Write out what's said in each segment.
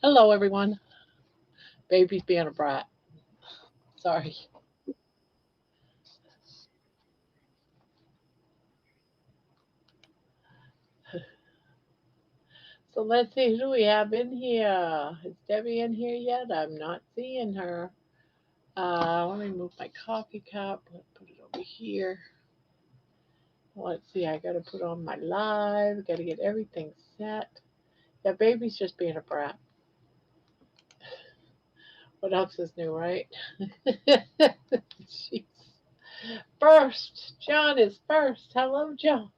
Hello, everyone. Baby's being a brat. Sorry. So let's see, who do we have in here? Is Debbie in here yet? I'm not seeing her. Let me move my coffee cup. Let's put it over here. Let's see, I gotta put on my live. Gotta get everything set. Yeah, baby's just being a brat. What else is new, right? She's first. John is first. Hello, John.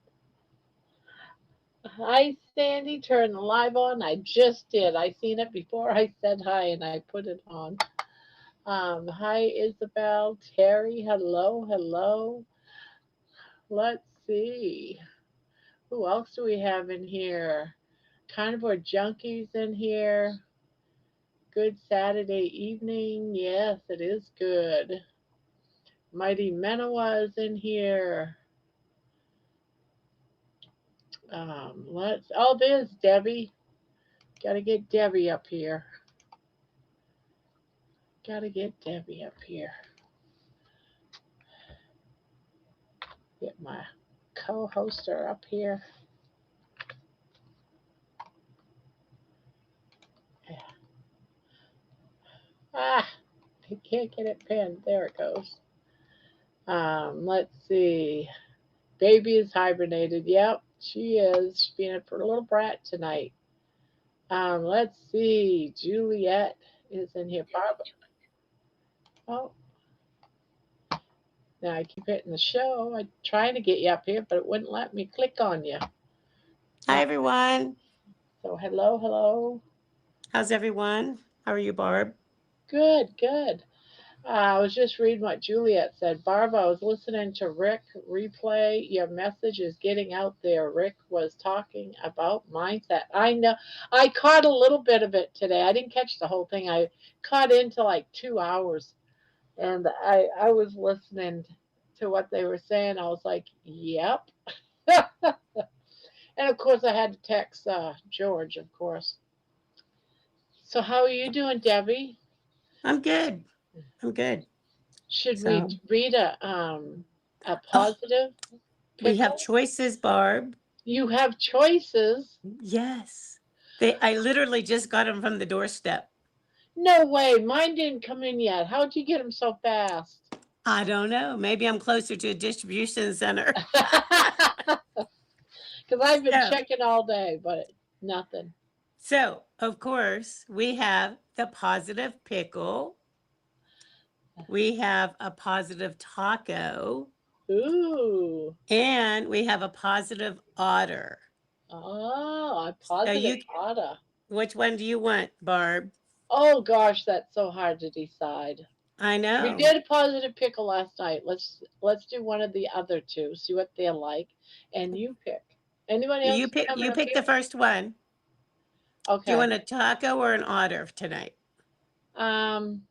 Hi, Sandy. Turn the live on. I just did. I seen it before I said hi and I put it on. Hi, Isabel. Terry. Hello. Hello. Let's see. Who else do we have in here? Carnivore Junkies in here. Good Saturday evening. Yes, it is good. Mighty Menawa is in here. There's Debbie. Gotta get Debbie up here. Gotta get Debbie up here. Get my co-hoster up here. Yeah. Ah, I can't get it pinned. There it goes. Let's see. Baby is hibernated. Yep, she is. She's being a little brat tonight. Let's see. Juliet is in here. Barbara. Oh, now I keep hitting the show. I'm trying to get you up here, but it wouldn't let me click on you. Hi, everyone. So hello, hello. How's everyone? How are you, Barb? Good, good. I was just reading what Juliet said. Barbara, I was listening to Rick replay. Your message is getting out there. Rick was talking about mindset. I know. I caught a little bit of it today. I didn't catch the whole thing. I caught into like 2 hours, and I was listening to what they were saying. I was like, yep. And of course, I had to text George, of course. So how are you doing, Debbie? I'm good. I'm good. Should we So, read a oh, positive we have pickle? choices, Barb. You have choices. Yes. I literally just got them from the doorstep. No way. Mine didn't come in yet. How'd you get them so fast? I don't know. Maybe I'm closer to a distribution center. Because I've been so, checking all day, but nothing. of course, we have the positive pickle. We have a positive taco. Ooh. And we have a positive otter. Oh, a So positive you, otter. which one do you want, Barb? Oh gosh, that's so hard to decide. I We know. did a positive pickle last night. Let's do one of the other two. See what they're like, and you pick. Anybody else coming You up pick here? the first one. Do you Okay. want a taco or an otter tonight? Um.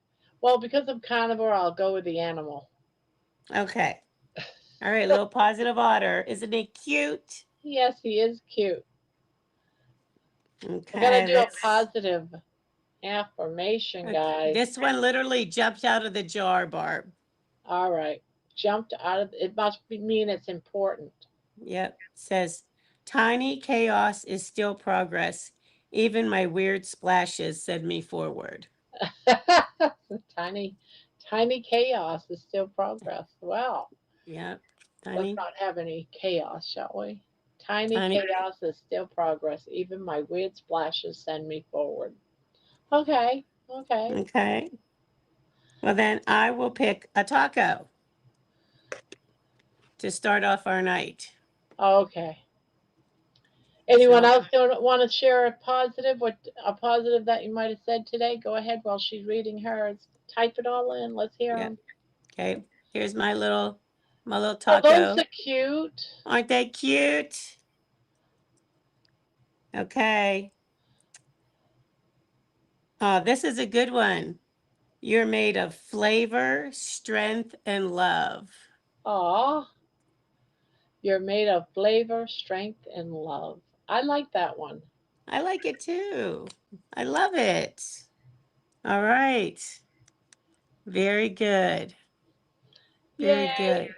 Well, because I'm carnivore, I'll go with the animal. Okay. All right, little positive otter. Isn't he cute? Yes, he is cute. I gotta Okay, do a let's positive affirmation, okay. guys. This one literally jumped out of the jar, Barb. All right. Jumped out of it must mean it's important. Yep. Says tiny chaos is still progress. Even my weird splashes send me forward. tiny, tiny chaos is still progress. Wow. Yep. Let's Tiny, not have any chaos, shall we? Tiny tiny. chaos is still progress. Even my weird splashes send me forward. Okay. Okay. Okay. Well, then I will pick a taco to start off our night. Okay. So Anyone else don't want to share a positive? What a positive that you might have said today? Go ahead while she's reading hers. Type it all in. Let's hear yeah. them. Okay. Here's my little Oh, those taco. are cute. Aren't they cute? Okay. This is a good one. You're made of flavor, strength, and love. Aw, you're made of flavor, strength, and love. I like that one. I like it too. I love it. All right. Very good. Very Yay. good.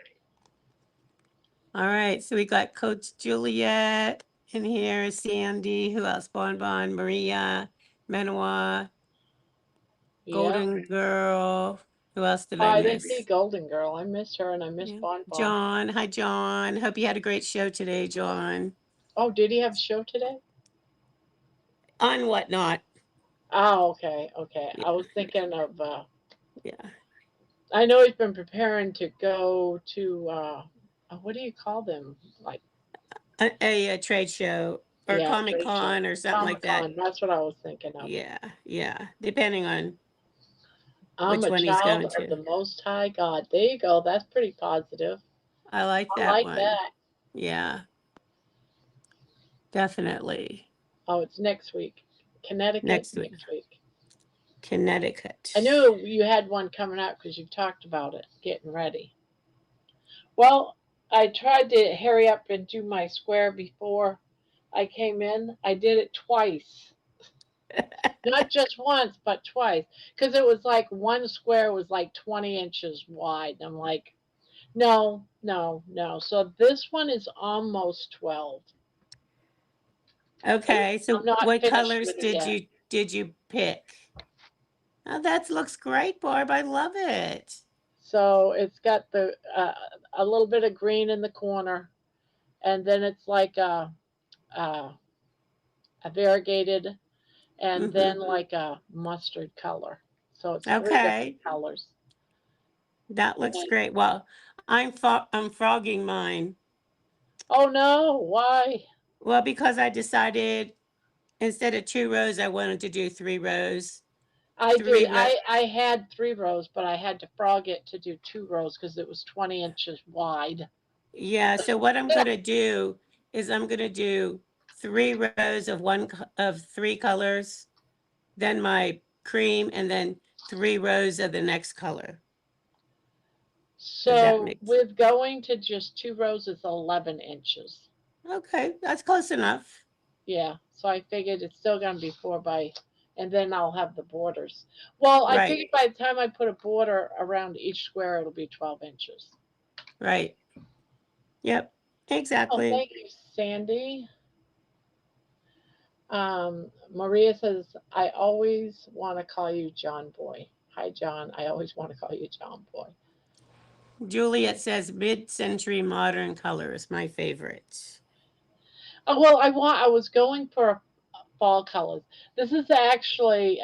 All right. So we got Coach Juliet in here, Sandy, who else? Bonbon, Maria, Manoa, Yeah. Golden Girl. Who else did Oh, I I didn't see miss? Golden Girl. I missed her and I missed Yeah. Bon Bon. John. Hi, John. Hope you had a great show today, John. Oh, did he have a show today? On whatnot. Oh, okay, okay. Yeah. I was thinking of. Yeah. I know he's been preparing to go to. What do you call them? Like, A trade show or yeah, Comic trade show, Con or something like Comic that. Con. That's what I was thinking of. Yeah. Yeah. Depending on I'm which a one he's child going of to. the Most High God. There you go. That's pretty positive. I like I that like one. that. Yeah. Definitely. Oh, it's next week. Connecticut Next week. next week. Connecticut. I knew you had one coming up because you've talked about it, getting ready. Well, I tried to hurry up and do my square before I came in. I did it twice. Not just once, but twice. Because it was like one square was like 20 inches wide. I'm like, no, no, no. So this one is almost 12. Okay. I'm So not what finished colors with it yet. did you pick? Oh, that looks great, Barb. I love it. So it's got a little bit of green in the corner, and then it's like a, a variegated, and then Mm-hmm. like a mustard color. So it's three different Okay. colors. That looks And great. Well, I'm frogging mine. oh no, why? Well, because I decided instead of 2 rows, I wanted to do 3 rows. I Three did. row. I had 3 rows, but I had to frog it to do 2 rows because it was 20 inches wide. Yeah. So what I'm gonna do is I'm gonna do 3 rows of of 3 colors, then my cream, and then 3 rows of the next color. Does that So make sense? with going to just 2 rows, it's 11 inches. Okay, that's close enough. Yeah. So I figured it's still gonna be 4 by, and then I'll have the borders. Well, I Right, figured by the time I put a border around each square, it'll be 12 inches. right. Yep, Oh, exactly. thank you, Sandy. Maria says, I always want to call you John Boy. Hi, John. I always want to call you John Boy. Juliet says mid-century modern color is my favorite. Oh, well, I was going for fall colors. This is actually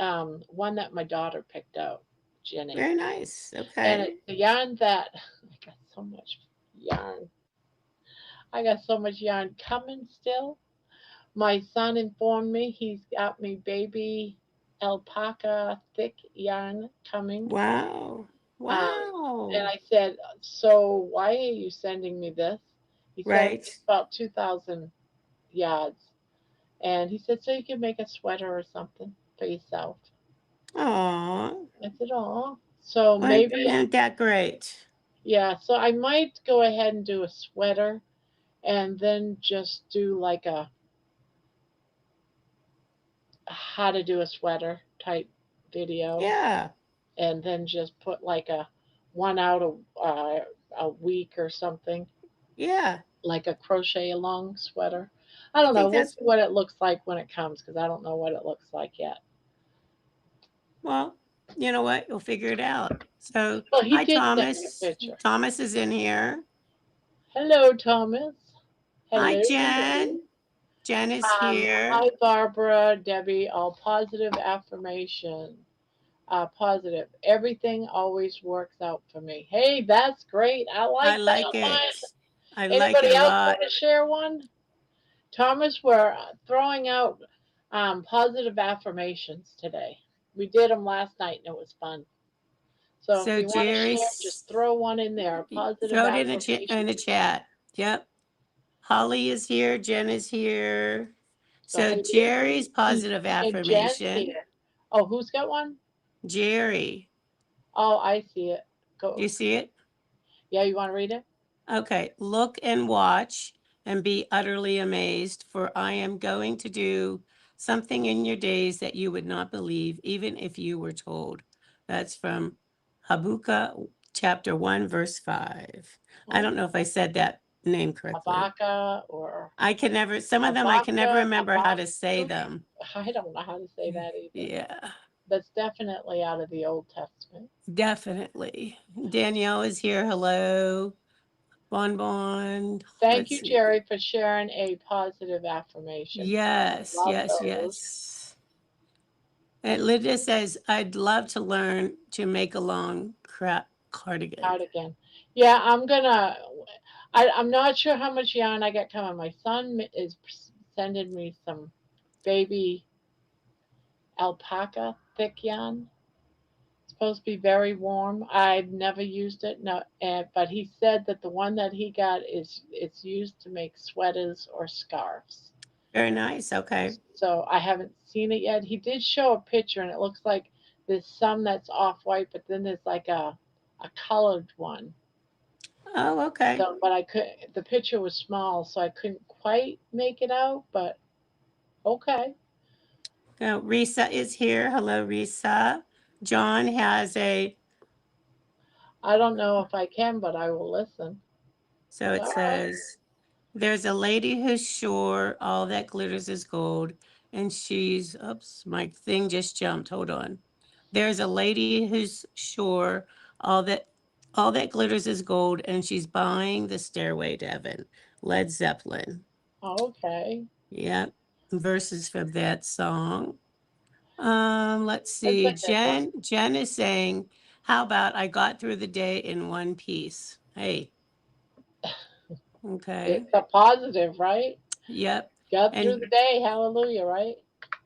one that my daughter picked out, Jenny. Very nice. And Okay. it's the yarn that I got so much yarn. I got so much yarn coming still. My son informed me he's got me baby alpaca thick yarn coming. Wow. And Wow. I said, so why are you sending me this? He said, Right. it's about 2,000 yards. And he said, so you can make a sweater or something for yourself. Aw. I said, oh. So maybe, Isn't that great? yeah, so I might go ahead and do a sweater and then just do like a how to do a sweater type video Yeah. and then just put like a one out a week or something, Yeah. like a crochet along sweater. I I don't know. think We'll that's, see what it looks like when it comes because I don't know what it looks like yet. well, you know what? You'll figure it out. So, Well, he hi, did send me a Thomas. picture. Thomas is in here. Hello, Thomas. Hi, Hello. Jen. Jen is here. Hi, Barbara, Debbie. All positive affirmation. Positive. Everything always works out for me. Hey, that's great. I I like like that it. one. I like it Anybody a else want lot. to share one? Thomas, we're throwing out positive affirmations today. We did them last night and it was fun. So if So you want to Jerry, share, just throw one in there. A positive throw it affirmation. in the chat. Yep. Holly is here. Jen is here. So So hey, Jerry's positive and Jen's affirmation. here. Oh, who's got one? Jerry, Oh, I see it. do Go. you see it? Yeah, you want to read it? Okay. Look and watch and be utterly amazed, for I am going to do something in your days that you would not believe, even if you were told. That's from Habakkuk chapter 1, verse 5. I don't know if I said that name correctly. Habakkuk or I can never, some of them I can never Habakkuk, remember how to say Habakkuk. them. I don't know how to say that either. Yeah, That's definitely out of the Old Testament. definitely. Danielle is here. Hello. Bon. Thank Let's you, see. Jerry, for sharing a positive affirmation. Yes, Love yes, those. yes. And Lydia says, I'd love to learn to make a long crap cardigan. Cardigan. Yeah, I'm not sure how much yarn I got coming. My son is sending me some baby alpaca thick yarn. It's supposed to be very warm. I've never used it. No, but he said that the one that he got is it's used to make sweaters or scarves. Very nice. Okay. So I haven't seen it yet. He did show a picture, and it looks like there's some that's off white, but then there's like a colored one. Oh, okay. So, but I could. The picture was small, so I couldn't quite make it out. But okay, Now, Risa is here. Hello, Risa. John has a, I don't know if I can, but I will listen. so it All right. says, there's a lady who's sure all that glitters is gold, and she's, oops, my thing just jumped. Hold on. There's a lady who's sure all that all that glitters is gold, and she's buying the Stairway to Heaven. Led Zeppelin. Okay. Yep. Verses from that song. Let's That's see. a good one. Jen is saying, how about I got through the day in one piece? Hey, okay. It's a positive, right? Yep. Got through And the day. Hallelujah, right?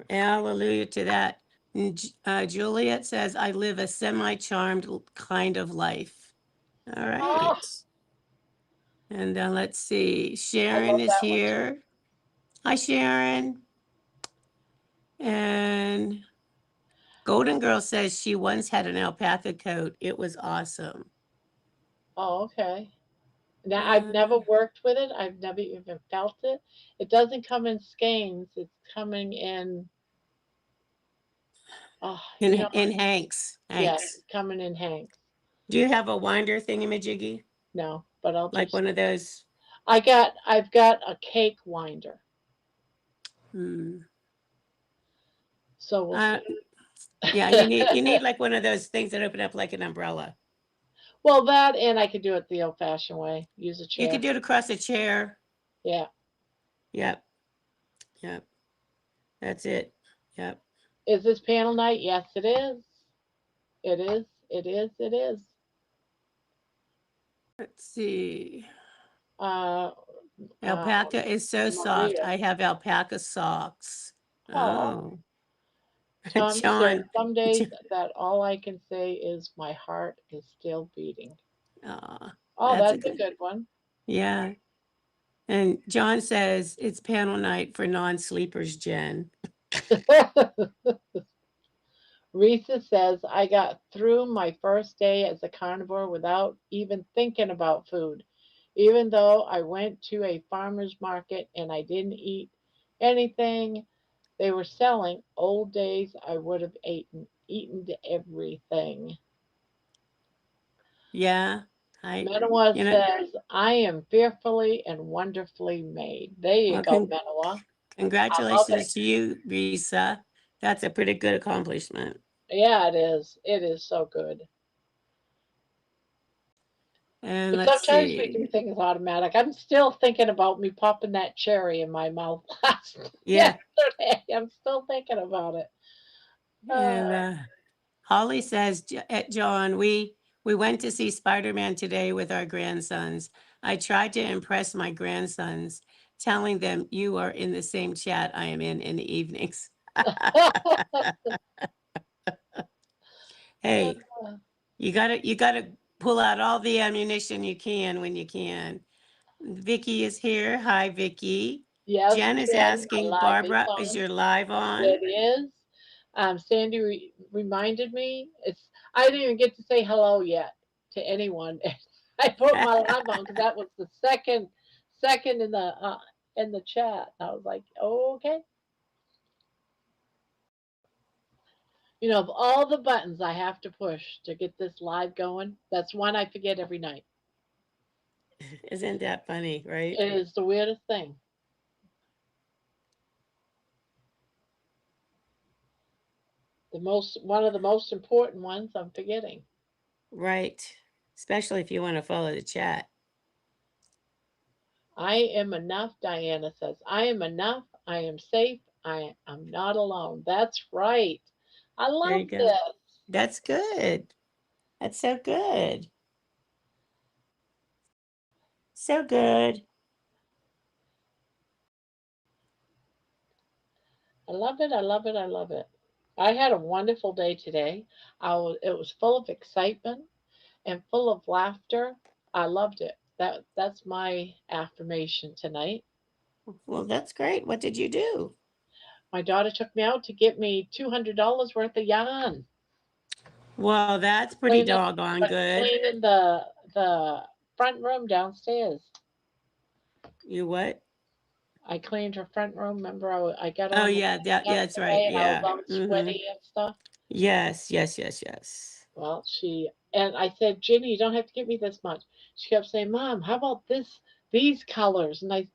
hallelujah to that. And Juliet says, I live a semi-charmed kind of life. All Oh, right. And let's see. I Sharon love is that one too. here. Hi, Sharon. And Golden Girl says she once had an alpaca coat. It was awesome. Oh, okay. Now I've Uh, never worked with it. I've never even felt it. It doesn't come in skeins. It's coming in. Oh, you know, in Hanks. yeah, Hanks. it's coming in hanks. Do you have a winder thingamajiggy? No, but I'll Like just. one of those? I've got a cake winder. Hmm. So we'll Uh, see. yeah, you need like one of those things that open up like an umbrella. Well, that and I could do it the old-fashioned way. Use a You chair. could do it across a chair. Yeah. Yep. Yep. That's it. Yep. Is this panel night? Yes, it is. It is. It is. It is. Let's see. Uh, uh, Alpaca is so soft. Maria. I have alpaca socks. Oh, Oh, Tommy said John. some days that all I can say is my heart is still beating. Oh, Oh, that's a that's a good. good one. Yeah. And John says it's panel night for non-sleepers, Jen. Risa says I got through my first day as a carnivore without even thinking about food. Even though I went to a farmer's market and I didn't eat anything they were selling, old days I would have eaten everything. Yeah. I, Manawa you know, says, I am fearfully and wonderfully made. There you well, go, Manawa. I love it. congratulations to you, Risa. That's a pretty good accomplishment. Yeah, it is. It is so good. And But let's sometimes we see. do things automatic. I'm still thinking about me popping that cherry in my mouth last Yeah. yesterday. I'm still thinking about it. Uh, And Holly says, John, we went to see Spider-Man today with our grandsons. I tried to impress my grandsons, telling them you are in the same chat I am in the evenings. Hey, you gotta pull out all the ammunition you can when you can. Vicky is here. Hi, Vicky. yes, Jen is Jen, my asking, live is Barbara, is on. your live on? It is. Sandy reminded me. I didn't even get to say hello yet to anyone. I put my live on because that was the second in the chat. I was like, oh, okay. You know, of all the buttons I have to push to get this live going, that's one I forget every night. Isn't that funny, right? It is the weirdest thing. One of the most important ones I'm forgetting. Right. Especially if you want to follow the chat. I am enough, Diana says. I am enough. I am safe. I'm not alone. That's right. I There love you go. this. That's good. That's so good. So good. I love it. I love it. I love it. I had a wonderful day today. It was full of excitement and full of laughter. I loved it. That's my affirmation tonight. Well, that's great. What did you do? My daughter took me out to get me $200 worth of yarn. Well, that's pretty Cleaning, doggone good. cleaning the front room downstairs. You what? I cleaned her front room. Remember, I got Oh, on yeah, that's right. yesterday and I was Yeah. all sweaty and stuff. Yes, yes, yes, yes. Well, and I said, Ginny, you don't have to give me this much. She kept saying, Mom, how about these colors? And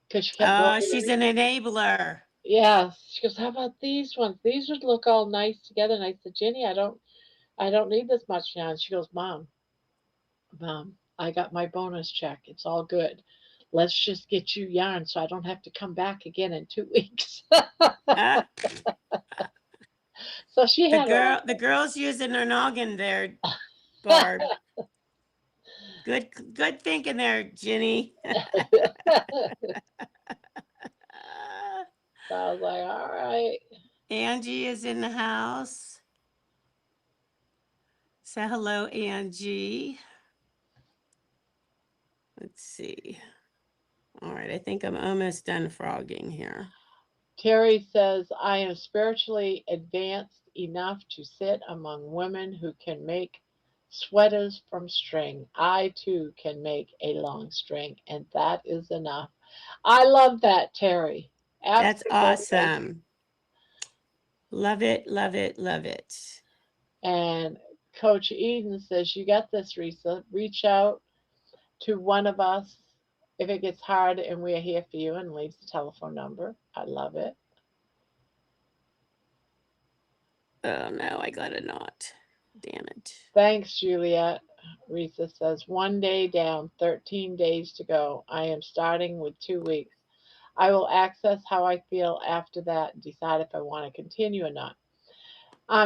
because she kept going Oh, she's an enabler. yeah, she goes, how about these ones? These would look all nice together. And I said, Ginny, I don't need this much now. And she goes, Mom, I got my bonus check. It's all good. Let's just get you yarn so I don't have to come back again in 2 weeks. Ah, So she had the girl's using her noggin there, Barb. Good thinking there, Ginny. So I was like, all right. Angie is in the house. Say hello, Angie. Let's see. All right, I think I'm almost done frogging here. Terry says, I am spiritually advanced enough to sit among women who can make sweaters from string. I too can make a long string, and that is enough. I love that, Terry. That's Absolutely. awesome. Love it, love it, love it. And Coach Eden says, you got this, Risa. Reach out to one of us if it gets hard, and we're here for you, and leaves the telephone number. I love it. Oh no, I got a knot. Damn it. Thanks, Juliet. Risa says, 1 day down, 13 days to go. I am starting with 2 weeks. I will access how I feel after that and decide if I want to continue or not.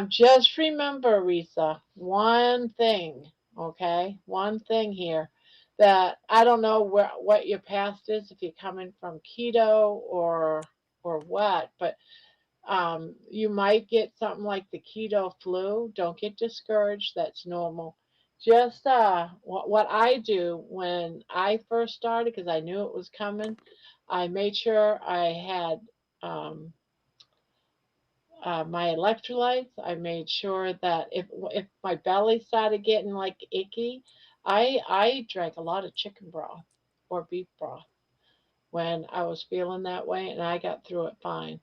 Just remember, Risa, one thing, okay? One thing here that I don't know what your past is, if you're coming from keto or what, but you might get something like the keto flu. Don't get discouraged. That's normal. Just what I do when I first started, because I knew it was coming, I made sure I had my electrolytes. I made sure that if my belly started getting like icky, I drank a lot of chicken broth or beef broth when I was feeling that way, and I got through it fine.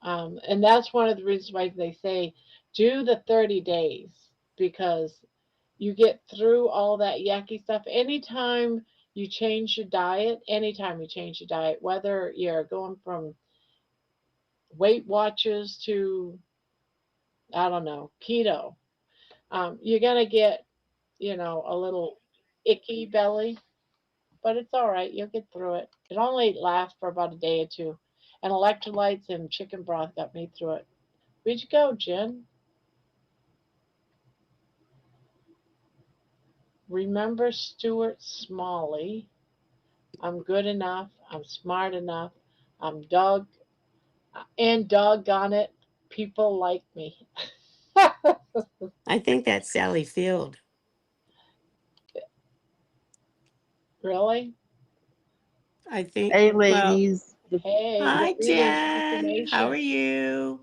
And that's one of the reasons why they say do the 30 days, because you get through all that yucky stuff. Anytime you change your diet, whether you're going from Weight Watchers to, I don't know, keto, you're going to get, a little icky belly, but it's all right. You'll get through it. It only lasts for about a day or two. And electrolytes and chicken broth got me through it. Where'd you go, Jen? Remember Stuart Smalley. I'm good enough. I'm smart enough. I'm and doggone it, people like me. I think that's Sally Field. Really? I think. Hey, Well, ladies. Hey, hi, we need an Jen. How affirmation. are you?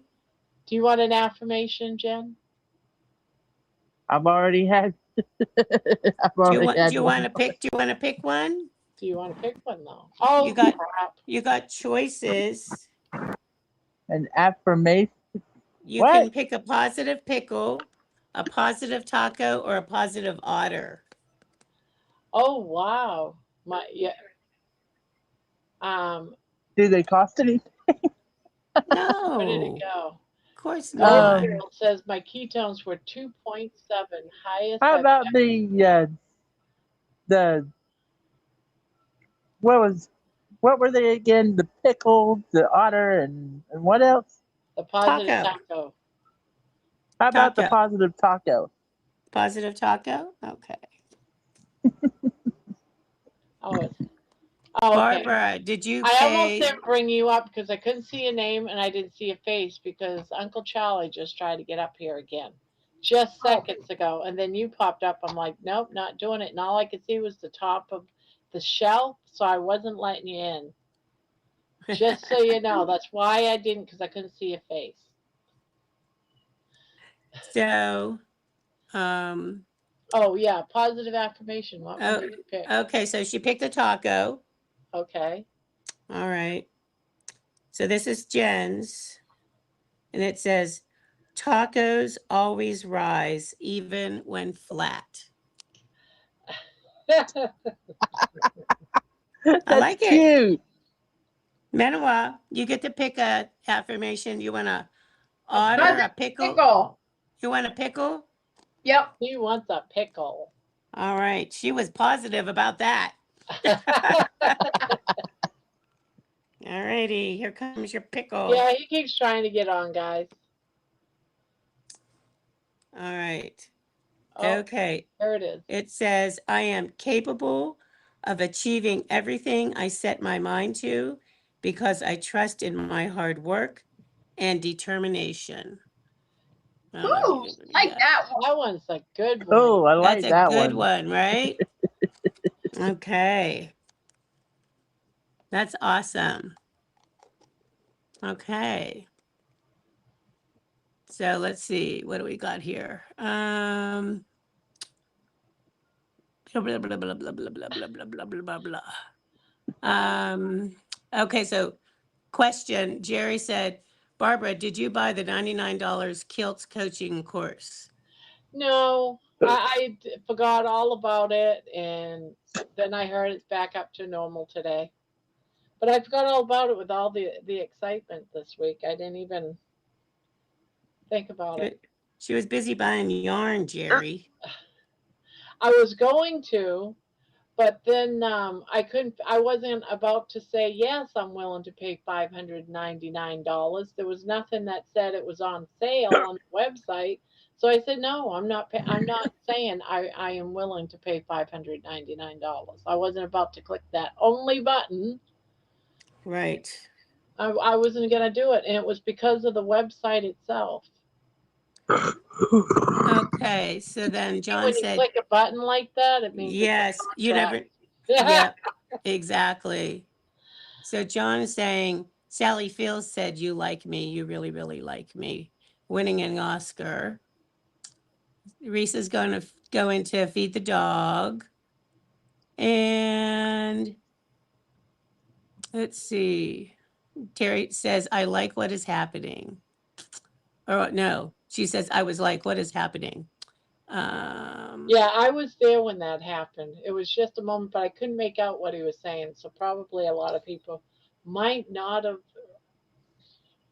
Do you want an affirmation, Jen? I've already had. I've Do you already want? had Do you one. want to pick? Do you want to pick one? Do you want to pick one though? Oh, You got. crap. You got choices. An affirmation. You What? can pick a positive pickle, a positive taco, or a positive otter. Oh wow. My yeah. Do they cost anything? Where did it No, go? of course Rose not. Um, Girl says my ketones were 2.7, highest how I've about the what was what were they again? The pickle, the otter, and what else? the positive Taco, taco. How about the taco, positive taco? positive taco. Okay. Oh, it's oh okay. Barbara, did you I almost pay? didn't bring you up because I couldn't see a name and I didn't see a face because Uncle Charlie just tried to get up here again just seconds ago. And then you popped up. I'm like, nope, not doing it. And all I could see was the top of the shelf. So I wasn't letting you in. Just so you know, that's why I didn't because I couldn't see a face. So, um, Oh, yeah. Positive affirmation. What one oh, did you pick? okay, so she picked a taco. Okay. All right. So this is Jen's, and it says, tacos always rise, even when flat. I That's like it. cute. Manoa, you get to pick a affirmation. You want a A otter, a positive pickle? pickle. You want a pickle? Yep. He wants a pickle. All right. She was positive about that. All righty. Here comes your pickle. Yeah, he keeps trying to get on, guys. All right. Oh, Okay. there it is. It says, I am capable of achieving everything I set my mind to because I trust in my hard work and determination. Ooh, like that one. That one's a good one. Oh, I That's like a that good one. one, right? Okay. That's awesome. Okay. So let's see. What do we got here? Blah, blah, blah, blah, blah, blah, blah, blah, blah, blah, blah, blah. Okay, so question. Jerry said, Barbara, did you buy the $99 kilts coaching course? No, forgot all about it, and then I heard it's back up to normal today. But I forgot all about it with all the excitement this week. I didn't even think about it. She was busy buying yarn, Jerry. I was going to, but then I couldn't. I wasn't about to say yes. I'm willing to pay $599. There was nothing that said it was on sale on the website. So I said no. I'm not. I'm not saying I am willing to pay $599. I wasn't about to click that only button. Right. I wasn't gonna do it, and it was because of the website itself. Okay, so then John When you said, click a button like that, it means it's a yes, you contract. never, yep, exactly. So John is saying, Sally Fields said, you like me, you really, really like me, winning an Oscar. Reese is going to go into feed the dog. And let's see. Terry says, I like what is happening. Or no, she says, I was like, what is happening? Yeah, I was there when that happened. It was just a moment, but I couldn't make out what he was saying. So probably a lot of people might not have.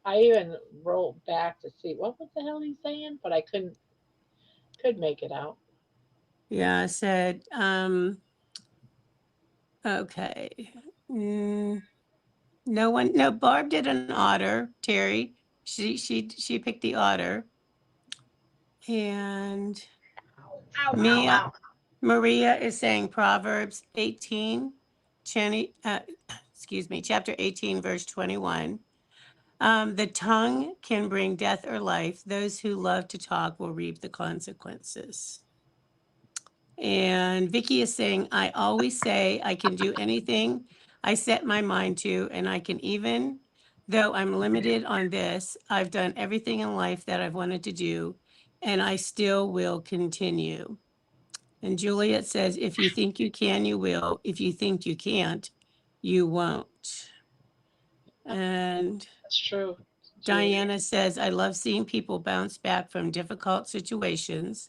I even rolled back to see what was the hell he's saying, but I could make it out. Yeah, I said, okay. No one, no, Barb did an otter, Terry. She picked the otter. And Ow, ow, Mia, ow. Maria is saying Proverbs 18, excuse me, chapter 18, verse 21. The tongue can bring death or life. Those who love to talk will reap the consequences. And Vicky is saying, I always say I can do anything I set my mind to, and I can even, though I'm limited on this, I've done everything in life that I've wanted to do, and I still will continue. And Juliet says, if you think you can, you will. If you think you can't, you won't. And That's true. Diana says, I love seeing people bounce back from difficult situations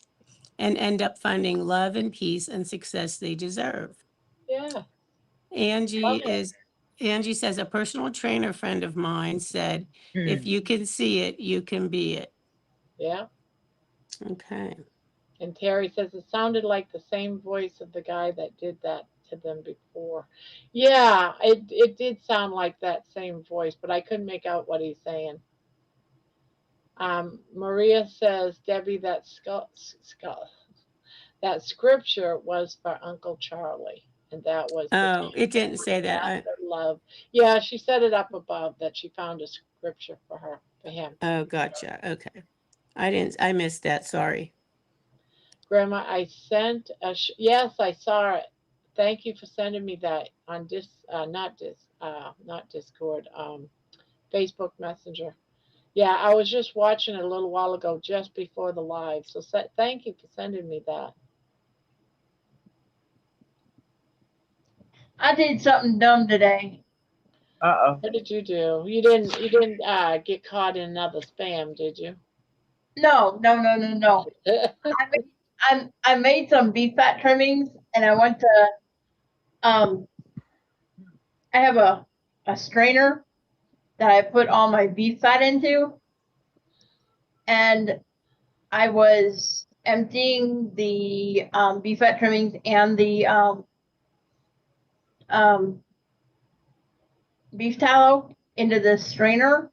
and end up finding love and peace and success they deserve. Yeah. Angie Love it. Angie says, a personal trainer friend of mine said, if you can see it, you can be it. Yeah. Okay. And Terry says it sounded like the same voice of the guy that did that to them before. Yeah, it did sound like that same voice, but I couldn't make out what he's saying. Maria says, Debbie, that scripture was for Uncle Charlie, and that was Oh, it didn't say that. after love. Yeah, she set it up above that she found a scripture for him. Oh, gotcha. Okay. I missed that. Sorry. Grandma, I sent yes, I saw it. Thank you for sending me that on not Discord, Facebook Messenger. Yeah, I was just watching it a little while ago, just before the live. So thank you for sending me that. I did something dumb today. Uh-oh. What did you do? You didn't get caught in another spam, did you? No. I made some beef fat trimmings, and I went to I have a strainer that I put all my beef fat into, and I was emptying the beef fat trimmings and the beef tallow into the strainer,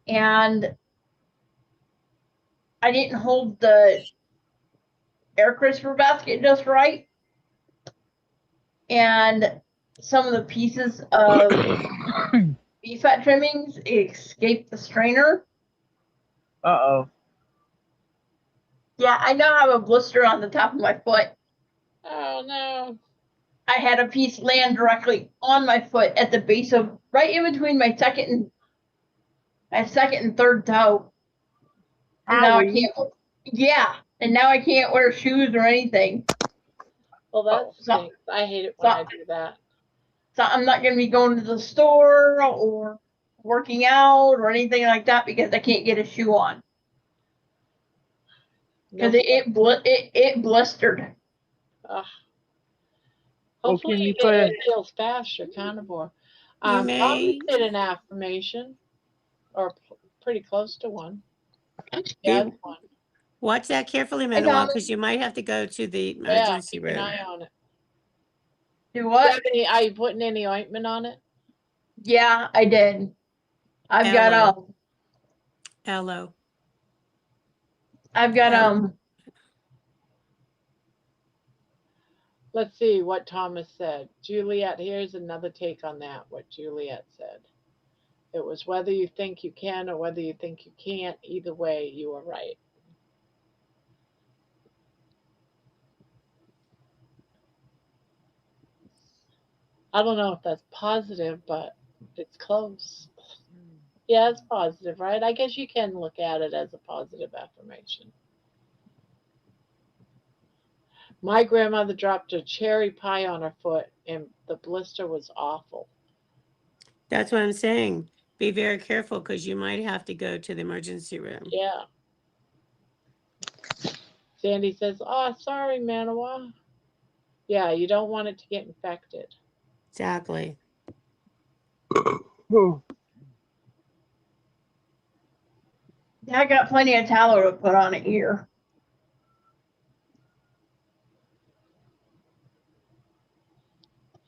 and I didn't hold the air crisper basket just right, and some of the pieces of beef fat trimmings escaped the strainer. Uh-oh. Yeah, I now have a blister on the top of my foot. Oh no. I had a piece land directly on my foot at the base of, right in between my second and third toe. And now I can't. Yeah, and now I can't wear shoes or anything. Well, that stinks. I hate it when I do that. So I'm not going to be going to the store or working out or anything like that because I can't get a shoe on. Because it blistered. Hopefully can you it heals faster, carnivore. You may- Thomas did an affirmation, or pretty close to one. Yeah, one. Watch that carefully, Manuel, because you might have to go to the emergency keep room. an eye on it. Do what? Are you putting any ointment on it? Yeah, I did. I've got Aloe. I've got Let's see what Thomas said. Juliet, here's another take on that, what Juliet said. It was whether you think you can or whether you think you can't. Either way, you are right. I don't know if that's positive, but it's close. Yeah, it's positive, right? I guess you can look at it as a positive affirmation. My grandmother dropped a cherry pie on her foot, and the blister was awful. That's what I'm saying. Be very careful because you might have to go to the emergency room. Yeah. Sandy says, oh, sorry, Manawa. Yeah, you don't want it to get infected. Exactly. I got plenty of tallow to put on it here.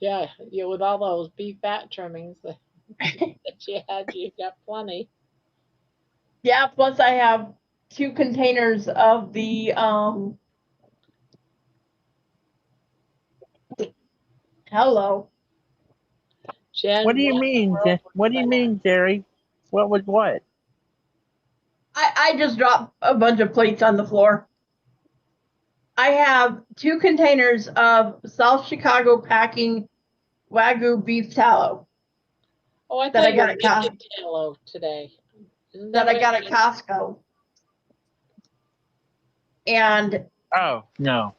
Yeah, with all those beef fat trimmings that you had, you got plenty. Yeah, plus I have 2 containers of the hello. Jen, what do you mean? What do you mean, Jerry? What was what? I just dropped a bunch of plates on the floor. I have 2 containers of South Chicago Packing Wagyu beef tallow. Oh, I that thought I got you were making tallow today. That I got at Costco. And oh no,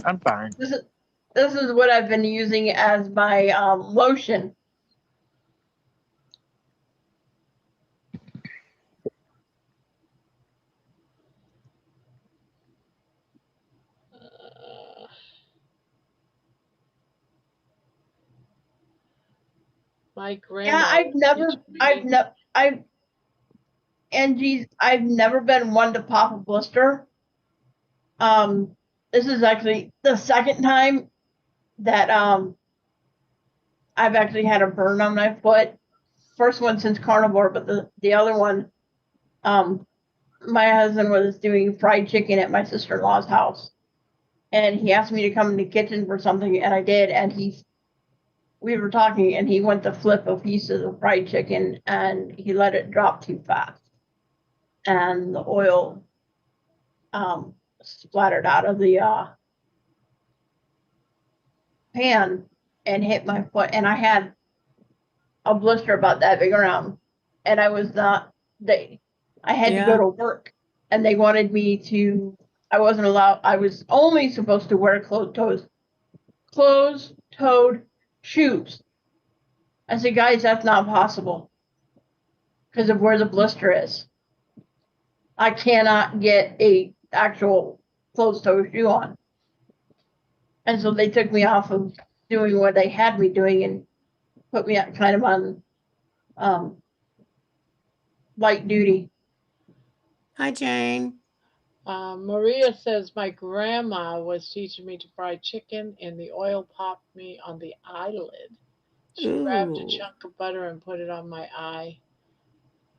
I'm fine. This is what I've been using as my lotion. My grandma. Yeah, I've never been one to pop a blister. This is actually the second time that I've actually had a burn on my foot. First one since carnivore, but the other one, my husband was doing fried chicken at my sister-in-law's house, and he asked me to come in the kitchen for something, and I did. And we were talking, and he went to flip a piece of the fried chicken, and he let it drop too fast, and the oil splattered out of the pan and hit my foot, and I had a blister about that big around, and I was not. I had to go to work, and they wanted me to. I wasn't allowed. I was only supposed to wear closed-toed shoes. I said, guys, that's not possible because of where the blister is. I cannot get a actual closed-toe shoe on. And so they took me off of doing what they had me doing and put me kind of on light duty. Hi, Jane. Maria says my grandma was teaching me to fry chicken, and the oil popped me on the eyelid. She grabbed a Ooh. chunk of butter and put it on my eye.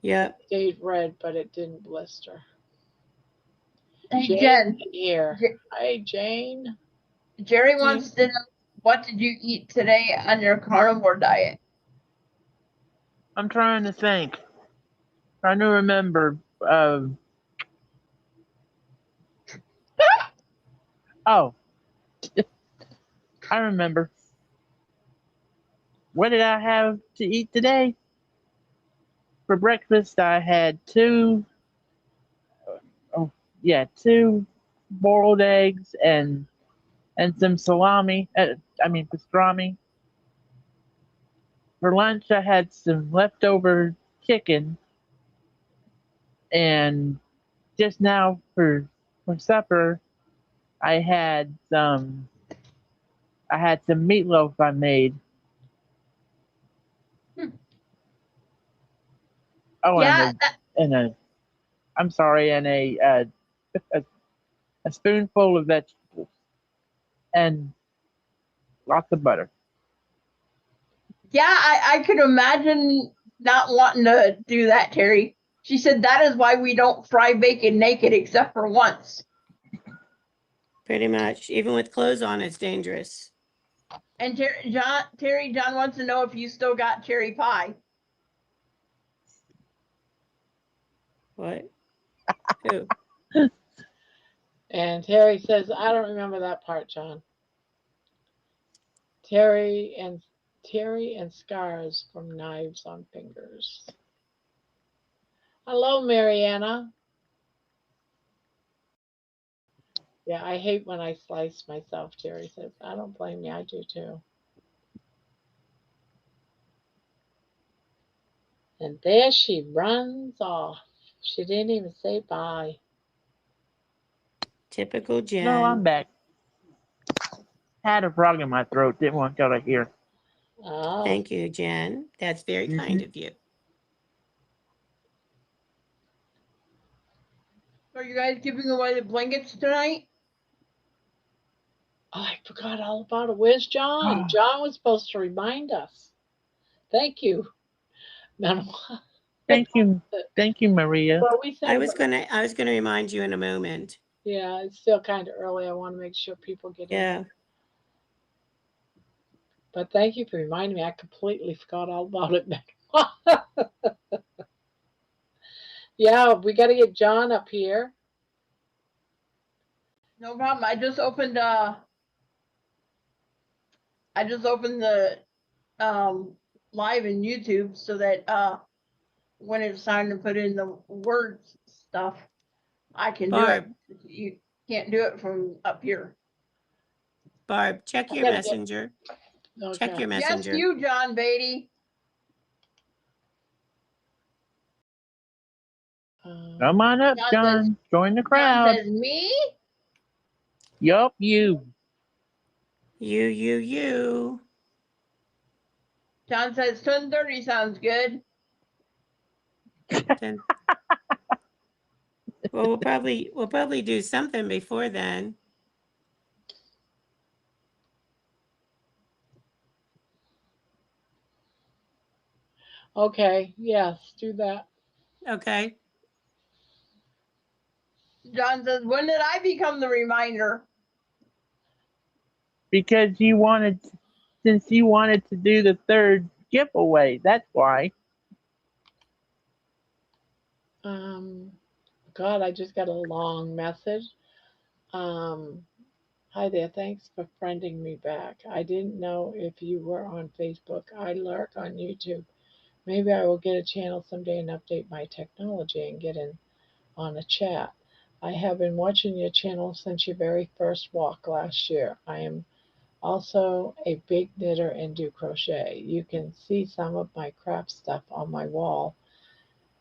Yep. It stayed red, but it didn't blister. Hey, Jane Jen. here. Hi, Jane. Jerry wants to know, what did you eat today on your carnivore diet? I'm trying to think. Trying to remember. Oh, I remember. What did I have to eat today? For breakfast, I had two boiled eggs and some salami. Pastrami. For lunch, I had some leftover chicken, and just now for supper, I had some meatloaf I made. Oh, yeah, and a spoonful of vegetables and lots of butter. Yeah, I could imagine not wanting to do that, Terry. She said that is why we don't fry bacon naked except for once. Pretty much. Even with clothes on, it's dangerous. And John wants to know if you still got cherry pie. What? Who? And Terry says, I don't remember that part, John. Terry and scars from knives on fingers. Hello, Mariana. Yeah, I hate when I slice myself, Terry says. I don't blame you, I do too. And there she runs off. She didn't even say bye. Typical Jen. No, I'm back. Had a frog in my throat. Didn't want y'all to hear. Oh. Thank you, Jen. That's very kind of you. Are you guys giving away the blankets tonight? Oh, I forgot all about it. Where's John? John was supposed to remind us. Thank you. Thank you, Maria. Well, we said I was gonna remind you in a moment. Yeah, it's still kind of early. I want to make sure people get in. Yeah. But thank you for reminding me. I completely forgot all about it. Yeah, we got to get John up here. No problem. I just opened the live in YouTube so that when it's time to put in the words stuff, I can Barb. do it. You can't do it from up here. Barb, check your messenger. Okay. Check your messenger. Yes, you, John Beatty. Come on up, John. Join the crowd. John says, me? Yup, you. You. John says 10:30 sounds good. 10. Well, we'll probably do something before then. Okay, yes, do that. Okay. John says, when did I become the reminder? Because since you wanted to do the third giveaway, that's why. God, I just got a long message. Hi there, thanks for friending me back. I didn't know if you were on Facebook. I lurk on YouTube. Maybe I will get a channel someday and update my technology and get in on a chat. I have been watching your channel since your very first walk last year. I am also a big knitter and do crochet. You can see some of my craft stuff on my wall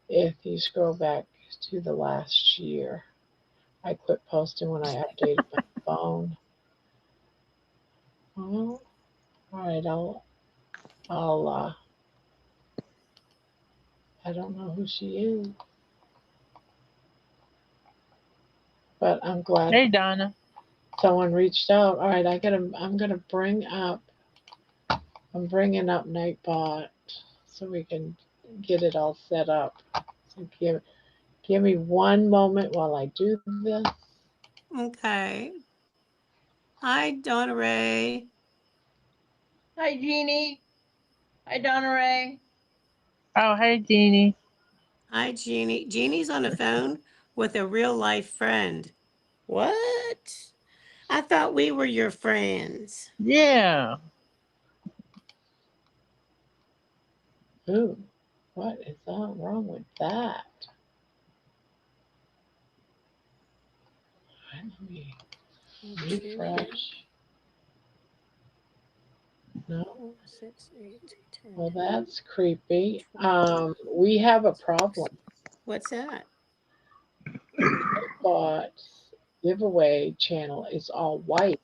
if you scroll back to the last year. I quit posting when I updated my phone. Well, all right, I don't know who she is, but I'm glad Hey, Donna. someone reached out. All right, I'm bringing up Nightbot so we can get it all set up. So give me one moment while I do this. Okay. Hi, Donna Ray. Hi, Jeannie. Hi, Donna Ray. Oh, hey, Jeannie. Hi, Jeannie. Jeannie's on the phone with a real life friend. What? I thought we were your friends. Yeah. Ooh, what is all wrong with that? All right, let me refresh. No. 4, 6, 8, 10. Well, that's creepy. We have a problem. What's that? Nightbot's giveaway channel is all white,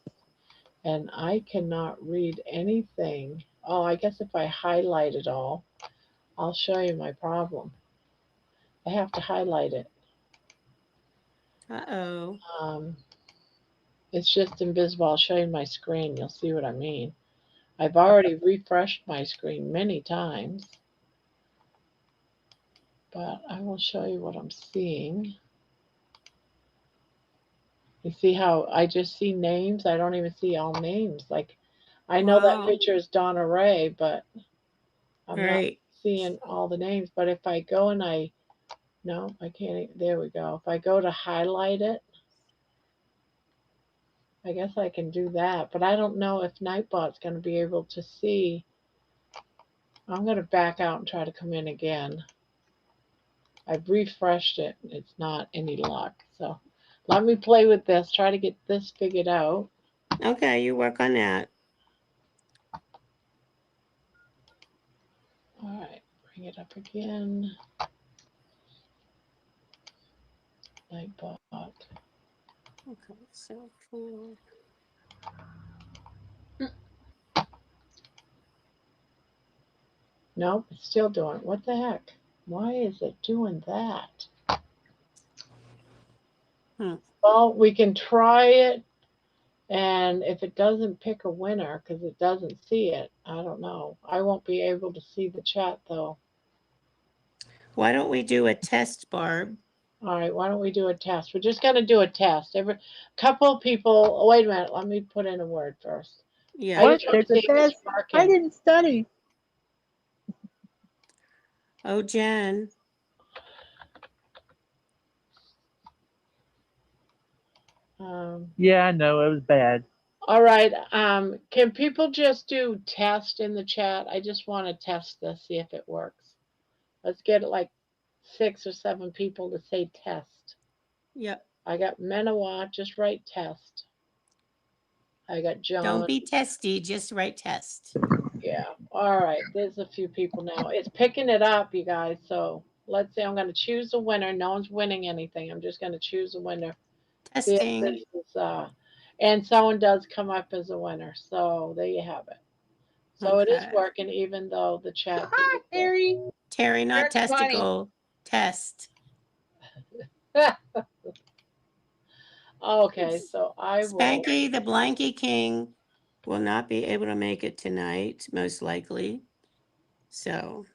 and I cannot read anything. Oh, I guess if I highlight it all, I'll show you my problem. I have to highlight it. Uh-oh. It's just invisible. I'll show you my screen. You'll see what I mean. I've already refreshed my screen many times, but I will show you what I'm seeing. You see how I just see names? I don't even see all names. Like, I know that Wow. picture is Donna Ray, but I'm not Right. seeing all the names. But if I go and no, I can't. There we go. If I go to highlight it, I guess I can do that. But I don't know if Nightbot's going to be able to see. I'm going to back out and try to come in again. I've refreshed it. It's not any luck. So let me play with this, try to get this figured out. Okay, you work on that. All right, bring it up again. Nightbot. Okay, so 4. Nope, it's still doing it. What the heck? Why is it doing that? Well, we can try it, and if it doesn't pick a winner because it doesn't see it, I don't know. I won't be able to see the chat though. Why don't we do a test, Barb? All right, why don't we do a test? We're just going to do a test. Every couple of people. Oh, wait a minute. Let me put in a word first. Yeah. What? There's a test? I didn't study. Oh, Jen. Yeah, I know. It was bad. All right. Can people just do test in the chat? I just want to test this, see if it works. Let's get like 6 or 7 people to say test. Yep. I got Menawa, just write test. I got John. Don't be testy, just write test. Yeah. All right. There's a few people now. It's picking it up, you guys. So let's see. I'm going to choose a winner. No one's winning anything. I'm just going to choose a winner. Testing. See if this is, and someone does come up as a winner. So there you have it. So it is Okay. working, even though the chat. Hi, Terry. Terry, not That's funny. testicle. Test. Okay, so I will. Spanky, the Blanky King, will not be able to make it tonight, most likely. So,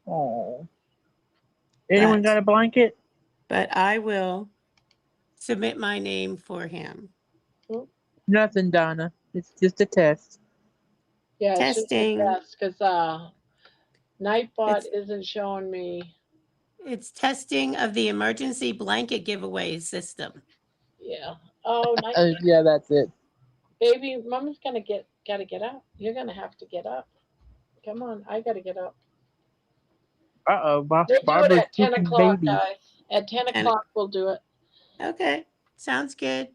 Oh. Anyone But- got a blanket? but I will submit my name for him. Nothing, Donna. It's just a test. Yeah, Testing. because Nightbot It's- isn't showing me. It's testing of the emergency blanket giveaway system. Yeah. Oh, Night, Yeah, that's it. baby, Mama's gotta get up. You're gonna have to get up. Come on, I gotta get up. Uh-oh, We'll do it Barbara's at 10 kicking o'clock, babies. guys. At 10 10 o'clock, we'll do it. Okay, sounds good.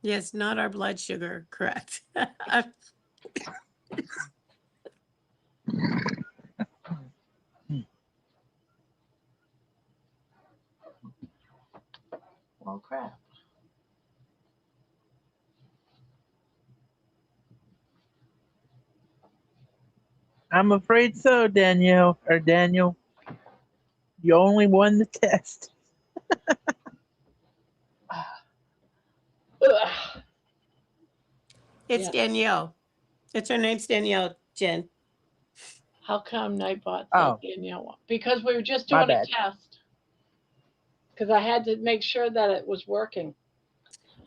Yes, not our blood sugar, correct. Well, crap. I'm afraid so, Danielle. Or Daniel. You only won the test. Ugh. It's Yeah. Danielle. It's her name's Danielle, Jen. How come Nightbot Oh. said Danielle? Because we were just My doing a bad. test. Because I had to make sure that it was working.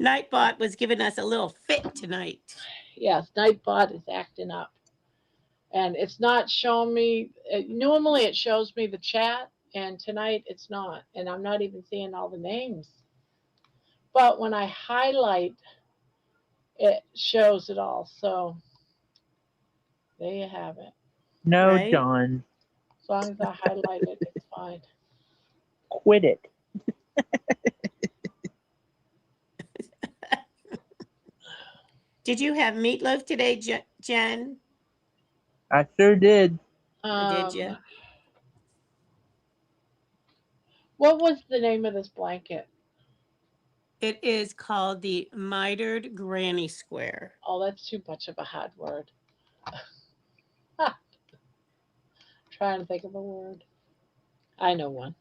Nightbot was giving us a little fit tonight. Yes, Nightbot is acting up. And it's not showing me, normally it shows me the chat, and tonight it's not. And I'm not even seeing all the names. But when I highlight, it shows it all. So there you have it. No, Right? John. As long as I highlight it, it's fine. Quit it. Did you have meatloaf today, Jen? I sure did. Did you? What was the name of this blanket? It is called the mitered granny square. Oh, that's too much of a hard word. Trying to think of a word. I know one.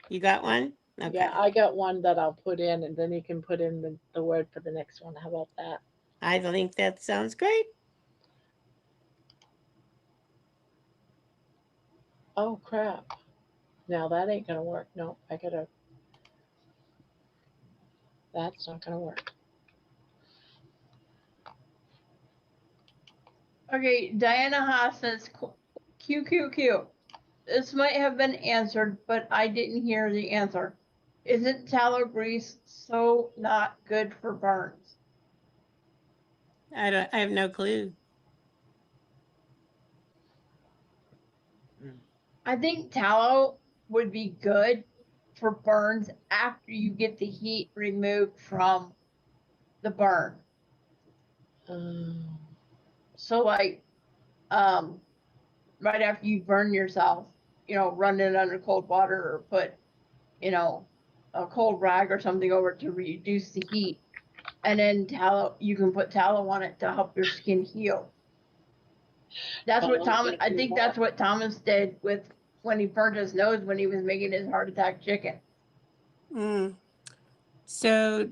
You got one? Okay. Yeah, I got one that I'll put in, and then you can put in the word for the next one. How about that? I think that sounds great. Oh, crap. Now that ain't going to work. No, I got to. That's not going to work. Okay, Diana Haas says QQQ. This might have been answered, but I didn't hear the answer. Isn't tallow grease so not good for burns? I have no clue. I think tallow would be good for burns after you get the heat removed from the burn. So like right after you burn yourself, run it under cold water or put, a cold rag or something over to reduce the heat. And then tallow, you can put tallow on it to help your skin heal. That's what Thomas, I think that's what Thomas did with when he burnt his nose when he was making his heart attack chicken. So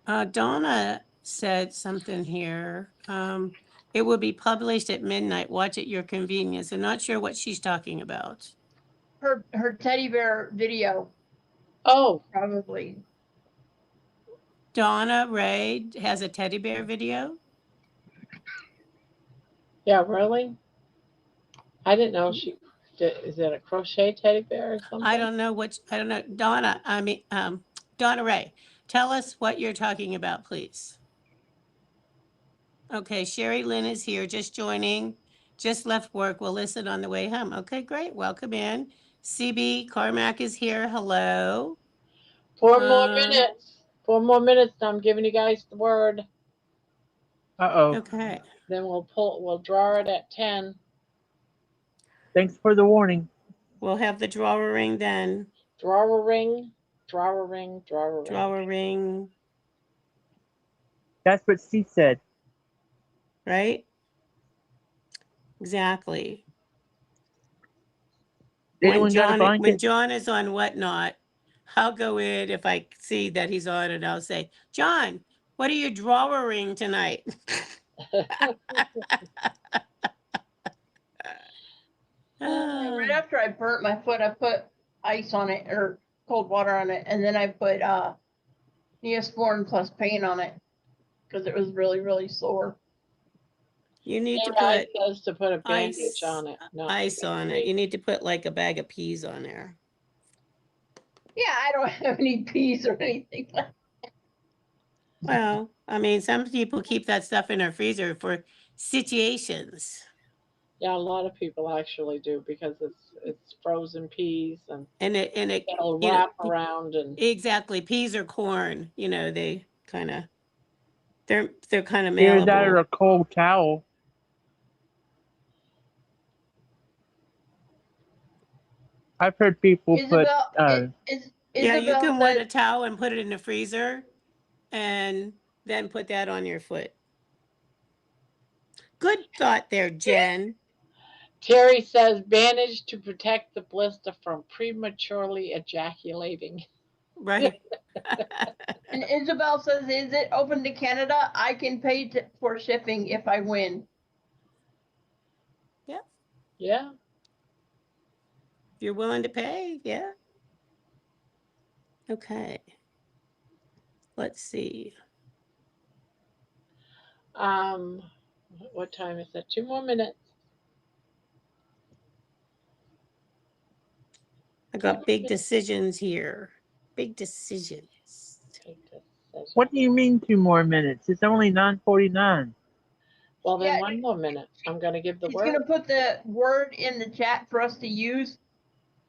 Donna said something here. It will be published at midnight. Watch at your convenience. I'm not sure what she's talking about. Her teddy bear video, Oh, probably. Donna Ray has a teddy bear video. yeah, really? I didn't know she did. Is it a crochet teddy bear or something? I don't know. Donna, Donna Ray, tell us what you're talking about, please. Okay, Sherry Lynn is here, just joining, just left work, will listen on the way home. Okay, great, welcome in. CB Carmack is here, hello. 4 more minutes. 4 more minutes. I'm giving you guys the word. Uh-oh. Okay, Then we'll draw it at 10. Thanks for the warning. We'll have the drawer ring then. Drawer ring, drawer ring, drawer ring. Drawer ring, That's what she said. right? Exactly. Anyone got a When blanket? John is on whatnot, I'll go in if I see that he's on and I'll say, John, what are you drawering tonight? Right after I burnt my foot, I put ice on it or cold water on it, and then I put Neosporin plus paint on it because it was really, really sore. You need to It put says to put a bandage ice on it. Not ice on it. You need to put like a bag of peas on there. Yeah, I don't have any peas or anything. Well, I mean, some people keep that stuff in their freezer for situations. Yeah, a lot of people actually do because it's frozen peas and it'll you know, wrap around and exactly, peas or corn, you know, they kind of they're kind of Either that or malleable. a cold towel. I've heard people put. Isabel, Yeah, you Isabel can wet a said, towel and put it in the freezer and then put that on your foot. Good thought there, Jen. Terry says bandage to protect the blister from prematurely ejaculating. Right. and Isabel says, is it open to Canada? I can pay for shipping if I win. Yeah. Yeah. If you're willing to pay, yeah. Okay. Let's see. What time is it? 2 more minutes. I got big decisions here. Big decisions. What do you mean 2 more minutes? It's only 9:49. Well, then Yeah. 1 more minute. I'm going to give the She's word. going to put the word in the chat for us to use,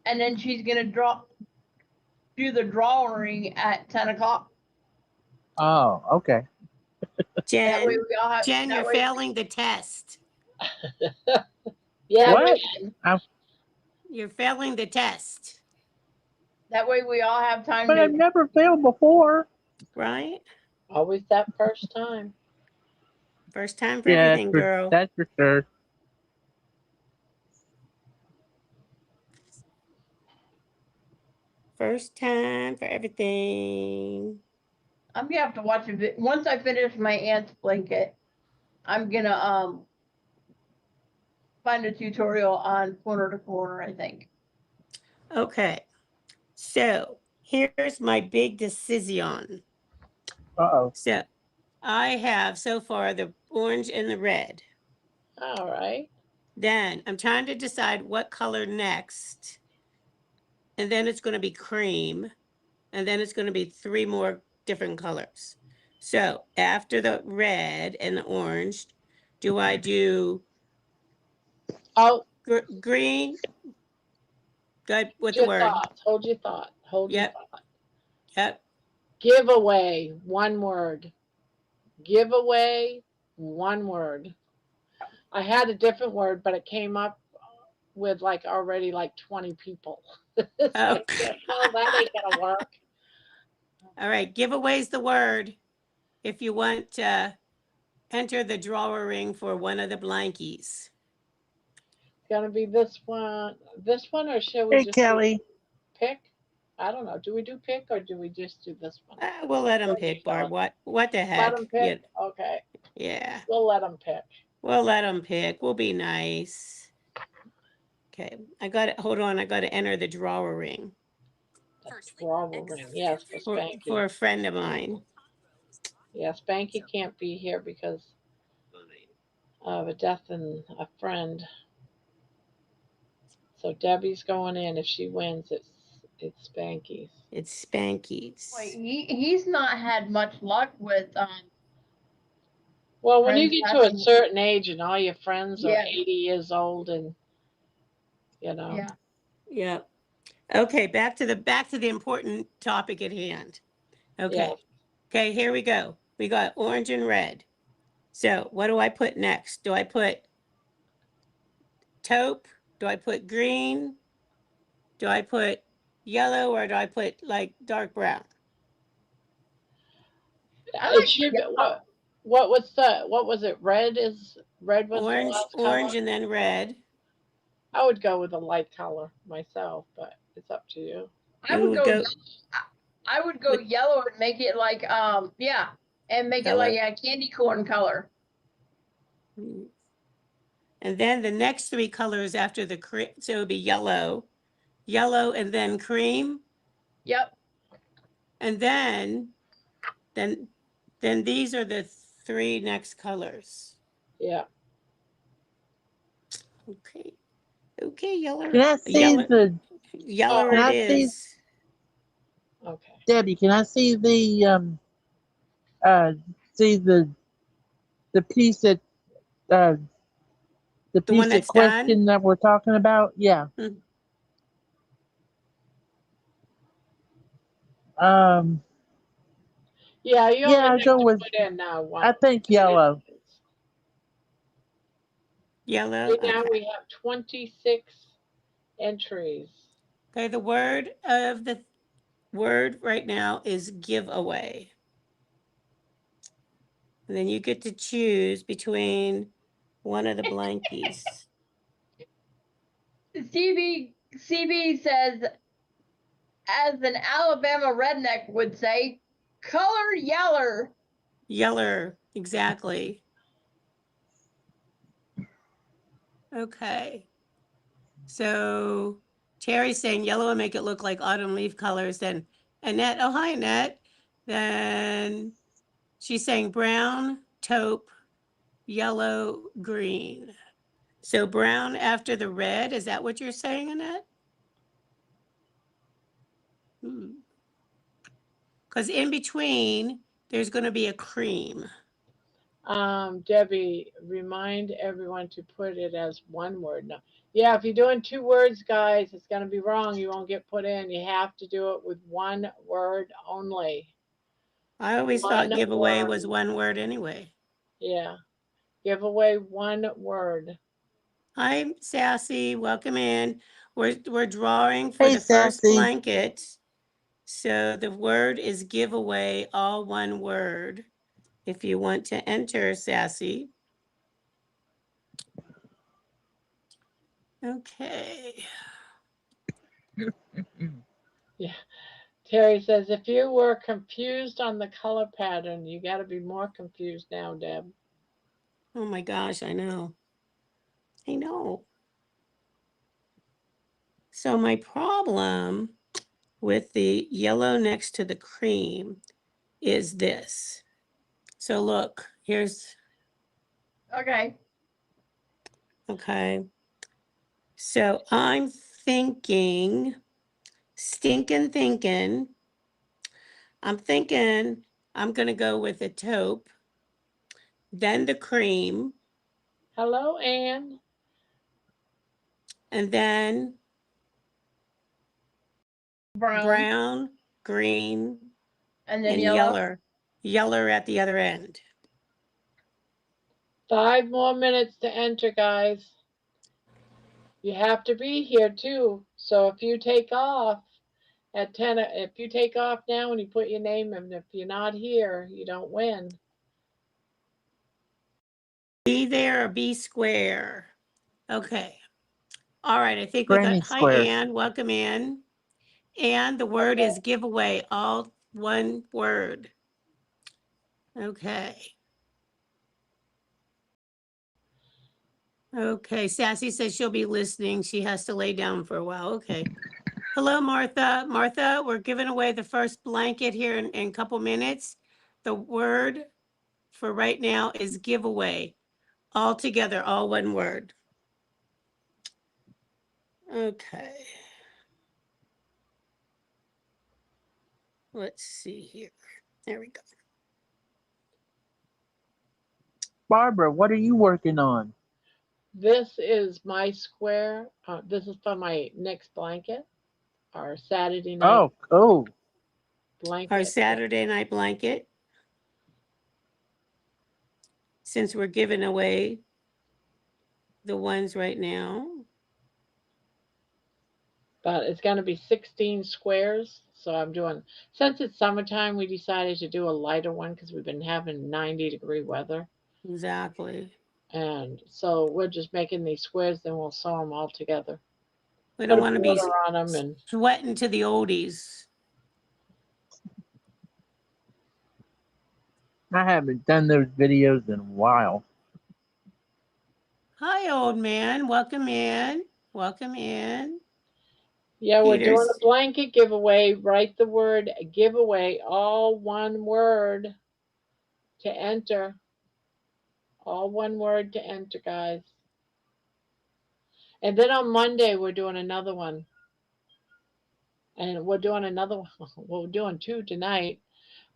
and then she's going to do the drawing at 10 o'clock. Oh, okay. That way Jen, we all have. Jen, you're failing the test. Yeah. What? You're failing the test. That way we all have time But to. I've never failed before. Right? Always that first time. First time for Yeah, everything, girl. that's for sure. First time for everything. I'm gonna have to watch a bit. Once I finish my aunt's blanket, I'm gonna find a tutorial on corner to corner, I think. Okay. So here's my big decision. Uh-oh. So I have so far the orange and the red. All right. Then I'm trying to decide what color next. And then it's going to be cream. And then it's going to be 3 more different colors. So after the red and the orange, do I do green? Good with the word. Hold your thought. Hold your thought. Yep. Giveaway, 1 word. Giveaway, 1 word. I had a different word, but it came up with already 20 people. So Oh. no, that ain't gonna work. All right, giveaway's the word. If you want to enter the drawer ring for one of the blankies. It's gonna be this one, or should we Hey, just Kelly. pick? I don't know. Do we do pick or do we just do this one? We'll let them pick, Barb. What the heck? Let them pick? Yeah. Okay. Yeah. We'll let them pick. We'll let them pick. We'll be nice. Okay. I got it. Hold on. I got to enter the drawer ring. Drawer ring. Yes, for Spanky. For a friend of mine. Yeah, Spanky can't be here because of a death in a friend. So Debbie's going in. If she wins, it's Spanky's. It's Spanky's. Wait, he's not had much luck with Well, when you get to a certain age and all your friends are Yeah. 80 years old and Yeah. Yeah. Okay, back to the important topic at hand. Okay. Yeah. Okay, here we go. We got orange and red. So what do I put next? Do I put taupe Do I put green? Do I put yellow, or do I put like dark brown? It should be, what was it? Red was the last color? Orange and then red. I would go with a light color myself, but it's up to you. I You would would go. go I would go with yellow and make it like yeah, and make it like yellow. a candy corn color. And then the next three colors after the cream, so it would be yellow, yellow, and then cream. Yep. And then these are the three next colors. Yeah. Okay. Okay, yellow. Can I see Yellow, the yellow Can it I see- is. Okay. Debbie? Can I see the see the piece that the The piece one of that's done? question that we're talking about? Yeah. Mhm. Um. Yeah, you Yeah, only I have go to with. put in one. I think yellow. Yellow. Right now Okay. we have 26 entries. Okay, the word of the word right now is giveaway. And then you get to choose between one of the blankies. CB says, as an Alabama redneck would say, color yeller. Yeller, exactly. Okay. So Terry's saying yellow will make it look like autumn leaf colors. Then Annette, oh hi Annette. Then she's saying brown, taupe, yellow, green. So brown after the red, is that what you're saying, Annette? Because in between, there's going to be a cream. Debbie, remind everyone to put it as one word. No. Yeah, if you're doing 2 words, guys, it's going to be wrong. You won't get put in. You have to do it with 1 word only. I always thought giveaway was one word anyway. Yeah. Give away 1 word. Hi, Sassy. Welcome in. We're drawing for Hey, the first Sassy. blanket. So the word is giveaway, all one word. If you want to enter, Sassy. Okay. Yeah. Terry says, if you were confused on the color pattern, you got to be more confused now, Deb. Oh my gosh, I know. I know. So my problem with the yellow next to the cream is this. So look, here's, Okay. okay. So I'm thinking, thinking, I'm thinking I'm going to go with the taupe, then the cream, Hello, Anne. and then brown, green, and then and yellow. yeller at the other end. 5 more minutes to enter, guys. You have to be here too. So if you take off at 10, if you take off now and you put your name in, if you're not here, you don't win. Be there or be square. Okay. All right. I think we Granny got, hi, square. Ann. Welcome in. And the word is giveaway, all one word. Okay. Okay. Sassy says she'll be listening. She has to lay down for a while. Okay. Hello, Martha. Martha, we're giving away the first blanket here in a couple minutes. The word for right now is giveaway. All together, all one word. Okay. Let's see here. There we go. Barbara, what are you working on? This is my square. This is for my next blanket, our Saturday night Oh, cool. blanket. Our Saturday night blanket. Since we're giving away the ones right now. but it's going to be 16 squares. So I'm doing, since it's summertime, we decided to do a lighter one because we've been having 90-degree weather. Exactly. And so we're just making these squares, then we'll sew them all together. We Put don't a want to be border on them and sweating to the oldies. I haven't done those videos in a while. Hi, old man. Welcome in. Welcome in. yeah, we're doing Peter's. a blanket giveaway. Write the word giveaway, all one word to enter. All one word to enter, guys. And then on Monday, we're doing another one. And we're doing another one. We're doing two tonight.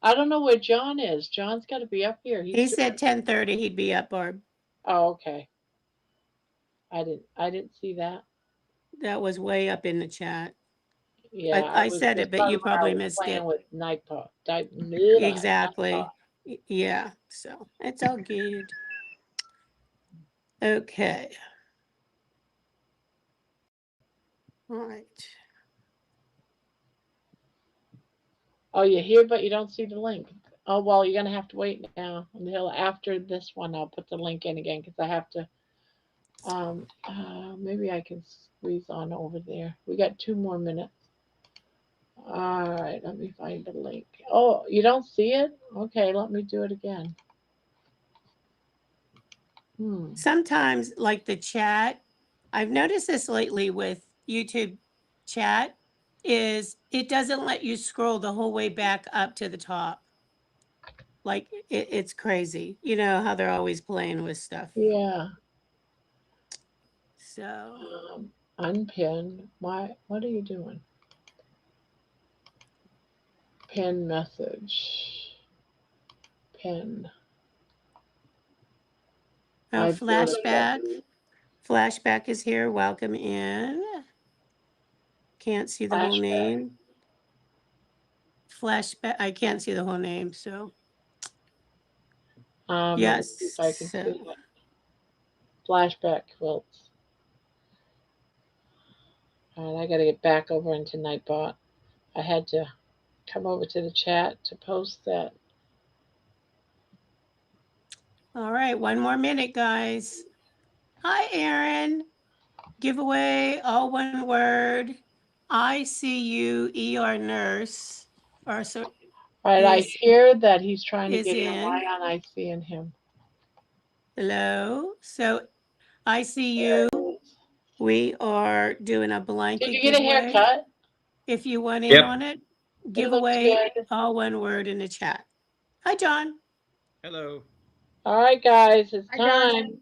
I don't know where John is. John's got to be up here. He said 10:30 he'd be up, Barb. Oh, okay. I didn't see that. That was way up in the chat. Yeah, I was said just it, but you talking when I probably was missed playing it. with Nightbot. Exactly. Yeah. So it's all good. Okay. All right. Oh, you're here, but you don't see the link. Oh, well, you're going to have to wait now until after this one. I'll put the link in again because I have to. Maybe I can squeeze on over there. We got 2 more minutes. All right, let me find the link. Oh, you don't see it? Okay, let me do it again. Sometimes, like the chat, I've noticed this lately with YouTube chat, is it doesn't let you scroll the whole way back up to the top. Like it's crazy. You know how they're always playing with stuff. Yeah. So Unpin. What are you doing? Pin message. Pin. oh, flashback. Flashback is here. Welcome in. Can't see the whole name. Flashback. I can't see the whole name. So yes. If I can see it. Flashback quilts. All right, I got to get back over into Nightbot. I had to come over to the chat to post that. All right, 1 more minute, guys. Hi, Aaron. Giveaway, all one word. ICU nurse. Or so. All right, I hear that he's trying to is get in. in. Why aren't I seeing him? Hello. So ICU, we are doing a blanket Did you get giveaway. a haircut? If you want in on it, giveaway, good. all one word in the chat. Hi, John. Hello. All right, guys, it's Hi, John. time.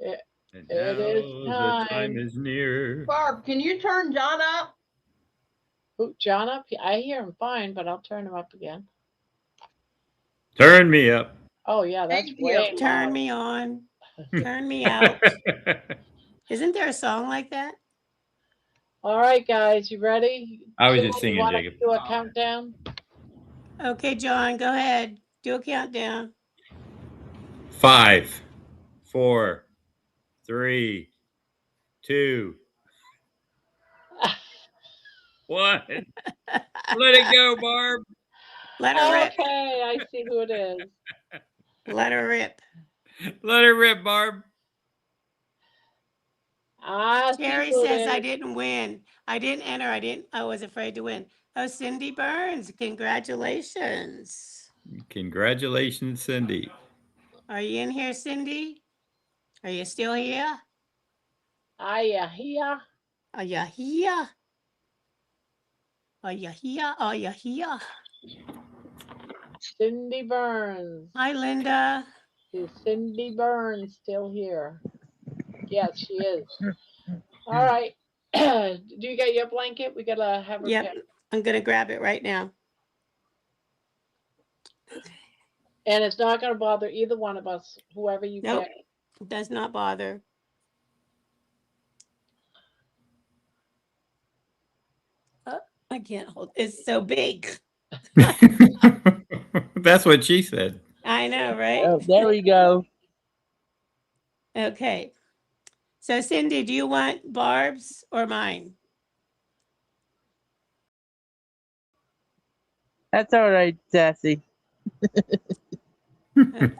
And It is now the time. time is near. Barb, can you turn John up? Who, John up? I hear him fine, but I'll turn him up again. Turn me up. Oh, yeah, that's Thank you. way Turn loud. me on. Turn me out. Isn't there a song like that? All right, guys, you ready? I was Jill, just singing, you want Jacob. to do a countdown? Okay, John, go ahead. Do a countdown. 5, 4, 3, 2, 1. Let it go, Barb. Let her rip. Okay, I see who it is. Let her rip. Let it rip, Barb. Terry says I didn't win. I didn't enter. I was afraid to win. Oh, Cindy Burns, congratulations. Congratulations, Cindy. Are you in here, Cindy? Are you still here? Are you here? Are you here? Are you here? Are you here? Cindy Burns. Hi, Linda. Is Cindy Burns still here? Yes, she is. All right. Do you get your blanket? We gotta have her. Yep, I'm gonna grab it right now. And it's not gonna bother either one of us, whoever you Nope, pick. it does not bother. Oh, I can't hold. It's so big. That's what she said. I know, right? Oh, there we go. Okay. So Cindy, do you want Barb's or mine? That's all right, Sassy. Okay.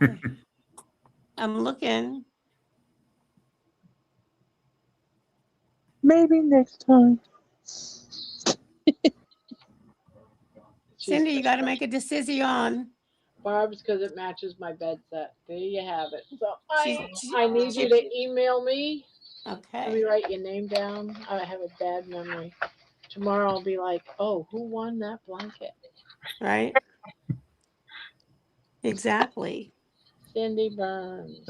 I'm looking. Maybe next time. Cindy, you got to make a decision. Barb's because it matches my bed set. There you have it. So She's- I need you to email me. Let me Okay. write your name down. I have a bad memory. Tomorrow I'll be like, oh, who won that blanket? Right. Exactly. Cindy Burns.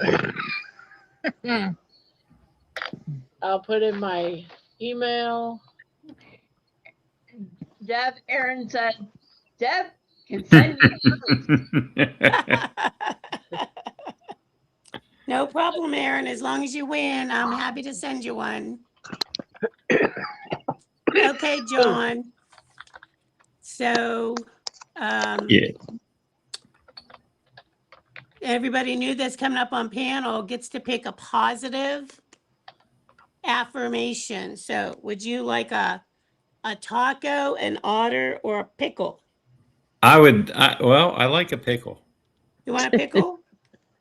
I'll put in my email. Deb, Aaron said, Deb can send you. No problem, Aaron. As long as you win, I'm happy to send you one. Okay, John. So, Yeah. everybody new that's coming up on panel gets to pick a positive affirmation. So, would you like a taco, an otter, or a pickle? I like a pickle. You want a pickle?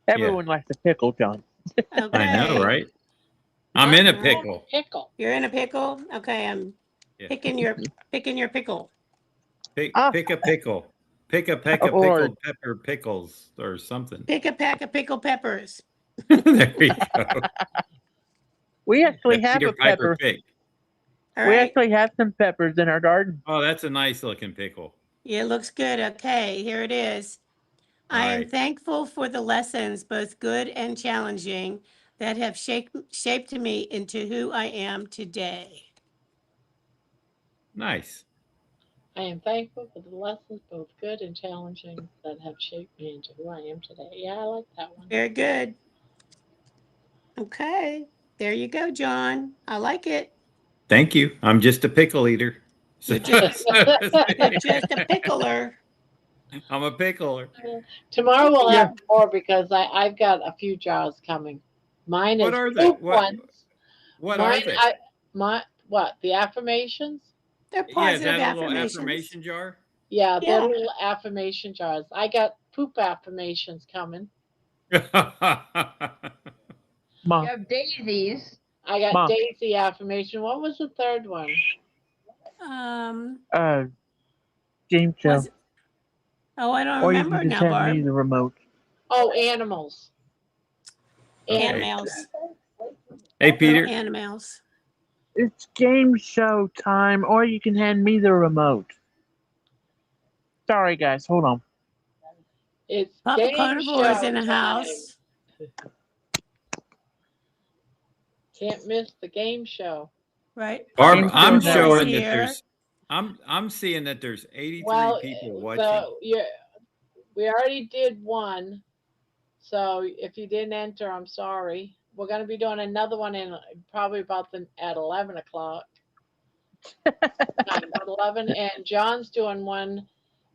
Everyone likes a pickle, John. Okay. I know, right? I'm in a Alright. pickle. Pickle. You're in a pickle? Okay, I'm Yeah. picking your pickle. Pick Ah. a pickle. Pick a peck of Oh, Lord. pickled pepper pickles or something. Pick a pack of pickled peppers. There you go. We actually The have Peter a pepper. Pick. All We right. actually have some peppers in our garden. Oh, that's a nice looking pickle. Yeah, it looks good. Okay, here it is. I am Alright. thankful for the lessons, both good and challenging, that have shaped me into who I am today. Nice. I am thankful for the lessons, both good and challenging, that have shaped me into who I am today. Yeah, I like that one. Very good. Okay, there you go, John. I like it. Thank you. I'm just a pickle eater. You're just a pickler. I'm a pickler. Tomorrow we'll Yeah. have more because I've got a few jars coming. Mine What is are they? poop ones. What Mine, are they? what? The affirmations? They're Yeah, is positive that a little affirmations. affirmation jar? Yeah, they're Yeah. little affirmation jars. I got poop affirmations coming. Mom, You have daisies. I got Mom. Daisy affirmation. What was the third one? game show. Was oh, I don't Or you remember can just now, hand me Barb. the remote. Oh, animals. Okay. Animals. Hey, Peter. Animals. It's game show time, or you can hand me the remote. Sorry, guys. Hold on. It's Papa game Carnivore is show in the time. house. Can't miss the game show. Right. Barb, Game I'm show showing here. that there's I'm seeing that there's 83 Well, people watching. so we already did one. So if you didn't enter, I'm sorry. We're going to be doing another one in probably at 11 o'clock. About 11, and John's doing one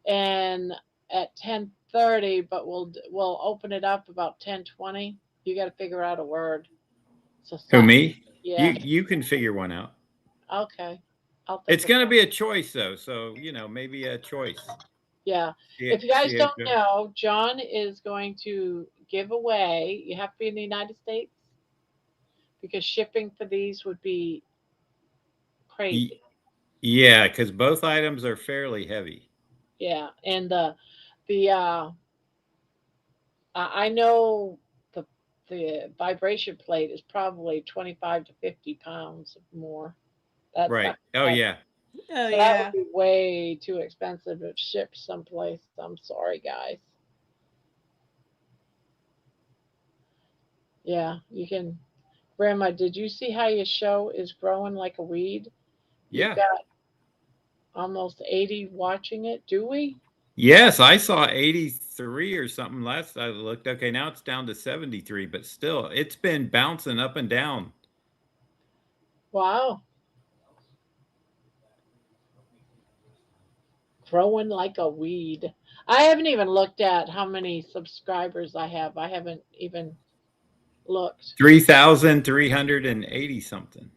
and at 10:30, but we'll open it up about 10:20. You got to figure out a word. So Who, me? Yeah. You can figure one out. Okay. It's going to be a choice though, so maybe a choice. Yeah. If you guys don't know, John is going to give away. You have to be in the United States because shipping for these would be crazy. Yeah, because both items are fairly heavy. Yeah, and I know the vibration plate is probably 25 to 50 pounds more. That's Right. Oh yeah. Oh, So that yeah. would be way too expensive to ship someplace. I'm sorry, guys. Yeah, you can. Grandma, did you see how your show is growing like a weed? Yeah. You've got almost 80 watching it. Do we? Yes, I saw 83 or something last I looked. Okay, now it's down to 73, but still, it's been bouncing up and down. Wow. Growing like a weed. I haven't even looked at how many subscribers I have. I haven't even looked. 3,380 something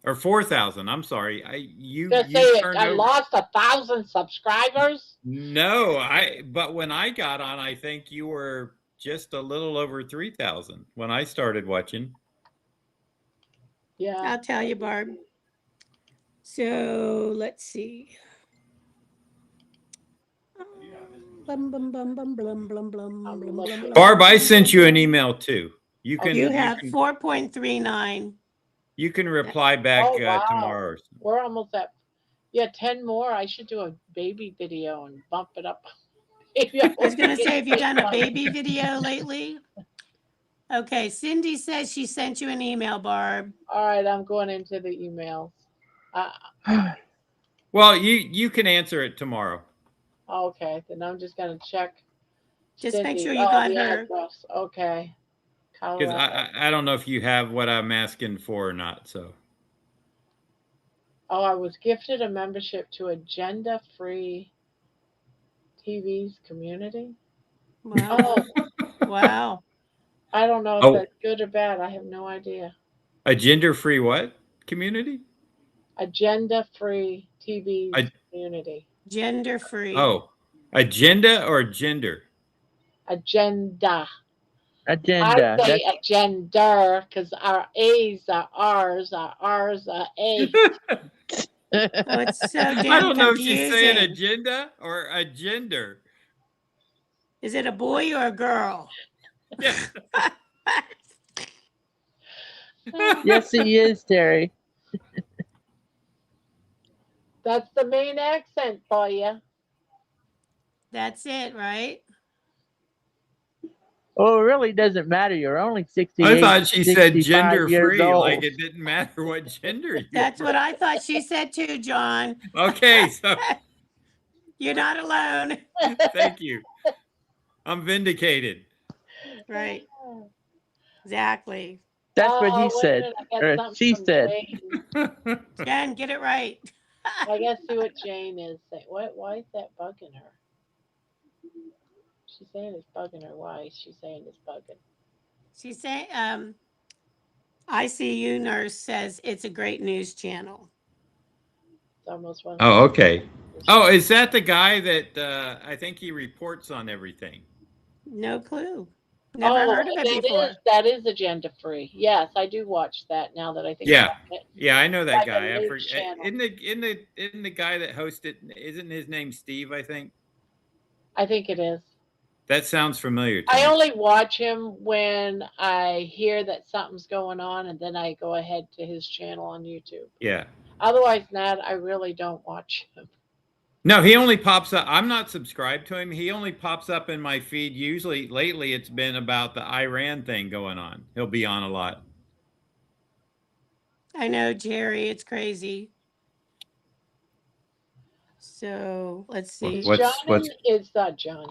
or 4,000. I'm sorry. You Just say it. turned I over. lost 1,000 subscribers. No, but when I got on, I think you were just a little over 3,000 when I started watching. Yeah. I'll tell you, Barb. So let's see. Blum, blum, blum, blum, blum, blum, blum, I'm blum, looking. blum, Barb, I blum, sent you an blum. email too. You can You have 4.39. you can reply back Oh, wow. tomorrow. Or something. We're almost at, yeah, 10 more. I should do a baby video and bump it up. I was going to say, have you done a baby video lately? Okay, Cindy says she sent you an email, Barb. All right, I'm going into the emails. Well, you can answer it tomorrow. Okay, then I'm just going to check. Just make Cindy's. sure you got the her. address. Okay. Because Colorado. I don't know if you have what I'm asking for or not. So Oh, I was gifted a membership to Agenda Free TV's community. Wow. Oh, Wow. I don't know if Oh. that's good or bad. I have no idea. a gender-free what community? Agenda Free TV's community. Gender free. Oh, agenda or gender? Agenda. Agenda. I say That's agenda because our A's are R's, our R's are A's. Oh, it's so I damn don't know if she's saying confusing. agenda or a gender. Is it a boy or a girl? Yeah. yes, he is, Terry. That's the main accent for you. That's it, right? Oh, it really doesn't matter. You're only 68, I thought she said 65 gender years free, old. like it didn't matter what gender you That's were. what I thought she said too, John. Okay, so You're not alone. thank you. I'm vindicated. Right. Exactly. That's what he wait a said. minute, I got Or something she from said. Jane. Jen, get it right. I guess see what Jane is saying. Why is that bugging her? She's saying it's bugging her. Why is she saying it's bugging? She's saying, ICU nurse says it's a great news channel. It's almost one. Oh, okay. Oh, is that the guy that I think he reports on everything? No clue. Never heard of it before. That is agenda free. Yes, I do watch that now that I think Yeah. about it. Yeah, I know that Like a guy. I news forget. channel. Isn't the guy that hosted? Isn't his name Steve? I think I think it is. that sounds familiar to I me. only watch him when I hear that something's going on, and then I go ahead to his channel on YouTube. Yeah. Otherwise, Nat, I really don't watch him. No, he only pops up. I'm not subscribed to him. He only pops up in my feed. Usually, lately, it's been about the Iran thing going on. He'll be on a lot. I know, Jerry, it's crazy. So let's see.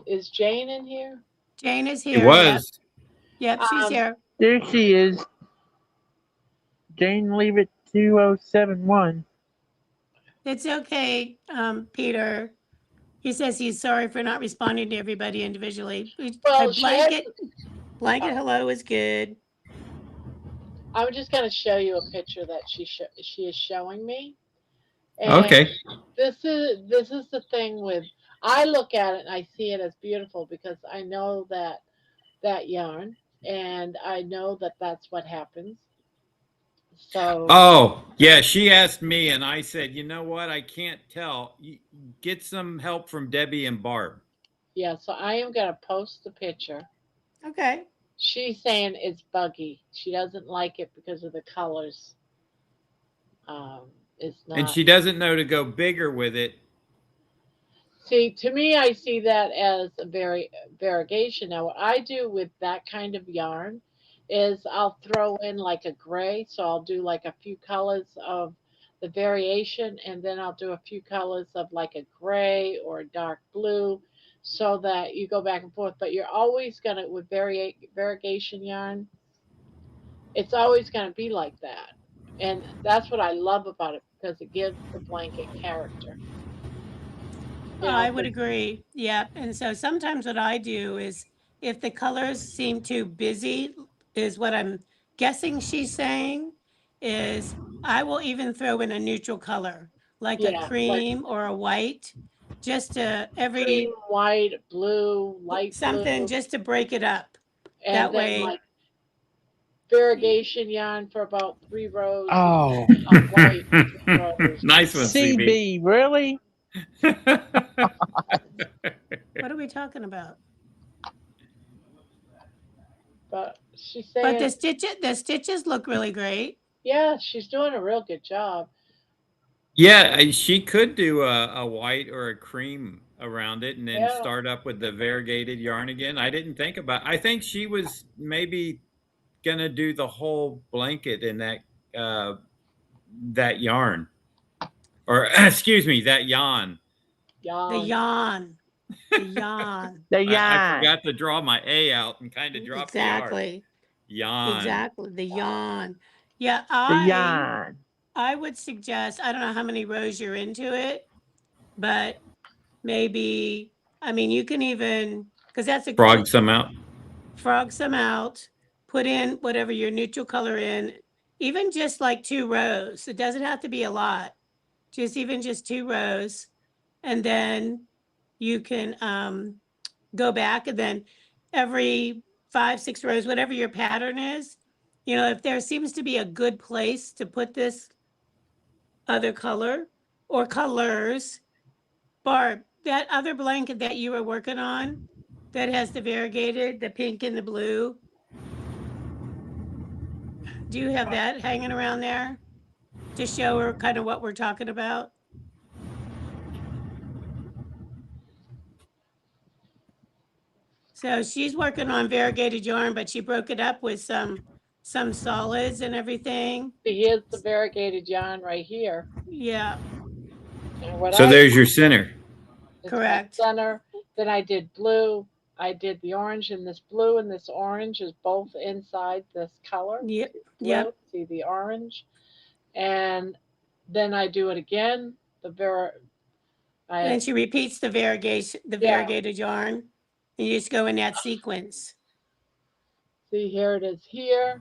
Is Jane in here? Jane is here. It was. Yep, she's here. There she is. Jane, leave it 2071. It's okay, Peter. He says he's sorry for not responding to everybody individually. Well, A blanket hello is good. I'm just going to show you a picture that she is showing me. And Okay. This is the thing with, I look at it and I see it as beautiful because I know that yarn, and I know that that's what happens. So. Oh, yeah. She asked me, and I said, you know what? I can't tell. You get some help from Debbie and Barb. Yeah, so I am going to post the picture. Okay. She's saying it's buggy. She doesn't like it because of the colors. It's not. And she doesn't know to go bigger with it. See, to me, I see that as a variegation. Now, what I do with that kind of yarn is I'll throw in like a gray. So I'll do like a few colors of the variation, and then I'll do a few colors of like a gray or a dark blue, so that you go back and forth. But you're always going to, with variegation yarn, it's always going to be like that. And that's what I love about it, because it gives the blanket character. Oh, I would agree. Yeah. And so sometimes what I do is, if the colors seem too busy, is what I'm guessing she's saying, is I will even throw in a neutral color, like Yeah, a like- cream or a white, just to Cream, white, blue, light something blue, just to break it up. and that then way- like variegation yarn for about 3 rows. Oh, Of white, 3 rows. Nice one, CB. CB, really? What are we talking about? But she's But saying, the stitches look really great. yeah, she's doing a real good job. Yeah, she could do a white or a cream around it and then Yeah. start up with the variegated yarn again. I didn't think about. I think she was maybe gonna do the whole blanket in that yarn, or excuse me, that yarn. The Yarn. yarn. The yarn. The I yarn. forgot to draw my A out and kind of drop the R. Exactly. Yarn. Exactly. The yarn. Yeah, The yarn. I would suggest, I don't know how many rows you're into it, but maybe, I mean, you can even, because that's a Frog some out. frog some out, put in whatever your neutral color in, even just like 2 rows. It doesn't have to be a lot, just 2 rows. And then you can go back, and then every 5, 6 rows, whatever your pattern is, if there seems to be a good place to put this other color or colors. Barb, that other blanket that you were working on that has the variegated, the pink and the blue, do you have that hanging around there to show her kind of what we're talking about? So she's working on variegated yarn, but she broke it up with some solids and everything. Here's the variegated yarn right here. Yeah, And what So I there's your center. is my correct. center. Then I did blue. I did the orange, and this blue and this orange is both inside this color. Yep, Blue, yep. see the orange. And then I do it again. And she repeats the variegated yarn, and you just go in that sequence. See, here it is here.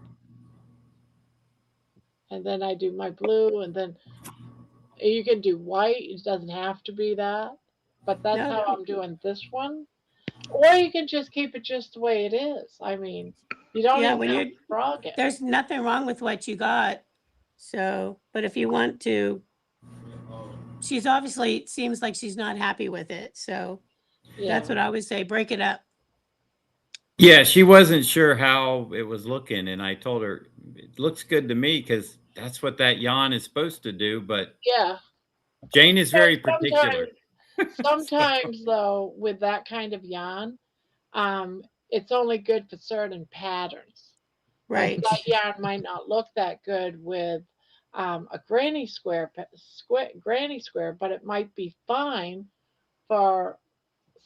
And then I do my blue, and then you can do white. It doesn't have to be that. But that's No. how I'm doing this one. Or you can just keep it just the way it is. I mean, you don't Yeah, even when have you're- to frog it. There's nothing wrong with what you got. So, but if you want to, she's obviously, it seems like she's not happy with it. So that's what I would say, break it up. Yeah, she wasn't sure how it was looking, and I told her it looks good to me because that's what that yarn is supposed to do. But Yeah. Jane is very particular. Sometimes though, with that kind of yarn, it's only good for certain patterns. Right. Like that yarn might not look that good with a granny square, but it might be fine for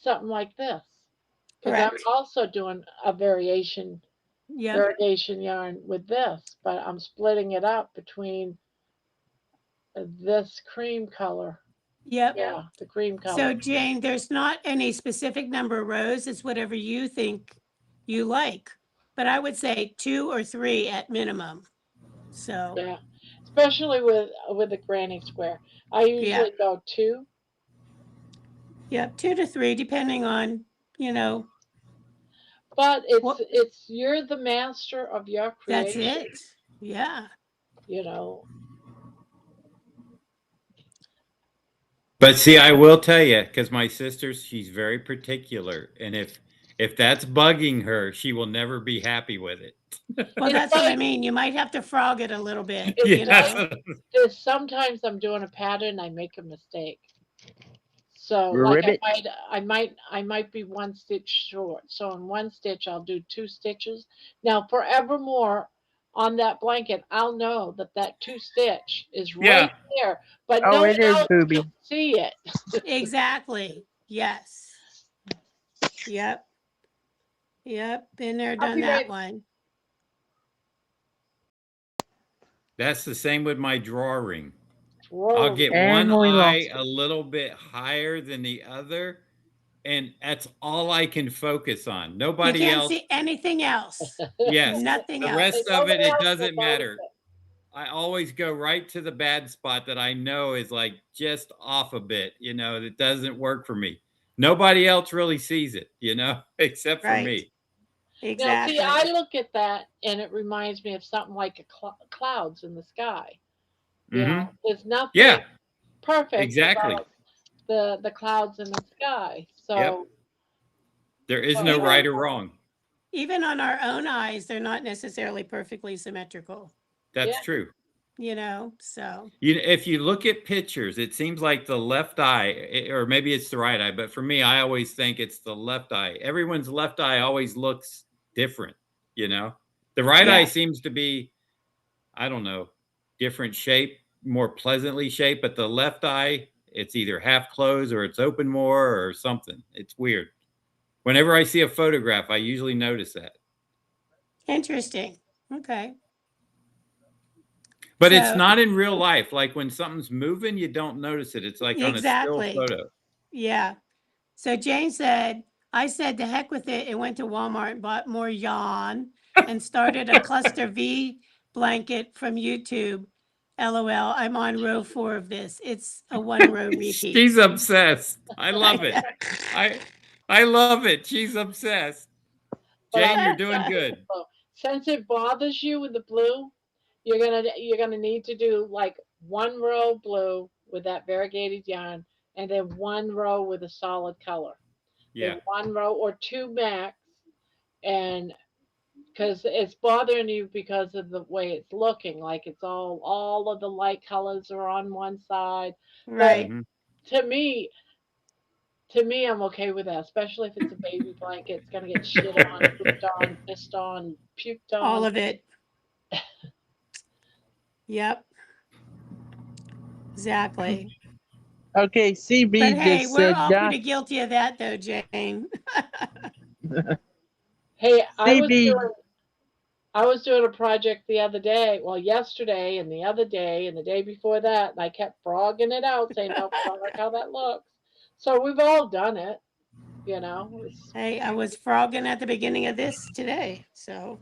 something like this. Because I'm Correct. also doing a variegation Yep. yarn with this, but I'm splitting it up between this cream color. Yep. Yeah, the cream color. So Jane, there's not any specific number of rows. It's whatever you think you like. But I would say 2 or 3 at minimum. So Yeah, especially with the granny square. I usually go 2. yeah, 2 to 3, depending on, But What- you're the master of your that's creation. it. Yeah. You know. But see, I will tell you, because my sister, she's very particular, and if that's bugging her, she will never be happy with it. Well, It's that's what I like- mean. You might have to frog it a little bit. It's You know? like- There's sometimes I'm doing a pattern, I make a mistake. So like Ribbit. I might be 1 stitch short. So in 1 stitch I'll do 2 stitches. Now forevermore on that blanket, I'll know that 2 stitch is right there, but Oh, no it one is, else Booby. can see it. Exactly. Yes. Yep. Yep. Been there, I'll done be that right- one. That's the same with my drawing. Whoa. I'll get And one we eye lost a little bit higher than the other, and that's all I can focus on. You Nobody can't else. see anything else. Yes. Nothing The else. rest of it, Nobody it else will doesn't notice matter. it. I always go right to the bad spot that I know is like just off a bit, that doesn't work for me. Nobody else really sees it, except for Right. me. Now, see, I Exactly. look at that and it reminds me of something like clouds in the sky. Hmm. There's nothing Yeah, perfect exactly. about the clouds in the sky. Yep. So, There is no Even right or wrong. even on our own eyes, they're not necessarily perfectly symmetrical, That's yeah, true. so If you look at pictures, it seems like the left eye, or maybe it's the right eye, but for me, I always think it's the left eye. Everyone's left eye always looks different, you know? The right eye yeah, seems to be, I don't know, different shape, more pleasantly shaped, but the left eye, it's either half closed or it's open more or something. It's weird. Whenever I see a photograph, I usually notice that. interesting. Okay. But it's So not in real life. Like when something's moving, you don't notice it. It's like on a still exactly. photo. Yeah. So Jane said, I said to heck with it and went to Walmart and bought more yarn and started a cluster V blanket from YouTube. LOL. I'm on row 4 of this. It's a 1-row repeat. She's obsessed. I love it. I love it. She's obsessed. but Jane, you're doing good. since it bothers you with the blue, you're gonna need to do like 1 row blue with that variegated yarn, and then 1 row with a solid color. Yeah. Then 1 row or 2 max, and because it's bothering you because of the way it's looking, like it's all of the light colors are on one side. But Right. Mhm. to me, I'm okay with that, especially if it's a baby blanket. It's gonna get shit on, pooped on, pissed on, puked All on. of it. Yep. Exactly. Okay, But CB hey, just we're said, all yeah. pretty guilty of that though, Jane. Hey, CB, I was doing a project the other day, well, yesterday and the other day and the day before that, and I kept frogging it out, saying, "Nope, I don't like how that looks." So we've all done it, you know. Hey, I was frogging at the beginning of this today. So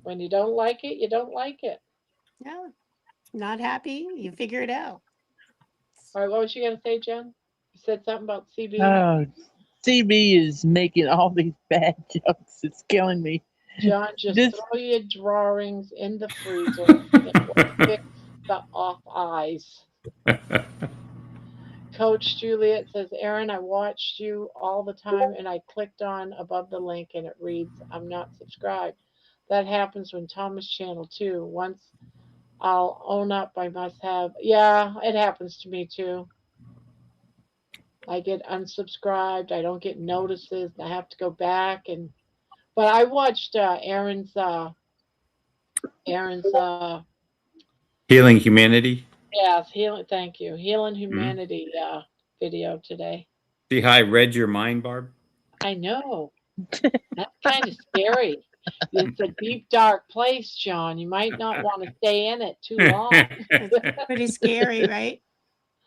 When you don't like it, you don't like it. yeah, not happy. You figure it out. All right, what was you gonna say, Jen? You said something about CB. oh, CB is making all these bad jokes. It's killing me. John, just This, throw your drawings in the freezer. It will fix the off eyes. Coach Juliet says, Aaron, I watched you all the time and I clicked on above the link and it reads, I'm not subscribed. That happens when Thomas channel too. Once I'll own up, I must have. Yeah, it happens to me too. I get unsubscribed. I don't get notices. I have to go back and. But I watched Aaron's Healing humanity. yes, healing. Thank you, healing Mhm. humanity video today. See how I read your mind, Barb? I know. That's kind of scary. It's a deep, dark place, John. You might not want to stay in it too long. It's pretty scary, right?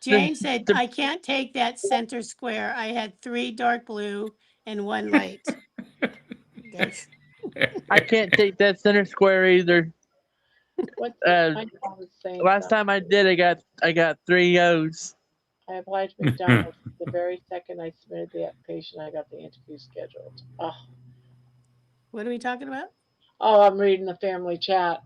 the, Jane said, the, I can't take that center square. I had 3 dark blue and 1 light. That's I can't take that center square either. What's this? Uh, My mom was saying last something. time I did, I got 3 O's. I applied to McDonald's. The very second I submitted the application, I got the interview scheduled. what are we talking about? I'm reading the family chat.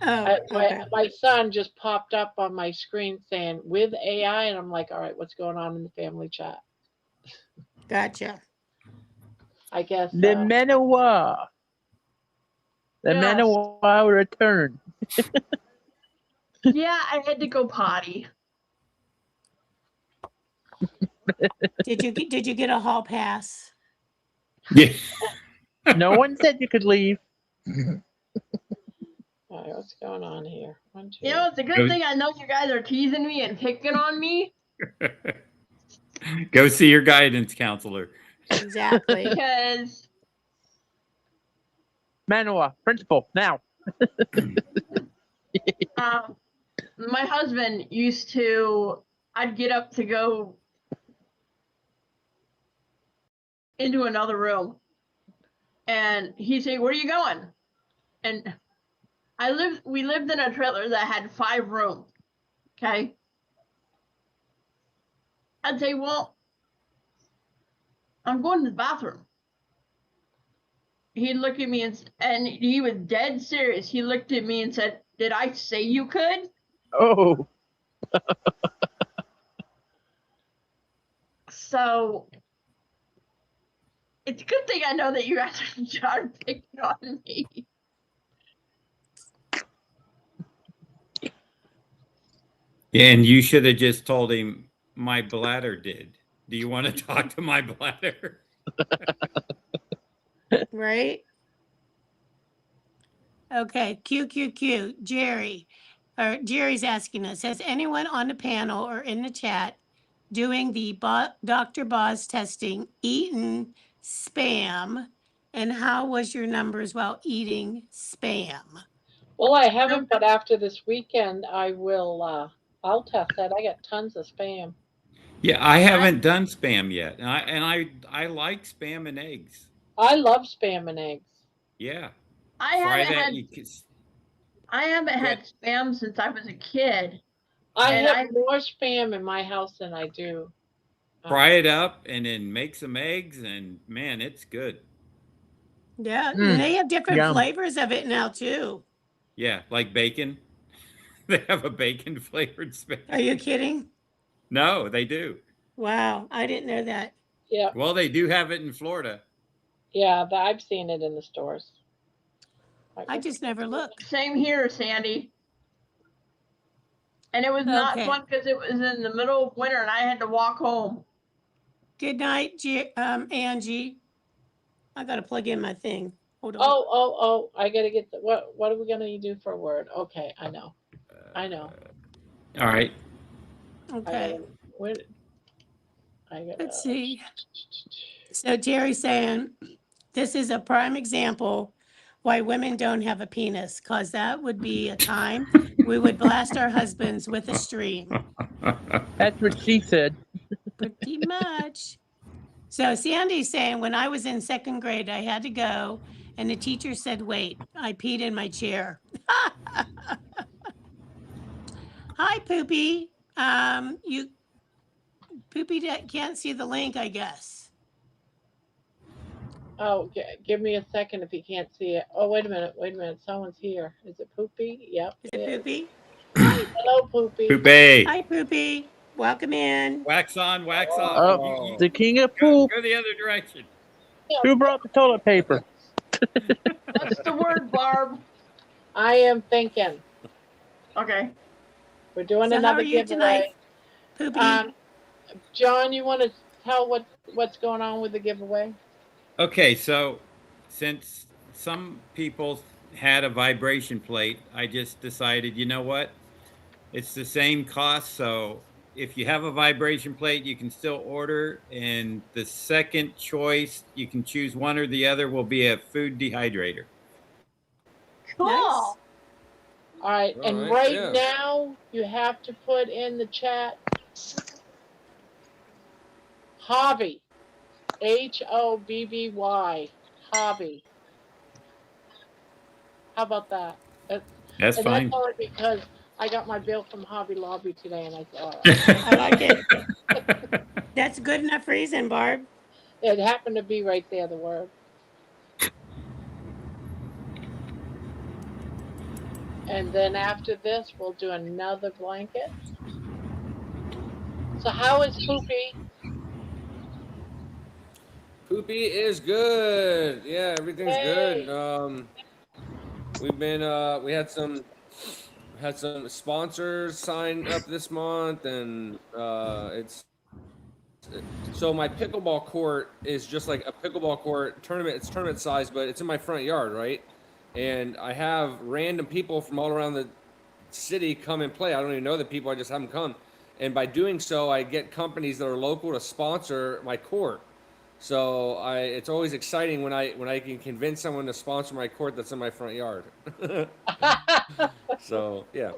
Oh, okay. My son just popped up on my screen saying with AI, and I'm like, all right, what's going on in the family chat? Gotcha. I guess. The Manoa. The Yes. Manoa return. Yeah, I had to go potty. Did you get a hall pass? Yeah. No one said you could leave. All right, what's going on here? 1, 2. You know, it's a good thing I know you guys are teasing me and picking on me Go see your guidance counselor. Exactly. because Manoa, principal, now. my husband used to, I'd get up to go into another room and he'd say, where are you going? And we lived in a trailer that had 5 rooms. Okay. I'd say, well, I'm going to the bathroom. He looked at me and he was dead serious. He looked at me and said, "Did I say you could?" Oh, So it's a good thing I know that you guys are picking on me. Yeah, and you should have just told him my bladder did. Do you want to talk to my bladder? Right? Okay, QQQ, Jerry. Jerry's asking us, has anyone on the panel or in the chat doing the Dr. Boz testing eaten spam? And how was your numbers while eating spam? Well, I haven't, but after this weekend, I will. I'll test that. I got tons of spam. Yeah, I haven't done spam yet, and I like spam and eggs. I love spam and eggs. Yeah, I fry haven't that. had You can, I haven't Go had ahead. spam since I was a kid. I And have more spam in my house than I do. Fry it up and then make some eggs, and man, it's good. Yeah, and they have different yum. flavors of it now too. Yeah, like bacon. They have a bacon flavored spam. Are you kidding? No, they do. Wow, I didn't know that. Yeah, Well, they do have it in Florida. yeah, but I've seen it in the stores. I just never look. Same here, Sandy. And it was not Okay. fun because it was in the middle of winter and I had to walk home. Good night, Angie. I gotta plug in my thing. Hold on. Oh! I gotta get the what are we gonna do for a word? Okay, I know. All right. Okay. I gotta. Let's see. So Jerry's saying this is a prime example why women don't have a penis, because that would be a time we would blast our husbands with a stream. That's what she said. Pretty much. So Sandy's saying when I was in 2nd grade, I had to go, and the teacher said, "Wait." I peed in my chair. Hi, Poopy. Poopy can't see the link, I guess. Oh, give me a second if you can't see it. Oh, wait a minute. Someone's here. Is it Poopy? Yep. Is it Poopy? Hello, Poopy. Poopy. Hi, Poopy. Welcome in. Wax on, wax off. Oh, the king of poop. Go the other direction. Who brought the toilet paper? What's the word, Barb? I am thinking. Okay. We're doing So how another are you tonight, giveaway. Poopy? John, you want to tell what's going on with the giveaway? Okay, so since some people had a vibration plate, I just decided, you know what? It's the same cost, so if you have a vibration plate, you can still order, and the second choice, you can choose one or the other, will be a food dehydrator. Cool. Nice. All right, and right now you have to put in the chat hobby, HOBBY, hobby. How about that? That's and fine. That's only because I got my bill from Hobby Lobby today, and I thought I like it. That's a good enough reason, Barb. it happened to be right there, the word. And then after this, we'll do another blanket. So how is Poopy? Poopy is good. Yeah, everything's good. We've been we had some sponsors sign up this month, and so my pickleball court is just like a pickleball court tournament. It's tournament size, but it's in my front yard, right? And I have random people from all around the city come and play. I don't even know the people. I just have them come, and by doing so, I get companies that are local to sponsor my court. So it's always exciting when I can convince someone to sponsor my court that's in my front yard. So yeah.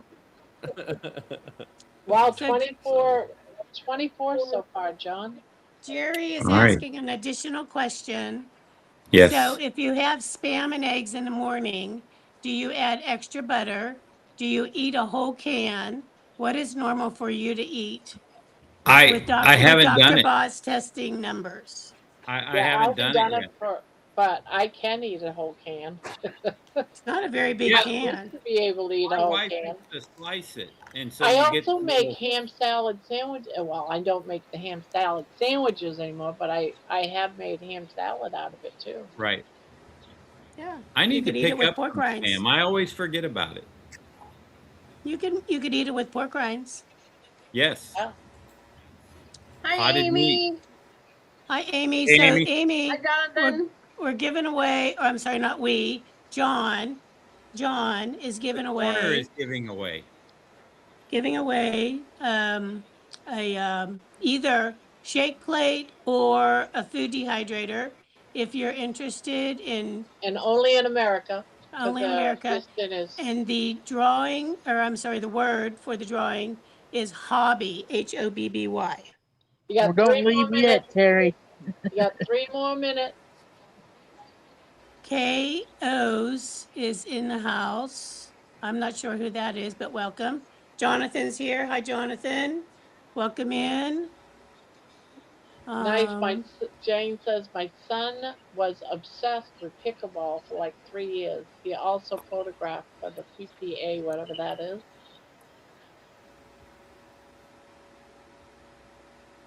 Wow, 24 so far, John. Jerry is All right. asking an additional question. Yes. So if you have spam and eggs in the morning, Do you add extra butter? Do you eat a whole can? What is normal for you to eat? With I haven't done Dr. it. Boss testing numbers. I Yeah, I haven't haven't done it done it yet. for, but I can eat a whole can. It's not a very big Yeah, I can. used to be able to eat a my whole wife can. used to slice it, and so I you get also the make little ham salad sandwich. Well, I don't make the ham salad sandwiches anymore, but I have made ham salad out of it too. right. Yeah. I You need to could eat it pick with up pork some rinds. spam. I always forget about it. You could eat it with pork rinds. Yes, Yeah. Hi, potted meat. Amy. Hi, Amy. Hey, So, Amy. Hi, Amy, Jonathan. we're giving away, or I'm sorry, not we, John is The giving corner away is giving away. a either shake plate or a food dehydrator. If you're interested in And only in America because only in the America, assistant is. and the drawing, or I'm sorry, the word for the drawing is hobby, HOBBY. You Well, got three don't more leave minutes. yet, Terry. You got 3 more minutes. KO's is in the house. I'm not sure who that is, but welcome. Jonathan's here. Hi, Jonathan. Welcome in. Nice. Um, Jane says my son was obsessed with pickleball for like 3 years. He also photographed for the PPA, whatever that is.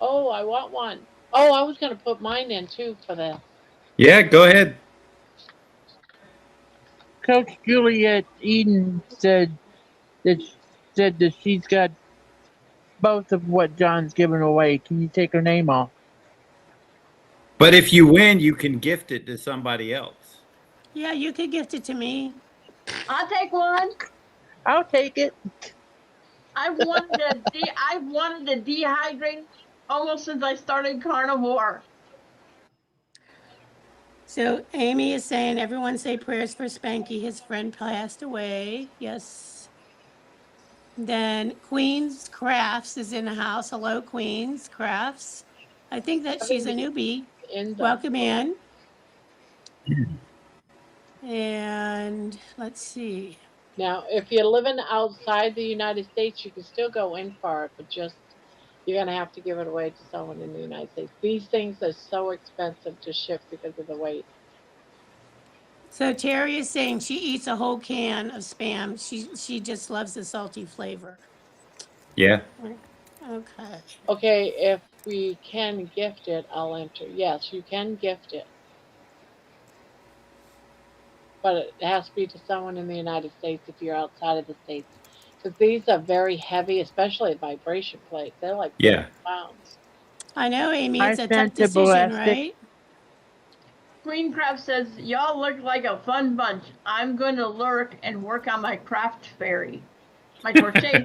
Oh, I want one. Oh, I was gonna put mine in too for the. Yeah, go ahead. Coach Juliet Eden that said that she's got both of what John's giving away. Can you take her name off? But if you win, you can gift it to somebody else. yeah, you could gift it to me. I'll take one. I'll take it. I've wanted to dehydrate almost since I started carnivore. So Amy is saying, everyone say prayers for Spanky. His friend passed away. Yes. Then Queen's Crafts is in the house. Hello, Queen's Crafts. I think that she's a newbie. In the. Welcome in. And let's see. Now, if you're living outside the United States, you can still go in for it, but just you're gonna have to give it away to someone in the United States. These things are so expensive to ship because of the weight. So Terry is saying she eats a whole can of Spam. She just loves the salty flavor. Yeah. Okay. Okay, if we can gift it, I'll enter. Yes, you can gift it. But it has to be to someone in the United States if you're outside of the States. Because these are very heavy, especially vibration plates. They're like 50 Yeah. pounds. I know, Amy, I it's a tough sent to decision, Ballistic. right? Queencraft says, y'all look like a fun bunch. I'm going to lurk and work on my craft fairy. My crochet.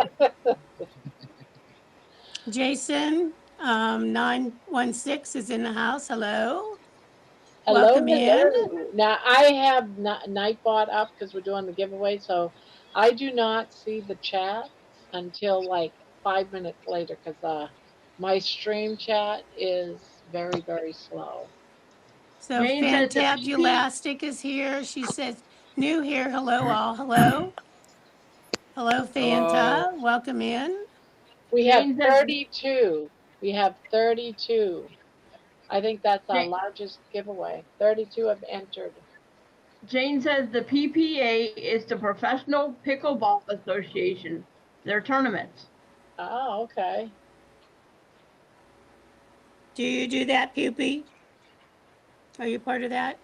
Jason, 916 is in the house. Hello. Hello, Welcome in. hello. Now I have Nightbot up because we're doing the giveaway, so I do not see the chat until like 5 minutes later because my stream chat is very, very slow. So Jane says the PP. Fantabulastic is here. She says, new here. Hello, all. Hello. Hello, Fanta. Welcome in. We have Jane says, 32. We have 32. I think that's our Jane, largest giveaway. 32 have entered. Jane says the PPA is the Professional Pickleball Association. Their tournaments. Oh, okay. Do you do that, Poopy? Are you part of that?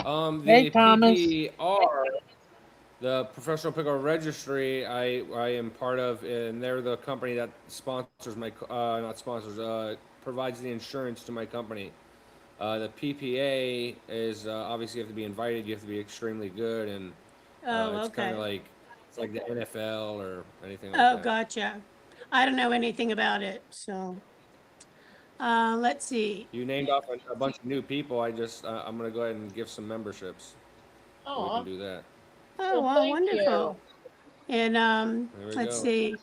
Hey, The Thomas. PPR, the Professional Pickle Registry, I am part of, and they're the company that sponsors my, not sponsors, provides the insurance to my company. The PPA is obviously you have to be invited, you have to be extremely good, and it's kind of like it's like the NFL or anything like that. Oh, gotcha. I don't know anything about it, so let's see. You named off a bunch of new people. I'm gonna go ahead and give some memberships. So we Oh, can do that. Oh, well, wow, thank wonderful. And There we let's go. see.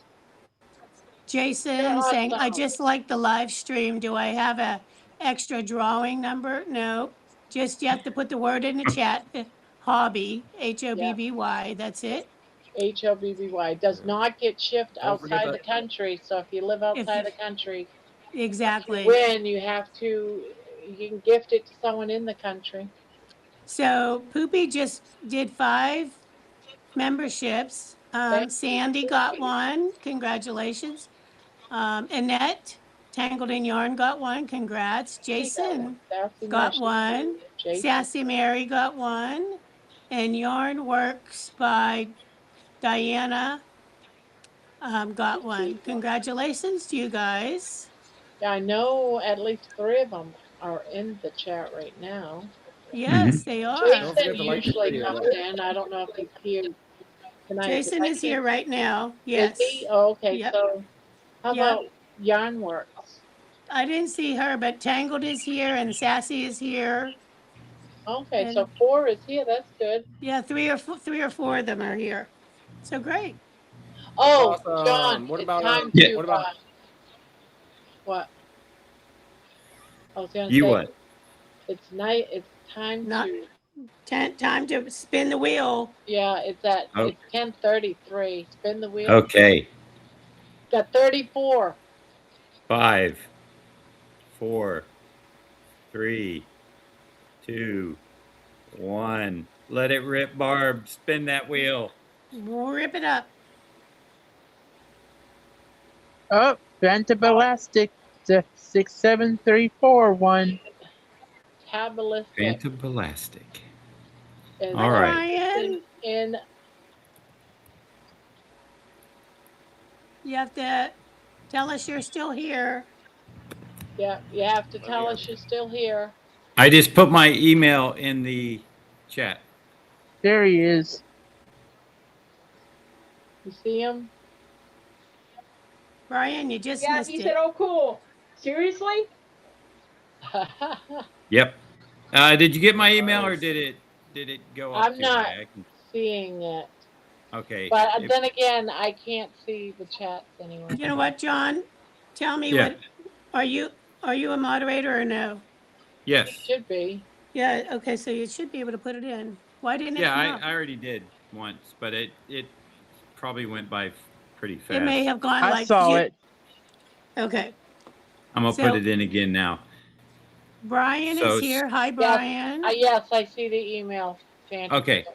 Jason You're saying, I awesome. just like the live stream. Do I have a extra drawing number? No. Just you have to put the word in the chat. Hobby, HOBBY. That's it. HOBBY. Does not get shipped Don't forget outside the that. country. So if you live If outside you, the country, exactly. when you can gift it to someone in the country. So Poopy just did 5 memberships. Thank you, Sandy got Poopy. one. Congratulations. Annette, Tangled in Yarn got one. Congrats. Jason Sassy got Mash. one. Jason. Sassy Mary got one. And Yarn Works by Diana got one. Congratulations to you guys. Yeah, I know at least 3 of them are in the chat right now. Yes, they are. Don't Jason forget to like the usually video, comes in. I don't know if he's here tonight. Jason is here right now. Yes. Is he? Oh, okay. Yep. So how Yep. about Yarn Works? I didn't see her, but Tangled is here and Sassy is here. Okay, And so 4 is here. That's good. yeah, 3 or 4 of them are here. So great. Oh, awesome. John, What it's about, time Yeah. to what about what? I was gonna You say what? it's night. It's time Not- to. Time to spin the wheel. Yeah, it's at Oh. it's 10:33. Spin the wheel. Okay. Got 34. 5, 4, 3, 2, 1. Let it rip, Barb. Spin that wheel. Rip it up. Oh, Phantom Elastic. 67341. Tabalistic. Phantom Elastic. is All right. Ryan, in you have to tell us you're still here. yeah, you have to tell us you're still here. I just put my email in the chat. There he is. You see him? Brian, you just Yeah, missed he it. said, "Oh, cool. Seriously?" Yep. Did you get my email or did it go up? I'm too not high? seeing it. Okay. But then again, I can't see the chats anyway. You know what, John? Tell me Yeah. what are you a moderator or no? Yes. Should be. Yeah, okay, so you should be able to put it in. Why didn't it Yeah, come up? I already did once, but it probably went by pretty fast. It may have gone I like saw it. Okay. I'm gonna put it in again now. Brian So is here. Hi, Brian. Yes, I see the email. Okay.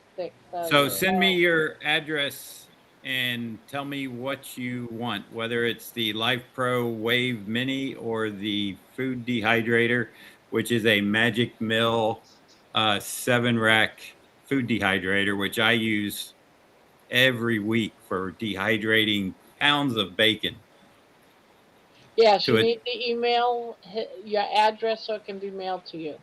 So So send me your address and tell me what you want, whether it's the Life Pro Wave Mini or the Food Dehydrator, which is a Magic Mill 7-rack food dehydrator, which I use every week for dehydrating pounds of bacon. Yes, you need the email, your address, so it can be mailed to you.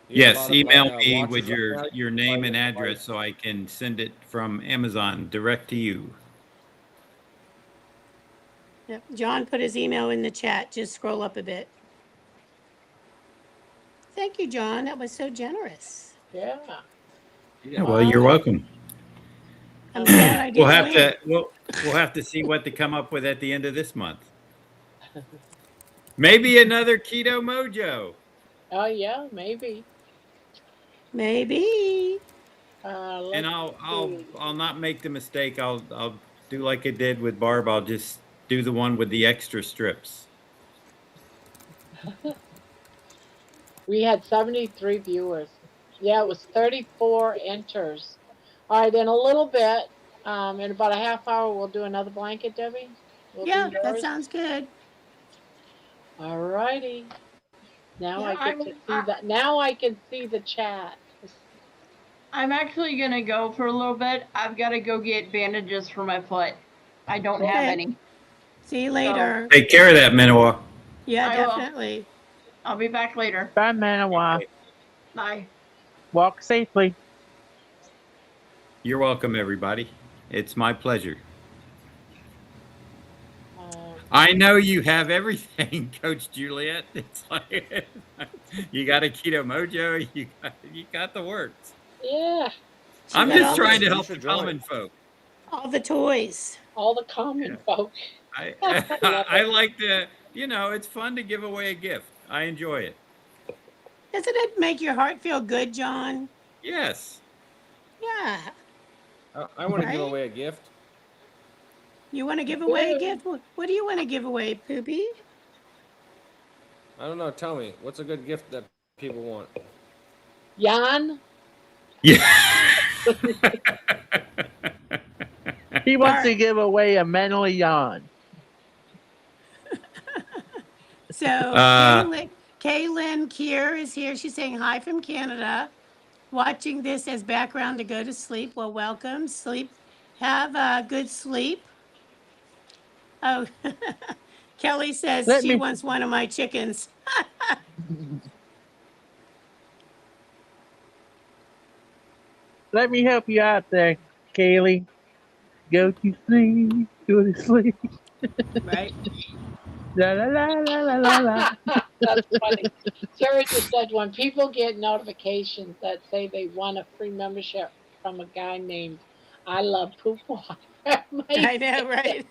Yes, email me with your name and address so I can send it from Amazon direct to you. Yep. John put his email in the chat. Just scroll up a bit. Thank you, John. That was so generous. Yeah. Yeah, well, you're welcome. I'm glad I didn't we'll have to see what to come up with at the end of this month. Maybe another Keto Mojo. Oh yeah, maybe. Maybe. And I'll not make the mistake. I'll do like I did with Barb. I'll just do the one with the extra strips. We had 73 viewers. Yeah, it was 34 enters. All right, in a little bit, in about a half hour, we'll do another blanket, Debbie. Yeah, that sounds good. All righty. Now Yeah, I get to see that. Now I can see the chat. I'm actually gonna go for a little bit. I've got to go get bandages for my foot. I don't have any. See you later. Take care of that, Minoa. Yeah, I will. definitely. I'll be back later. Bye, Manawa. Bye. Walk safely. You're welcome, everybody. It's my pleasure. I know you have everything, Coach Juliet. It's like you got a Keto Mojo. You got the works. Yeah. I'm just trying to help the common folk. All the toys. All the common folk. I like to, it's fun to give away a gift. I enjoy it. Doesn't it make your heart feel good, John? Yes. Yeah. I want to give Right? away a gift. You want to give away a Good. gift? What do you want to give away, Poopy? I don't know. Tell me, what's a good gift that people want? Jan, Yeah. He wants to Alright. give away a mentally yawn. So Uh, Kaylin Kier is here. She's saying hi from Canada. Watching this as background to go to sleep. Well, welcome. Sleep. Have a good sleep. Oh, Kelly says Let she me wants one of my chickens. let me help you out there, Kaylee. Go to sleep. Go to sleep. Right? La la la la la la la. that's funny. Sarah just said when people get notifications that say they won a free membership from a guy named I Love Poop Water. I know, right?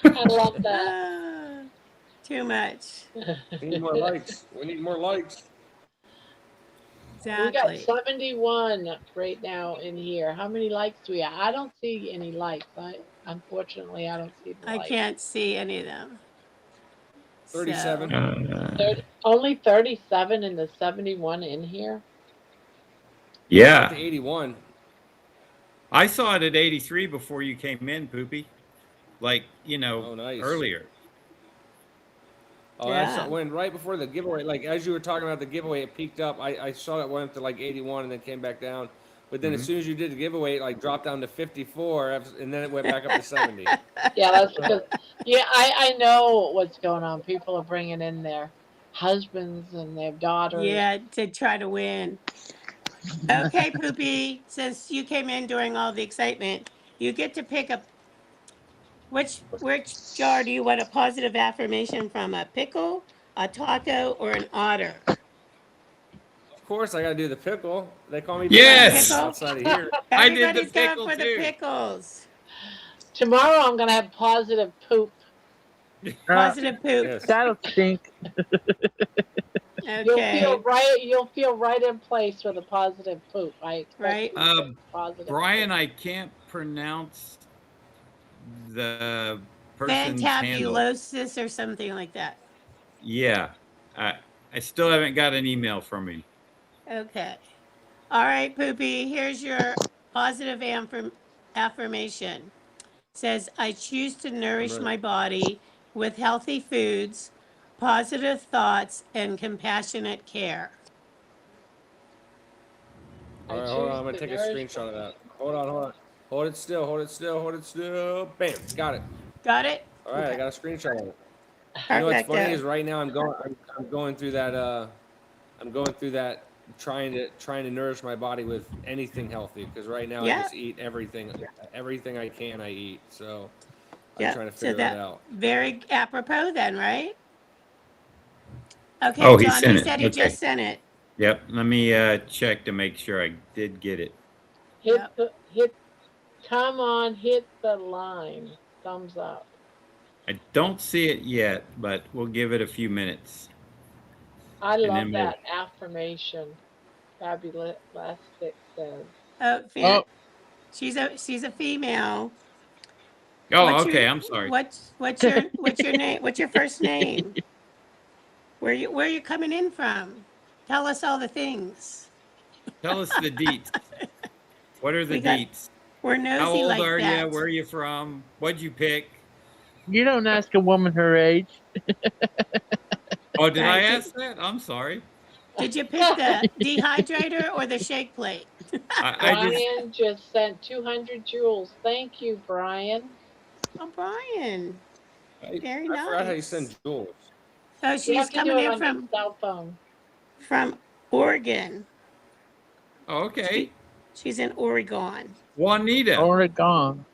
I love that. Ah, too much. We need more likes. We need more likes. We got Exactly. 71 right now in here. How many likes do we have? I don't see any likes. Unfortunately, I don't see the I likes. can't see any of them. 37. So, Only 37 in the 71 in here. Up yeah. to 81. I saw it at 83 before you came in, Poopy. Like, Oh, nice. earlier. Oh, Yeah. when right before the giveaway, like as you were talking about the giveaway, it peaked up. I saw it went up to like 81 and then came back down. But then as soon as you did the giveaway, it like dropped down to 54 and then it went back up to 70. Yeah, that's because, yeah, I know what's going on. People are bringing in their husbands and their daughters. Yeah, to try to win. Okay, Poopy, since you came in during all the excitement, you get to pick up which jar do you want a positive affirmation from? A pickle, a taco, or an otter? Of course, I got to do the pickle. They call me Yes! Brian outside of here. I did the Everybody's going pickle for the too. pickles. Tomorrow I'm going to have positive poop. Positive poop. Yes. That'll stink. Okay. You'll feel right in place with a positive poop. I expect Right. you to get positive Brian, poop. I can't pronounce the person's handle. Fantabulosis or something like that. Yeah. I still haven't got an email from him. Okay. All right, Poopy, here's your positive affirmation. Says, I choose to nourish ready. my body with healthy foods, positive thoughts, and compassionate care. All right, hold on. I'm going to take a screenshot of that. Hold on. Hold it still. Bam. Got it. Got it? All right, Okay. I got a screenshot of it. You know what's funny Perfecto. is right now I'm going through that trying to nourish my body with anything healthy because right now Yeah. I just eat everything I can I eat, so I'm Yeah. trying to So figure that that out. very apropos then, right? Okay, Oh, he John, sent he it. said he Okay. just sent it. Yep. Let me check to make sure I did get it. Come on, hit the line. Thumbs up. I don't see it yet, but we'll give it a few minutes. I And love then we'll- that affirmation. Fabulous says. Oh, she's a female. Oh, okay. I'm sorry. What's your name? What's your first name? Where you coming in from? Tell us all the things. Tell us the deets. What are the deets? We're nosy How old like are that. you? Where are you from? What'd you pick? You don't ask a woman her age. Oh, did Right. I ask that? I'm sorry. Did you pick the dehydrator or the shake plate? Brian just sent 200 joules. Thank you, Brian. Oh, Brian. Very nice. I forgot how you send jewels. So she's coming in from cell phone. From Oregon. Oh, okay. She's in Oregon. Juanita. Oregon.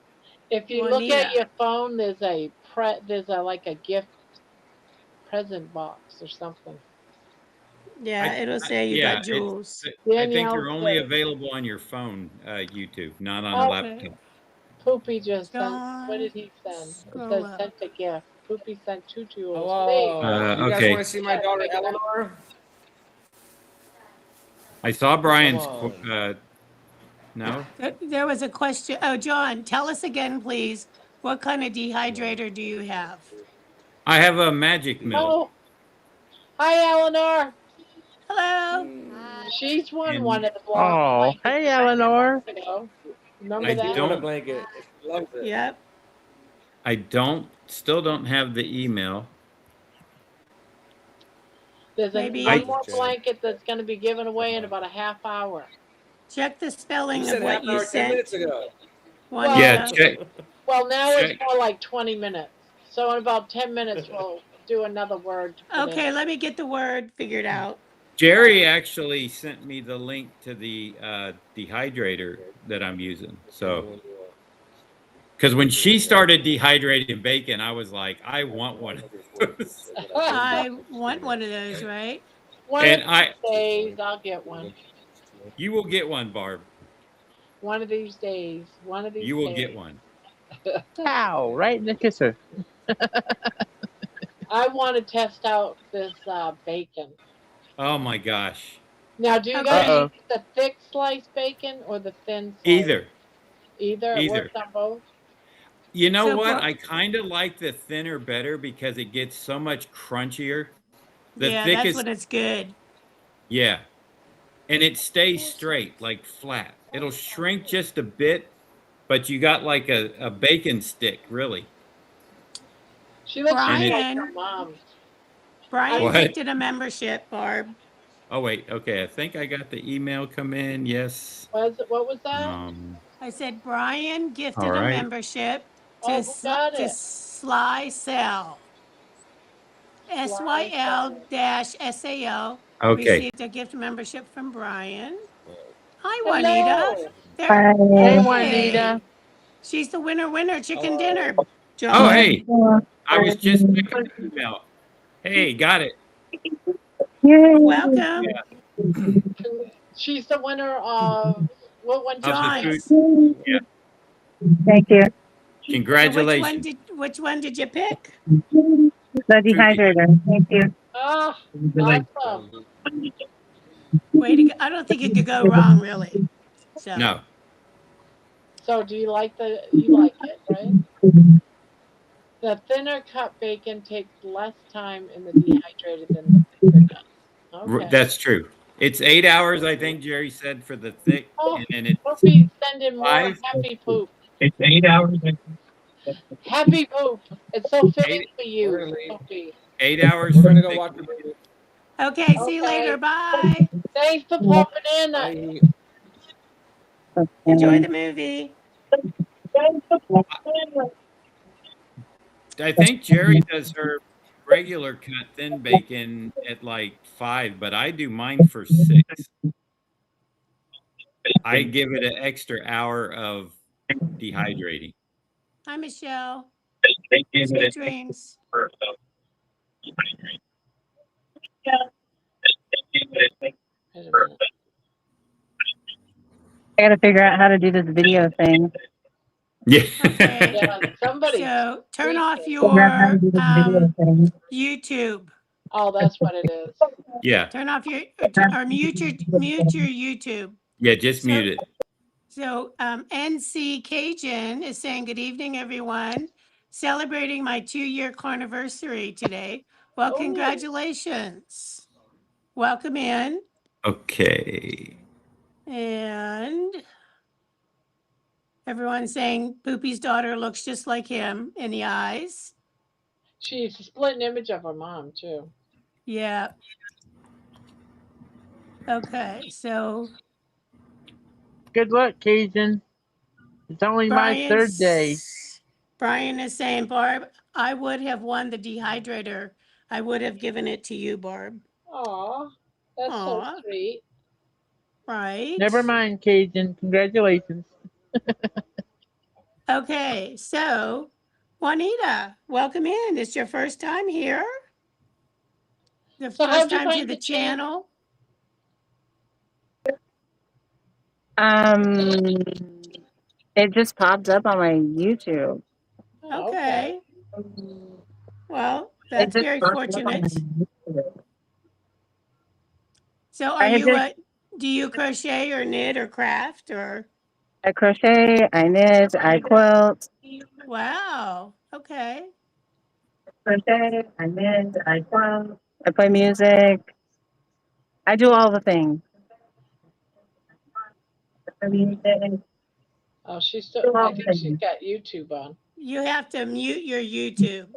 If you look at your phone, there's a like a gift present box or something. Yeah, it'll say you got jewels. I think they're only available on your phone, YouTube, not on a laptop. Poopy just sent. What did John, he send? It scroll says up. sent a gift. Poopy sent 2 jewels. Hello. You guys Okay. want to see my daughter Eleanor? I saw Brian's. Come No, There was a question. Oh, John, tell us again, please. What kind of dehydrator do you have? I have a magic mill. Oh, hi, Eleanor. Hello. She's won And- one of the Oh, blankets hey, Eleanor. ago. Remember I that? on. don't- A blanket. She loves it. Yep. I still don't have the email. There's Maybe- one I- more blanket that's going to be given away in about a half hour. Check the spelling You of said what half you hour 10 sent. minutes ago. Juanita. Yeah, check. Well, now it's Check. more like 20 minutes. So in about 10 minutes, we'll do another word. to put Okay, in. let me get the word figured out. Jerry actually sent me the link to the dehydrator that I'm using. So, because when she started dehydrating bacon, I was like, I want one of those. I want one of those, right? One And of these days, I'll get one. You will get one, Barb. One of these days. One of these You will days. get one. Ow, right in the kisser. I want to test out this bacon. Oh my gosh. Now, do you Okay. guys Uh-oh. use the thick sliced bacon or the thin slice? Either. Either? It Either. works on both? You know So, what? Barb- I kind of like the thinner better because it gets so much crunchier. The Yeah, thickest, that's when it's good. yeah. And it stays straight, like flat. It'll shrink just a bit, but you got like a bacon stick, really. She looks just like Brian. her mom. Brian What? gifted a membership, Barb. Oh, wait. Okay. I think I got the email come in. Yes. What was that? I said Brian gifted All a right. membership to, Oh, who got to it? Sly Cell. SYL-SAL Okay. received a gift membership from Brian. Hi, Hello. Juanita. There, Hey, Juanita. She's the winner chicken Hello. dinner. John. Oh, hey. I was just checking the email. Hey, got it. Welcome. She's the winner of what one? Of the John. food. Yeah. Thank you. So Congratulations. which one did you pick? The dehydrator. Thank you. Ah, awesome. Way to go. I don't think it could go wrong, really. So No. So do you like you like it, right? The thinner cut bacon takes less time in the dehydrator than the thicker does. Okay. That's true. It's 8 hours, I think Jerry said, for the thick. Oh, And then it's We'll be sending more 5. happy poop. It's 8 hours. Happy poop. It's so fitting for We're you, gonna leave. Sophie. 8 hours. We're for going to go thick. watch the movie. okay, see you Okay. later. Bye. Thanks for popping in. Bye. Enjoy the movie. I think Jerry does her regular cut thin bacon at like 5, but I do mine for 6. I give it an extra hour of dehydrating. Hi, Michelle. Sweet dreams. Wait a minute. I gotta figure out how to do this video thing. Yeah. Okay. Yeah, somebody. So turn tweet off it. Figure out how to your do this video thing. YouTube. Oh, that's what it is. Yeah. Turn off your or mute your YouTube. Yeah. Just So- mute it. So NC Cajun is saying, good evening, everyone. Celebrating my 2-year carniversary today. Well, Oh. congratulations. Welcome in. Okay. And everyone's saying Poopy's daughter looks just like him in the eyes. She's a split image of her mom, too. Yeah. Okay, so Good luck, Cajun. It's only my third day. Brian is saying, Barb, I would have won the dehydrator. I would have given it to you, Barb. Aw, that's Aw. so sweet. Right? Never mind, Cajun. Congratulations. Okay, so Juanita, welcome in. It's your first time here? The So how'd first you time to find the the channel? channel? It just popped up on my YouTube. Oh, Okay. Well, It that's just very popped up on my fortunate. YouTube. So I are had you just do you crochet or knit or craft or? I crochet, I knit, I quilt. Wow. Okay. Crochet, I knit, I quilt. I play music. I do all the things. I play music. oh, she's I still. do all I the think she's things. got YouTube on. You have to mute your YouTube.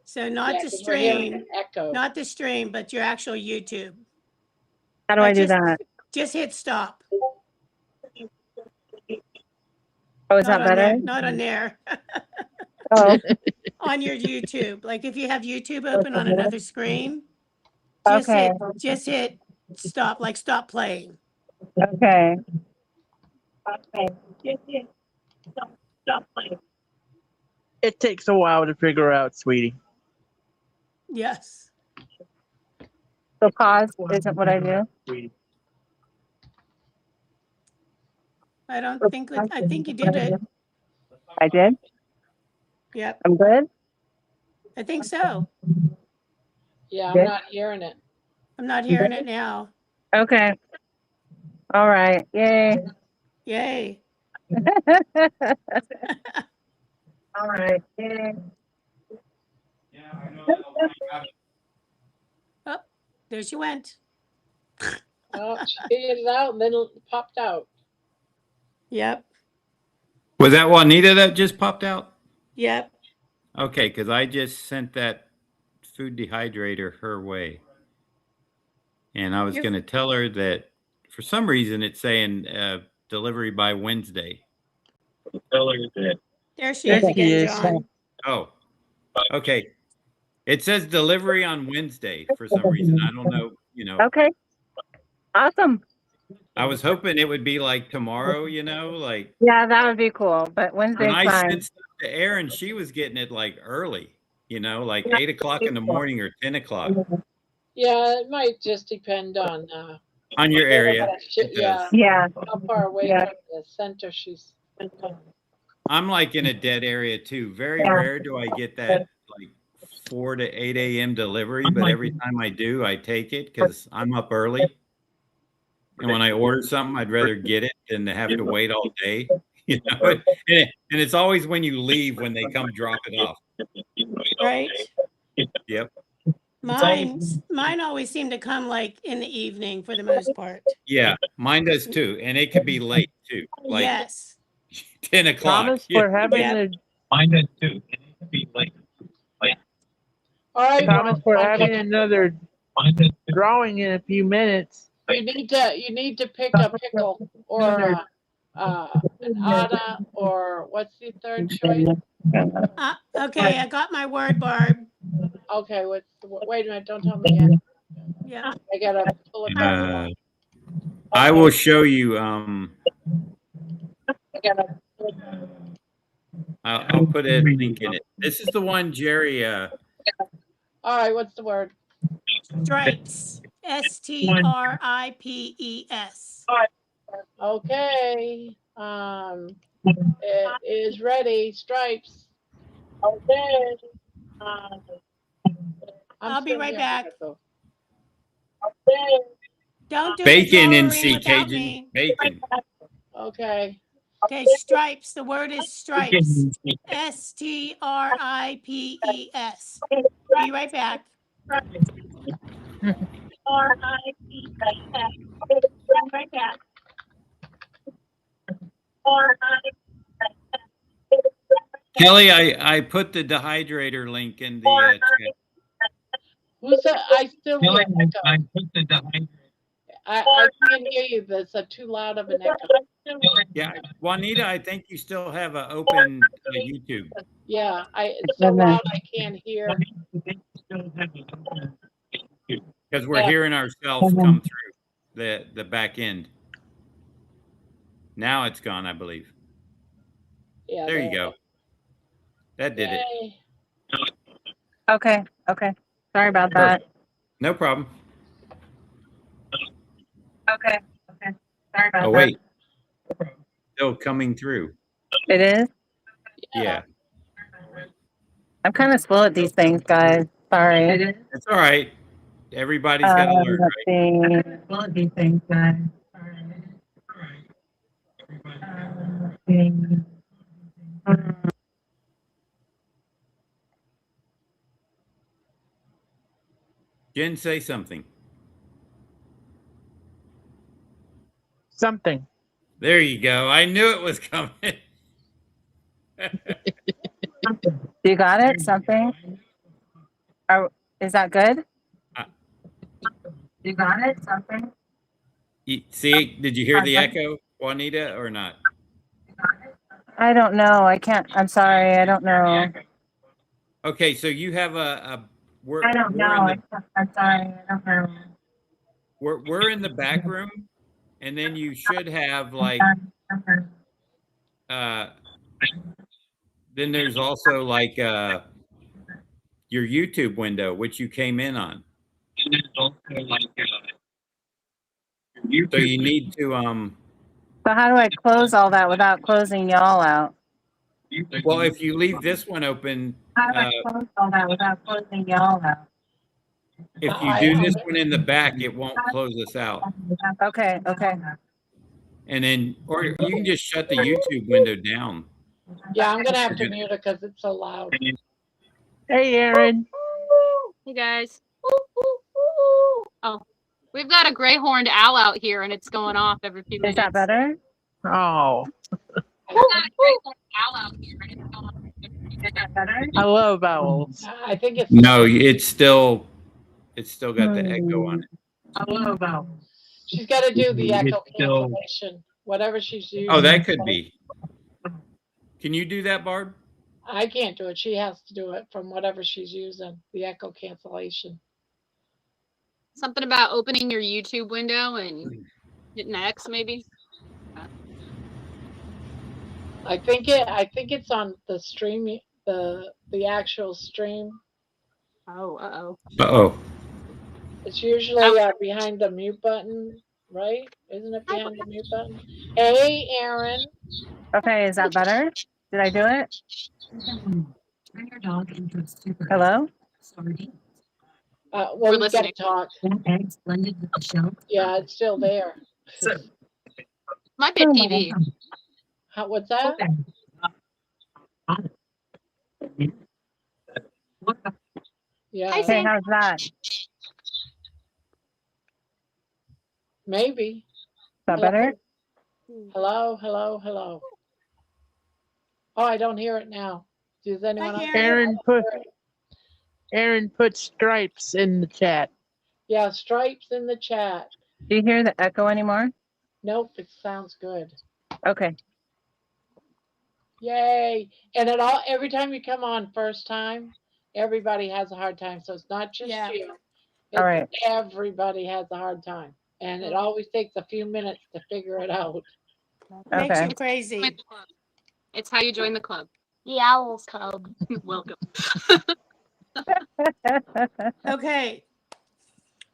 So not Yeah, the because we're hearing stream, an echo. not the stream, but your actual YouTube. How do But I do that? just hit stop. Oh, is Not that on there. better? Not on there. Oh, On your YouTube. Like if you have YouTube open on another screen, just okay. hit stop, like stop playing. Okay. Okay. Stop playing. It takes a while to figure out, sweetie. Yes. So pause isn't what I do. I think you did it. I did. Yep. I'm good. I think so. Yeah, I'm Good. not hearing it. I'm not hearing it now. Okay. All right. Yay. Yay. All right. Yay. Oh, there she went. Oh, she figured it out and then it popped out. Yep. Was that Juanita that just popped out? Yep. Okay, because I just sent that food dehydrator her way. And I was going to tell her that for some reason it's saying delivery by Wednesday. Tell her that. There she There is she again, is. John. Oh, okay. It says delivery on Wednesday for some reason. I don't know, Okay. Awesome. I was hoping it would be like tomorrow, like Yeah, that would be cool. But when Wednesday's I fine. sent stuff to Erin, she was getting it like early, like 8 o'clock in the morning or 10 o'clock Yeah, it might just depend on on your area. yeah, Yeah. how far away Yeah. from the center she's. I'm like in a dead area too. Very rare do I get that like 4 to 8 a.m. delivery, but every time I do, I take it because I'm up early. And when I order something, I'd rather get it than to have to wait all day. And it's always when you leave when they come drop it off. Right? Yep. Mine always seem to come like in the evening for the most part. Yeah, mine does too. And it could be late too. Like Yes. 10 o'clock. Thomas, we're having Yep. Mine does too. And it could be late. All right, Thomas, we're well, having another drawing in a few minutes. you need to pick a pickle or an Ada or what's the third choice? Okay, I got my word, Barb. Okay, wait a minute, don't tell me yet. Yeah. I gotta pull it back. I will show you. I'll put a link in it. This is the one Jerry. All right, what's the word? Stripes. STRIPES. Okay. It is ready. Stripes. Okay. I'll be right back. Okay. Don't do Bacon the and drawing without Cajun me. bacon. Okay. Okay, stripes. The word is stripes. STRIPES. Be right back. Kelly, I put the dehydrator link in the chat. Who's that? I still hear echo. I put the dehydrator. I can't hear you. There's too loud of an echo. Yeah, Juanita, I think you still have an open YouTube. Yeah, it's so loud I can't hear. Because we're hearing ourselves come through the back end. Now it's gone, I believe. Yeah. There you go. That did it. Okay. Okay. Sorry about that. No problem. Okay. Okay. Sorry about that. Oh, wait. still coming through. It is? Yeah. I'm kind of slow at these things, guys. Sorry. It's all right. Everybody's got to learn, Let's right? see. Slow at these things, guys. Jen, say something. Something. There you go. I knew it was coming. You got it? Something? Is that good? You got it? Something? See, did you hear the echo, Juanita, or not? I don't know. I can't. I'm sorry. I don't know. Okay, so you have a I don't know. I'm sorry. I don't know. we're in the back room, and then you should have like then there's also like your YouTube window, which you came in on. So you need to So how do I close all that without closing y'all out? well, if you leave this one open, How do I close all that without closing y'all out? if you do this one in the back, it won't close us out. Okay. Okay. And then, or you can just shut the YouTube window down. Yeah, I'm gonna have to mute it because it's so loud. Hey, Aaron. Hey guys. Oh, we've got a gray horned owl out here and it's going off every few minutes. Is that better? Oh, Is that better? I love owls. I think it's No, it's still got the echo on it. I love owls. she's got to do the echo cancellation, whatever she's using. Oh, that could be. Can you do that, Barb? I can't do it. She has to do it from whatever she's using, the echo cancellation. Something about opening your YouTube window and hitting X maybe. I think it's on the stream, the actual stream. Oh, uh-oh. Uh-oh. It's usually behind the mute button, right? Isn't it behind the mute button? Hey, Aaron. Okay. Is that better? Did I do it? Turn your dog into a super Hello? sardine. Well, We're we got to listening. talk. Eggs blended with the shell. Yeah, it's still there. Might be a TV. What's that? Yeah, Hi, Okay. Sam. How's that? maybe. Is that better? Hello, hello, hello. Oh, I don't hear it now. Does anyone else? Aaron put stripes in the chat. Yeah, stripes in the chat. Do you hear the echo anymore? Nope, it sounds good. Okay. Yay. And every time you come on first time, everybody has a hard time. So it's not just you. It's All right. everybody has a hard time. And it always takes a few minutes to figure it out. Makes Okay. you crazy. Join the club. It's how you join the club. The Owls Club. Welcome. Okay.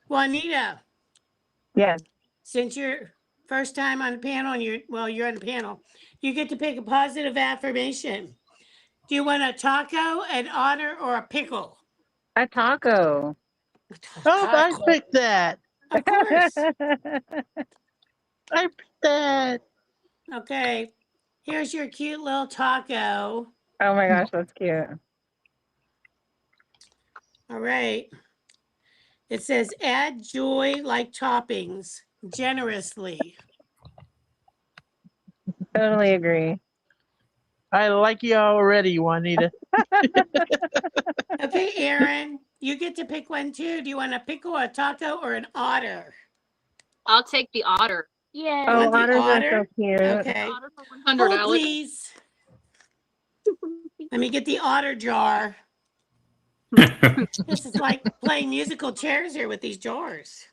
Juanita, Yes. since you're first time on the panel and you're on the panel, you get to pick a positive affirmation. Do you want a taco, an otter, or a pickle? A taco. Oh, I picked that. Of course. I picked that. Okay. Here's your cute little taco. Oh my gosh, that's cute. All right. It says add joy like toppings generously. Totally agree. I like you already, Juanita. Okay, Aaron, you get to pick one too. Do you want a pickle, a taco, or an otter? I'll take the otter. Yeah. Oh, want the otters are otter? so cute. Okay. Otter for 100, Hold, Alex. please. Let me get the otter jar. This is like playing musical chairs here with these jars.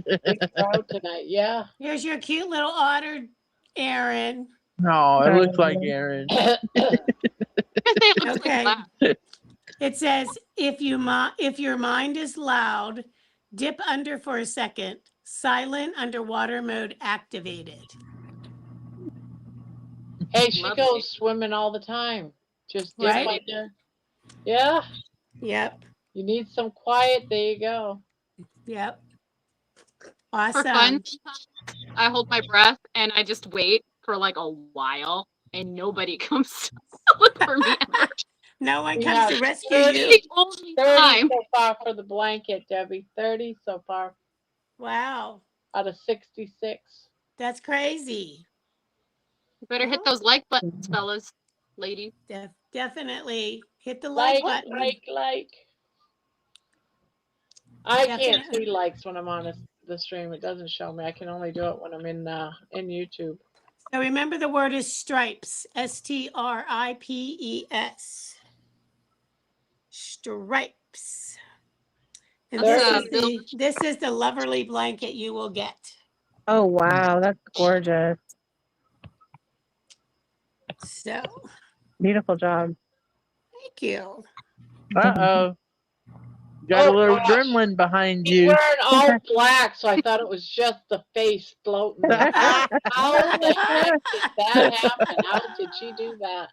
Big crowd tonight. Yeah. Here's your cute little otter, Aaron. No, it looks like Aaron. They look Okay. like that. It says if your mind is loud, dip under for a second. Silent underwater mode activated. Hey, she Lovely. goes swimming all the time. Just dip Right? under. Yeah, Yep. you need some quiet. There you go. Yep. For fun, Awesome. I hold my breath and I just wait for like a while, and nobody comes to look for me ever. No one We comes have to rescue 30, you. The only 30 time. so far for the blanket, Debbie. 30 so far Wow. out of 66. That's crazy. You better hit those like buttons, fellas, ladies. Definitely hit the like Like, button. like. I can't Definitely. see likes when I'm on the stream. It doesn't show me. I can only do it when I'm in YouTube. So remember the word is stripes. STRIPES. Stripes. And That's, this is the loverly blanket you will get. Oh, wow. That's gorgeous. So Beautiful job. thank you. Uh-oh. Got a Oh, little gosh. gremlin behind She's you. wearing all black, so I thought it was just the face floating there. How the heck did that happen? How did she do that?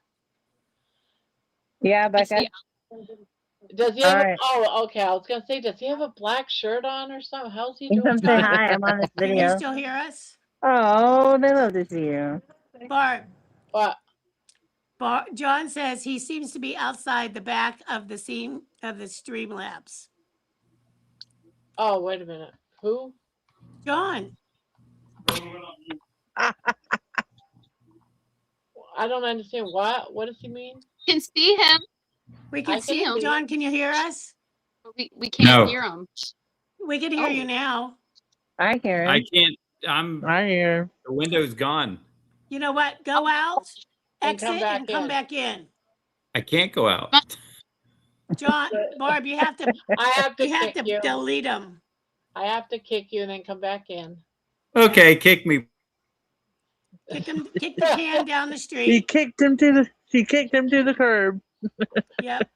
Yeah, it's Becca. the Does he All have right. oh, okay. I was gonna say, does he have a black shirt on or something? How's he You doing? come say hi. I'm on this Can you video. still hear us? Oh, they love to see you. Barb, What? John says he seems to be outside the back of the scene of the Streamlabs. Oh, wait a minute. Who? John, I don't understand. What does he mean? You can see him, we I can can see him. see John, can you hear us? but we can't No. hear him. We can hear Oh. you now. I hear I him. can't. I hear. The window's gone. You know what? Go out, And come exit, back and come in. back in. I can't go out. John, Barb, you have to I have to kick you. delete them. I have to kick you and then come back in. Okay, kick me. Kick the can down the She street. kicked him to the curb. Yep.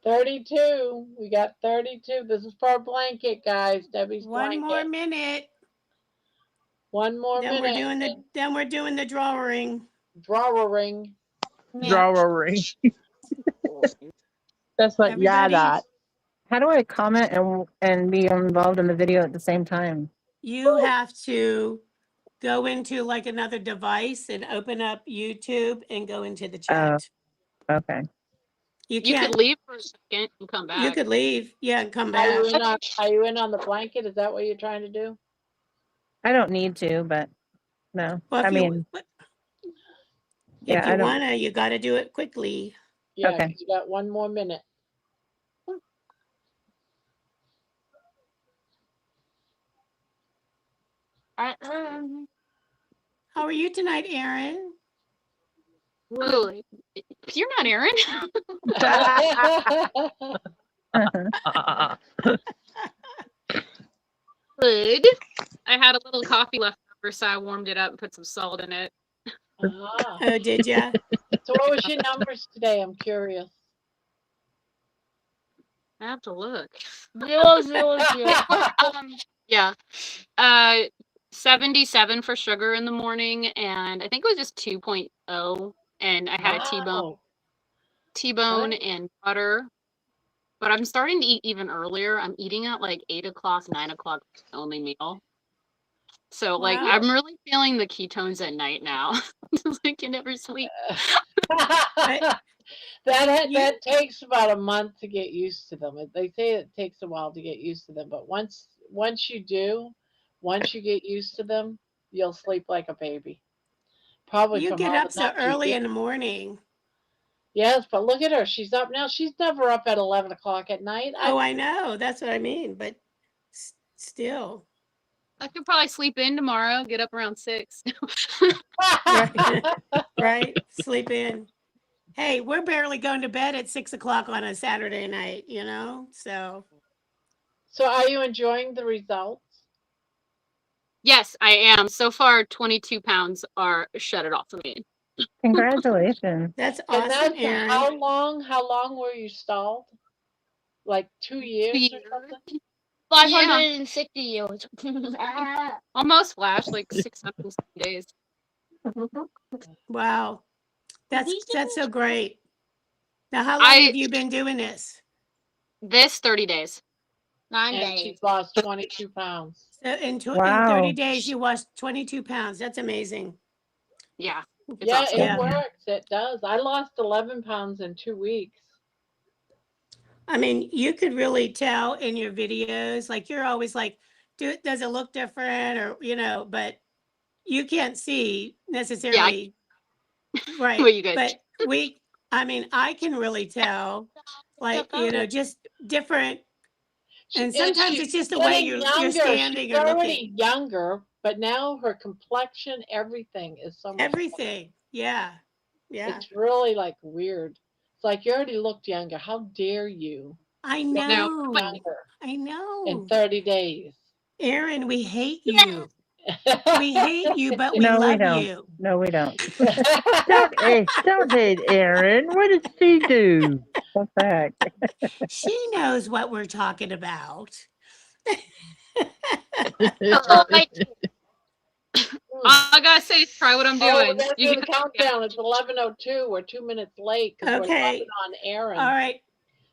32. We got 32. This is for a blanket, guys. Debbie's One blanket. more minute. One more Then minute. we're doing the drawing. Drawing. Draw a ring. That's what Everybody, yada. How do I comment and be involved in the video at the same time? you have to go into like another device and open up YouTube and go into the chat. Okay. You You can't. could leave for a second and come back. You could leave, yeah, and come Are back. you in on the blanket? Is that what you're trying to do? I don't need to, but no. Well, I if mean, yeah, I you don't. wanna, you got to do it quickly. Yeah, Okay. 'cause you got one more minute. How are you tonight, Erin? Really? You're not Aaron. Good. I had a little coffee left over, so I warmed it up and put some salt in it. Ah. Oh, did ya? So what was your numbers today? I'm curious. I have to look. 000. Yeah. 77 for sugar in the morning, and I think it was just 2.0, and I had a T-bone Nice. and butter. But I'm starting to eat even earlier. I'm eating at like 8 o'clock, 9 o'clock only meal. So like Wow. I'm really feeling the ketones at night now. I can never sleep. That takes about a month to get used to them. They say it takes a while to get used to them, but once you get used to them, you'll sleep like a baby. Probably You from get all up the so times you early eat. in the morning. Yes, but look at her. She's up now. She's never up at 11 o'clock at night. Oh, I know. That's what I mean. But still. I could probably sleep in tomorrow, get up around 6. Right? Sleep in. Hey, we're barely going to bed at 6 o'clock on a Saturday night, you know? So So are you enjoying the results? Yes, I am. So far, 22 pounds are shut it off for me. Congratulations. that's And awesome, that's Erin. how long were you stalled? Like 2 years or something? 560 years. Almost Flash, like 6 days. Wow. That's so great. Now, how long have you been doing this? This 30 days. And she's lost 22 pounds. So in 30 Wow. days, you lost 22 pounds. That's amazing. Yeah. It's Yeah, awesome. it Yeah. works. It does. I lost 11 pounds in 2 weeks. I mean, you could really tell in your videos, like you're always like, does it look different or, but you can't see necessarily. Right. What you guys But I can really tell, like, just different. And sometimes it's just the way getting you're standing She's or looking. already younger, but now her complexion, everything is so much better. Everything. Yeah. Yeah. It's really like weird. It's like you already looked younger. How dare you? I look know. younger I know. in 30 days. Erin, we hate you. We hate you, but we No, we love don't. you. No, we don't. Don't hate Erin. What did she do? What the heck? She knows what we're talking about. I gotta say, try what I'm Oh, doing. that's You the can countdown. It's 11:02. We're 2 minutes late because we're Okay. loving on Erin. All right.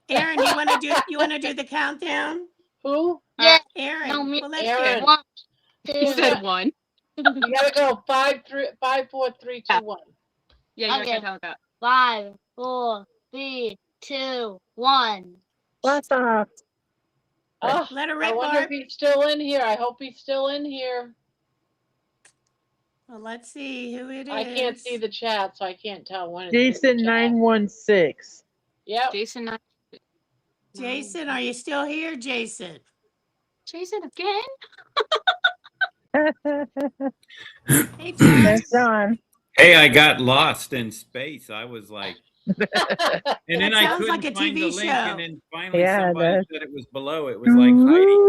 Erin, you want to do the countdown? Who? Yeah. Erin. No, me- Well, let's Erin. do One. You He said one. You gotta go 5, 4, 3, 2, 1. Yeah, you gotta count that. 5, 4, 3, 2, 1. Blast off. Oh, Let her I rip, wonder if Barb. he's still in here. I hope he's still in here. Well, let's see who it is. I can't see the chat, so I can't tell when it's Jason in the chat. 916. Yep. Jason. Jason, are you still here, Jason? Jason again? Hey, John. There's John. Hey, I got lost in space. I was like, and then That I sounds couldn't like a find the TV link, show. and then finally Yeah, somebody that's- said it was below. It was like hiding.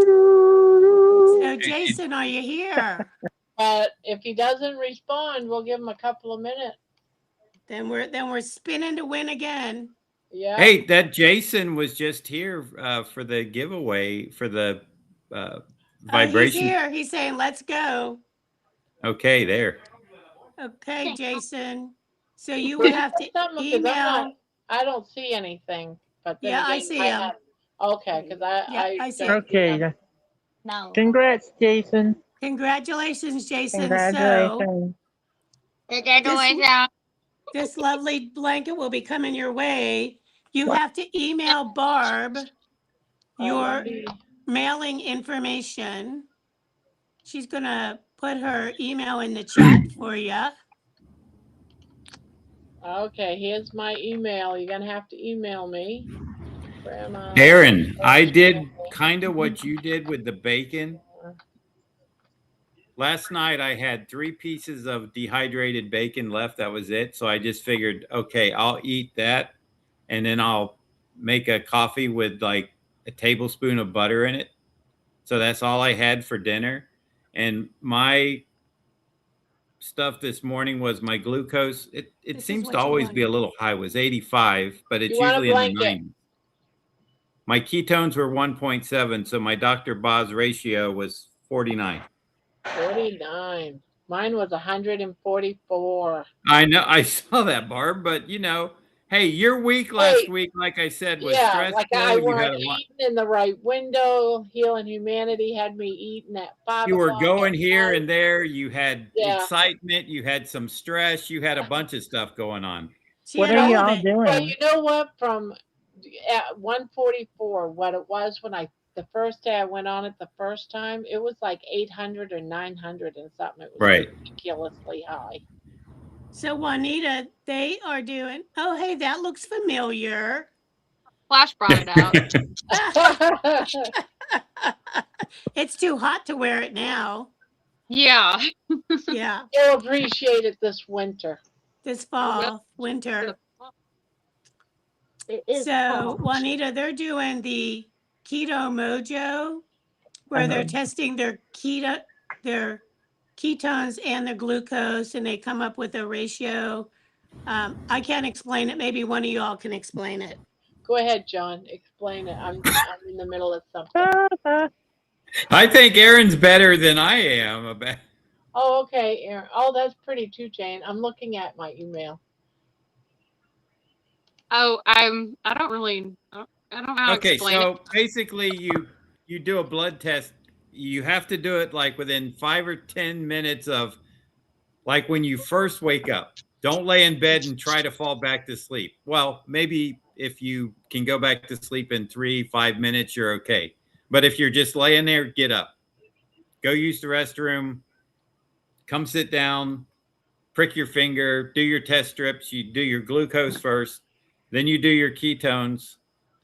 So, Jason, are you here? But if he doesn't respond, we'll give him a couple of minutes. Then we're spinning to win again. Yeah. Hey, that Jason was just here for the giveaway for the He's vibration. here. He's saying, "Let's go." Okay, there. Okay, Jason. So you will have to email. I don't see anything. But then Yeah, I again, see him. Okay, because I see don't see Okay. him. No. Congrats, Jason. Congratulations, Jason. Congratulations. So this lovely blanket will be coming your way. You have to email Barb your mailing information. She's going to put her email in the chat for you. Okay, here's my email. You're gonna have to email me. Grandma. Aaron, I did kind of what you did with the bacon. Last night I had 3 pieces of dehydrated bacon left. That was it. So I just figured, okay, I'll eat that. And then I'll make a coffee with like a tablespoon of butter in it. So that's all I had for dinner. And my stuff this morning was my glucose. It This is seems what to you always want. be a little high. It was 85, but it's You want a usually in the blanket? 90s. My ketones were 1.7, so my Dr. Boz ratio was 49. 49. Mine was 144. I know, I saw that, Barb, but hey, your week last week, like I said, was Yeah, stressful. like I You weren't had a lot. eating in the right window. Healing Humanity had me eating at 5 You were o'clock going at here night. and there. You had Yeah. excitement. You had some stress. You had a bunch of stuff going on. What are y'all doing? Well, you know what? From at 144, what it was when the first day I went on it the first time, it was like 800 or 900 and something. It was Right. ridiculously high. So Juanita, they are doing, oh, hey, that looks familiar. Flash brought it out. It's too hot to wear it now. Yeah. Yeah. You'll appreciate it this winter. This fall, winter. It is So fall. Juanita, they're doing the Keto Mojo, where they're testing their ketones and their glucose, and they come up with a ratio. I can't explain it. Maybe one of you all can explain it. Go ahead, John. Explain it. I'm in the middle of something. I think Aaron's better than I am about. Oh, okay, Aaron. Oh, that's pretty too, Jane. I'm looking at my email. Oh, I don't really, I don't know how to Okay, explain it. so basically you do a blood test. You have to do it like within 5 or 10 minutes of like when you first wake up. Don't lay in bed and try to fall back to sleep. Well, maybe if you can go back to sleep in 3-5 minutes, you're okay. But if you're just laying there, get up. Go use the restroom. Come sit down, prick your finger, do your test strips. You do your glucose first, then you do your ketones.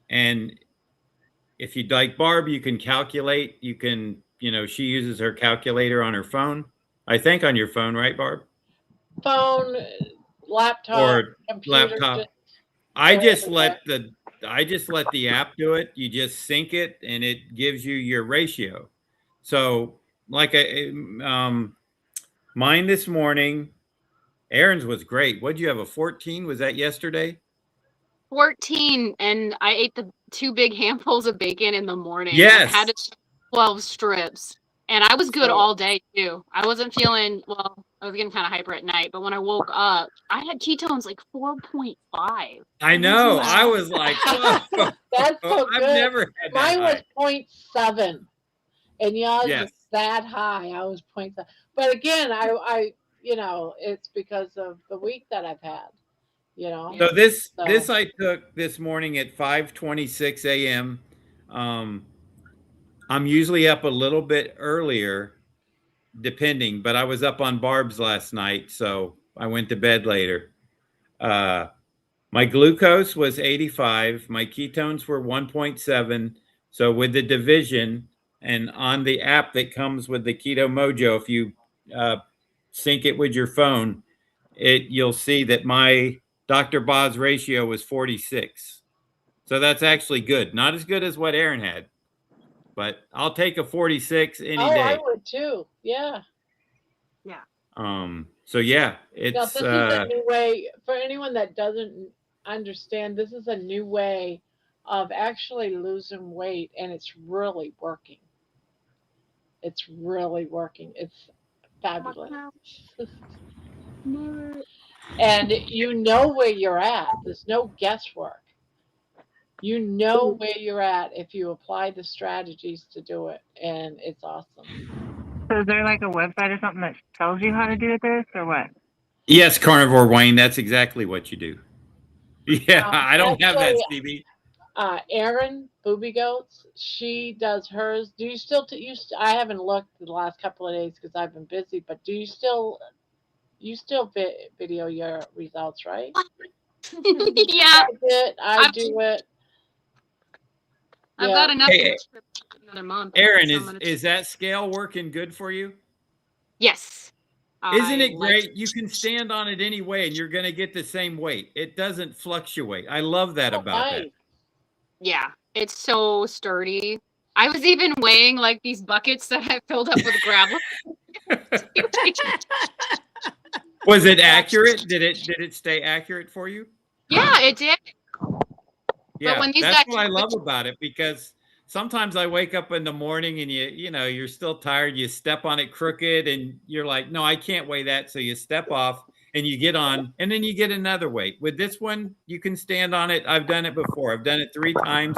And if you'd like Barb, you can calculate. You can, she uses her calculator on her phone. I think on your phone, right, Barb? Phone, laptop, Or computer. laptop. I just everywhere. let the app do it. You just sync it and it gives you your ratio. So like mine this morning, Aaron's was great. What'd you have, a 14? Was that yesterday? 14, and I ate the 2 big handfuls of bacon in the morning. Yes. I had 12 strips, and I was good all day too. I wasn't feeling well. I was getting kind of hyper at night, but when I woke up, I had ketones like 4.5. I know. I was like, whoa. That's so good. I've never had that. Mine was 0.7, and yours Yes. was that high. I was 0.7. But again, I it's because of the week that I've had. So this I took this morning at 5:26 a.m. I'm usually up a little bit earlier, depending, but I was up on Barb's last night, so I went to bed later. My glucose was 85. My ketones were 1.7. So with the division and on the app that comes with the Keto Mojo, if you sync it with your phone, you'll see that my Dr. Boz ratio was 46. So that's actually good. Not as good as what Aaron had, but I'll take a 46 any day. I would too. Yeah. Yeah. So yeah, This is a new way for anyone that doesn't understand. This is a new way of actually losing weight, and it's really working. It's really working. It's fabulous. And you know where you're at. There's no guesswork. You know where you're at if you apply the strategies to do it, and it's awesome. So is there like a website or something that tells you how to do this or what? Yes, Carnivore Wayne, that's exactly what you do. Yeah, I don't have that, Stevie. Erin Booby Goats, she does hers. Do you still? I haven't looked the last couple of days because I've been busy. But do you still? You still video your results, right? Yeah. I do it. I've got enough Hey, another month. Aaron, is that scale working good for you? Yes. Isn't it great? You can stand on it any way and you're going to get the same weight. It doesn't fluctuate. I love that about that. Yeah, it's so sturdy. I was even weighing like these buckets that I filled up with gravel. Was it accurate? Did it stay accurate for you? Yeah, it did. Yeah, that's what I love about it, because sometimes I wake up in the morning and you're still tired. You step on it crooked and you're like, no, I can't weigh that. So you step off and you get on and then you get another weight. With this one, you can stand on it. I've done it before. I've done it 3 times,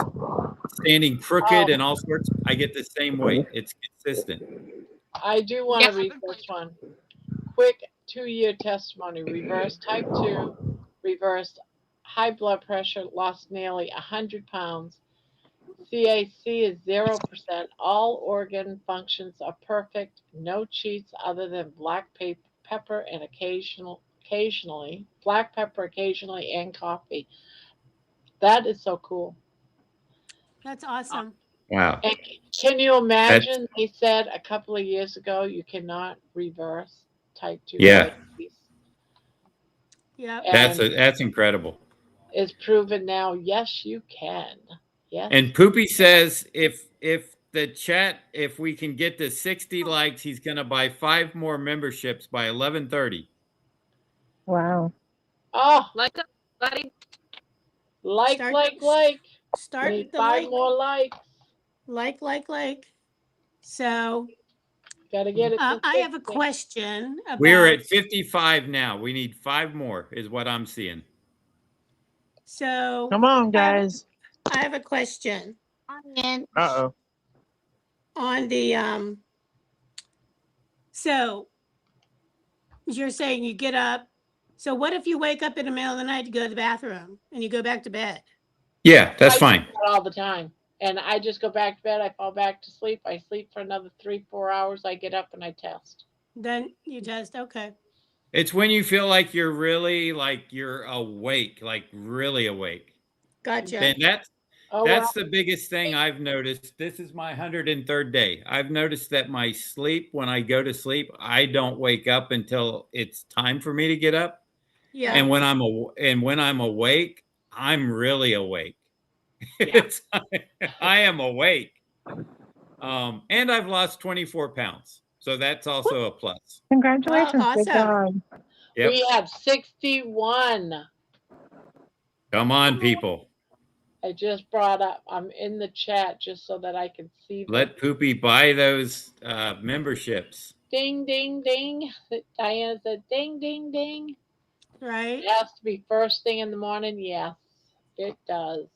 standing crooked and all sorts. I get the same weight. It's consistent. I do want to read this one. Quick 2-year testimony. Reverse type 2, reversed high blood pressure, lost nearly 100 pounds. CAC is 0%. All organ functions are perfect. No cheats other than black pepper and occasionally black pepper occasionally and coffee. That is so cool. That's awesome. Wow. And can you imagine? They said a couple of years ago you cannot reverse type 2 diabetes. Yeah. That's incredible. It's proven now. Yes, you can. Yes. And Poopy says if we can get to 60 likes, he's going to buy 5 more memberships by 11:30. Wow. Oh, like a buddy. Start 5 more likes. Like. So Gotta get it. To I have a 60. question about. We're at 55 now. We need 5 more, is what I'm seeing. So Come on, guys. I have a question Onion. Uh-oh. on the so you're saying you get up. So what if you wake up in the middle of the night to go to the bathroom and you go back to bed? Yeah, that's I do fine. that all the time. And I just go back to bed. I fall back to sleep. I sleep for another 3-4 hours. I get up and I test. Then you just okay. It's when you feel like you're really like you're awake, like really awake. Gotcha. Then Oh, that's the biggest thing I've noticed. This is my 103rd day. I've noticed that my sleep, when I go to sleep, I don't wake up until it's time for me to get up. Yeah. And when I'm awake, I'm really awake. Yeah. I am awake. And I've lost 24 pounds. So that's also a plus. Congratulations. Wow, Good awesome. job. Yep. We have 61. Come on, people. I just brought up. I'm in the chat just so that I can see. Let Poopy buy those memberships. Ding, ding, ding. Diana said, ding, ding, ding. Right. It has to be first thing in the morning. Yes, it does.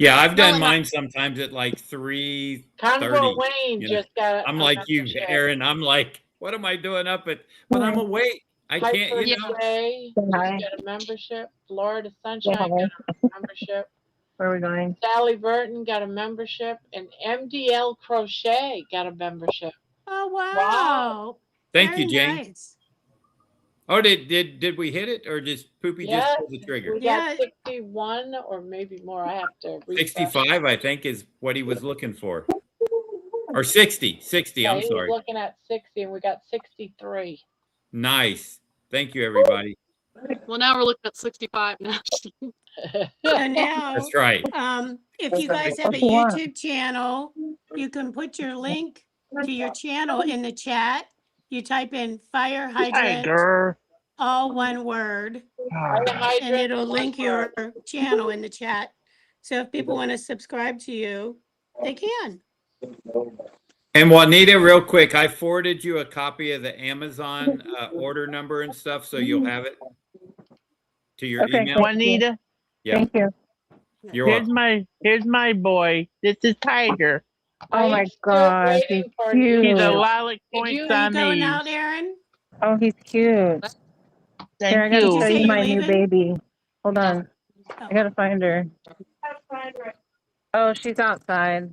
Yeah, I've done Well, mine sometimes at like 3:30. Carnivore Wayne you know. just got. I'm a like you, membership. Aaron. I'm like, what am I doing up at when I'm awake? I can't, Hyper you know. J Hi. just got a membership. Florida Sunshine Hi. got a membership. Where are we going? Sally Burton got a membership, and MDL Crochet got a membership. Oh wow. Wow. Thank Very you, Jane. nice. Oh, did we hit it or just Poopy just Yes, pulled the trigger? we Yeah. got 61 or maybe more. I have to refresh. 65, I think, is what he was looking for. Or 60. 60, Yeah, I'm he was sorry. looking at 60, and we got 63. Nice. Thank you, everybody. Well, now we're looking at 65 now. So now, That's right. if you guys have a What you want? YouTube channel, you can put your link to your channel in the chat. You type in fire hydrant, Tiger. all one word, Fire and hydrant, it'll link your channel in the chat. So if people want to subscribe to you, they can. And Juanita, real quick, I forwarded you a copy of the Amazon order number and stuff, so you'll have it to your Okay, email. Juanita, Yeah, Thank you. you're welcome. here's my boy. This is Tiger. Oh I'm my still gosh, he's waiting for cute. He's a you. lilac Did point you- Are you going Siamese. out, Aaron? Oh, he's cute. Thank Here, I gotta you. show say you you're my new leaving? baby. Hold on. Oh. I gotta find her. Oh, she's outside.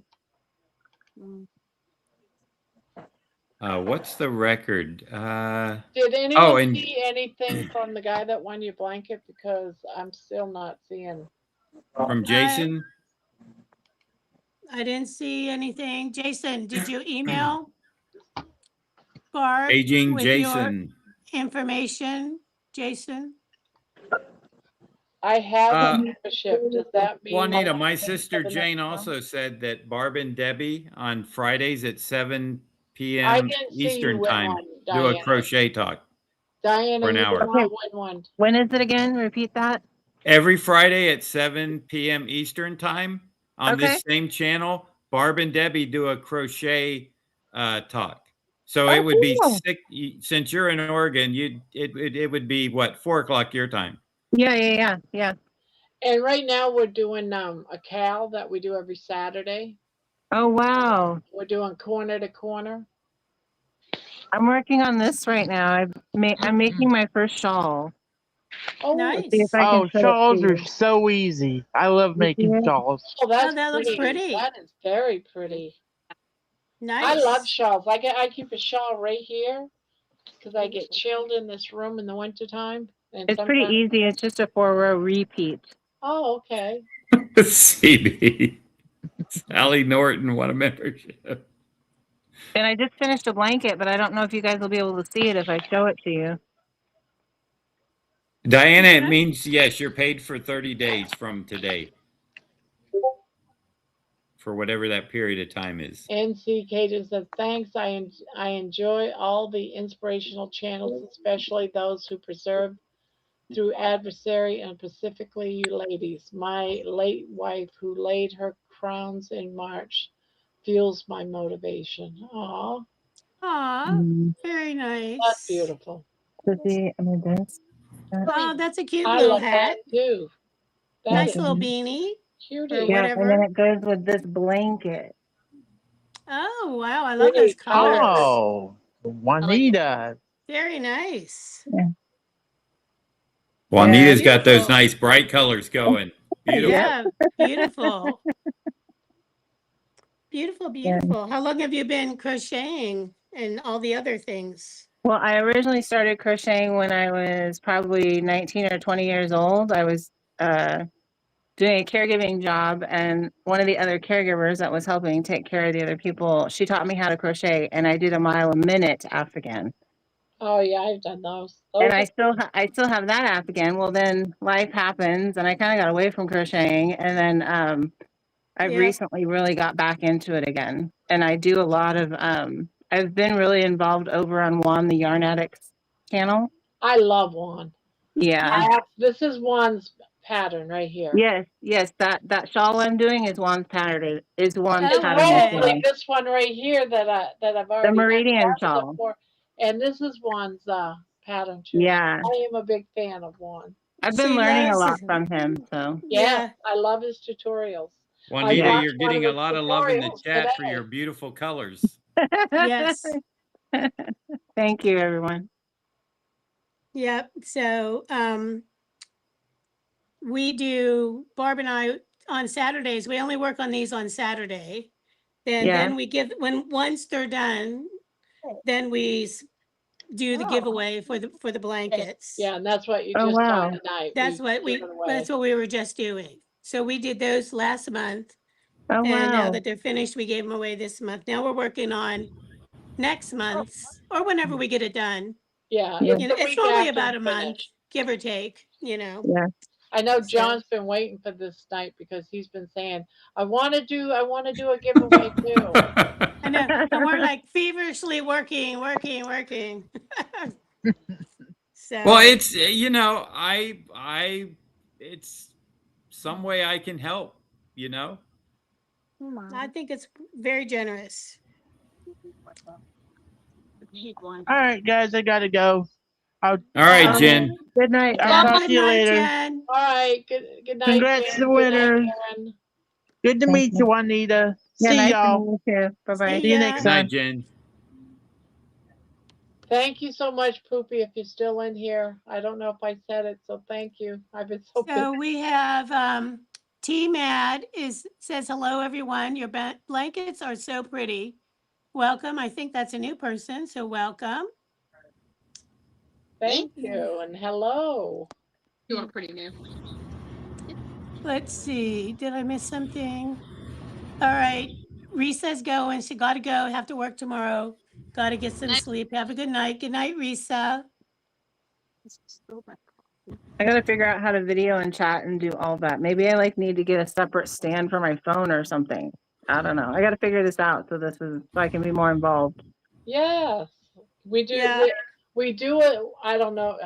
What's the record? Did anyone and see anything from the guy that won your blanket? Because I'm still not seeing. from Jason. I didn't see anything. Jason, did you email Barb Aging with Jason. your information, Jason? I have a membership. Does that mean? Juanita, that my I can sister for the Jane next also month? said that Barb and Debbie on Fridays at 7 I p.m. didn't see Eastern you win time one, do a Diana. crochet talk Diana, for an you hour. did not win one. When is it again? Repeat that. Every Friday at 7 p.m. Eastern time on Okay. this same channel, Barb and Debbie do a crochet talk. So Oh, it would be cool. since you're in Oregon, it would be what, 4 o'clock your time. Yeah. And right now we're doing a cal that we do every Saturday. Oh, wow. We're doing corner to corner. I'm working on this right now. I'm making my first shawl. Oh, Nice. See if I can Oh, show it shawls to are you. so easy. I love making it? shawls. oh, that's that looks pretty. That is very pretty. Nice. I love shawls. I keep a shawl right here because I get chilled in this room in the wintertime. And It's pretty sometimes- easy. It's just a 4-row repeat. Oh, okay. CB. Sally Norton, what a membership. And I just finished a blanket, but I don't know if you guys will be able to see it if I show it to you. Diana, it means, yes, you're paid for 30 days from today. For whatever that period of time is. NC Cages says, thanks. I enjoy all the inspirational channels, especially those who preserve through adversary and specifically you ladies. My late wife who laid her crowns in March fuels my motivation. Aw, Aw, Mm, very that's nice. beautiful. to see, I mean, this. Oh, that's a cute I little love that hat. too. That Nice is little Mhm. beanie or cutie. Yeah, and then whatever. it goes with this blanket. Oh, wow. I love Pretty those colors. colors. Oh, Juanita. Very nice. Juanita's got those Beautiful. nice bright colors going. Beautiful. Yeah, beautiful. Beautiful, Yeah. beautiful. How long have you been crocheting and all the other things? Well, I originally started crocheting when I was probably 19 or 20 years old. I was doing a caregiving job, and one of the other caregivers that was helping take care of the other people, she taught me how to crochet, and I did a mile a minute Afghan. Oh yeah, I've done those. And Those I are still I still have that Afghan. Well, then life happens, and I kind of got away from crocheting, and then I've Yep. recently really got back into it again, and I do a lot of I've been really involved over on Juan the Yarn Addicts channel. I love one. Yeah. This is one's pattern right here. Yes, that shawl I'm doing is Juan's pattern. Is Juan's Oh, pattern as okay. well. Like this one right here that I've The already done meridian patterns of shawl. for, and this is one's pattern too. Yeah. I am a big fan of one. I've been She learning a loves lot from him, so Yes, I love his tutorials. Juanita, Yeah. you're getting a lot of love in the tutorials chat for today. your beautiful colors. Yes. Thank you, everyone. Yep. So we do, Barb and I, on Saturdays, we only work on these on Saturday. Then we give, once they're done, then we do the giveaway for the blankets. Yeah, and that's what you Oh, just saw wow. tonight. That's what that's what we were just doing. So we did those last month. Oh, And now wow. that they're finished, we gave them away this month. Now we're working on next month's or whenever we get it done. Yeah, Yeah. it's You know, the it's week normally after about you a month, finish. give or take, you know. Yeah. I know So- John's been waiting for this night because he's been saying, I want to do a giveaway too. I know. And we're like feverishly working. So Well, it's it's some way I can help, I think it's very generous. All right, guys, I gotta go. All right, Jen. Good night. I'll Jen. talk to you later. Jen. All right, good night. Congrats to the winners. Karen. Good to Thank meet you. you, Juanita. Yeah, See nice to y'all. meet you too. Bye-bye. See you ya. next Good night, time. Jen. Thank you so much, Poopy, if you're still in here. I don't know if I said it, so thank you. I've been so busy. So we have T Mad says hello everyone. Your blankets are so pretty. Welcome. I think that's a new person, so welcome. Thank you, and hello. You are pretty new. Let's see. Did I miss something? All right. Risa's going. She got to go. Have to work tomorrow. Got to get some Night. sleep. Have a good night. Good night, Risa. I gotta figure out how to video and chat and do all that. Maybe I need to get a separate stand for my phone or something. I don't know. I gotta figure this out so I can be more involved. Yes, we do. Yeah. We do it. I don't know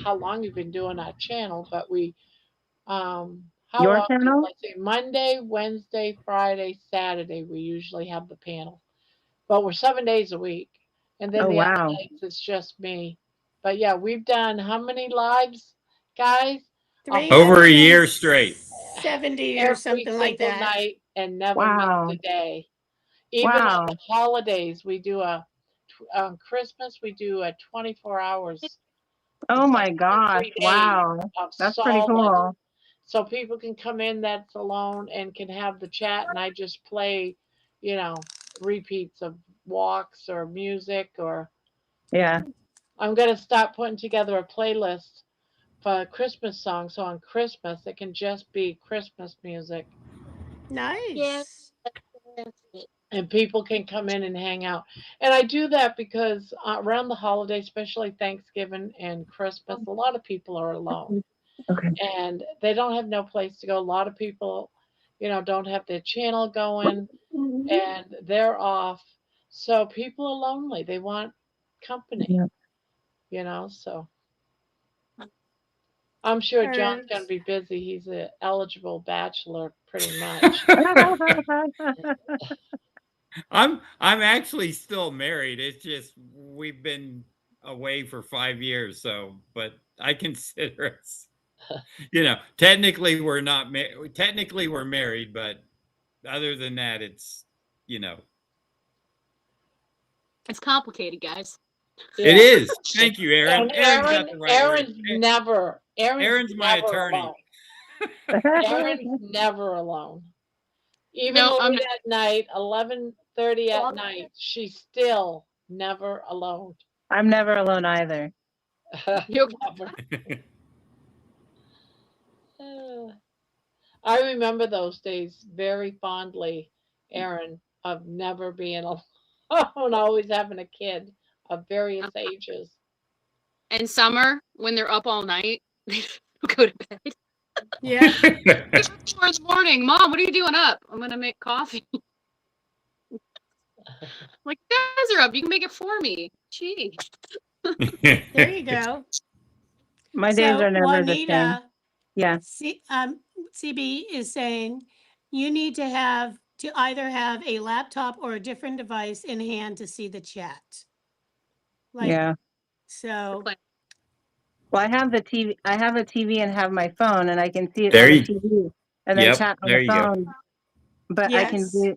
how long you've been doing our channel, but we how Your often? channel? Let's see, Monday, Wednesday, Friday, Saturday. We usually have the panel, but we're 7 days a week, and then Oh, the other wow. nights it's just me. But yeah, we've done how many lives, guys? Over a year straight. 70 or Every something like single that. night and never Wow. missed a day. Even on Wow. the holidays, we do on Christmas we do a 24 hours. Oh It's my like gosh. 3 days Wow. of That's pretty solid. cool. So people can come in that's alone and can have the chat, and I just play, repeats of walks or music, or Yeah. I'm gonna start putting together a playlist for Christmas songs. So on Christmas, it can just be Christmas music, Nice. and people can come in and hang out. And I do that because around the holidays, especially Thanksgiving and Christmas, a lot of people are alone. Okay. And they don't have no place to go. A lot of people, don't have their channel going, and they're off. So people are lonely. They want company, Yeah. so. I'm sure John's gonna Turns. be busy. He's an eligible bachelor, pretty much. I'm actually still married. It's just we've been away for 5 years, so but I consider us, technically we're not technically we're married, but other than that, it's It's complicated, guys. it Yeah. is. Thank you, Aaron. And Aaron's got the right word. Aaron's My never attorney. alone. Aaron's never alone. Even No, I'm late not. at night, 11:30 at night, she's still never alone. I'm never alone either. You're Never. Uh, I remember those days very fondly, Aaron, of never being alone, always having a kid of various ages. in summer when they're up all night, they don't go to bed. Yeah. It's 4 in the morning. Mom, what are you doing up? I'm gonna make coffee. Like, you guys are up. You can make it for me. Gee. There you go. My days So are never the same. Juanita, Yeah. CB is saying you need to either have a laptop or a different device in hand to see the chat. Yeah. So Well, I have the TV. I have a TV and have my phone, and I can see it There on the you- TV and then Yep, chat on there the you go. phone. But I can yes. do.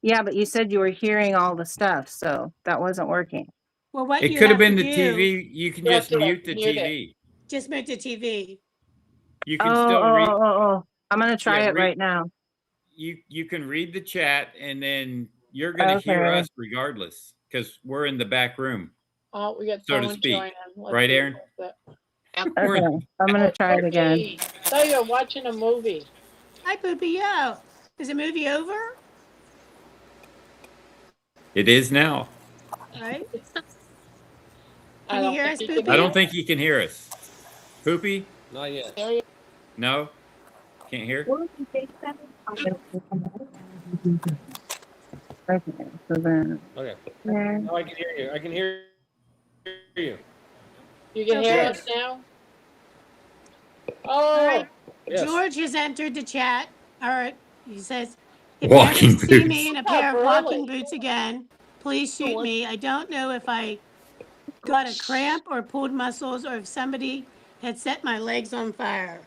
Yeah, but you said you were hearing all the stuff, so that wasn't working. Well, what It you could have have been to the do, TV. You can You have just to mute the mute it. TV. just mute the TV. You can still read. Oh. I'm gonna try it right now. You can read the chat, and then you're going to hear Okay. us regardless because we're in the back room, Oh, we got so to someone speak. joining. Let's Right, see Aaron? what's it. We're in- Okay. I'm gonna try it again. Poopy. So you're watching a movie. Hi, Poopy. Yo. Is the movie over? It is now. Right? I Can you don't hear think us, he can Poopy? I don't think you can hear us. Poopy? Not yet. No? Can't hear? Okay. So then. Okay. Yeah. Now I can hear you. I can hear you. You can hear Yes. us now? All Oh, right. Yes. George has entered the chat. All right. He says, if Walking you ever see boots. me in a Oh, pair of really? walking boots again, please shoot me. I don't know if I got a cramp or pulled muscles or if somebody had set my legs on fire.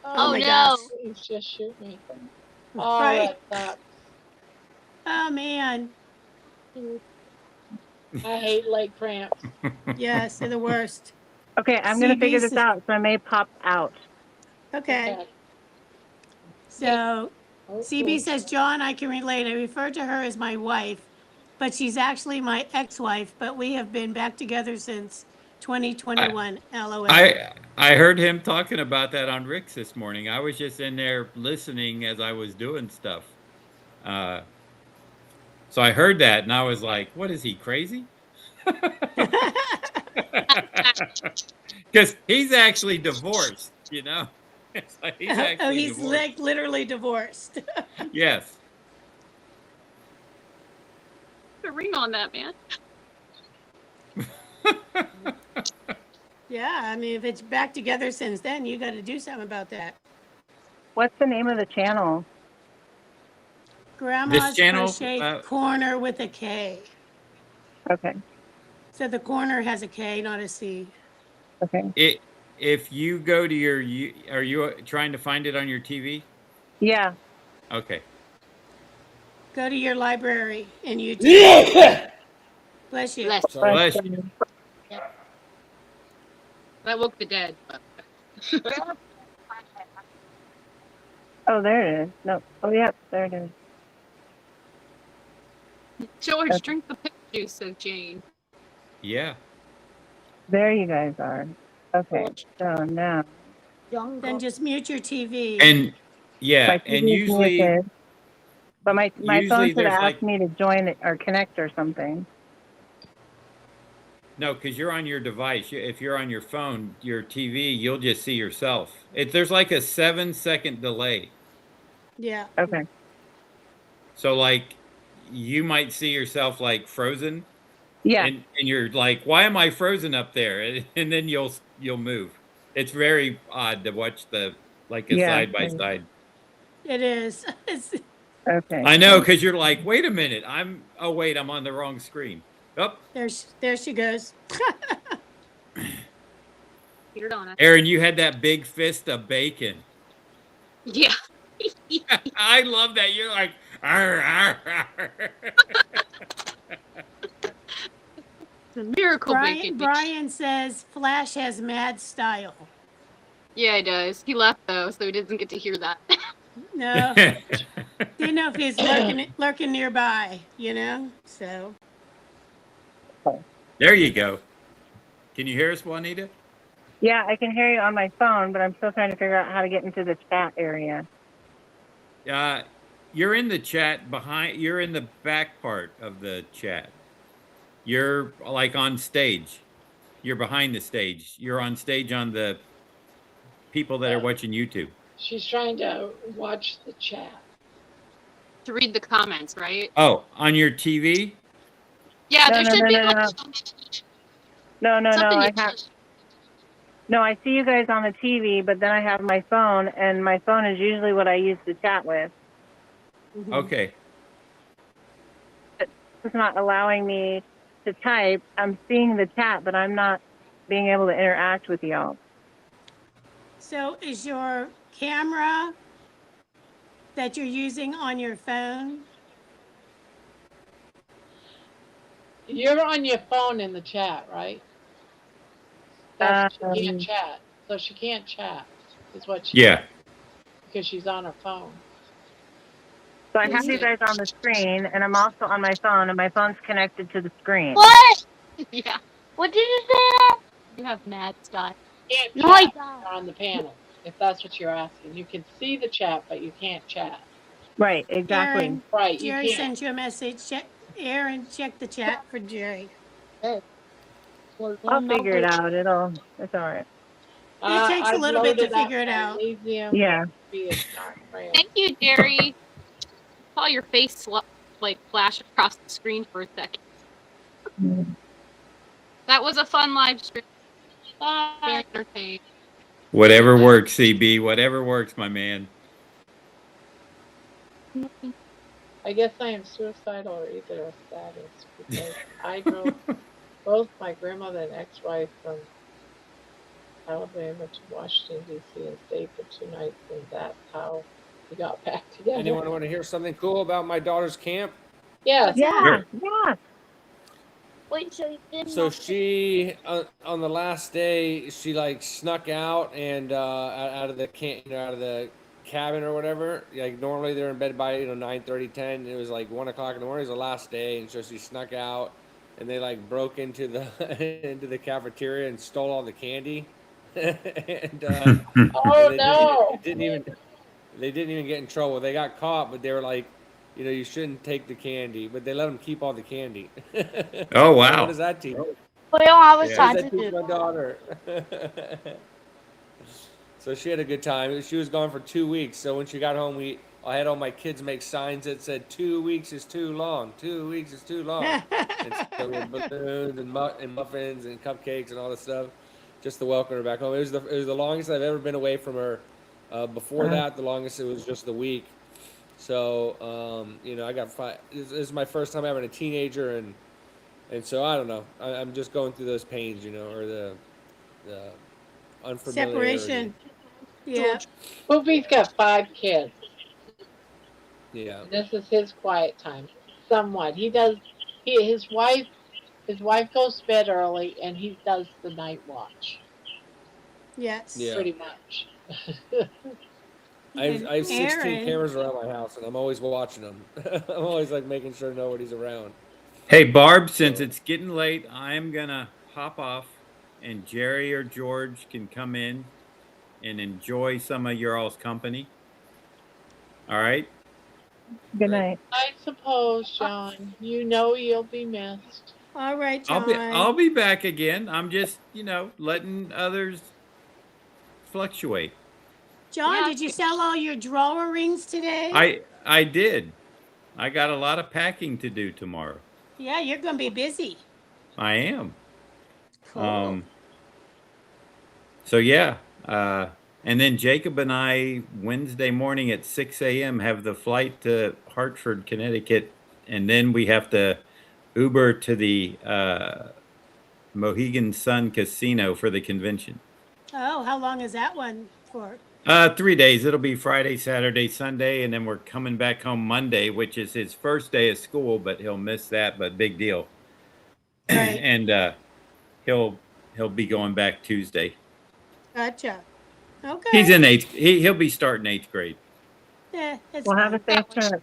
Oh, my no. gosh. Please just shoot me. Oh, Right. that sucks. Oh, man. I hate leg cramps. Yes, they're the worst. Okay, I'm gonna figure this CB's out. So I may pop out. Okay. So CB says, John, I can relate. I refer to her as my wife, but she's actually my ex-wife, but we have been back together since 2021. LOL. I heard him talking about that on Rick's this morning. I was just in there listening as I was doing stuff. So I heard that and I was like, what is he, crazy? Because he's actually divorced, you know? It's like he's actually he's divorced. like literally divorced. Yes. Put a ring on that, man. Yeah, I mean, if it's back together since then, you got to do something about that. What's the name of the channel? Grandma's channel, Crochet Corner with a K. Okay. So the corner has a K, not a C. Okay. If you go to are you trying to find it on your TV? Yeah. Okay. Go to your library in YouTube. Bless you. Bless. Bless you. That woke the dead. But... Oh, there it is. No. Oh, yeah. There it is. George, drink the pig juice, so Jane. Yeah. There you guys are. Okay. So now. Then just mute your TV. And yeah, My and TV is usually muted, but my phone usually should there's ask like- me to join it or connect or something. no, because you're on your device. If you're on your phone, your TV, you'll just see yourself. There's like a 7-second delay. Yeah. Okay. So like you might see yourself like frozen. Yeah. And you're like, why am I frozen up there? And then you'll move. It's very odd to watch the like a Yeah. side by side. It is. Okay. I know, because you're like, wait a minute, oh wait, I'm on the wrong screen. Oh, there she goes. Peter Donut. Aaron, you had that big fist of bacon. Yeah. I love that. You're like, arr, arr, arr. It's a miracle bacon. Brian says Flash has mad style. Yeah, he does. He left though, so he doesn't get to hear that. No. Didn't know if he's lurking nearby, you know? So. There you go. Can you hear us, Juanita? Yeah, I can hear you on my phone, but I'm still trying to figure out how to get into the chat area. You're in the chat you're in the back part of the chat. You're like on stage. You're behind the stage. You're on stage on the people that are watching YouTube. She's trying to watch the chat. To read the comments, right? Oh, on your TV? Yeah, there should be No, something No, I see you guys on the TV, but then I have my phone, and my phone is usually what I use to chat with. Okay. It's not allowing me to type. I'm seeing the chat, but I'm not being able to interact with y'all. So is your camera that you're using on your phone? You're on your phone in the chat, right? She can't chat. So she can't chat, is what she Yeah. because she's on her phone. So I have you guys on the screen, and I'm also on my phone, and my phone's connected to the screen. What? Yeah. What did you say? You have mad style. You No, can't I chat on the panel, if that's what you're asking. You can see the chat, but you can't chat. Right, exactly. Aaron, Right, you Jerry can't. sent you a message. Aaron, check the chat for Jerry. I'll figure it out. It's all right. It takes a I've little bit to loaded up figure it out. magnesium. Yeah. It's not real. Thank you, Jerry. Saw your face like flash across the screen for a second. That was a fun live stream. Very entertaining. Whatever works, CB. Whatever works, my man. I guess I am suicidal or either of status because I drove both my grandmother and ex-wife from Alabama to Washington, D.C. and stayed for 2 nights, and that's how we got back together. Anyone want to hear something cool about my daughter's camp? Yes. Yeah. Wait, so you didn't So she on the last day she like snuck out and out of the cabin or whatever. Like normally they're in bed by 9:30, 10. It was like 1 o'clock in the morning. It was the last day, and so she snuck out and they like broke into the into the cafeteria and stole all the candy. And Oh no! they didn't even get in trouble. They got caught, but they were like, you shouldn't take the candy, but they let them keep all the candy. Oh, wow. What does that teach? We don't have a What side does to that teach do. my daughter? So she had a good time. She was gone for 2 weeks. So when she got home, I had all my kids make signs that said 2 weeks is too long. 2 weeks is too long. And so we had balloons and muffins and cupcakes and all this stuff, just to welcome her back home. It was the longest I've ever been away from her. Before that, the longest it was just a week. So I got 5. This is my first time having a teenager, and so I don't know. I'm just going through those pains, or the unfamiliarity. Separation. Yeah. Poopy's got 5 kids. Yeah. And this is his quiet time. Somewhat. His wife goes to bed early and he does the night watch. Yes. Yeah. Pretty much. I have 16 Aaron. cameras around my house, and I'm always watching them. I'm always like making sure nobody's around. Hey, Barb, since it's getting late, I'm going to hop off, and Jerry or George can come in and enjoy some of your all's company. All right? Good night. I suppose, John, you'll be missed. All right, John. I'll be back again. I'm just, letting others fluctuate. John, did you sell all your drawer rings today? I did. I got a lot of packing to do tomorrow. Yeah, you're going to be busy. I am. Cool. So yeah, And then Jacob and I, Wednesday morning at 6 a.m., have the flight to Hartford, Connecticut. And then we have to Uber to the Mohegan Sun Casino for the convention. Oh, how long is that one for? 3 days. It'll be Friday, Saturday, Sunday, and then we're coming back home Monday, which is his first day of school, but he'll miss that, but big deal. Right. And he'll be going back Tuesday. Gotcha. Okay. He's in eighth. He'll be starting 8th grade. Yeah, it's We'll have a fine. safe trip.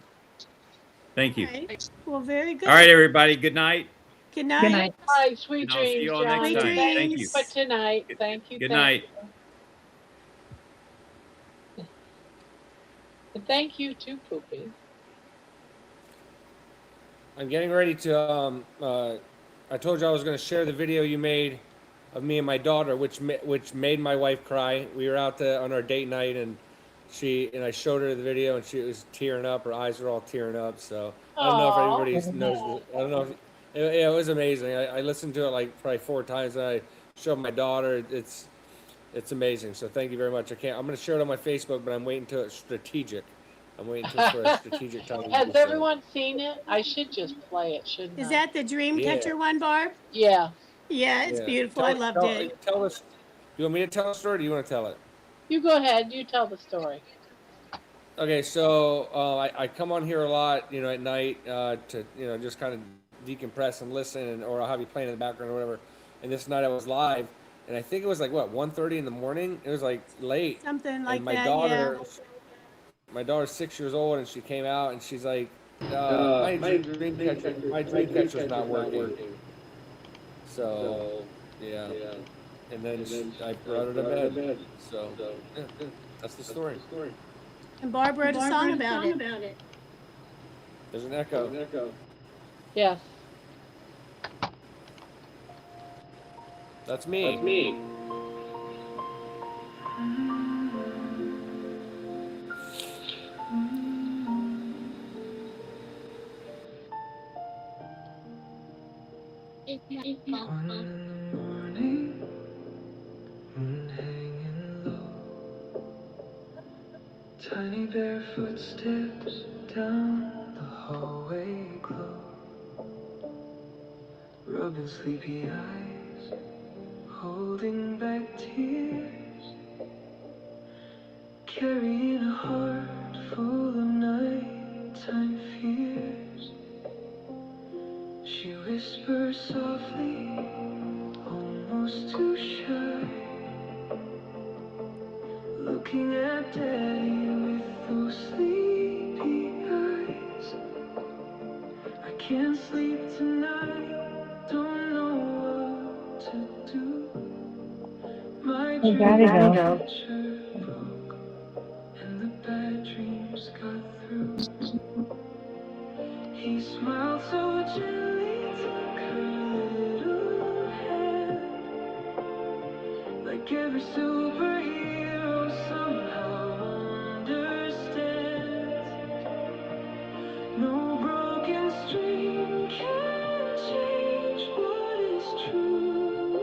Thank you. Right. Well, very good. All right, everybody. Good night. Good night. Good night. All right, sweet And I'll see dreams, you all John. next Sweet time. Thank Thank you dreams. for tonight. Thank you. Good thank night. you. And thank you too, Poopy. I'm getting ready to. I told you I was going to share the video you made of me and my daughter, which made my wife cry. We were out on our date night, and I showed her the video, and she was tearing up. Her eyes were all tearing up. So I don't know if everybody knows. I don't know. It was amazing. I listened to it like probably 4 times, and I showed my daughter. It's amazing. So thank you very much. I'm going to share it on my Facebook, but I'm waiting till it's strategic. I'm waiting for a strategic time. to Has do so. everyone seen it? I should just play it, shouldn't Is I? that the Dreamcatcher one, Barb? Yeah. Yeah, it's Yeah. beautiful. I loved it. Tell us. You want me to tell the story, or do you want to tell it? You go ahead. You tell the story. Okay, so I come on here a lot, at night to just kind of decompress and listen, or I'll have you playing in the background or whatever. And this night I was live, and I think it was like 1:30 in the morning. It was like late. Something like And my that. daughter, Yeah. my daughter's 6 years old, and she came out and she's like, my dreamcatcher's not working. So yeah, and then I brought her to bed. So yeah, that's the story. And Barb wrote a song about it. There's an echo. Yes. That's me. One in the morning, moon hanging low, tiny bare footsteps down the hallway glow, rubbing sleepy eyes, holding back tears, carrying a heart full of nighttime fears. She whispers softly, almost too shy, looking at Daddy with those sleepy eyes. I can't sleep tonight, don't know what to do. My dreamcatcher broke, and the bad dreams got through. He smiled so gently, took her little hand, like every superhero somehow understands. No broken string can change what is true.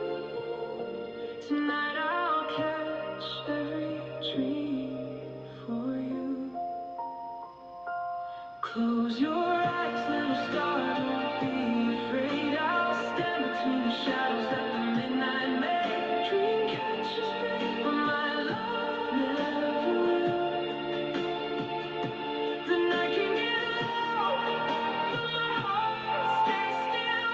Tonight I'll catch every dream for you. Close your eyes, little star, don't be afraid. I'll stand between the shadows that the midnight made. Dream catches break, but my love never will. The night can get long, but my heart stays still.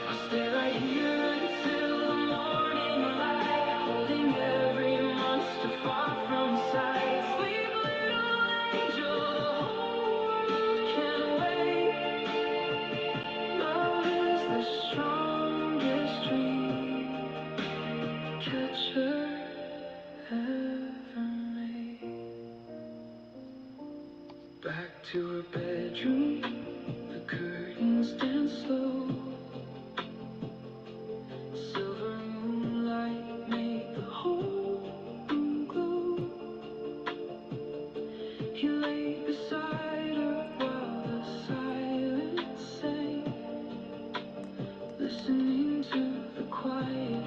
I'll stay right here until the morning light, holding every monster far from sight. Sleep, little angel, the whole world can wait. Love is the strongest dream catcher ever made. Back to her bedroom, the curtains dance slow. Silver moonlight made the whole room glow. He lay beside her while the silence sang, listening to the quiet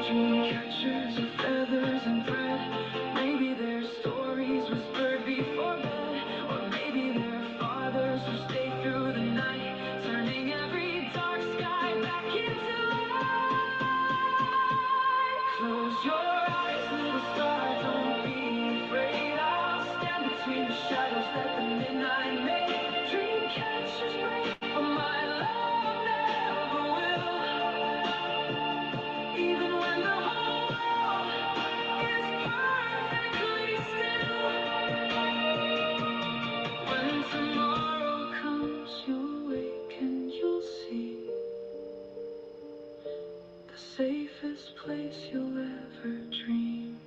dream catchers of feathers and thread. Maybe their stories whispered before bed, or maybe their fathers who stayed through the night, turning every dark sky back into light. Close your eyes, little star, don't be afraid. I'll stand between the shadows that the midnight made. Dream catchers break, but my love never will. Even when the whole world is perfectly still. When tomorrow comes, you'll wake and you'll see the safest place you'll ever dream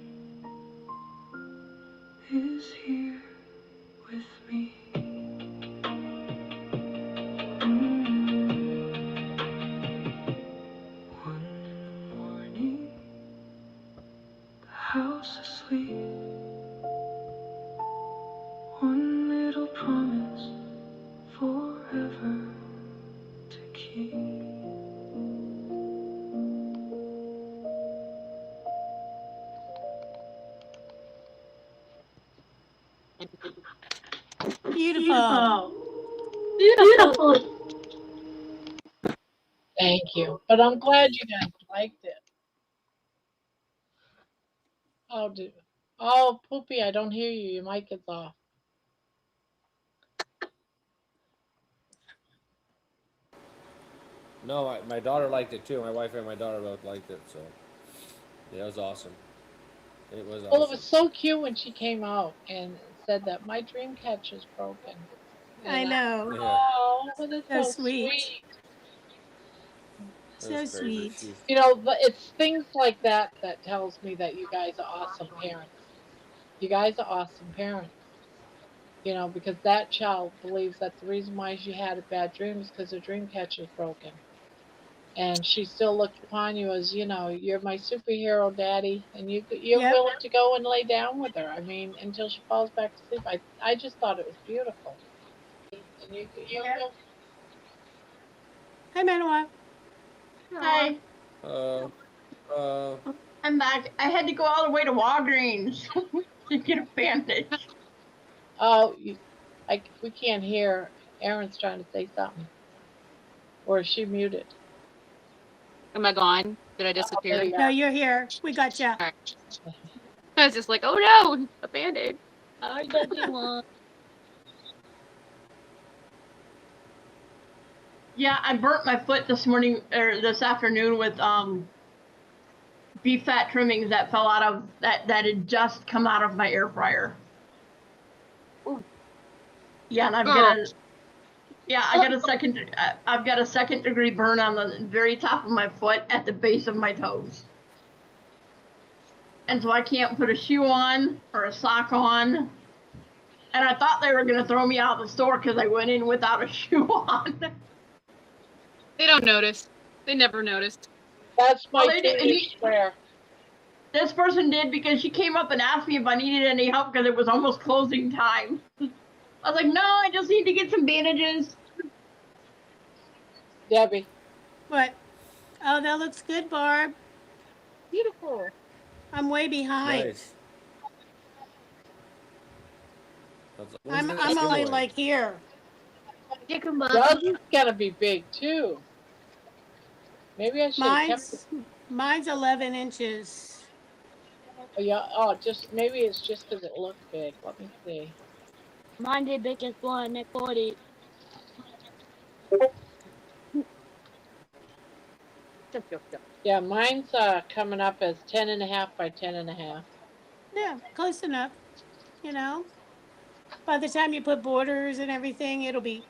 is here with me. One morning, the house asleep. One little promise forever to keep. Beautiful. Beautiful. Thank you. But I'm glad you guys liked it. Oh, Poopy, I don't hear you. Your mic is off. No, my daughter liked it too. My wife and my daughter both liked it. So yeah, it was awesome. It was Well, it awesome. was so cute when she came out and said that my dream catcher's broken. I know. Yeah, Oh, but it's So so sweet. sweet. it So was crazy. sweet. She's You know, but it's things like that that tells me that you guys are awesome parents. You guys are awesome parents. You know, because that child believes that the reason why she had a bad dream is because her dream catcher's broken. And she still looked upon you as, you know, you're my superhero daddy, and you're Yep. willing to go and lay down with her. I mean, until she falls back to sleep. I just thought it was beautiful. And you go. Hi, Manuel. Hi, uh uh I'm back. I had to go all the way to Walgreens to get a bandage. Oh, we can't hear. Erin's trying to say something, or is she muted? Am I gone? Did I There disappear? you No, are. you're here. We got you. All right. I was just like, oh no, a band-aid. I don't do one. Yeah, I burnt my foot this morning or this afternoon with beef fat trimmings that fell out of that had just come out of my air fryer. Ooh. Yeah, and I've got a second degree burn on the very top of my foot at the base of my toes. And so I can't put a shoe on or a sock on. And I thought they were going to throw me out of the store because I went in without a shoe on. They don't notice. They never noticed. That's my Well, they did, favorite square. this person did because she came up and asked me if I needed any help because it was almost closing time. I was like, no, I just need to get some bandages. Debbie. What? Oh, that looks good, Barb. Beautiful. I'm way behind. nice. I'm only like here. Chicken butt. Yours is gonna be big too. Maybe I should have kept it. Mine's 11 inches. Oh, yeah. Oh, just maybe it's just because it looked big. Let me see. Mine the biggest one at 40. Yeah, mine's coming up as 10.5 by 10.5. Yeah, close enough. You know, by the time you put borders and everything, it'll be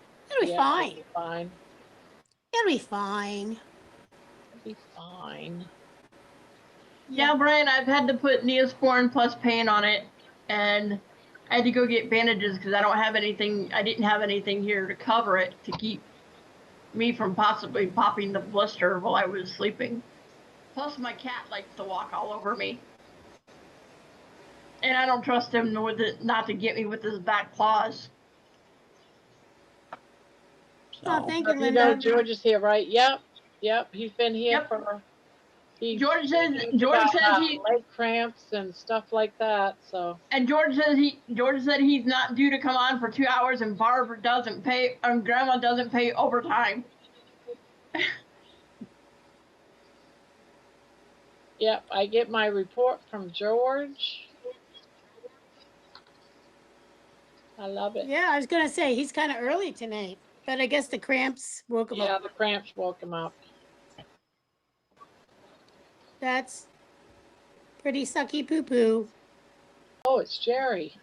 Yeah, fine. it'll be fine. It'll be fine. It'll be fine. Yeah, Brian, I've had to put Neosporin plus pain on it, and I had to go get bandages because I don't have anything. I didn't have anything here to cover it to keep me from possibly popping the blister while I was sleeping. Plus, my cat likes to walk all over me, and I don't trust him not to get me with his back claws. Oh, thank you, You know, Linda. George is here, right? Yep. He's been here Yep. for George says leg cramps and stuff like that. So. And George said he's not due to come on for 2 hours, and Barb doesn't pay, and Grandma doesn't pay overtime. Yep, I get my report from George. I love it. Yeah, I was gonna say he's kind of early tonight, but I guess the cramps woke him Yeah, up. the cramps woke him up. That's pretty sucky poo poo. Oh, it's Jerry.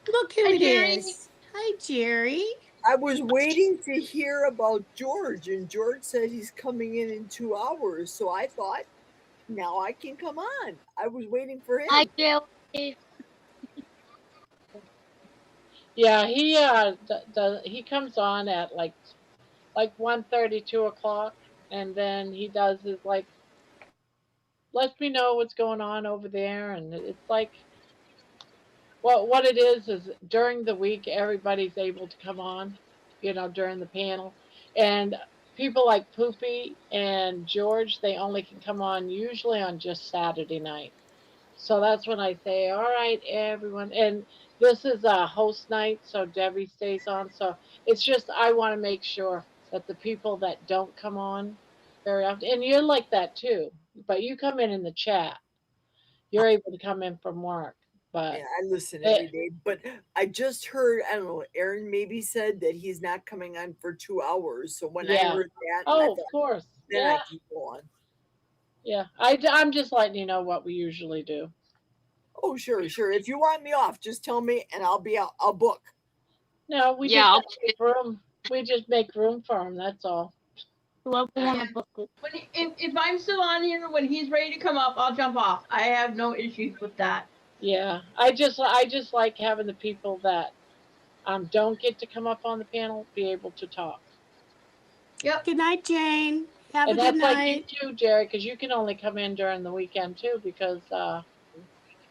Look who Hi, it Jerry. is. Hi, Jerry. I was waiting to hear about George, and George said he's coming in 2 hours. So I thought, now I can come on. I was waiting for him. Hi, Jerry. Yeah, he comes on at like 1:30, 2 o'clock, and then he does his lets me know what's going on over there, and it's like, well, what it is during the week everybody's able to come on, during the panel, and people like Poopy and George, they only can come on usually on just Saturday night. So that's when I say, all right, everyone. And this is a host night, so Debbie stays on. So it's just, I want to make sure that the people that don't come on very often, and you're like that too, but you come in the chat. You're able to come in from work. But Yeah, I listen every day. But I just heard, I don't know, Aaron maybe said that he's not coming on for 2 hours. So when I Yeah. heard that, I Oh, of thought, course. then Yeah. I can go on. Yeah. I'm just letting you know what we usually do. Oh, sure. If you want me off, just tell me and I'll be out. I'll book. No, we Yeah, I'll just make room. We just make room for him. That's all. Whoever want to book it. If I'm still on here when he's ready to come up, I'll jump off. I have no issues with that. Yeah, I just like having the people that don't get to come up on the panel be able to talk. Yep. Good night, Jane. Have And a good that's like night. you too, Jerry, because you can only come in during the weekend too, because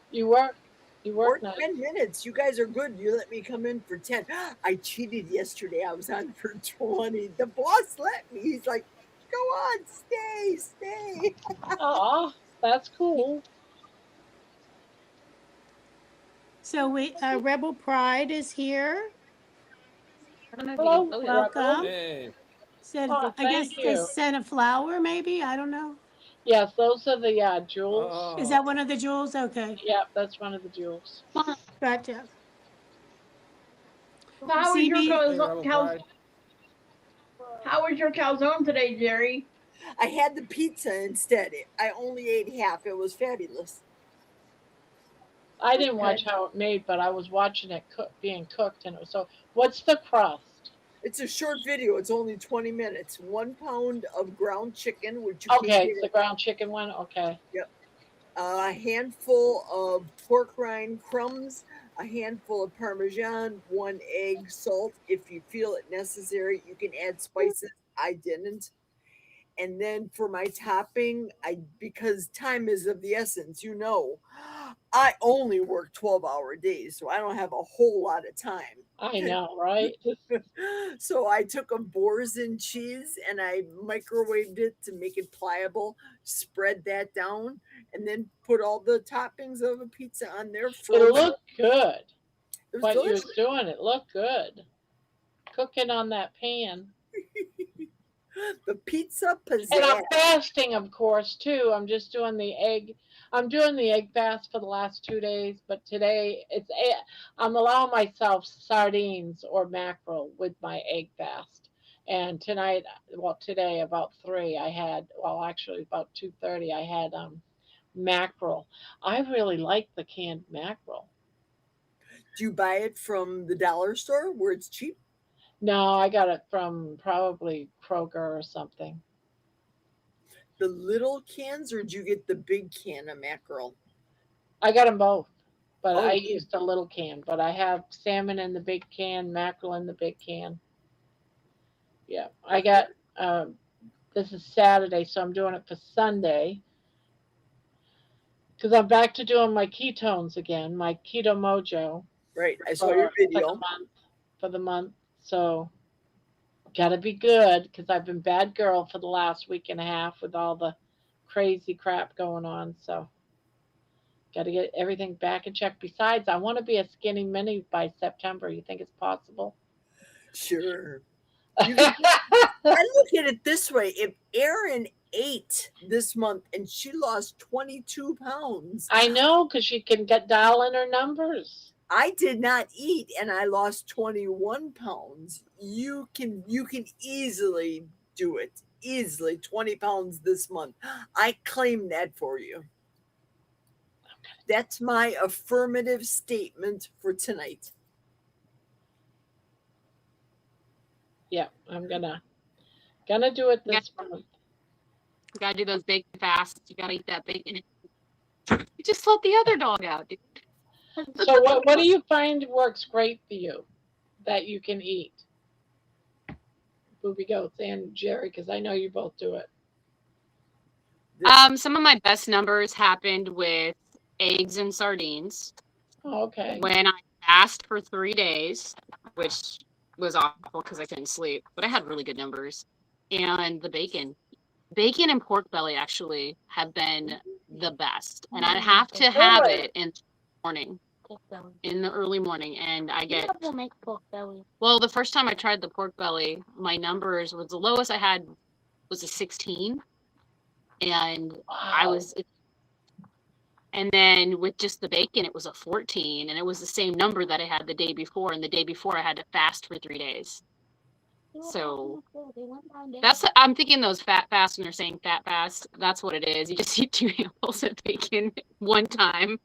you work. You Or work nights. 10 minutes. You guys are good. You let me come in for 10. I cheated yesterday. I was on for 20. The boss let me. He's like, go on, stay. Aw, that's cool. So Rebel Pride is here. I don't know if Hello, you can vote. Welcome. Hey. Said, Oh, I guess thank they you. sent a flower, maybe. I don't know. Yes, those are the jewels. Oh. Is that one of the jewels? Okay, Yep, that's one of the jewels. gotcha. So how was your CB Hey, Rebel Pride. how was your calzone today, Jerry? I had the pizza instead. I only ate half. It was fabulous. I didn't watch how it made, but I was watching it being cooked, and it was so. What's the crust? It's a short video. It's only 20 minutes. 1 pound of ground chicken, which you Okay, can it's the get. ground chicken one. Okay. Yep. A handful of pork rind crumbs, a handful of Parmesan, 1 egg, salt. If you feel it necessary, you can add spices. I didn't. And then for my topping, because time is of the essence, I only work 12-hour days, so I don't have a whole lot of time. I know, right? So I took a Boursin cheese and I microwaved it to make it pliable, spread that down, and then put all the toppings of a pizza on there. It looked good. It was What you delicious. was doing, it looked good. Cooking on that pan. The pizza pizzazz. And I'm fasting, of course, too. I'm just doing the egg. I'm doing the egg fast for the last 2 days, but today I'm allowing myself sardines or mackerel with my egg fast. And today about 3, I had, actually about 2:30, I had mackerel. I really like the canned mackerel. Do you buy it from the dollar store where it's cheap? No, I got it from probably Kroger or something. The little cans, or did you get the big can of mackerel? I got them both, but I Oh. used the little can. But I have salmon in the big can, mackerel in the big can. Yeah, I got. This is Saturday, so I'm doing it for Sunday because I'm back to doing my ketones again, my keto mojo. Right, I saw your video. For the month, so gotta be good because I've been bad girl for the last week and a half with all the crazy crap going on. So got to get everything back in check. Besides, I want to be a skinny mini by September. You think it's possible? Sure. You can, I look at it this way: if Erin ate this month and she lost 22 pounds, I know, because she can get dial in her numbers. I did not eat and I lost 21 pounds. You can easily do it. Easily 20 pounds this month. I claim that for you. That's my affirmative statement for tonight. Yeah, I'm gonna do it this month. You gotta do those bacon fasts. You gotta eat that bacon. You just let the other dog out, dude. So what do you find works great for you that you can eat? Booby Goats and Jerry, because I know you both do it. Some of my best numbers happened with eggs and sardines. Oh, okay. When I fast for 3 days, which was awful because I couldn't sleep, but I had really good numbers. And the bacon and pork belly actually have been the best. And I have to have it in the morning, in the early morning. And I get, We'll make pork belly. well, the first time I tried the pork belly, my numbers was the lowest I had was a 16. And I was, and then with just the bacon, it was a 14, and it was the same number that I had the day before. And the day before, I had to fast for 3 days. So that's, I'm thinking those fat fasts, when they're saying fat fast, that's what it is. You just eat 2 handfuls of bacon one time,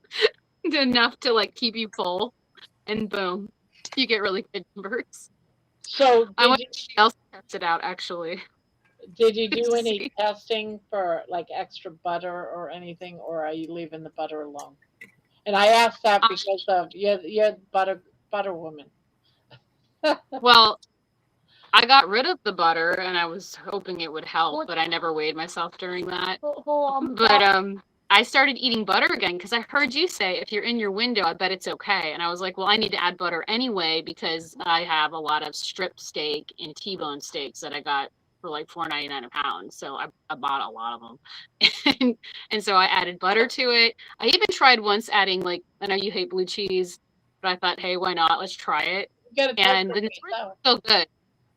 enough to like keep you full, and boom, you get really good numbers. So I want somebody else to test it out, actually. did you do any testing for like extra butter or anything, or are you leaving the butter alone? And I asked that because of you're butter woman. Well, I got rid of the butter, and I was hoping it would help, but I never weighed myself during that. But I started eating butter again because I heard you say if you're in your window, I bet it's okay. And I was like, well, I need to add butter anyway because I have a lot of strip steak and T-bone steaks that I got for like $4.99 a pound. So I bought a lot of them. and so I added butter to it. I even tried once adding, like, I know you hate blue cheese, but I thought, hey, why not? Let's try it. And the numbers were still good.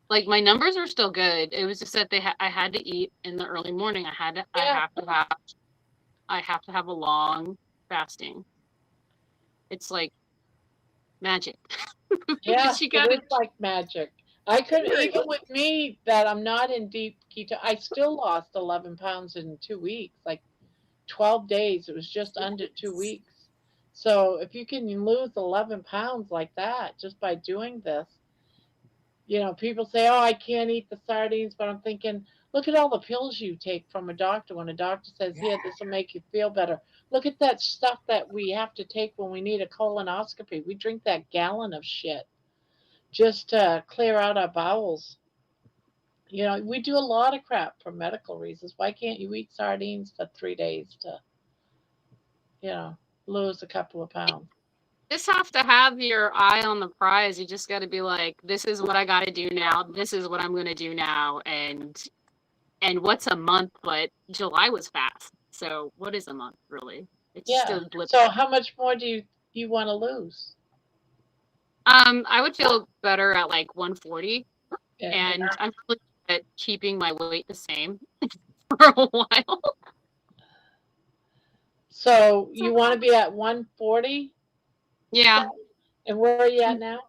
Like, my numbers are still good. It was just that I had to eat in the early morning. I have to have a long fasting. It's like magic. Yeah, You gotta, it is like magic. I could, even with me that I'm not in deep keto, I still lost 11 pounds in 2 weeks, like 12 days. It was just under 2 weeks. So if you can lose 11 pounds like that just by doing this, people say, oh, I can't eat the sardines, but I'm thinking, look at all the pills you take from a doctor when a doctor says, here, this will make you feel better. Look at that stuff that we have to take when we need a colonoscopy. We drink that gallon of shit just to clear out our bowels. We do a lot of crap for medical reasons. Why can't you eat sardines for 3 days to, lose a couple of pounds? just have to have your eye on the prize. You just got to be like, this is what I got to do now. This is what I'm going to do now. And what's a month? But July was fast. So what is a month really? It's just a blip. So how much more do you want to lose? I would feel better at like 140. Yeah. And I'm really good at keeping my weight the same for a while. So you want to be at 140? Yeah. And where are you at now?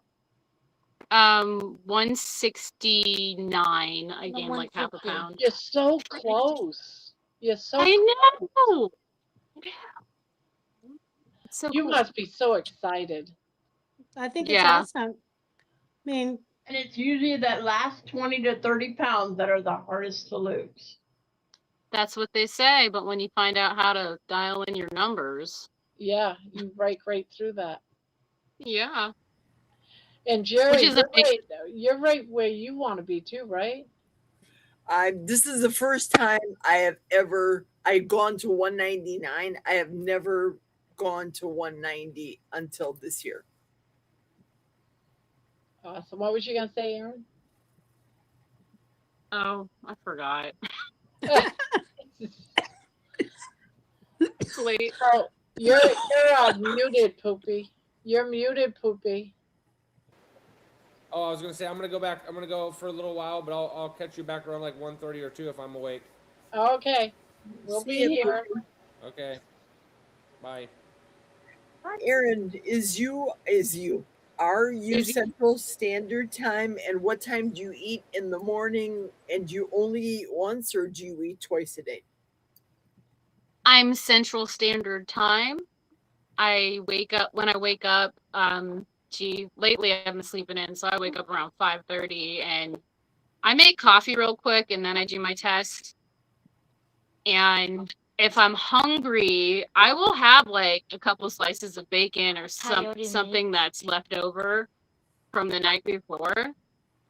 169. I gained like half a pound. You're so close. I know. Yeah. It's so You cool. must be so excited. I think it's awesome. I mean, and it's usually that last 20 to 30 pounds that are the hardest to lose. That's what they say, but when you find out how to dial in your numbers. Yeah, you break right through that. Yeah. And Jerry, you're right where you want to be too, right? This is the first time I've gone to 199. I have never gone to 190 until this year. Awesome. What was you going to say, Erin? Oh, I forgot. It's late. So you're muted, Poopy. You're muted, Poopy. Oh, I was gonna say I'm gonna go back. I'm gonna go for a little while, but I'll catch you back around like 1:30 or 2 if I'm awake. Okay. We'll See be you, here. Okay. Bye. Aaron, are you Is- Central Standard Time? And what time do you eat in the morning? And do you only eat once or do you eat twice a day? I'm Central Standard Time. I wake up when I wake up. Lately I've been sleeping in, so I wake up around 5:30, and I make coffee real quick, and then I do my test. And if I'm hungry, I will have like a couple slices of bacon or something that's left over from the night before.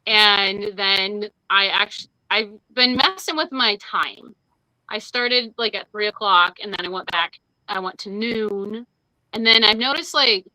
And then I've been messing with my time. I started like at 3 o'clock, and then I went to noon. And then I've noticed like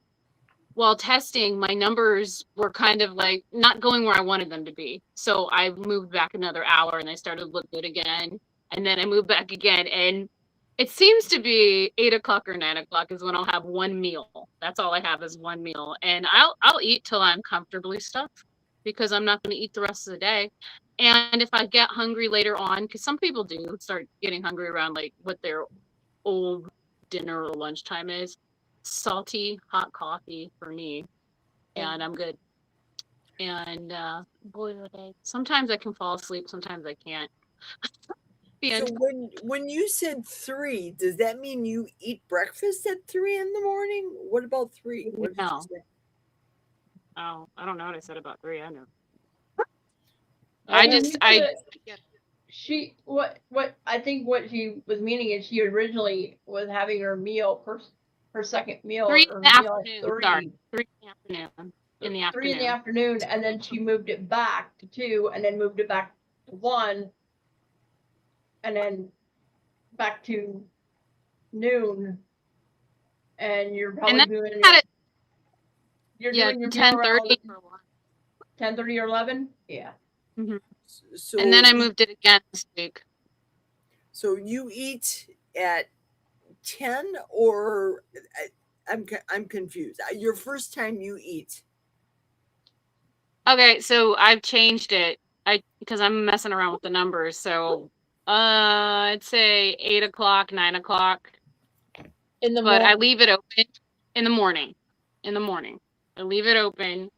while testing, my numbers were kind of like not going where I wanted them to be. So I moved back another hour, and they started to look good again. And then I moved back again. And it seems to be 8 o'clock or 9 o'clock is when I'll have one meal. That's all I have is one meal. And I'll eat till I'm comfortably stuffed, because I'm not going to eat the rest of the day. And if I get hungry later on, because some people do start getting hungry around like what their old dinner or lunchtime is, salty hot coffee for me, and I'm good. And boiled eggs. Sometimes I can fall asleep, sometimes I can't. The So end. when you said 3, does that mean you eat breakfast at 3 in the morning? What about 3? What did you No. say? Oh, I don't know what I said about 3. I know. What I think what she was meaning is she originally was having her meal, her second meal, 3 or in the her meal at afternoon. Sorry, 3 in the afternoon. In the 3 in the afternoon. afternoon, and then she moved it back to 2, and then moved it back to 1, and then back to noon. And you're probably then doing had it- you're Yeah, doing your meal 10:30 around 10:30 or 11. Yeah. Mhm. So And then I moved it again this week. So you eat at 10 or I'm confused. Your first time you eat. Okay, so I've changed it. Because I'm messing around with the numbers. So I'd say 8 o'clock, 9 o'clock. In the But I morning. leave it open in the morning. In the morning. I leave it open.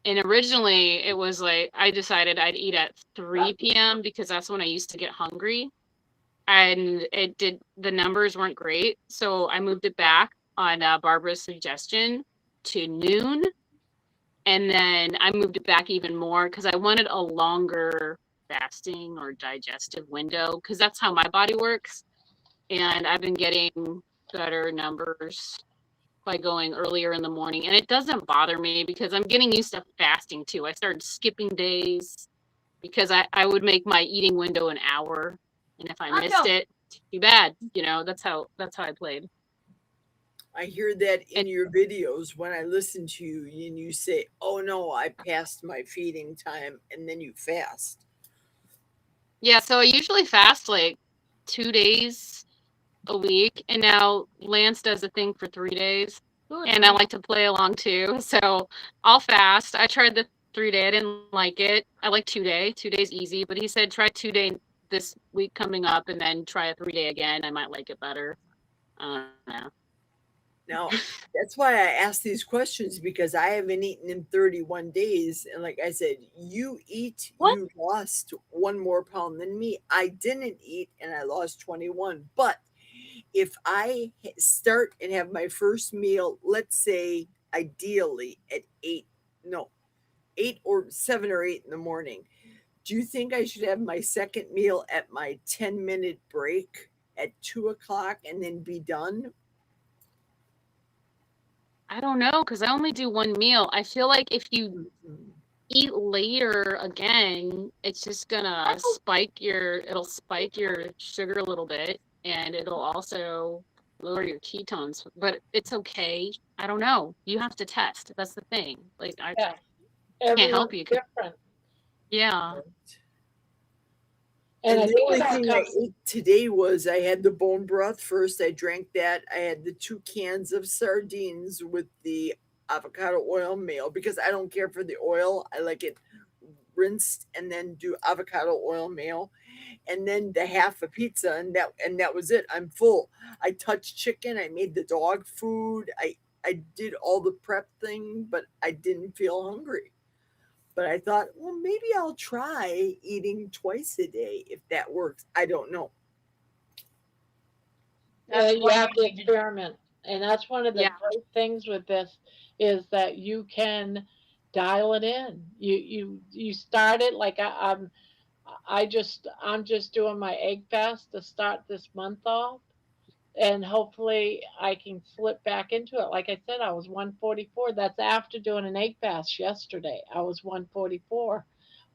And originally it was like I decided I'd eat at 3 p.m. because that's when I used to get hungry. And the numbers weren't great. So I moved it back on Barbara's suggestion to noon. And then I moved it back even more because I wanted a longer fasting or digestive window, because that's how my body works. And I've been getting better numbers by going earlier in the morning. And it doesn't bother me because I'm getting used to fasting too. I started skipping days because I would make my eating window an hour. And if I missed it, too bad. That's how I played. I hear that in your videos when I listen to you and you say, "Oh no, I passed my feeding time," and then you fast. Yeah, so I usually fast like 2 days a week, and now Lance does a thing for 3 days, and I like to play along too. So I'll fast. I tried the 3-day, I didn't like it. I like 2-day. 2 days easy, but he said try 2-day this week coming up, and then try a 3-day again. I might like it better. I don't know. Now, that's why I ask these questions, because I haven't eaten in 31 days. And like I said, you lost 1 more pound than me. I didn't eat and I lost 21. But if I start and have my first meal, let's say ideally at 8 or 7 or 8 in the morning, do you think I should have my second meal at my 10-minute break at 2 o'clock and then be done? I don't know, because I only do 1 meal. I feel like if you eat later again, it's just gonna it'll spike your sugar a little bit, and it'll also lower your ketones. But it's okay. I don't know. You have to test. That's the thing. Like I can't help you. Different. Yeah. And I the think only it all thing I comes. ate today was I had the bone broth first. I drank that. I had the 2 cans of sardines with the avocado oil mayo because I don't care for the oil. I like it rinsed and then do avocado oil mayo. And then the half a pizza and that was it. I'm full. I touched chicken. I made the dog food. I did all the prep thing, but I didn't feel hungry. But I thought, well, maybe I'll try eating twice a day if that works. I don't know. Yeah, That's you why have you to need to experiment. And that's one of the Yeah. great things with this is that you can dial it in. You start it like I'm just doing my egg fast to start this month off. And hopefully I can slip back into it. Like I said, I was 144. That's after doing an egg fast yesterday. I was 144,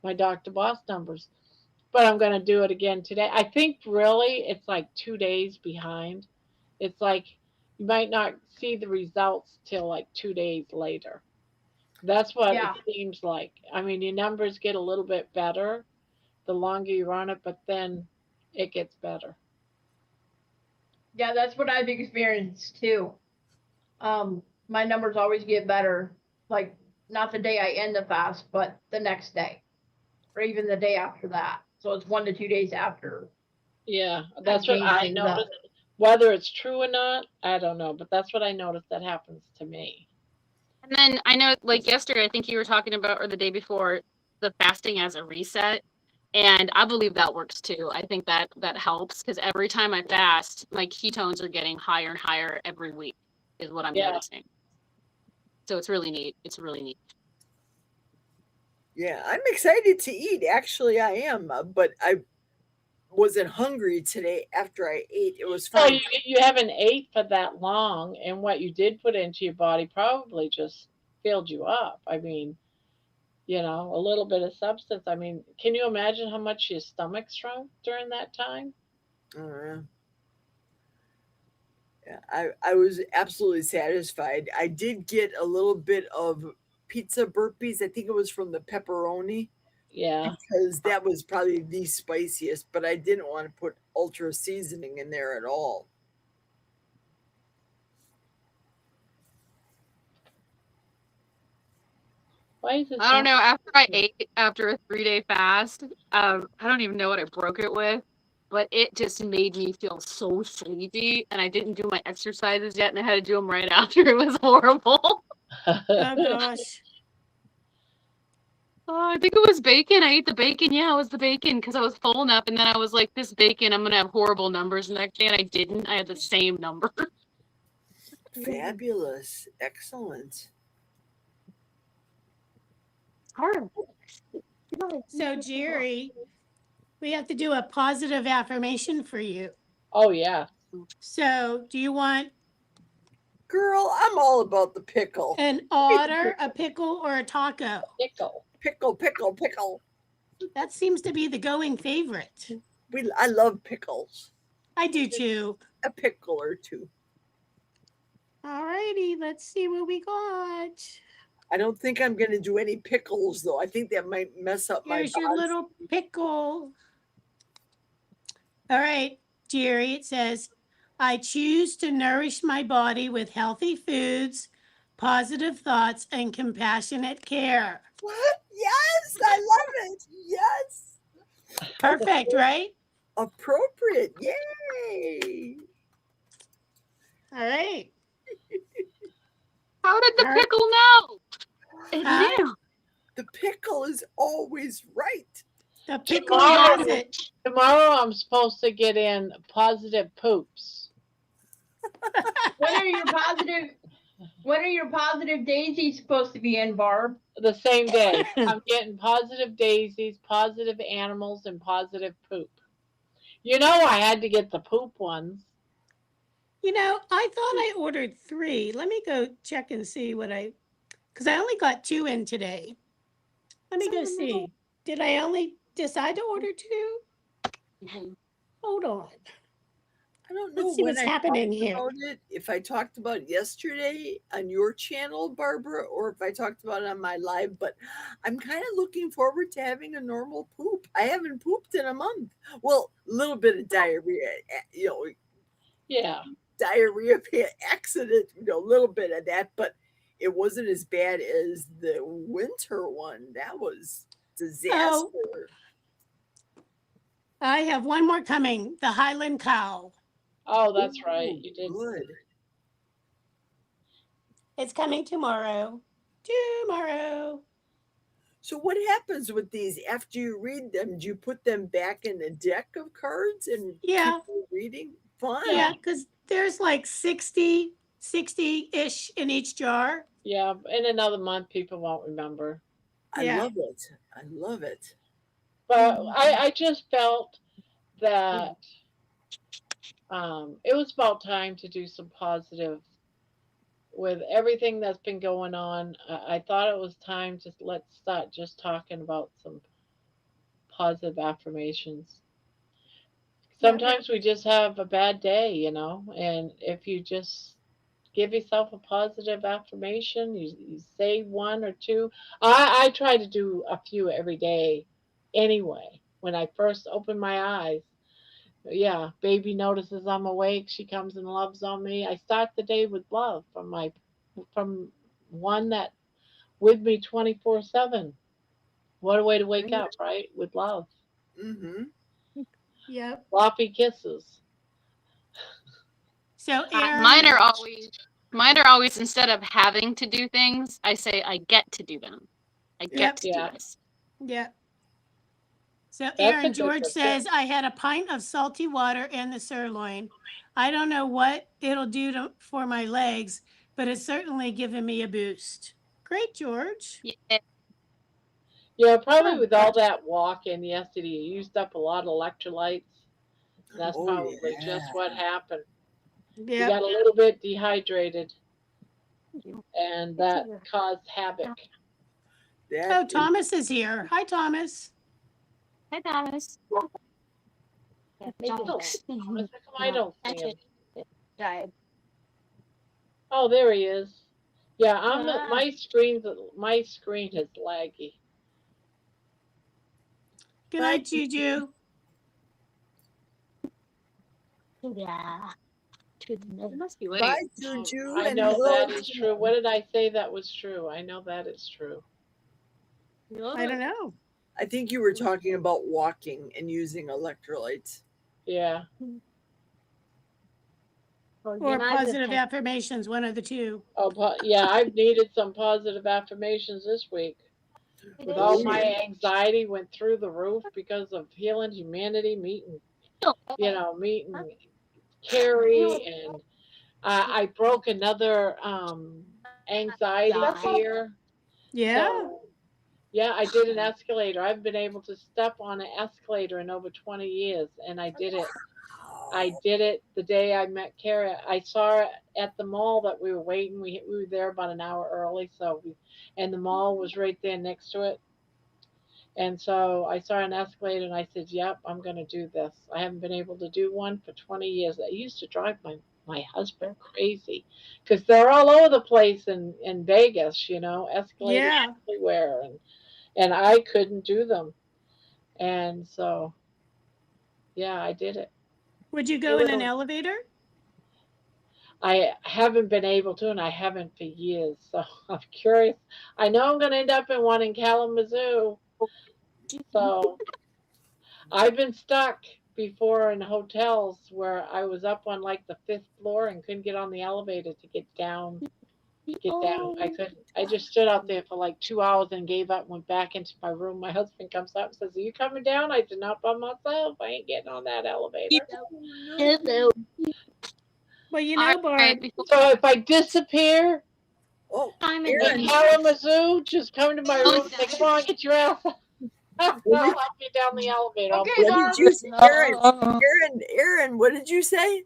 my Dr. Boss numbers. But I'm going to do it again today. I think really it's like 2 days behind. It's like you might not see the results till like 2 days later. That's what it Yeah. seems like. I mean, your numbers get a little bit better the longer you're on it, but then it gets better. Yeah, that's what I've experienced too. My numbers always get better. Like not the day I end the fast, but the next day, or even the day after that. So it's 1 to 2 days after Yeah, I that's what change I things up. noticed. Whether it's true or not, I don't know, but that's what I noticed that happens to me. And then I know, like yesterday, I think you were talking about, or the day before, the fasting as a reset. And I believe that works too. I think that that helps because every time I fast, my ketones are getting higher and higher every week, is what I'm Yeah. noticing. So it's really neat. It's really neat. Yeah, I'm excited to eat. Actually, I am, but I wasn't hungry today after I ate. It was Well, fine. you haven't ate for that long, and what you did put into your body probably just filled you up. I mean, a little bit of substance. I mean, can you imagine how much your stomach shrunk during that time? Uh, yeah, I was absolutely satisfied. I did get a little bit of pizza burpees. I think it was from the pepperoni Yeah. because that was probably the spiciest, but I didn't want to put ultra seasoning in there at all. Why is it I don't so? know. After I ate after a 3-day fast, I don't even know what I broke it with, but it just made me feel so sleepy, and I didn't do my exercises yet, and I had to do them right after. It was horrible. Oh gosh. Oh, I think it was bacon. I ate the bacon. Yeah, it was the bacon because I was full enough, and then I was like, "This bacon, I'm gonna have horrible numbers the next day," and I didn't. I had the same number. Fabulous. Excellent. Horrible. So Jerry, we have to do a positive affirmation for you. Oh, yeah. So do you want Girl, I'm all about the pickle. an otter, a pickle, or a taco? Pickle. Pickle, pickle, pickle. That seems to be the going favorite. I love pickles. I do too. A pickle or two. All righty, let's see what we got. I don't think I'm going to do any pickles though. I think that might mess up my Here's your body. little pickle. All right, Jerry, it says, I choose to nourish my body with healthy foods, positive thoughts, and compassionate care. What? Yes, I love it. Yes. Perfect, right? Appropriate. Yay. All right. How did the All right. pickle know? It Huh? knew. The pickle is always right. The pickle Tomorrow, has it. tomorrow I'm supposed to get in positive poops. When are your positive? When are your positive daisies supposed to be in, Barb? The same day. I'm getting positive daisies, positive animals, and positive poop. I had to get the poop ones. I thought I ordered 3. Let me go check and see because I only got 2 in today. Let me go see. Did I only decide to order 2? Hold on. I don't know Let's see when what's I happening talked here. about it. If I talked about it yesterday on your channel, Barbara, or if I talked about it on my live, but I'm kind of looking forward to having a normal poop. I haven't pooped in a month. Well, a little bit of diarrhea, Yeah. diarrhea accident, a little bit of that, but it wasn't as bad as the winter one. That was disaster. I have one more coming. The Highland cow. Oh, that's right. Ooh, You did. good. It's coming tomorrow. Tomorrow. So what happens with these after you read them? Do you put them back in a deck of cards and Yeah. keep reading? Fun. Yeah, because there's like 60-ish in each jar. Yeah. In another month, people won't remember. I Yeah. love it. I love it. But I just felt that it was about time to do some positive with everything that's been going on. I thought it was time to let's start just talking about some positive affirmations. Sometimes we just have a bad day, and if you just give yourself a positive affirmation, you say one or two. I try to do a few every day anyway. When I first open my eyes, yeah, baby notices I'm awake. She comes and loves on me. I start the day with love from one that with me 24/7. What a way to wake up, right? With love. Mm-hmm. Yep. Floppy kisses. So Aaron, Mine are always instead of having to do things, I say I get to do them. I get Yep. to Yeah. do this. yeah. So That's a Aaron good George one, too. says, I had a pint of salty water and the sirloin. I don't know what it'll do for my legs, but it's certainly given me a boost. Great, George. Yeah. Yeah, probably Huh. with all that walking yesterday, you used up a lot of electrolytes. That's Oh, probably just what yeah. happened. You Yep. got a little bit dehydrated, and that caused havoc. That Oh, is- Thomas is here. Hi, Thomas. Hi, Thomas. Thomas, how come I don't see him? Died. Oh, there he is. Yeah, Ah. my screen is laggy. Good night, Juju. Yeah. It must be late. Bye, Juju. I and know hello. that is true. What did I say that was true? I know that is true. I don't know. I think you were talking about walking and using electrolytes. Yeah. Or positive affirmations, one of the two. Oh, yeah, I've needed some positive affirmations this week. With all my anxiety went through the roof because of Healing Humanity meeting Carrie, and I broke another anxiety fear. Yeah. So, yeah, I did an escalator. I've been able to step on an escalator in over 20 years, and I did it. I did it the day I met Carrie. I saw her at the mall that we were waiting. We were there about an hour early, and the mall was right there next to it. And so I saw an escalator and I said, yep, I'm going to do this. I haven't been able to do one for 20 years. I used to drive my husband crazy because they're all over the place in Vegas, escalators Yeah. everywhere. And I couldn't do them. And so, yeah, I did it. Would you go in an elevator? I haven't been able to, and I haven't for years. So I'm curious. I know I'm going to end up in one in Kalamazoo. So I've been stuck before in hotels where I was up on like the 5th floor and couldn't get on the elevator to get down. I couldn't. I just stood out there for like 2 hours and gave up, went back into my room. My husband comes up and says, are you coming down? I said, not by myself. I ain't getting on that elevator. Well, Barb. So if I disappear Aaron. in Kalamazoo, just come to my room and say, come on, get your ass up. I'll help you down the elevator. Okay, what did you say? Aaron, what did you say?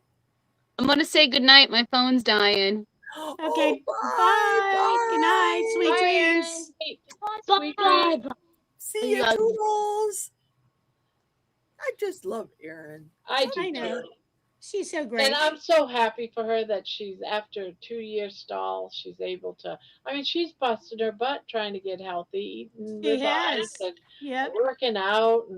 I'm gonna say goodnight. My phone's dying. Okay. Bye. Good night. Sweet dreams. Sweet dreams. See you, Toodles. I just love Aaron. I do I know. too. She's so great. And I'm so happy for her that she's, after a 2-year stall, she's able to. I mean, she's busted her butt trying to get healthy, eating She ribeyes has. and Yep. working out,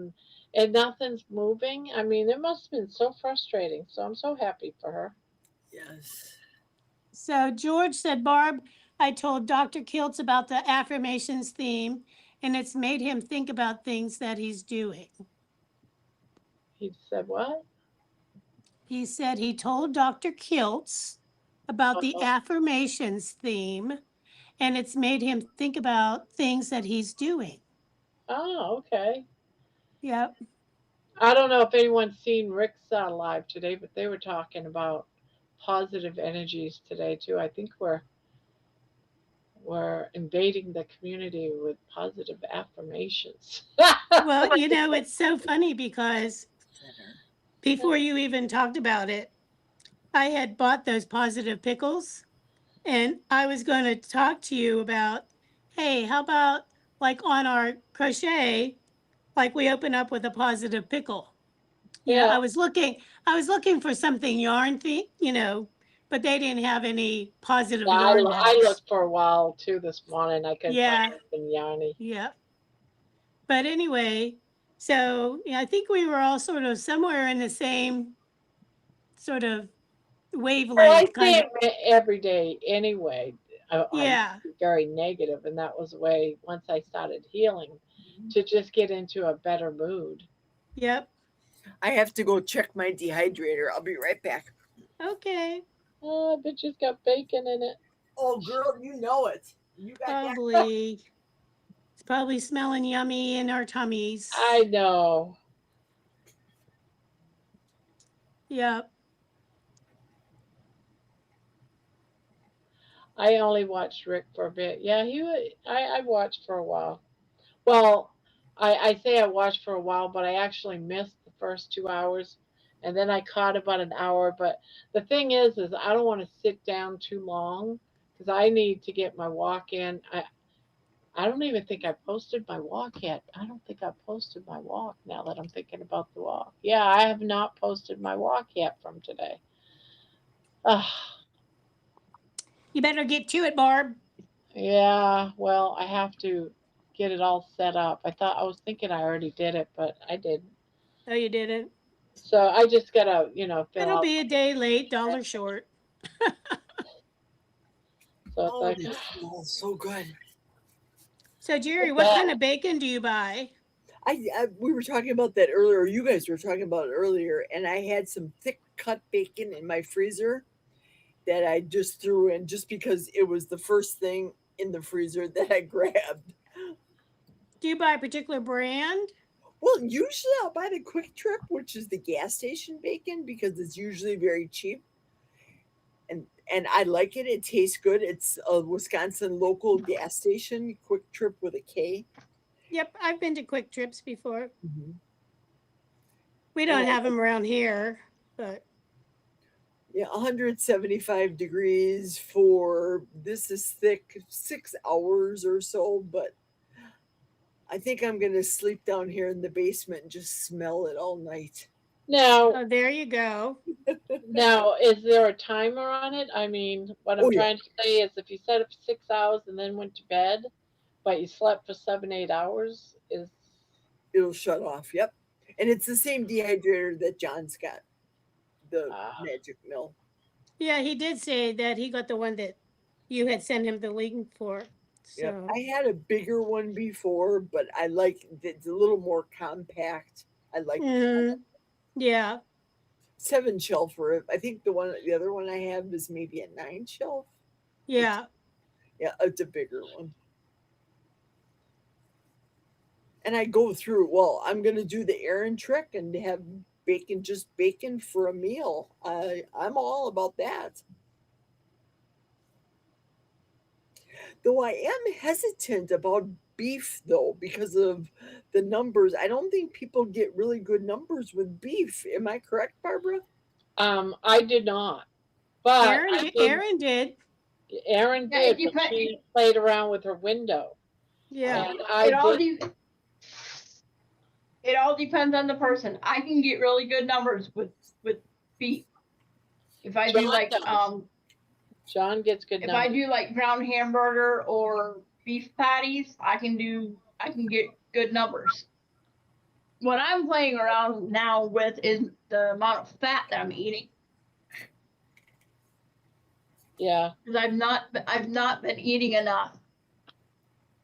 and nothing's moving. I mean, it must have been so frustrating. So I'm so happy for her. Yes. So George said, Barb, I told Dr. Kiltz about the affirmations theme, and it's made him think about things that he's doing. He said what? He said he told Dr. Kiltz about the Uh-oh. affirmations theme, and it's made him think about things that he's doing. Oh, okay. Yep. I don't know if anyone's seen Rick's live today, but they were talking about positive energies today too. I think we're invading the community with positive affirmations. Well, you know, it's so funny because before you even talked about it, I had bought those positive pickles, and I was going to talk to you about, hey, how about like on our crochet, like we open up with a positive pickle. You know, Yeah. I was looking for something yarn thing, you know, but they didn't have any positive Yeah, yarn I nettles. looked for a while too this morning. I couldn't Yeah. find anything yarny. Yeah. But anyway, so yeah, I think we were all sort of somewhere in the same sort of Well, I wavelength see kind of. it every day anyway. I used Yeah. to be very negative, and that was a way, once I started healing, to just get into a better mood. Yep. I have to go check my dehydrator. I'll be right back. Okay. Oh, I bet you've got bacon in it. Oh, girl, you know it. You got that. Probably. It's probably smelling yummy in our tummies. I know. Yep. I only watched Rick for a bit. Yeah, I watched for a while. Well, I say I watched for a while, but I actually missed the first 2 hours, and then I caught about an hour. But the thing is I don't want to sit down too long because I need to get my walk in. I don't even think I posted my walk yet. I don't think I posted my walk now that I'm thinking about the walk. Yeah, I have not posted my walk yet from today. You better get to it, Barb. Yeah, well, I have to get it all set up. I was thinking I already did it, but I didn't. Oh, you didn't? So I just gotta, fill It'll out. be a day late, $1 short. So Oh, it's it like, smells so good. So Jerry, what kind of bacon do you buy? We were talking about that earlier. You guys were talking about it earlier, and I had some thick cut bacon in my freezer that I just threw in just because it was the first thing in the freezer that I grabbed. Do you buy a particular brand? Well, usually I'll buy the Quick Trip, which is the gas station bacon, because it's usually very cheap. And I like it. It tastes good. It's a Wisconsin local gas station, Quick Trip with a K. Yep, I've been to Quick Trips before. Mm-hmm. We don't have them around here, but yeah, 175 degrees for this is thick 6 hours or so, but I think I'm gonna sleep down here in the basement and just smell it all night. now, oh, there you go. now, is there a timer on it? I mean, what I'm Oh, yeah. trying to say is if you set up 6 hours and then went to bed, but you slept for 7, 8 hours, It'll shut off. Yep. And it's the same dehydrator that John's got, the Magic Mill. Yeah, he did say that he got the one that you had sent him the link for. Yeah, So I had a bigger one before, but I like it's a little more compact. I like yeah. 7 shelf for it. I think the other one I have is maybe a 9 shelf. Yeah. It's a bigger one. And I go through, well, I'm gonna do the Aaron trick and have just bacon for a meal. I'm all about that. Though I am hesitant about beef though, because of the numbers. I don't think people get really good numbers with beef. Am I correct, Barbara? I did not. But Aaron did. Aaron Yeah, did, but she played around with her window. Yeah. And it all depends on the person. I can get really good numbers with beef. If I do John like does. John gets good if numbers. I do like ground hamburger or beef patties, I can get good numbers. What I'm playing around now with is the amount of fat that I'm eating. Yeah. Because I've not been eating enough.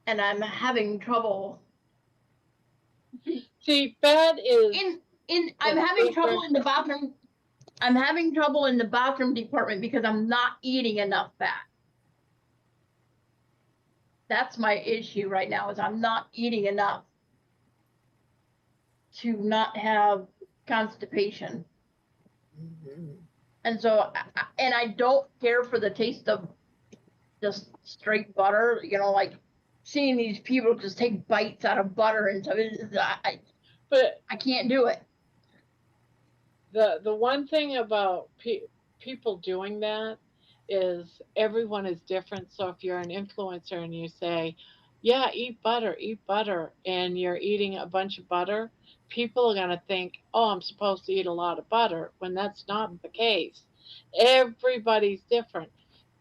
And I'm having trouble. See, fat is I'm having trouble in the bathroom. I'm having trouble in the bathroom department because I'm not eating enough fat. That's my issue right now, is I'm not eating enough to not have constipation. Mhm. And so, and I don't care for the taste of just straight butter, you know, like seeing these people just take bites out of butter and stuff. But I can't do it. the one thing about people doing that is everyone is different. So if you're an influencer and you say, "Yeah, eat butter," and you're eating a bunch of butter, people are gonna think, "Oh, I'm supposed to eat a lot of butter," when that's not the case. Everybody's different.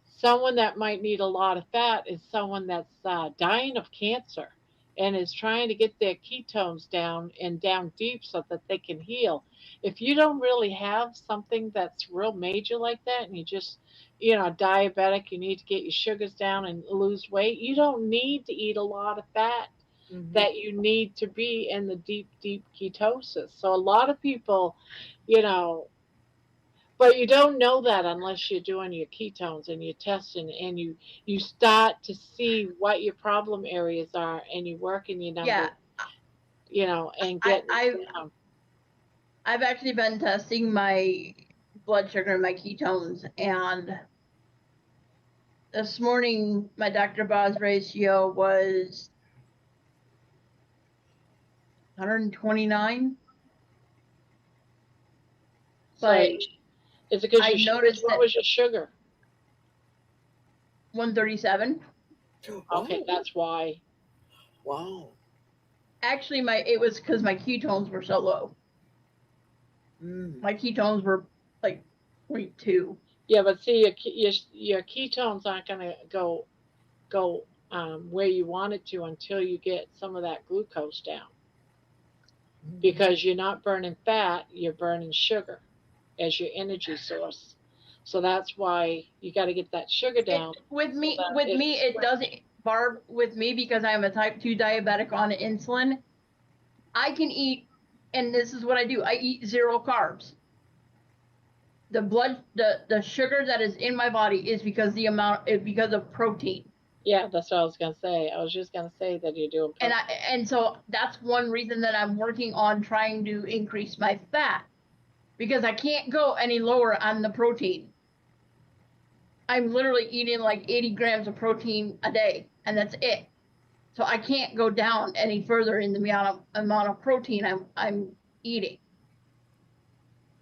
Someone that might need a lot of fat is someone that's dying of cancer and is trying to get their ketones down and down deep so that they can heal. If you don't really have something that's real major like that and you just, diabetic, you need to get your sugars down and lose weight, you don't need to eat a lot of fat that you need to be in the deep, deep ketosis. So a lot of people, you know, but you don't know that unless you're doing your ketones and you're testing and you start to see what your problem areas are and you work in your numbers, and get down. I've actually been testing my blood sugar and my ketones, and this morning my Dr. Boz ratio was 129. But So is it because I noticed what that was your sugar? 137. Okay, that's why. Wow. Actually, it was because my ketones were so low. My ketones were like 0.2. Yeah, but see, your ketones aren't going to go where you want it to until you get some of that glucose down. Because you're not burning fat, you're burning sugar as your energy source. So that's why you got to get that sugar down. With me, it doesn't, Barb, with me, because I'm a type 2 diabetic on insulin, I can eat, and this is what I do, I eat 0 carbs. The sugar that is in my body is because of protein. Yeah, that's what I was gonna say. I was just gonna say that you're doing protein. And so that's one reason that I'm working on trying to increase my fat, because I can't go any lower on the protein. I'm literally eating like 80 grams of protein a day, and that's it. So I can't go down any further in the amount of protein I'm eating.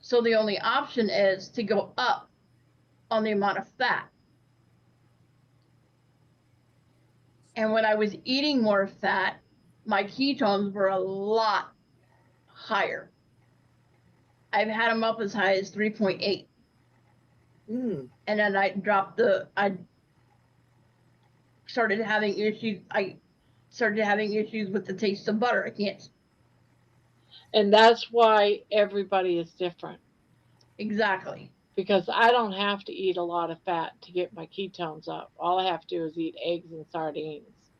So the only option is to go up on the amount of fat. And when I was eating more fat, my ketones were a lot higher. I've had them up as high as 3.8. And then I started having issues. I started having issues with the taste of butter. I can't. And that's why everybody is different. Exactly. Because I don't have to eat a lot of fat to get my ketones up. All I have to do is eat eggs and sardines.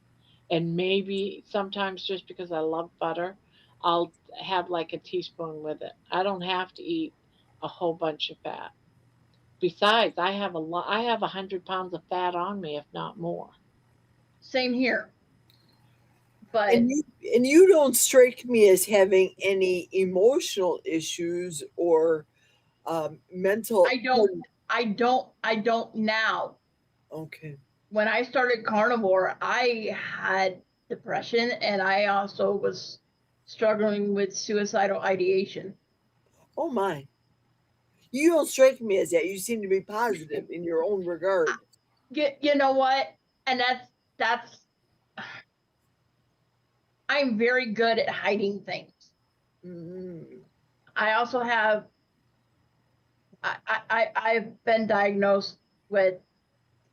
And maybe sometimes just because I love butter, I'll have like a teaspoon with it. I don't have to eat a whole bunch of fat. Besides, I have 100 pounds of fat on me, if not more. Same here. But and you don't strike me as having any emotional issues or mental. I don't now. Okay. When I started carnivore, I had depression, and I also was struggling with suicidal ideation. Oh my. You don't strike me as that. You seem to be positive in your own regard. You know what? And that's I'm very good at hiding things. I also have I've been diagnosed with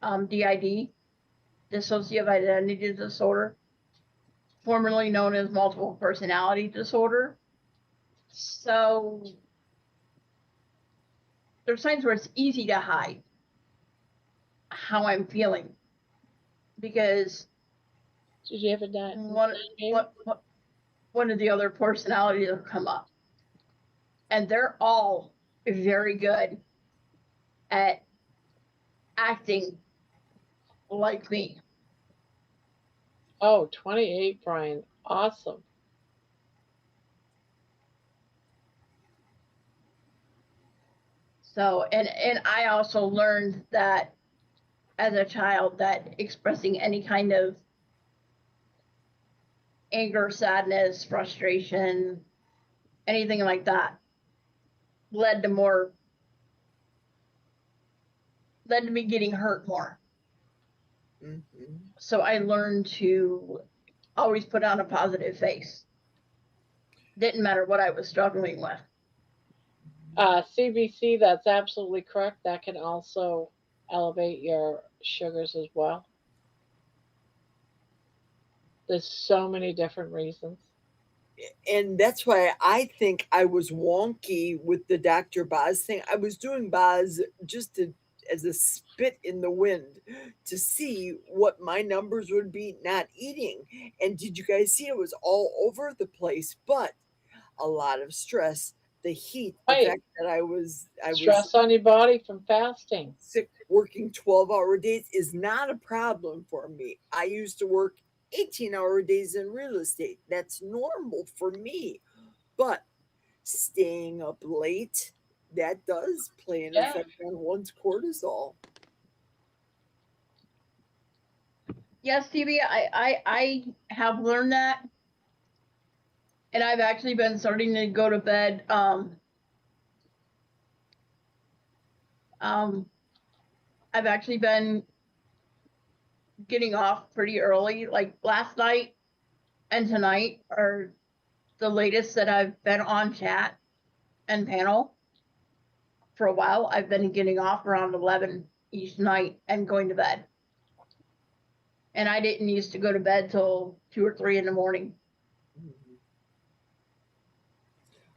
DID, dissociative identity disorder, formerly known as multiple personality disorder. So there's times where it's easy to hide how I'm feeling because Did you ever die? one of the other personalities will come up, and they're all very good at acting like me. Oh, 28, Brian. Awesome. So, and I also learned that as a child that expressing any kind of anger, sadness, frustration, anything like that led to me getting hurt more. Mm-hmm. So I learned to always put on a positive face. Didn't matter what I was struggling with. CBC, that's absolutely correct. That can also elevate your sugars as well. There's so many different reasons. And that's why I think I was wonky with the Dr. Boz thing. I was doing Boz just as a spit in the wind to see what my numbers would be not eating. And did you guys see it was all over the place? But a lot of stress, the heat, the Right. fact that I was Stress on your body from fasting. sick, working 12-hour days is not a problem for me. I used to work 18-hour days in real estate. That's normal for me. But staying up late, that does play an Yeah. effect on one's cortisol. Yes, Stevie, I have learned that. And I've actually been starting to go to bed. I've actually been getting off pretty early. Like last night and tonight are the latest that I've been on chat and panel for a while. I've been getting off around 11 each night and going to bed. And I didn't used to go to bed till 2 or 3 in the morning.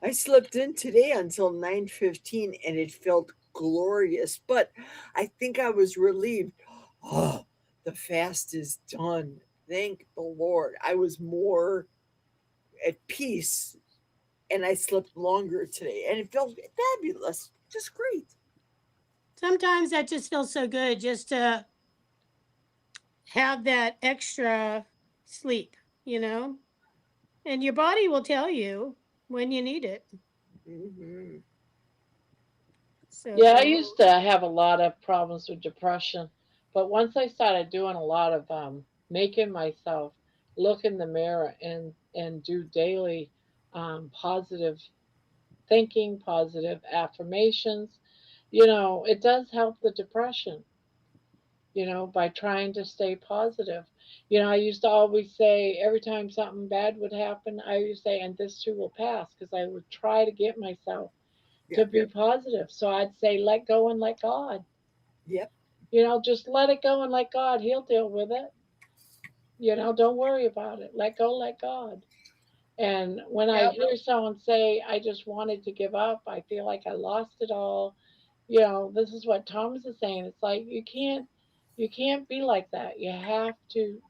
I slept in today until 9:15 and it felt glorious, but I think I was relieved. Oh, the fast is done. Thank the Lord. I was more at peace and I slept longer today and it felt fabulous. Just great. Sometimes that just feels so good just to have that extra sleep, you know? And your body will tell you when you need it. Mm-hmm. So Yeah, I used to have a lot of problems with depression, but once I started doing a lot of making myself look in the mirror and do daily positive thinking, positive affirmations, it does help the depression, by trying to stay positive. I used to always say every time something bad would happen, I used to say, and this too will pass, because I would try to get myself to Yep, be yep, positive. So I'd say, let go and let God. yep. Just let it go and let God. He'll deal with it. Don't worry about it. Let go, let God. And when I Yep. hear someone say, I just wanted to give up, I feel like I lost it all. This is what Thomas is saying. It's like you can't be like that. You have to,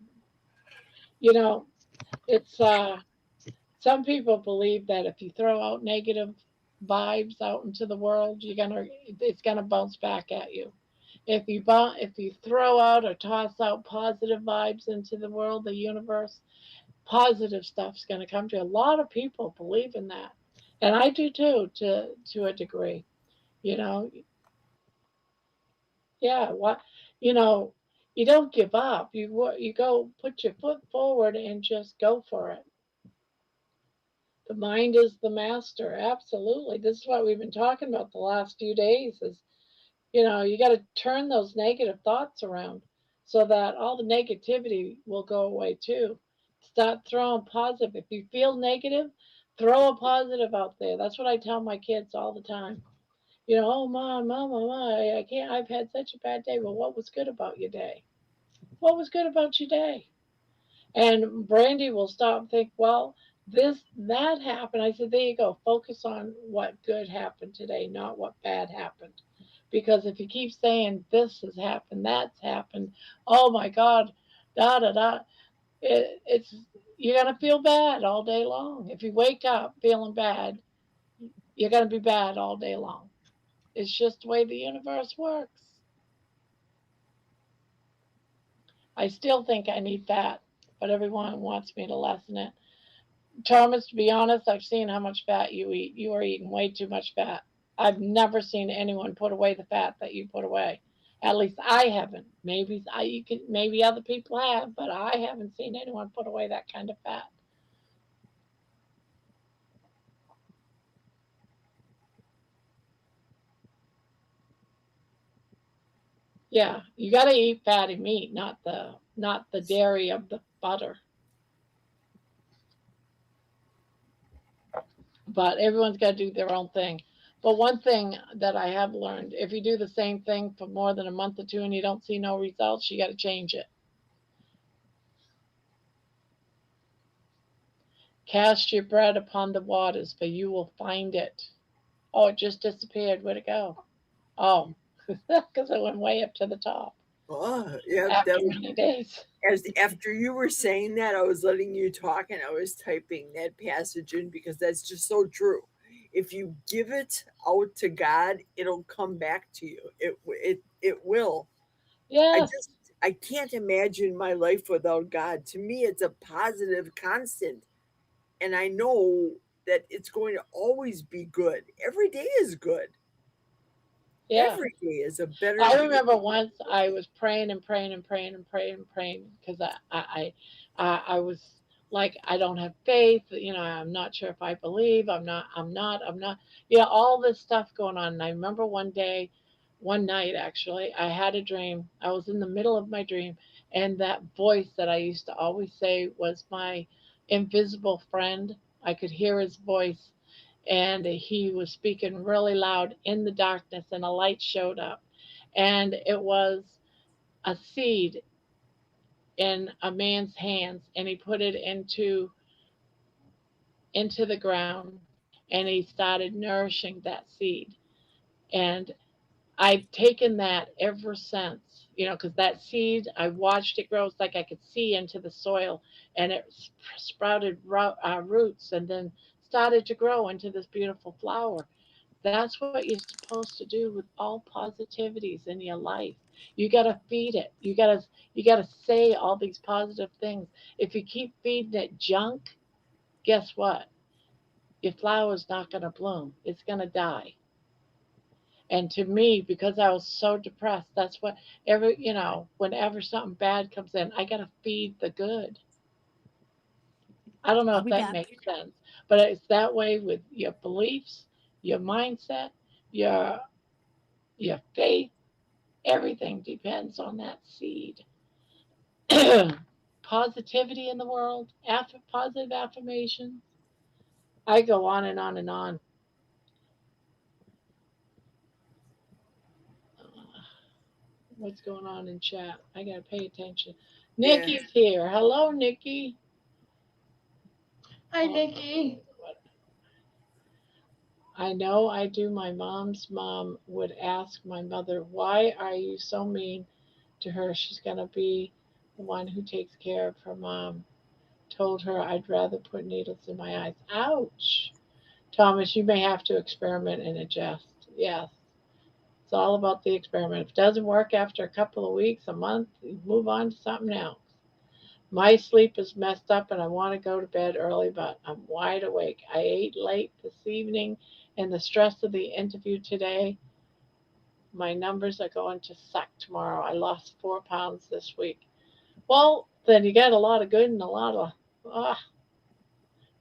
you know, it's some people believe that if you throw out negative vibes out into the world, it's gonna bounce back at you. If you throw out or toss out positive vibes into the world, the universe, positive stuff's gonna come to you. A lot of people believe in that, and I do too, to a degree. You know, yeah. What you know, you don't give up. You go put your foot forward and just go for it. The mind is the master. Absolutely. This is what we've been talking about the last few days is, you got to turn those negative thoughts around so that all the negativity will go away too. Start throwing positive. If you feel negative, throw a positive out there. That's what I tell my kids all the time. Oh, mom, I can't. I've had such a bad day. Well, what was good about your day? What was good about your day? And Brandy will stop and think, well, that happened. I said, there you go. Focus on what good happened today, not what bad happened. Because if you keep saying this has happened, that's happened, oh my God, da da da, it's you're gonna feel bad all day long. If you wake up feeling bad, you're gonna be bad all day long. It's just the way the universe works. I still think I need fat, but everyone wants me to lessen it. Thomas, to be honest, I've seen how much fat you eat. You are eating way too much fat. I've never seen anyone put away the fat that you put away. At least I haven't. Maybe other people have, but I haven't seen anyone put away that kind of fat. Yeah, you got to eat fatty meat, not the dairy of the butter. But everyone's got to do their own thing. But one thing that I have learned, if you do the same thing for more than a month or two and you don't see no results, you got to change it. Cast your bread upon the waters, for you will find it. Oh, it just disappeared. Where'd it go? Oh, because it went way up to the top Oh, yeah, after that was many days. after you were saying that, I was letting you talk and I was typing that passage in because that's just so true. If you give it out to God, it'll come back to you. It will. I Yes, just I can't imagine my life without God. To me, it's a positive constant, and I know that it's going to always be good. Every day is good. yeah. Every day is a better I day. remember once I was praying and praying and praying and praying and praying because I was like, I don't have faith. I'm not sure if I believe. I'm not. Yeah, all this stuff going on. And I remember one night actually, I had a dream. I was in the middle of my dream, and that voice that I used to always say was my invisible friend. I could hear his voice, and he was speaking really loud in the darkness, and a light showed up, and it was a seed in a man's hands, and he put it into the ground, and he started nourishing that seed. And I've taken that ever since, because that seed, I watched it grow. It's like I could see into the soil, and it sprouted roots, and then started to grow into this beautiful flower. That's what you're supposed to do with all positivities in your life. You got to feed it. You got to say all these positive things. If you keep feeding it junk, guess what? Your flower's not going to bloom. It's going to die. And to me, because I was so depressed, that's what whenever something bad comes in, I got to feed the good. I don't know I'll if be that back. makes sense, but it's that way with your beliefs, your mindset, your your faith. Everything depends on that seed. Positivity in the world, positive affirmations. I go on and on and on. What's going on in chat? I gotta pay attention. Yeah. Nikki's here. Hello, Nikki. Hi, Nikki. I know I do. My mom's mom would ask my mother, "Why are you so mean to her? She's gonna be the one who takes care of her mom." Told her I'd rather put needles in my eyes. Ouch. Thomas, you may have to experiment and adjust. Yes, it's all about the experiment. If it doesn't work after a couple of weeks, a month, you move on to something else. My sleep is messed up and I want to go to bed early, but I'm wide awake. I ate late this evening and the stress of the interview today. My numbers are going to suck tomorrow. I lost 4 pounds this week. Well, then you get a lot of good and a lot of,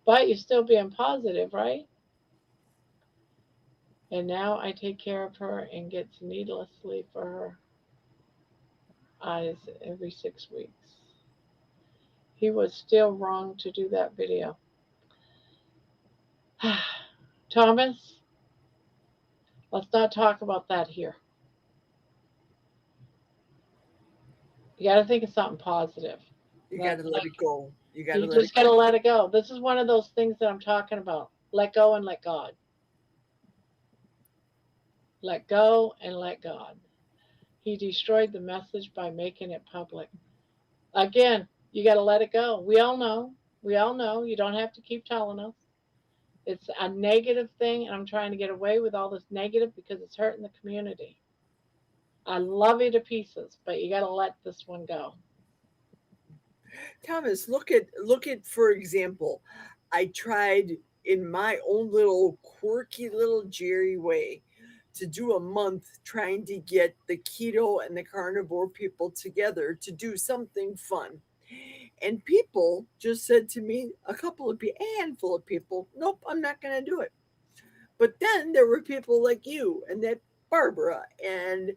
but you're still being positive, right? And now I take care of her and get needlessly for her eyes every 6 weeks. He was still wrong to do that video. Thomas, Let's not talk about that here. You got to think of something positive. You got to let it go. You got to You let just it got to go. let it go. This is one of those things that I'm talking about. Let go and let God. Let go and let God. He destroyed the message by making it public. Again, you got to let it go. We all know. We all know. You don't have to keep telling us. It's a negative thing, and I'm trying to get away with all this negative because it's hurting the community. I love you to pieces, but you got to let this one go. Thomas, look at for example, I tried in my own little quirky little Jerry way to do a month trying to get the keto and the carnivore people together to do something fun. And people just said to me, a handful of people, nope, I'm not going to do it. But then there were people like you and that Barbara and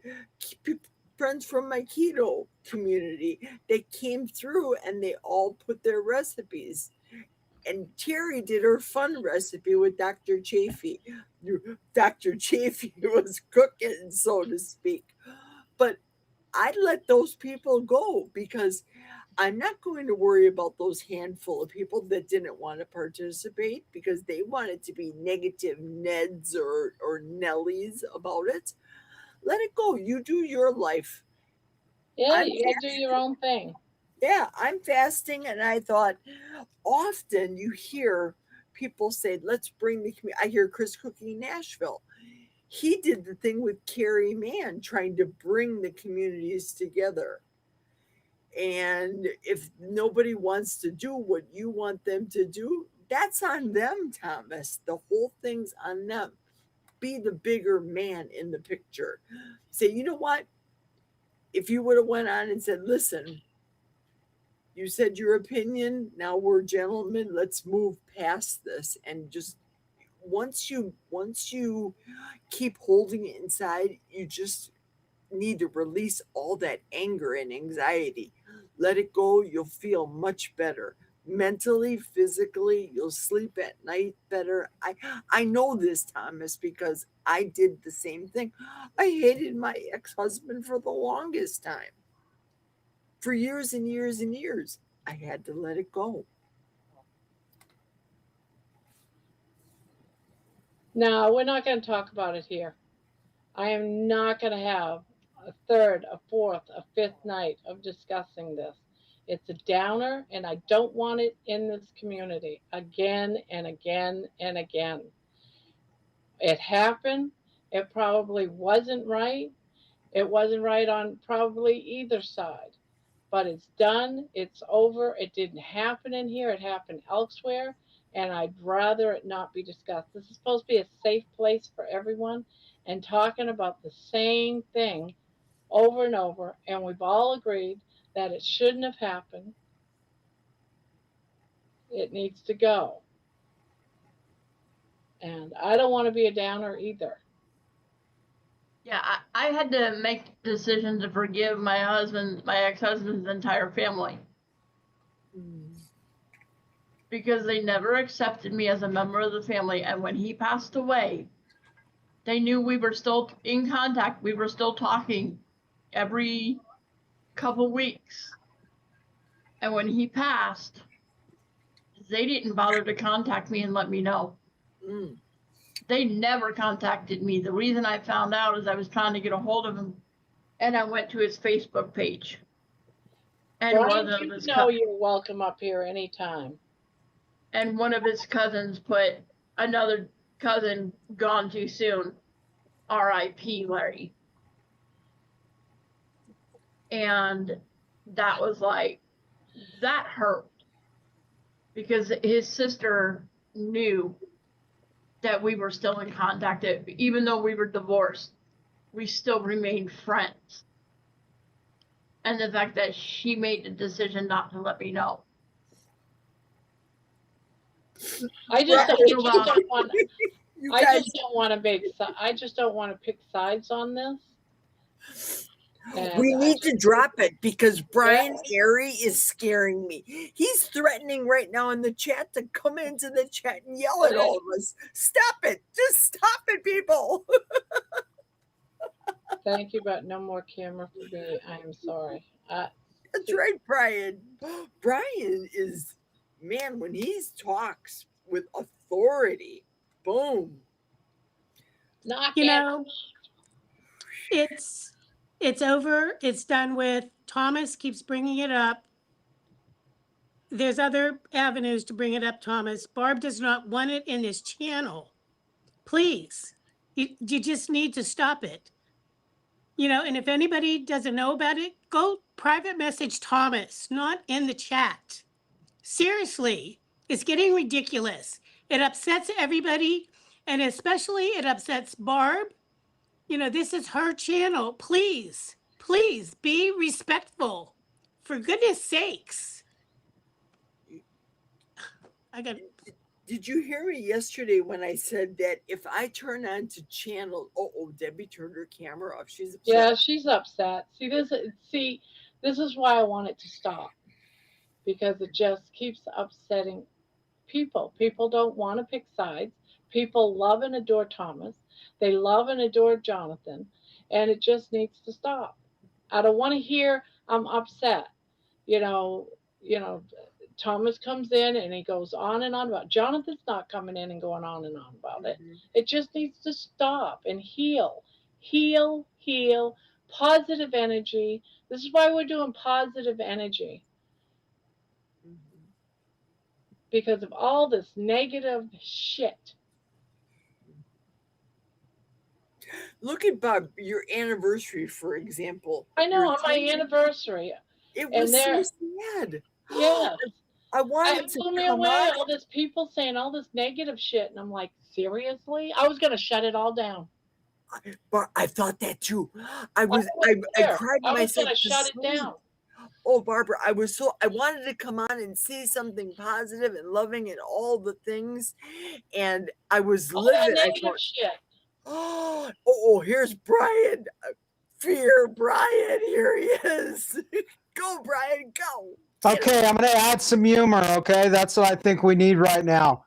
friends from my keto community that came through and they all put their recipes. And Terry did her fun recipe with Dr. Chafee. Dr. Chafee was cooking, so to speak. But I let those people go because I'm not going to worry about those handful of people that didn't want to participate because they wanted to be negative Neds or Nellies about it. Let it go. You do your life. Yeah, you got to do your own thing. Yeah, I'm fasting, and I thought often you hear people say, "Let's bring the community." I hear Chris Cooking Nashville. He did the thing with Carrie Mann, trying to bring the communities together. And if nobody wants to do what you want them to do, that's on them, Thomas. The whole thing's on them. Be the bigger man in the picture. Say, you know what? If you would have went on and said, listen, you said your opinion, now we're gentlemen, let's move past this. And just once you keep holding it inside, you just need to release all that anger and anxiety. Let it go. You'll feel much better mentally, physically. You'll sleep at night better. I know this, Thomas, because I did the same thing. I hated my ex-husband for the longest time. For years and years and years. I had to let it go. No, we're not going to talk about it here. I am not going to have a third, a fourth, a fifth night of discussing this. It's a downer, and I don't want it in this community again and again and again. It happened. It probably wasn't right. It wasn't right on probably either side. But it's done. It's over. It didn't happen in here. It happened elsewhere. And I'd rather it not be discussed. This is supposed to be a safe place for everyone. And talking about the same thing over and over. And we've all agreed that it shouldn't have happened. It needs to go. And I don't want to be a downer either. Yeah, I had to make the decision to forgive my ex-husband's entire family. Because they never accepted me as a member of the family. And when he passed away, they knew we were still in contact. We were still talking every couple weeks. And when he passed, they didn't bother to contact me and let me know. They never contacted me. The reason I found out is I was trying to get a hold of him, and I went to his Facebook page. And Brian, you know you're welcome up here anytime. And one of his cousins put, another cousin gone too soon, R.I.P. Larry. And that was like, that hurt. Because his sister knew that we were still in contact. Even though we were divorced, we still remained friends. And the fact that she made the decision not to let me know. I just don't want to pick sides on this. We And need to drop it because Brian Airy is scaring me. He's threatening right now in the chat to come into the chat and yell at all of us. Stop it. Just stop it, people. thank you, but no more camera for me. I am sorry. That's right, Brian. Brian is, man, when he talks with authority, boom. Knock You it. know, it's over. It's done with. Thomas keeps bringing it up. There's other avenues to bring it up, Thomas. Barb does not want it in this channel. Please, you just need to stop it. You know, and if anybody doesn't know about it, go private message Thomas, not in the chat. Seriously, it's getting ridiculous. It upsets everybody, and especially it upsets Barb. You know, this is her channel. Please, please be respectful. For goodness sakes. Did you hear me yesterday when I said that if I turn on to channel, Debbie turned her camera off. She's upset. Yeah, she's upset. See, this is why I want it to stop, because it just keeps upsetting people. People don't want to pick sides. People love and adore Thomas. They love and adore Jonathan, and it just needs to stop. I don't want to hear I'm upset. You know, Thomas comes in and he goes on and on about Jonathan's not coming in and going on and on about it. It just needs to stop and heal. Positive energy. This is why we're doing positive energy. Because of all this negative shit. Look at Bob, your anniversary, for example. I know, on my anniversary. It was so sad. Yeah. I wanted to blew me come away. on. All this people saying all this negative shit, and I'm like, seriously? I was gonna shut it all down. But I thought that too. I cried I was myself gonna to shut it sleep. down. Oh, Barbara, I wanted to come on and see something positive and loving and all the things, and I was All that livid. I negative thought, shit. Here's Brian. Fear Brian, here he is. Go, Brian, go. Okay, I'm going to add some humor, okay? That's what I think we need right now.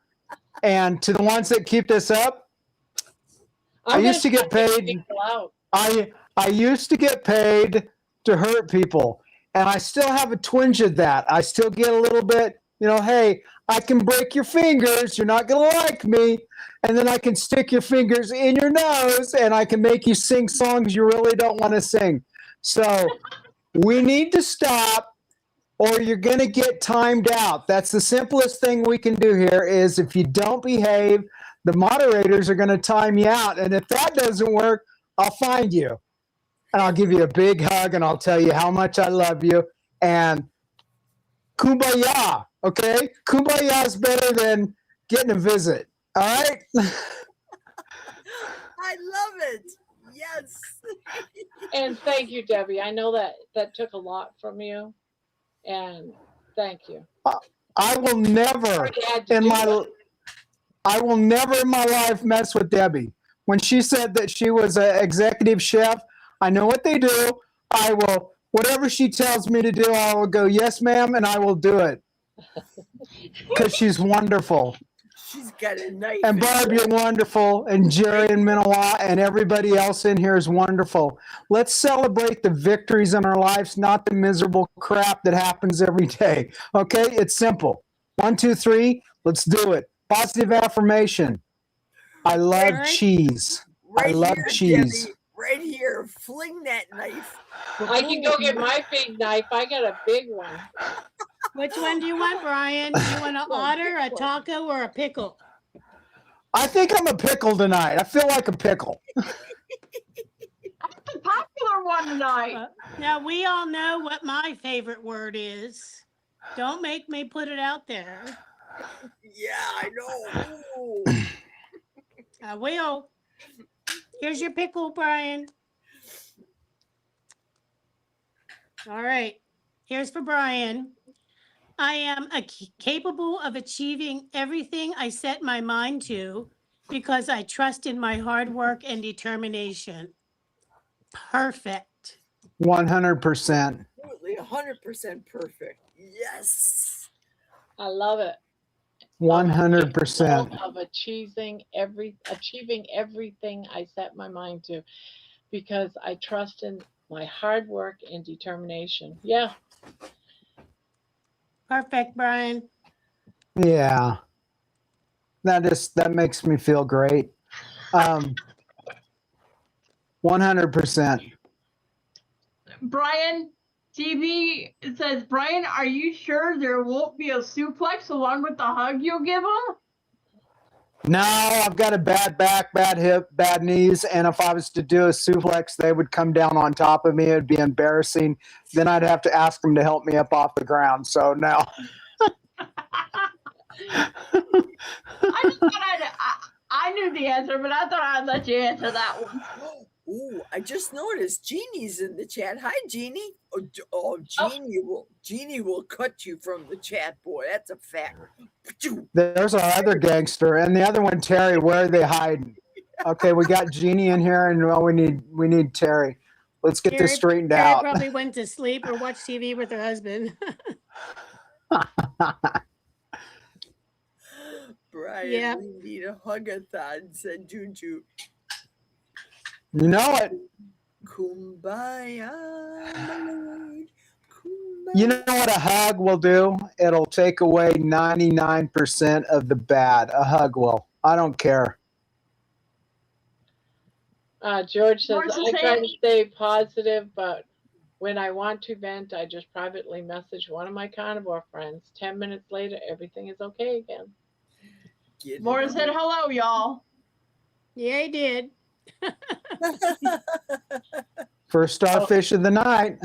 And to the ones that keep this up, I used to get paid. I used to get paid to hurt people, and I still have a twinge of that. I still get a little bit, hey, I can break your fingers. You're not going to like me. And then I can stick your fingers in your nose, and I can make you sing songs you really don't want to sing. So we need to stop, or you're going to get timed out. That's the simplest thing we can do here is if you don't behave, the moderators are going to time you out. And if that doesn't work, I'll find you. And I'll give you a big hug, and I'll tell you how much I love you. And kumbaya, okay? Kumbaya is better than getting a visit. All right? I love it. Yes. And thank you, Debbie. I know that took a lot from you. And thank you. I will never in my life mess with Debbie. When she said that she was an executive chef, I know what they do. I will, whatever she tells me to do, I will go, yes, ma'am, and I will do it. Because she's wonderful. She's got a knife. And Barb, you're wonderful. And Jerry and Minowa and everybody else in here is wonderful. Let's celebrate the victories in our lives, not the miserable crap that happens every day. Okay? It's simple. 1, 2, 3. Let's do it. Positive affirmation. I love cheese. I love cheese. Debbie, right here. Fling that knife. I can go get my big knife. I got a big one. Which one do you want, Brian? Do you want an otter, a taco, or a pickle? I think I'm a pickle tonight. I feel like a pickle. That's the popular one tonight. Now, we all know what my favorite word is. Don't make me put it out there. Yeah, I know. I will. Here's your pickle, Brian. All right. Here's for Brian. I am capable of achieving everything I set my mind to because I trust in my hard work and determination. Perfect. 100%. Absolutely 100% perfect. Yes. I love it. 100%. Of achieving everything I set my mind to, because I trust in my hard work and determination. Yeah. Perfect, Brian. Yeah. That makes me feel great. 100%. Brian, TV says, Brian, are you sure there won't be a suplex along with the hug you'll give him? No, I've got a bad back, bad hip, bad knees, and if I was to do a suplex, they would come down on top of me. It'd be embarrassing. Then I'd have to ask them to help me up off the ground. So no. I knew the answer, but I thought I'd let you answer that one. Ooh, I just noticed Jeannie's in the chat. Hi, Jeannie. Jeannie will cut you from the chat, boy. That's a fact. There's our other gangster, and the other one, Terry. Where are they hiding? Okay, we got Jeannie in here, and well, we need Terry. Let's get this straightened Terry out. probably went to sleep or watched TV with her husband. Brian, Yep. we need a hug-a-thon, said Juju. You know it. Kumbaya, my lord. You know what a hug will do? It'll take away 99% of the bad. A hug will. I don't care. George says, George is I try saying- to stay positive, but when I want to vent, I just privately message one of my carnivore friends. 10 minutes later, everything is okay again. Morris said, hello, y'all. Yeah, he did. First starfish of the night.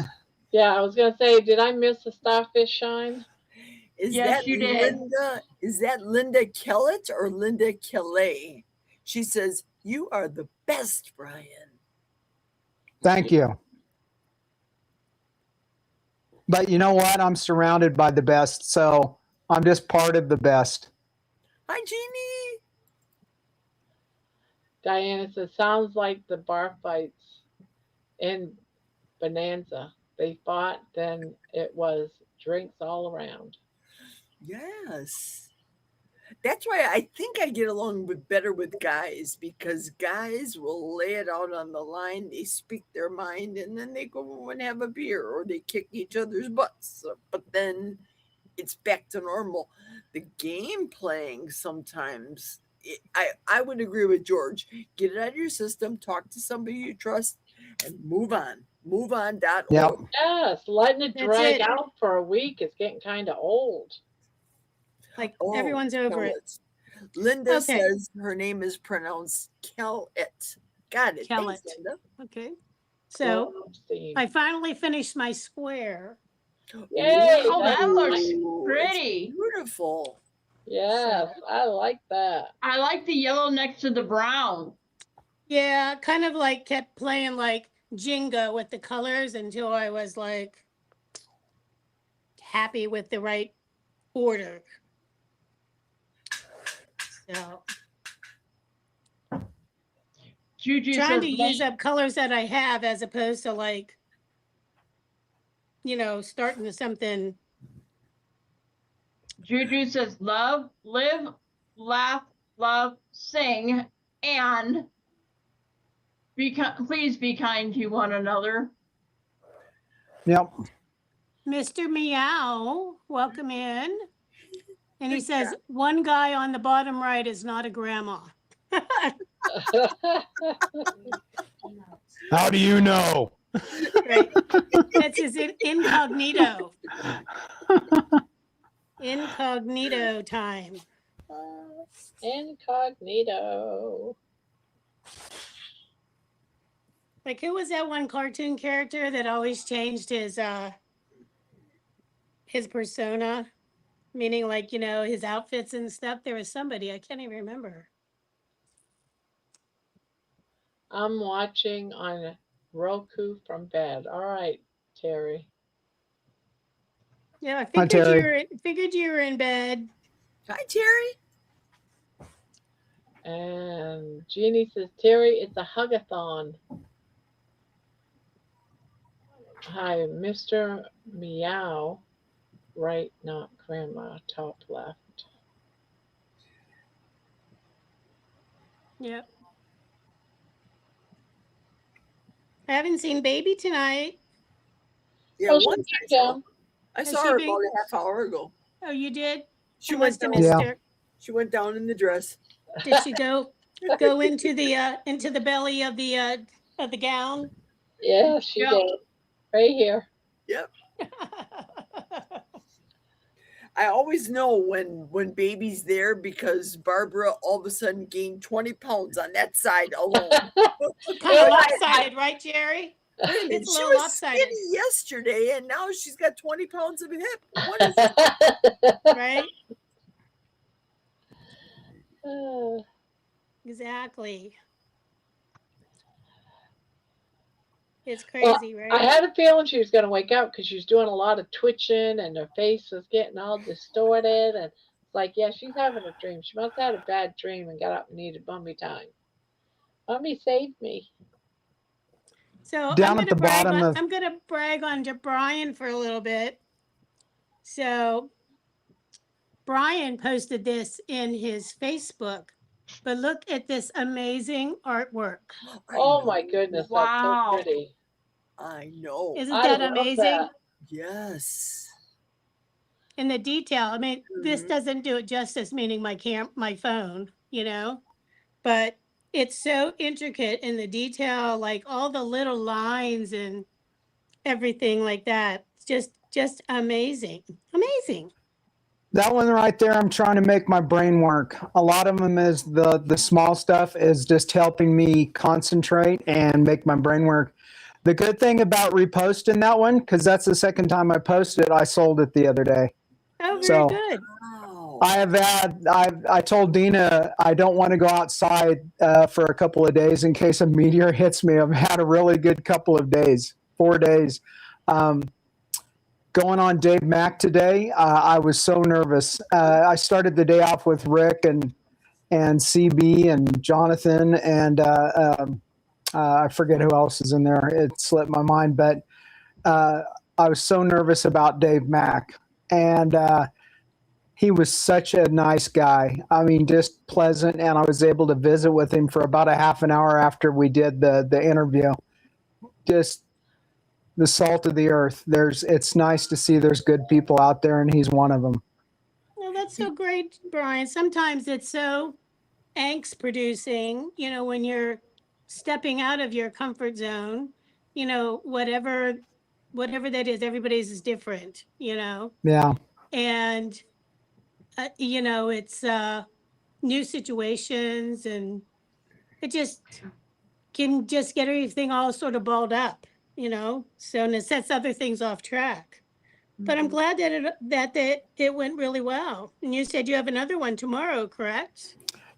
Yeah, I was going to say, did I miss a starfish shine? Yes, you did. Linda? Is that Linda Kellett or Linda Kelly? She says, you are the best, Brian. Thank you. But you know what? I'm surrounded by the best, so I'm just part of the best. Hi, Jeannie. Diana says, sounds like the bar fights in Bonanza. They fought, then it was drinks all around. Yes. That's why I think I get along better with guys, because guys will lay it out on the line. They speak their mind, and then they go and have a beer, or they kick each other's butts. But then it's back to normal. The game playing sometimes, I would agree with George. Get it out of your system, talk to somebody you trust, and move on. Move on. Yep. Yes, letting it That's drag it. out for a week is getting kind of old. Like everyone's over it. Linda Okay. says her name is pronounced Kellett. Got it. Kellett. Thanks, Linda. Okay. So I finally finished my square. Yay! Oh, that looks Ooh, pretty. it's beautiful. Yes, I like that. I like the yellow next to the brown. Yeah, kind of like kept playing like Jenga with the colors until I was like happy with the right order. So Juju trying says, to use up colors that I have as opposed to like, starting something. Juju says, love, live, laugh, love, sing, and please be kind to one another. Yep. Mr. Meow, welcome in. And he says, one guy on the bottom right is not a grandma. How do you know? Right. That's his incognito. Incognito time. Incognito. Like, who was that one cartoon character that always changed his persona? Meaning, like, his outfits and stuff. There was somebody, I can't even remember. I'm watching on Roku from bed. All right, Terry. Yeah, I Hi, figured you were in bed. Hi, Terry. And Jeannie says, Terry, it's a hugathon. Hi, Mr. Meow. Right, not grandma. Top left. Yep. I haven't seen baby tonight. Yeah, Oh, she once came I saw, down. I Has saw she her been? about a half hour ago. Oh, you did? She I went must have down. missed Yeah. her. She went down in the dress. Did she go into the belly of the gown? Yeah, she Yep. did. Right here. Yep. I always know when baby's there because Barbara all of a sudden gained 20 pounds on that side alone. Kind of lopsided, right, Jerry? Wait a minute, It's a she little was lopsided. skinny yesterday and now she's got 20 pounds of hip. What is it? Right? Uh, Exactly. It's well, crazy, right? I had a feeling she was going to wake up because she was doing a lot of twitching and her face was getting all distorted. And it's like, yeah, she's having a dream. She must have had a bad dream and got up and needed mummy time. Mummy saved me. So Down at the bottom of I'm gonna brag on Brian for a little bit. So Brian posted this in his Facebook, but look at this amazing artwork. Oh my goodness, Wow. that's so pretty. I know. Isn't I that love amazing? that. Yes. And the detail. I mean, this Mhm. doesn't do it justice, meaning my phone, but it's so intricate in the detail, like all the little lines and everything like that. It's just amazing. Amazing. that one right there, I'm trying to make my brain work. A lot of them is the small stuff is just helping me concentrate and make my brain work. The good thing about reposting that one, because that's the second time I posted, I sold it the other day. Oh, very So good. Wow. I told Dina I don't want to go outside for a couple of days in case a meteor hits me. I've had a really good couple of days, 4 days. Going on Dave Mack today, I was so nervous. I started the day off with Rick and CB and Jonathan and I forget who else is in there. It slipped my mind, but I was so nervous about Dave Mack, and he was such a nice guy. I mean, just pleasant, and I was able to visit with him for about a half an hour after we did the interview. Just the salt of the earth. It's nice to see there's good people out there, and he's one of them. Well, that's so great, Brian. Sometimes it's so angst producing, when you're stepping out of your comfort zone, whatever that is, everybody's is different, Yeah. and, it's new situations, and it just can just get everything all sort of balled up, so, and it sets other things off track. But I'm glad that it went really well. And you said you have another one tomorrow, correct?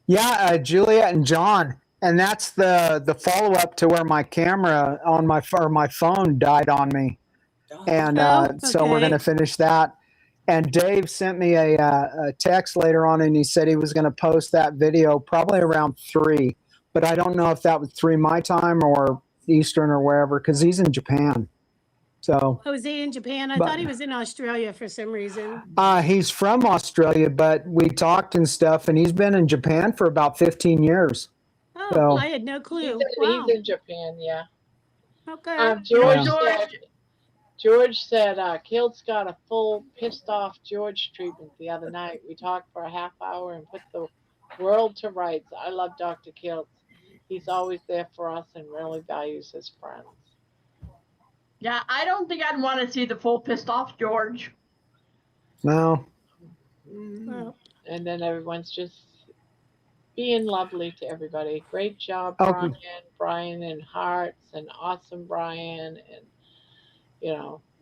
Yeah, Juliet and John, and that's the follow up to where my camera on my phone died on me, and so we're okay. going to finish that. And Dave sent me a text later on, and he said he was going to post that video probably around 3, but I don't know if that was 3 my time or Eastern or wherever because he's in Japan. So. Oh, is he in Japan? I But- thought he was in Australia for some reason. He's from Australia, but we talked and stuff, and he's been in Japan for about 15 years. Oh, So- I had no clue. He's Wow. in Japan, yeah. Okay. George said Kilt's got a full pissed off George treatment the other night. We talked for a half hour and put the world to rights. I love Dr. Kilt. He's always there for us and really values his friends. Yeah, I don't think I'd want to see the full pissed off George. No. Well, And then everyone's just being lovely to everybody. Great job, Okay. Brian and hearts, and awesome Brian, and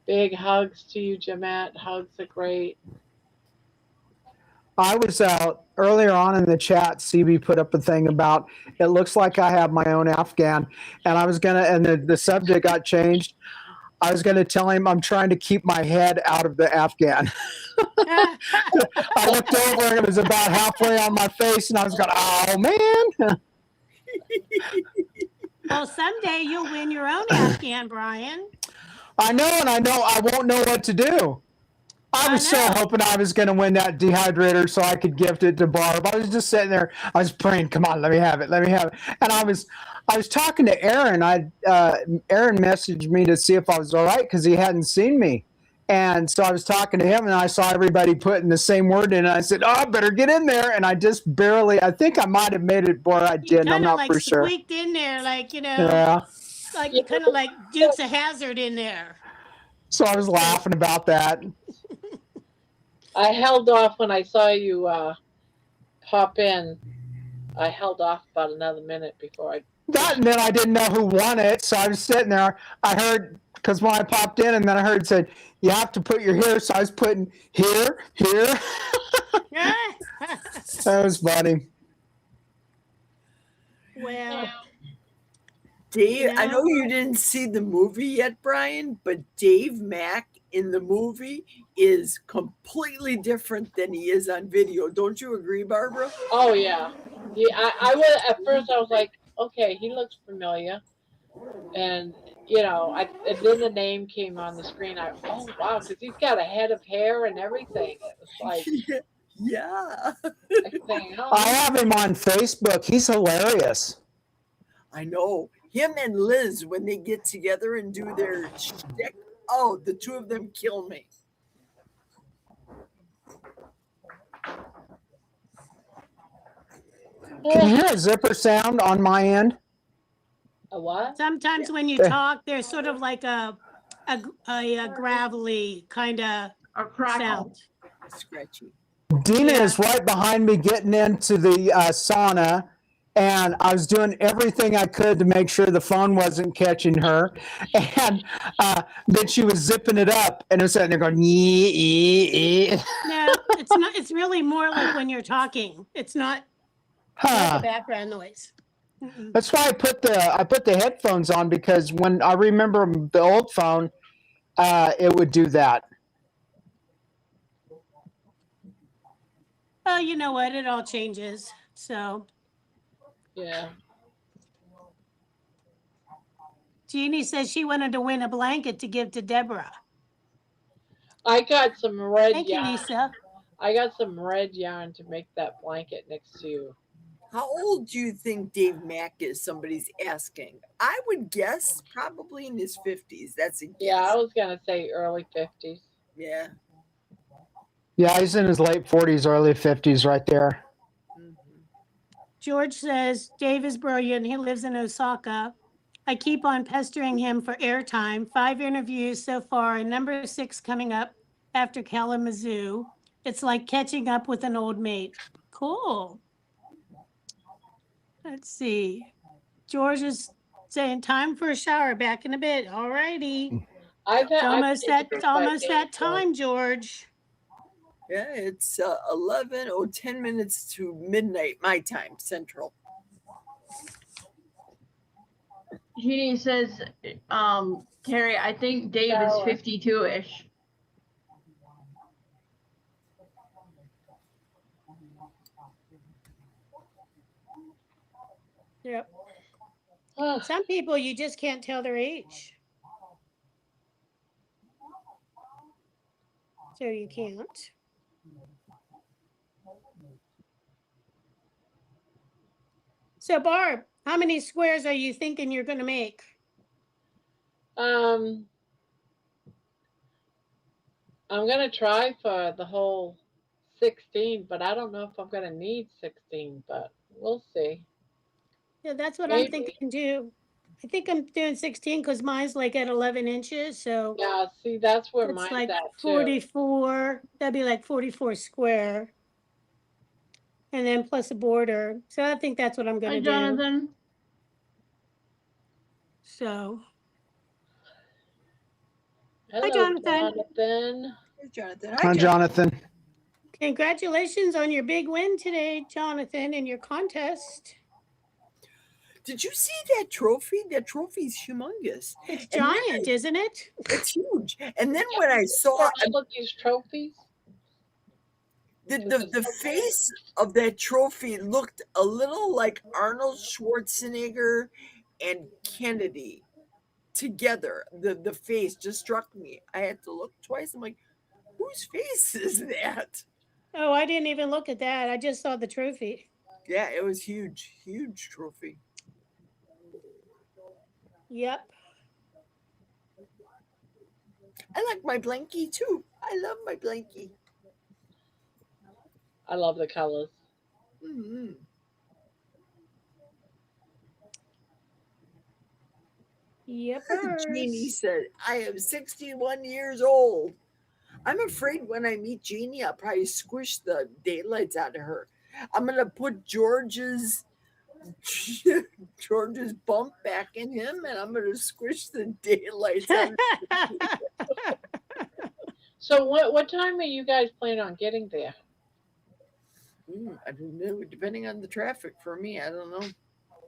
big hugs to you, Jeanette. Hugs are great. I was out earlier on in the chat. CB put up a thing about it looks like I have my own Afghan, and I was gonna, and the subject got changed. I was gonna tell him I'm trying to keep my head out of the Afghan. I looked over and it was about halfway on my face, and I was going, "Oh man!" well, someday you'll win your own Afghan, Brian. I know, and I know I won't know what to do. I was so hoping I was going to win that dehydrator so I could gift it to Barb. I was just sitting there. I was praying, "Come on, let me have it, let me have it." And I was talking to Aaron. Aaron messaged me to see if I was all right because he hadn't seen me. And so I was talking to him, and I saw everybody putting the same word in. And I said, "Oh, I better get in there." And I just barely. I think I might have made it, boy. I didn't. I'm not like for sure. squeaked in there, like Yeah. like you kind of like Dukes of Hazzard in there. So I was laughing about that. I held off when I saw you pop in. I held off about another minute before I. That, and then I didn't know who won it, so I was sitting there. I heard, because when I popped in, and then I heard it said, "You have to put your here," so I was putting here. That was funny. Well, Dave, I know you didn't see the movie yet, Brian, but Dave Mack in the movie is completely different than he is on video. Don't you agree, Barbara? Oh yeah. I was at first. I was like, okay, he looks familiar, and and then the name came on the screen. Oh wow, because he's got a head of hair and everything. It was like, yeah. I have him on Facebook. He's hilarious. I know. Him and Liz, when they get together and do their shtick, oh, the two of them kill me. Can you hear a zipper sound on my end? A what? Sometimes when you talk, there's sort of like a gravelly kind of sound. Scratchy. Dina is right behind me getting into the sauna, and I was doing everything I could to make sure the phone wasn't catching her. And then she was zipping it up, and it was sitting there going, "Ee." No, it's not. It's really more like when you're talking. It's not like a background noise. That's why I put the headphones on, because when I remember the old phone, it would do that. Oh, you know what? It all changes. So. Yeah. Jeannie says she wanted to win a blanket to give to Deborah. I got some red Thank yarn. you, Lisa. I got some red yarn to make that blanket next to you. How old do you think Dave Mack is? Somebody's asking. I would guess probably in his 50s. That's a guess. Yeah, I was gonna say early 50s. Yeah. Yeah, he's in his late 40s, early 50s right there. George says, Dave is brilliant. He lives in Osaka. I keep on pestering him for airtime. 5 interviews so far, and number 6 coming up after Kalamazoo. It's like catching up with an old mate. Cool. Let's see. George is saying, time for a shower, back in a bit. All righty. It's almost that time, George. Yeah, it's 10 minutes to midnight, my time, Central. Jeannie says, Terry, I think Dave is 52-ish. Yep. Some people, you just can't tell their age. So you can't. So Barb, how many squares are you thinking you're going to make? I'm gonna try for the whole 16, but I don't know if I'm gonna need 16, but we'll see. Yeah, that's what Maybe. I'm thinking too. I think I'm doing 16 because mine's like at 11 inches. So yeah, see, that's where it's mine's like at too. 44. That'd be like 44 square. And then plus a border. So I think that's what I'm going to do. Jonathan. So. Hello, Hi, Jonathan. Hey, Jonathan. Hi, Jonathan. Congratulations on your big win today, Jonathan, in your contest. Did you see that trophy? That trophy's humongous. It's giant, isn't it? It's huge. And then when I saw these trophies, the face of that trophy looked a little like Arnold Schwarzenegger and Kennedy together. The face just struck me. I had to look twice. I'm like, whose face is that? Oh, I didn't even look at that. I just saw the trophy. Yeah, it was huge, huge trophy. Yep. I like my blankie too. I love my blankie. I love the colors. Mm-hmm. Yep. Jeannie said, I am 61 years old. I'm afraid when I meet Jeannie, I'll probably squish the daylights out of her. I'm gonna put George's bump back in him, and I'm gonna squish the daylights out of him. So what time are you guys planning on getting there? I don't know. Depending on the traffic for me, I don't know.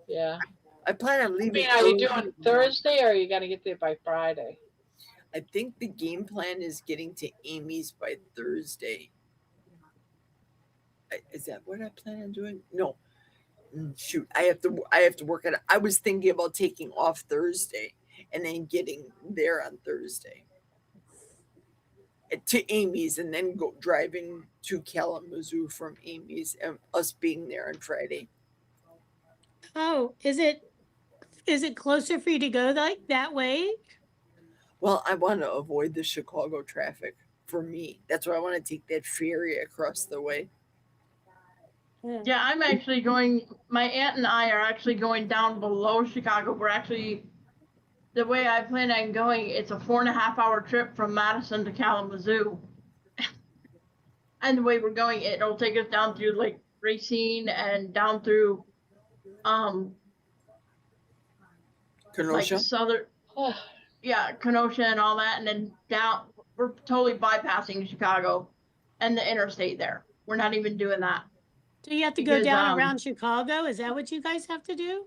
Yeah. I plan on leaving. Are you doing Thursday or are you gonna get there by Friday? I think the game plan is getting to Amy's by Thursday. Is that what I plan on doing? No. Shoot, I have to work it. I was thinking about taking off Thursday and then getting there on Thursday to Amy's, and then driving to Kalamazoo from Amy's, and us being there on Friday. Oh, is it closer for you to go like that way? Well, I want to avoid the Chicago traffic for me. That's why I want to take that ferry across the way. Yeah, I'm actually going, my aunt and I are actually going down below Chicago. We're actually, the way I plan on going, it's a 4.5-hour trip from Madison to Kalamazoo. And the way we're going, it'll take us down through like Racine and down through Kenosha? like southern, yeah, Kenosha and all that, and then down, we're totally bypassing Chicago and the interstate there. We're not even doing that. Do you have to go down around Chicago? Is that what you guys have to do?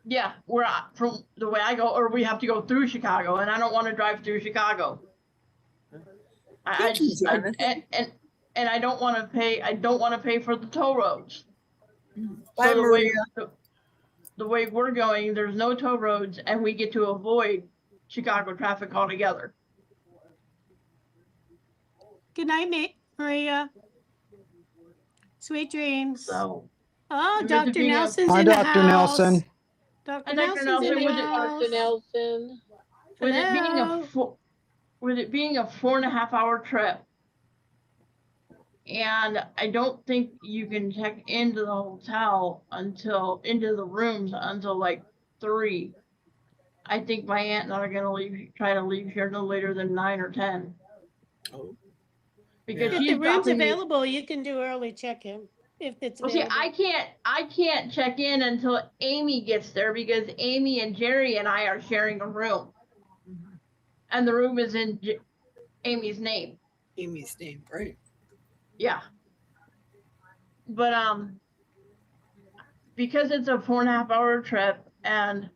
Yeah, we're from the way I go, or we have to go through Chicago, and I don't want to drive through Chicago. And I don't want to pay. I don't want to pay for the toll roads. Bye, So Maria. The way we're going, there's no toll roads, and we get to avoid Chicago traffic altogether. Good night, Maria. Sweet dreams. So, oh, Dr. Nelson's Hi, in the Dr. house. Nelson. Dr. Nelson's in the house. Dr. Nelson. With it being a 4.5-hour trip, and I don't think you can check into the hotel into the rooms until like 3. I think my aunt and I are gonna try to leave here no later than 9 or 10. Oh. Because if the room's available, you can do early check-in if it's available. Well, see, I can't check in until Amy gets there, because Amy and Jerry and I are sharing a room, and the room is in Amy's name. Amy's name, right? Yeah. But because it's a 4.5-hour trip, and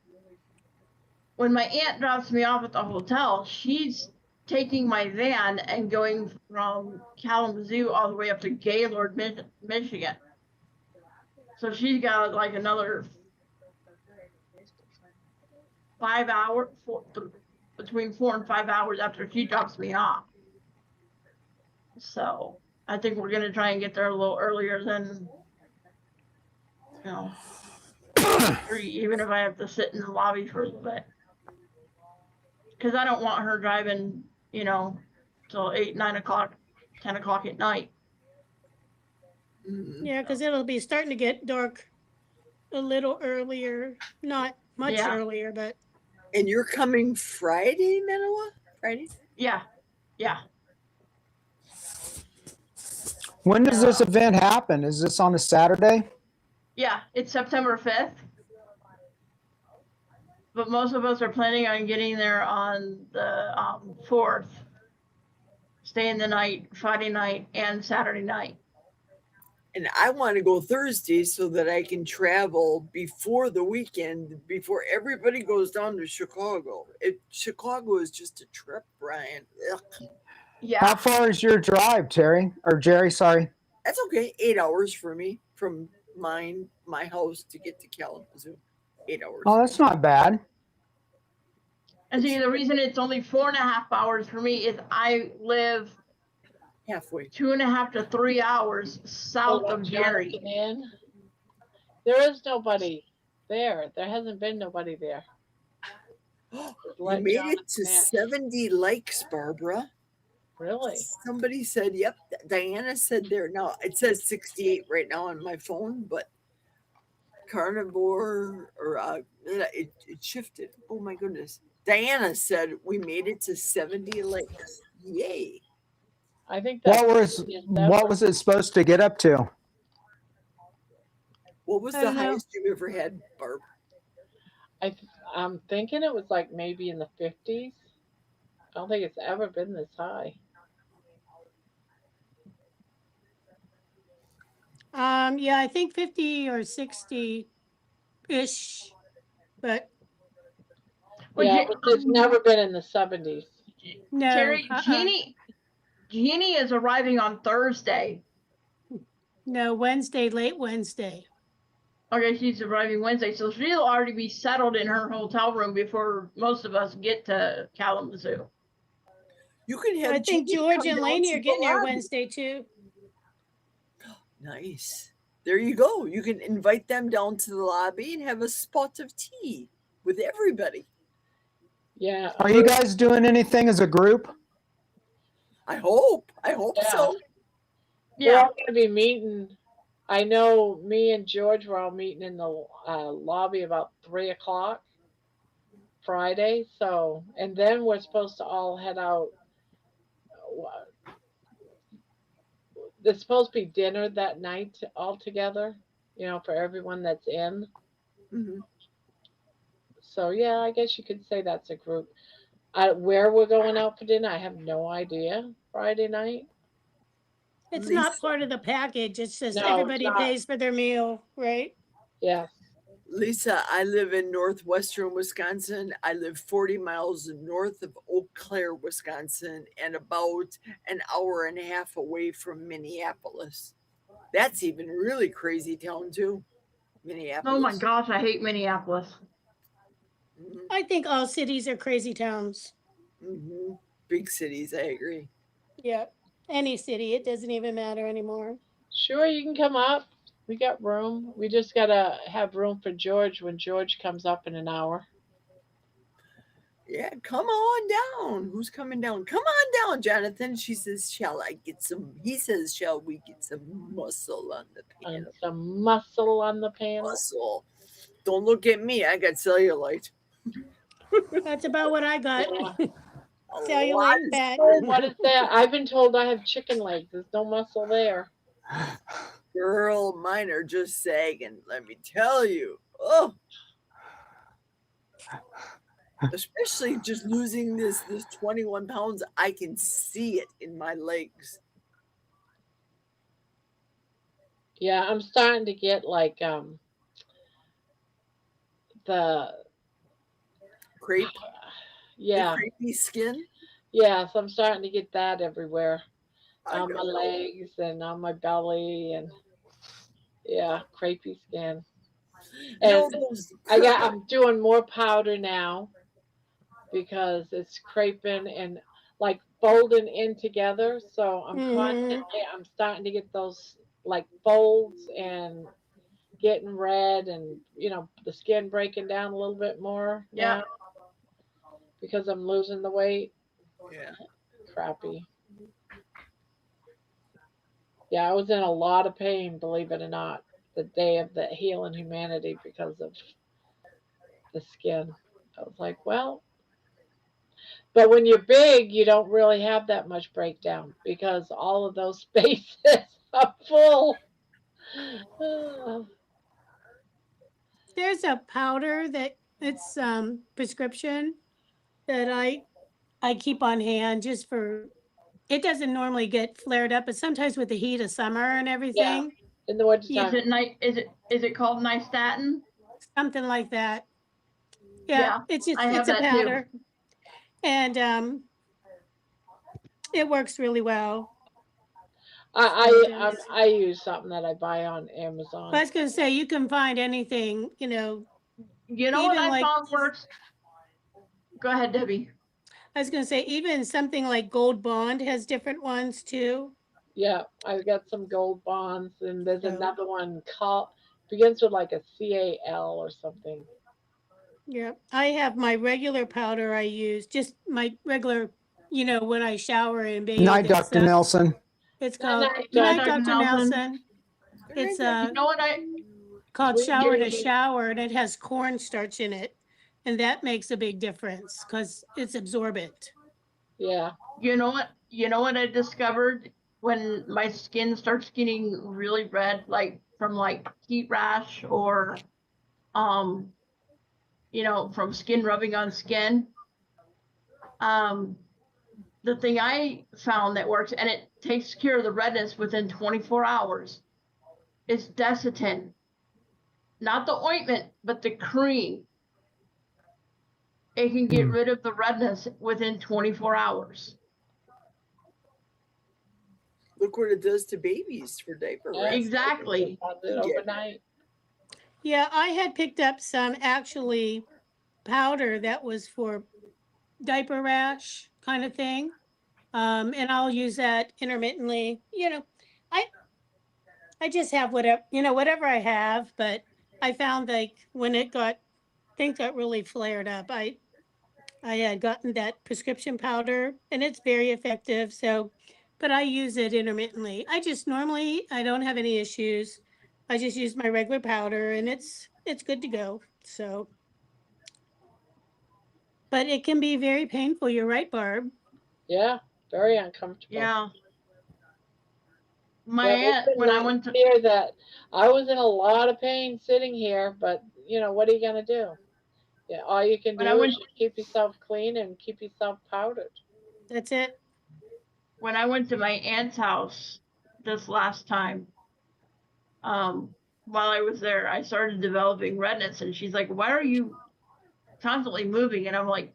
when my aunt drops me off at the hotel, she's taking my van and going from Kalamazoo all the way up to Gaylord, Michigan. So she's got like another 5 hours, between 4 and 5 hours after she drops me off. So I think we're gonna try and get there a little earlier than, 3, even if I have to sit in the lobby for a little bit. Because I don't want her driving, till 8, 9 o'clock, 10 o'clock at night. Yeah, because it'll be starting to get dark a little earlier, not much earlier, but. And you're coming Friday, Manoa? Friday? Yeah. When does this event happen? Is this on a Saturday? Yeah, it's September 5th. But most of us are planning on getting there on the 4th. Staying the night, Friday night and Saturday night. And I want to go Thursday so that I can travel before the weekend, before everybody goes down to Chicago. Chicago is just a trip, Brian. Ugh. Yeah. How far is your drive, Terry? Or Jerry, sorry. That's okay. 8 hours for me from my house to get to Kalamazoo. 8 hours. Oh, that's not bad. And see, the reason it's only 4.5 hours for me is I live halfway. 2.5 to 3 hours south of Jerry. Jonathan in? There is nobody there. There hasn't been nobody there. You made it to 70 likes, Barbara. Really? Somebody said, yep. Diana said there. Now, it says 68 right now on my phone, but carnivore, or it shifted. Oh, my goodness. Diana said we made it to 70 likes. Yay. I think that's what was it supposed to get up to? What was the highest you've ever had, Barb? I'm thinking it was like maybe in the 50s. I don't think it's ever been this high. Yeah, I think 50 or 60-ish, but yeah, it's never been in the 70s. No, Jerry, Jeannie is arriving on Thursday. No, Wednesday, late Wednesday. Okay, she's arriving Wednesday, so she'll already be settled in her hotel room before most of us get to Kalamazoo. You can have. I think Jeannie George come and down Lainey to are the getting there lobby. Wednesday too. Nice. There you go. You can invite them down to the lobby and have a spot of tea with everybody. Yeah. Are you guys doing anything as a group? I hope so. Yeah. We're all going to be meeting. I know me and George were all meeting in the lobby about 3 o'clock Friday. So, and then we're supposed to all head out. There's supposed to be dinner that night all together, for everyone that's in. Mm-hmm. So, yeah, I guess you could say that's a group. Where we're going out for dinner, I have no idea. Friday night. It's not part of the package. It's just everybody pays for their meal, right? Yes. Lisa, I live in northwestern Wisconsin. I live 40 miles north of Eau Claire, Wisconsin, and about an hour and a half away from Minneapolis. That's even really crazy town too, Minneapolis. Oh my gosh, I hate Minneapolis. Mm-hmm. I think all cities are crazy towns. Mm-hmm. Big cities, I agree. Yeah, any city, it doesn't even matter anymore. Sure, you can come up. We got room. We just got to have room for George when George comes up in an hour. Yeah, come on down. Who's coming down? Come on down, Jonathan. She says, shall I get some? He says, shall we get some muscle on the panel? And some muscle on the panel. Muscle. Don't look at me. I got cellulite. That's about what I got. Cellulite and fat. What is that? I've been told I have chicken legs. There's no muscle there. Girl, mine are just sagging. Let me tell you. Oh. Especially just losing this 21 pounds. I can see it in my legs. Yeah, I'm starting to get like the crepe. Yeah. The crepey skin. Yeah, so I'm starting to get that everywhere. On my legs and on my belly and yeah, crepey skin. And I'm doing more powder now because it's creping and like folding in together. So I'm I'm starting to get those like folds and getting red and the skin breaking down a little bit more now because I'm losing the weight. Yeah. Crappy. Yeah, I was in a lot of pain, believe it or not, the day of the Healing Humanity because of the skin. I was like, well, but when you're big, you don't really have that much breakdown because all of those spaces are full. There's a powder that it's prescription that I keep on hand just for. It doesn't normally get flared up, but sometimes with the heat of summer and everything. Yeah, in the wintertime. Is it called nystatin? Something like that. Yeah, it's a powder. Too. And it works really well. I use something that I buy on Amazon. I was gonna say you can find anything, You know what I found works? Go ahead, Debbie. I was going to say, even something like Gold Bond has different ones too. Yeah, I've got some gold bonds, and there's So, another one called begins with like a CAL or something. yeah, I have my regular powder I use, just my regular, when I shower and bathe Night, and Dr. stuff. Nelson. It's Night, called night, Good night, Night, Dr. Dr. Nelson. Nelson. It's You know what called Sweet Shower to dreams. Shower, and it has cornstarch in it, and that makes a big difference because it's absorbent. Yeah. You know what I discovered when my skin starts getting really red, like from like heat rash or from skin rubbing on skin. The thing I found that works, and it takes care of the redness within 24 hours, is Desitin. Not the ointment, but the cream. It can get rid of the redness within 24 hours. Look what it does to babies for diaper rash. Exactly. Overnight. Yeah, I had picked up some actually powder that was for diaper rash kind of thing. And I'll use that intermittently. I just have whatever I have, but I found like when things got really flared up, I had gotten that prescription powder and it's very effective. So, but I use it intermittently. I don't have any issues. I just use my regular powder and it's good to go. So, but it can be very painful. You're right, Barb. Yeah, very uncomfortable. Yeah. My Yeah, aunt, when I went to hear that, I was in a lot of pain sitting here, but what are you gonna do? Yeah, all you can When do I went- is keep yourself clean and keep yourself powdered. That's it. when I went to my aunt's house this last time, while I was there, I started developing redness, and she's like, "Why are you constantly moving?" And I'm like,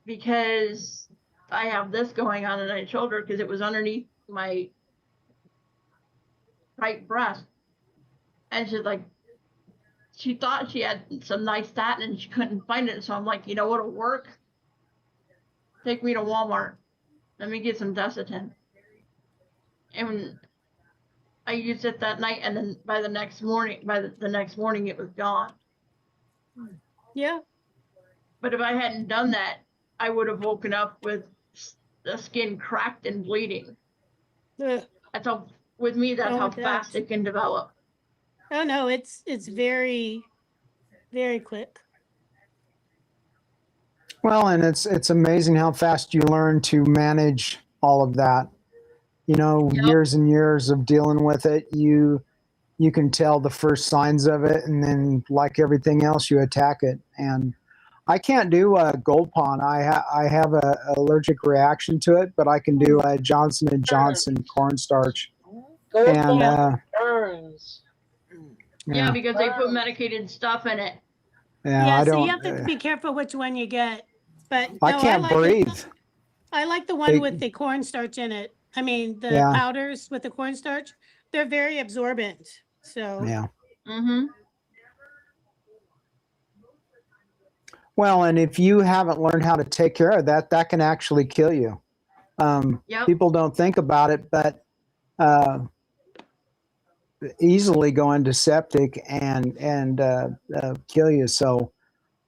"Because I have this going on," and I told her because it was underneath my right breast, and she's like, she thought she had some nice satin and she couldn't find it, so I'm like, you know what'll work? Take me to Walmart. Let me get some Desitin. And I used it that night, and then by the next morning, it was gone. Yeah. But if I hadn't done that, I would have woken up with the skin cracked and bleeding. Ugh. That's how, with me, that's Don't how want that. fast it can develop. Oh no, it's very, very quick. Well, and it's amazing how fast you learn to manage all of that. Years and years of dealing with it, you can tell the first signs of it, and then like everything else, you attack it. And I can't do a Gold Pond. I have a allergic reaction to it, but I can do a Johnson and Johnson cornstarch. Gold And Bond burns. Yeah, because they put medicated stuff in it. Yeah, I so don't. you have to be careful which one you get. But I no, can't like breathe. I like the one with the cornstarch in it. I mean, the Yeah. powders with the cornstarch, they're very absorbent. So Yeah. Mm-hmm. Well, and if you haven't learned how to take care of that, that can actually kill you. People don't think about it, but easily go into septic and kill you. So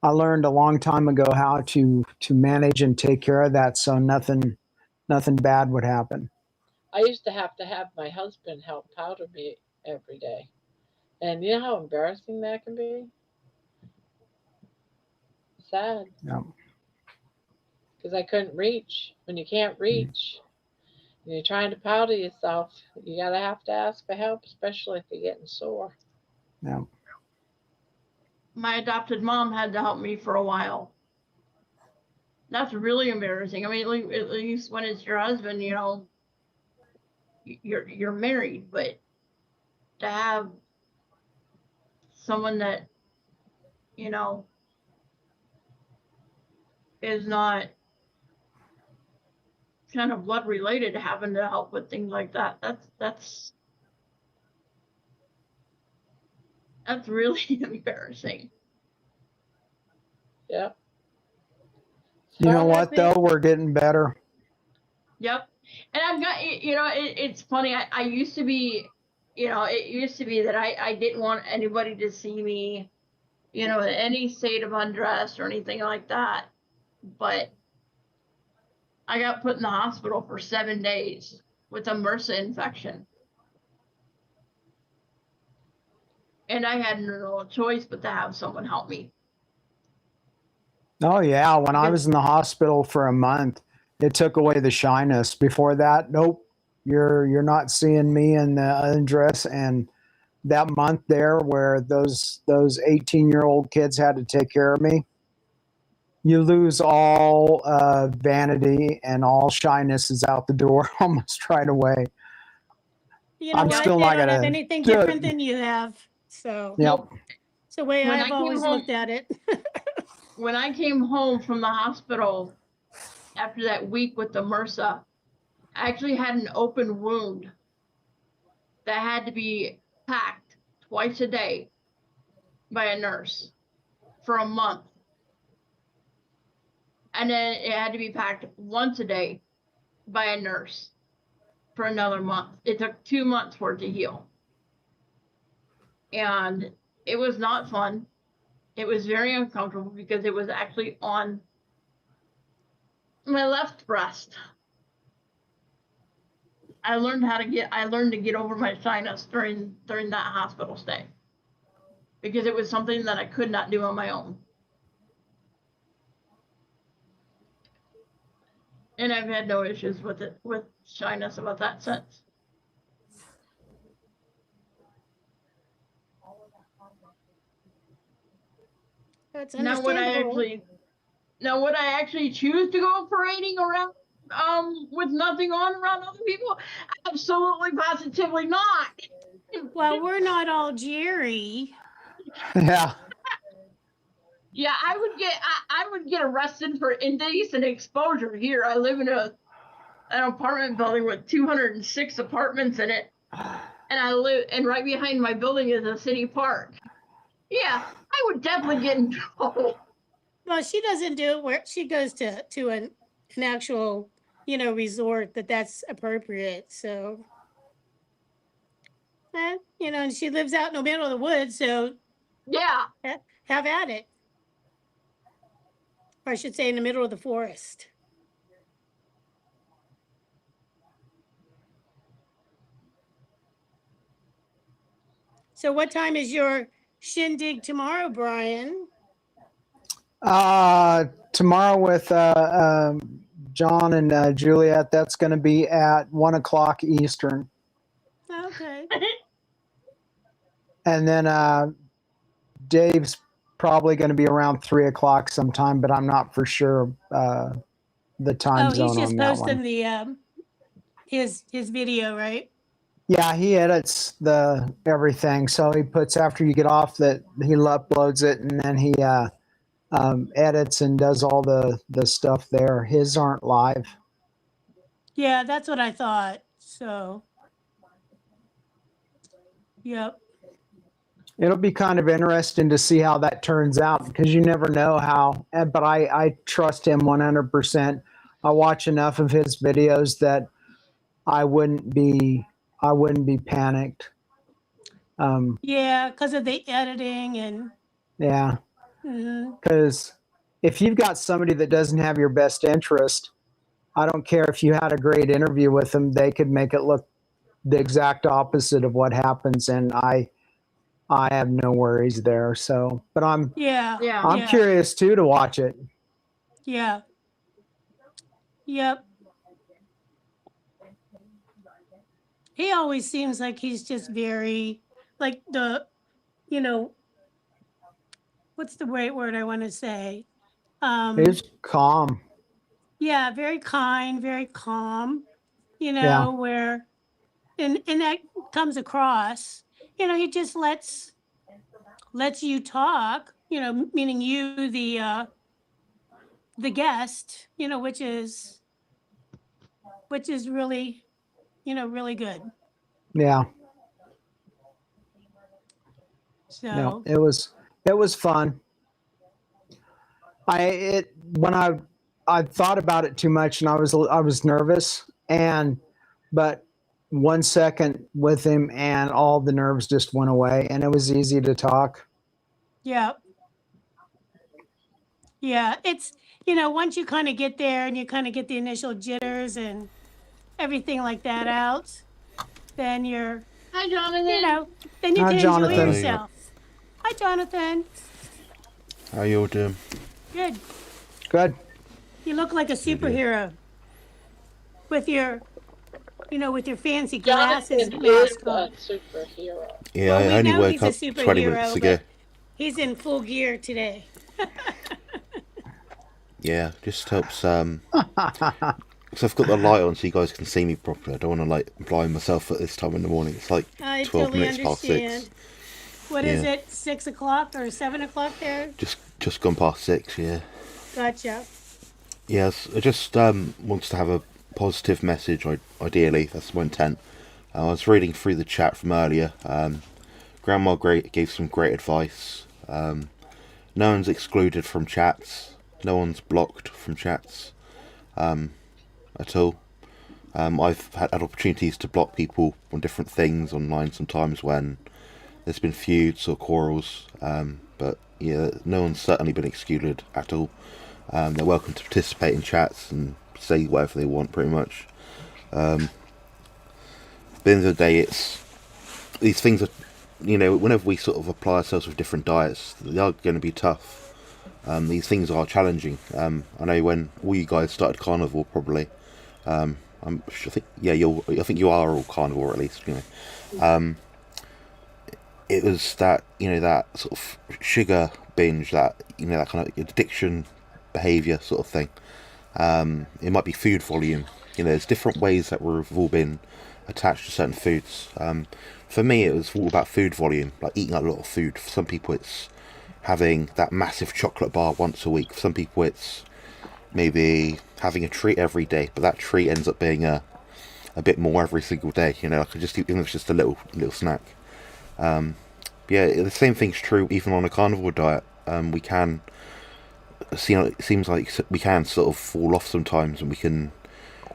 I learned a long time ago how to manage and take care of that, so nothing bad would happen. I used to have my husband help powder me every day. And you know how embarrassing that can be? Sad. Yeah. Because I couldn't reach. When you can't reach, and you're trying to powder yourself, you gotta have to ask for help, especially if you're getting sore. Yeah. My adopted mom had to help me for a while. That's really embarrassing. I mean, at least when it's your husband, you're married, but to have someone that is not kind of blood related having to help with things like that, that's really embarrassing. Yeah. You know Strawberry what, though? pink? We're getting better. Yep. And I've got, it's funny. I used to be, it used to be that I didn't want anybody to see me, in any state of undress or anything like that. But I got put in the hospital for 7 days with a MRSA infection. And I had no choice but to have someone help me. Oh yeah, when I Because- was in the hospital for a month, it took away the shyness. Before that, nope, you're not seeing me in the undress. And that month there, where those 18-year-old kids had to take care of me, you lose all vanity and all shyness is out the door almost right away. You know I'm what? still They not don't have gonna anything do it. different than you have. So Yep. it's the way When I I've came always home- looked at it. When I came home from the hospital after that week with the MRSA, I actually had an open wound that had to be packed twice a day by a nurse for a month. And then it had to be packed once a day by a nurse for another month. It took 2 months for it to heal. And it was not fun. It was very uncomfortable because it was actually on my left breast. I learned to get over my shyness during that hospital stay. Because it was something that I could not do on my own. And I've had no issues with shyness about that since. That's Now would I actually choose to go parading around with nothing on around other people? Absolutely positively not. Well, we're not all Jerry. Yeah. Yeah, I would get arrested for indecent exposure here. I live in an apartment building with 206 apartments in it. And right behind my building is a city park. Yeah, I would definitely get in trouble. Well, she doesn't do it where she goes to an actual, resort that's appropriate. So, and she lives out in the middle of the woods. So Yeah. have at it. Or I should say in the middle of the forest. So what time is your shindig tomorrow, Brian? Tomorrow with John and Juliet, that's going to be at 1:00 Eastern. Okay. And then Dave's probably going to be around 3:00 sometime, but I'm not for sure the time Oh, zone he's just on that posting one. the his video, right? Yeah, he edits the everything. So he puts after you get off that he uploads it, and then he edits and does all the stuff there. His aren't live. Yeah, that's what I thought. So, yep. It'll be kind of interesting to see how that turns out because you never know how. But I trust him 100%. I watch enough of his videos that I wouldn't be panicked. Yeah, because of the editing and. Yeah. Mhm. Because if you've got somebody that doesn't have your best interest, I don't care if you had a great interview with them, they could make it look the exact opposite of what happens. And I have no worries there. So, but I'm curious too to watch it. Yeah. Yep. He always seems like he's just very, like what's the right word I want to say? He's calm. Yeah, very kind, very calm, Yeah. where, and that comes across, he just lets you talk, meaning you, the guest, which is really, really good. Yeah. So No, it was fun. When I thought about it too much, and I was nervous, but 1 second with him, and all the nerves just went away, and it was easy to talk. Yeah. Yeah, it's, once you kind of get there and you kind of get the initial jitters and everything like that out, then Hi, Jonathan. then you Hi, can enjoy Jonathan. yourself. Hi, Jonathan. How you all doing? Good. Good. You look like a superhero with your, with your fancy glasses Jonathan mask is on. a superhero. Yeah, Well, I we only know woke he's a up 20 minutes superhero, ago. but he's in full gear today. Yeah, just helps. So I've got the light on so you guys can see me properly. I don't want to blind myself at this time in the morning. It's like I 12 totally minutes past 6. understand. What is it? 6 o'clock or 7 o'clock there? Just gone past 6. Yeah. Gotcha. Yes, I just wanted to have a positive message. Ideally, that's my intent. I was reading through the chat from earlier. Grandma gave some great advice. No one's excluded from chats. No one's blocked from chats at all. I've had opportunities to block people on different things online sometimes when there's been feuds or quarrels. But yeah, no one's certainly been excluded at all. They're welcome to participate in chats and say whatever they want, pretty much. At the end of the day, it's these things are, whenever we sort of apply ourselves with different diets, they are going to be tough. These things are challenging. I know when all you guys started carnivore, probably. I think you are all carnivore at least. It was that that sort of sugar binge, that that kind of addiction behavior sort of thing. It might be food volume. There's different ways that we've all been attached to certain foods. For me, it was all about food volume, like eating a lot of food. For some people, it's having that massive chocolate bar once a week. For some people, it's maybe having a treat every day, but that treat ends up being a bit more every single day. Like I just, even if it's just a little snack. Yeah, the same thing's true even on a carnivore diet. We can see, it seems like we can sort of fall off sometimes, and we can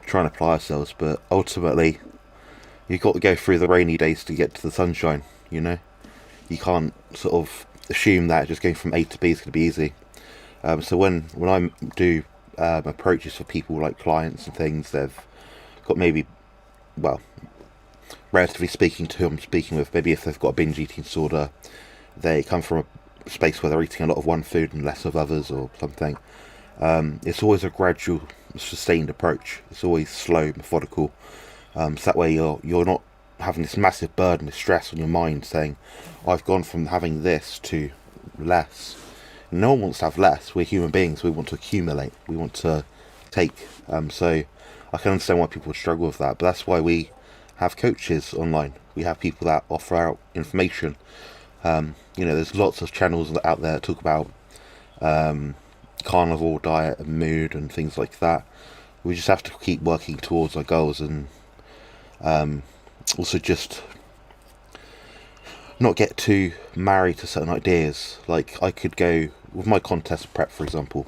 try and apply ourselves, but ultimately you've got to go through the rainy days to get to the sunshine. You can't sort of assume that just going from A to B is going to be easy. So when I do approaches for people like clients and things, they've got maybe, well, relatively speaking to who I'm speaking with, maybe if they've got a binge eating disorder, they come from a space where they're eating a lot of one food and less of others or something. It's always a gradual, sustained approach. It's always slow, methodical. So that way you're not having this massive burden of stress on your mind saying, I've gone from having this to less. No one wants to have less. We're human beings. We want to accumulate. We want to take. So I can understand why people would struggle with that. But that's why we have coaches online. We have people that offer out information. There's lots of channels out there that talk about carnivore diet and mood and things like that. We just have to keep working towards our goals, and also just not get too married to certain ideas. Like I could go with my contest prep, for example.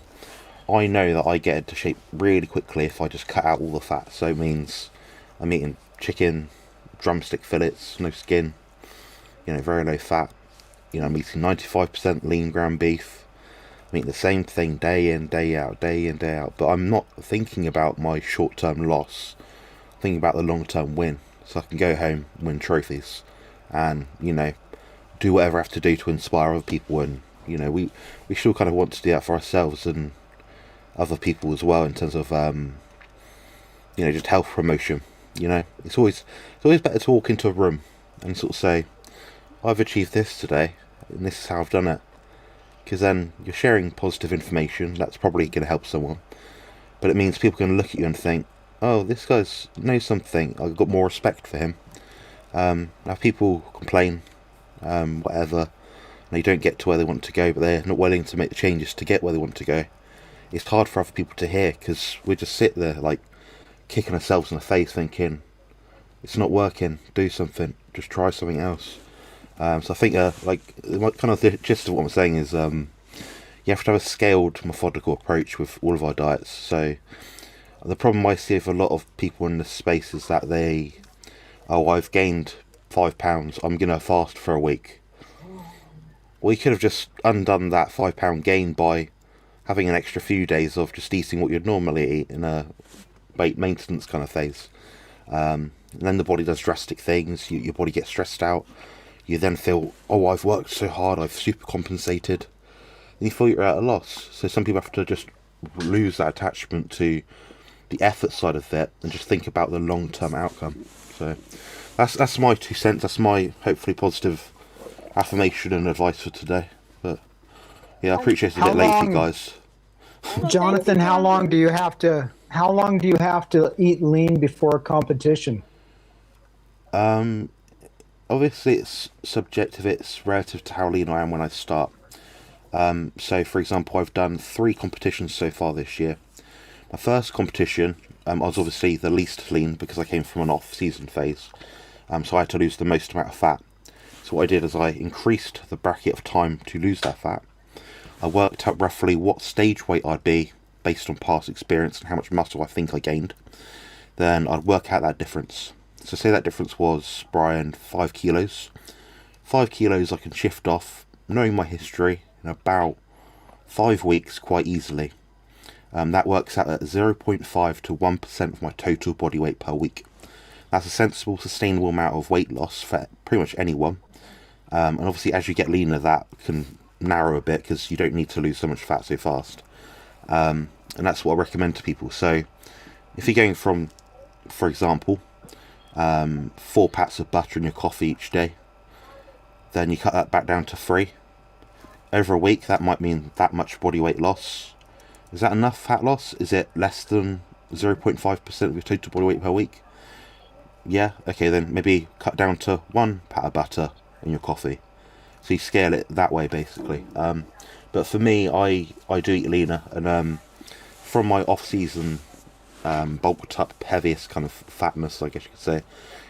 I know that I get into shape really quickly if I just cut out all the fat. So it means I'm eating chicken, drumstick fillets, no skin, very low fat. I'm eating 95% lean ground beef. I'm eating the same thing day in, day out, day in, day out. But I'm not thinking about my short-term loss. I'm thinking about the long-term win. So I can go home, win trophies, and, do whatever I have to do to inspire other people. And, we still kind of want to do that for ourselves and other people as well, in terms of, just health promotion. It's always better to walk into a room and sort of say, I've achieved this today, and this is how I've done it. Because then you're sharing positive information. That's probably going to help someone. But it means people can look at you and think, oh, this guy knows something. I've got more respect for him. Now people complain, whatever, and they don't get to where they want to go, but they're not willing to make the changes to get where they want to go. It's hard for other people to hear, because we just sit there like kicking ourselves in the face thinking, it's not working, do something, just try something else. So I think kind of the gist of what I'm saying is, you have to have a scaled, methodical approach with all of our diets. So the problem I see with a lot of people in this space is that I've gained 5 pounds, I'm going to fast for a week. We could have just undone that 5 pound gain by having an extra few days of just eating what you'd normally eat in a weight maintenance kind of phase. And then the body does drastic things, your body gets stressed out, you then feel, oh, I've worked so hard, I've super compensated, and you feel you're at a loss. So some people have to just lose that attachment to the effort side of it and just think about the long-term outcome. So that's my 2 cents, that's my hopefully positive affirmation and advice for today. But yeah, I appreciate it's a bit late for you guys. Jonathan, how long do you have to eat lean before a competition? Obviously it's subjective, it's relative to how lean I am when I start. So for example, I've done 3 competitions so far this year. My first competition, I was obviously the least lean because I came from an off-season phase, so I had to lose the most amount of fat. So what I did is I increased the bracket of time to lose that fat. I worked out roughly what stage weight I'd be based on past experience and how much muscle I think I gained. Then I'd work out that difference. So say that difference was, Brian, 5 kilos. 5 kilos I can shift off, knowing my history, in about 5 weeks quite easily. That works out at 0.5 to 1% of my total body weight per week. That's a sensible, sustainable amount of weight loss for pretty much anyone. And obviously as you get leaner, that can narrow a bit because you don't need to lose so much fat so fast. And that's what I recommend to people. So if you're going from, for example, 4 pats of butter in your coffee each day, then you cut that back down to 3. Over a week, that might mean that much body weight loss. Is that enough fat loss? Is it less than 0.5% of your total body weight per week? Yeah, okay, then maybe cut down to 1 pat of butter in your coffee. So you scale it that way, basically. But for me, I do eat leaner, and from my off-season bulked up, heaviest kind of fatness, I guess you could say,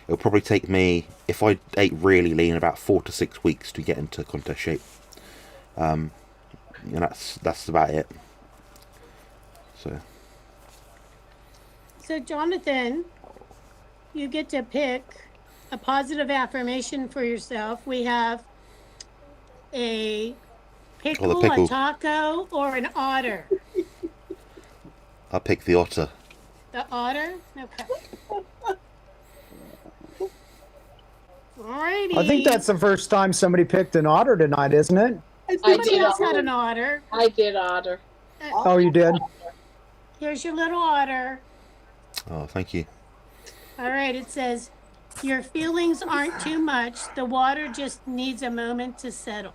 it'll probably take me, if I ate really lean, about 4 to 6 weeks to get into contest shape. And that's about it. So Jonathan, you get to pick a positive affirmation for yourself. We have a pickle, pickle. a taco, or an otter. I'll pick the otter. The otter? Okay. Alrighty. I think that's the first time somebody picked an otter tonight, isn't it? Somebody else had an otter. I did otter. Oh, you did? Here's your little otter. Oh, thank you. All right, it says, your feelings aren't too much. The water just needs a moment to settle.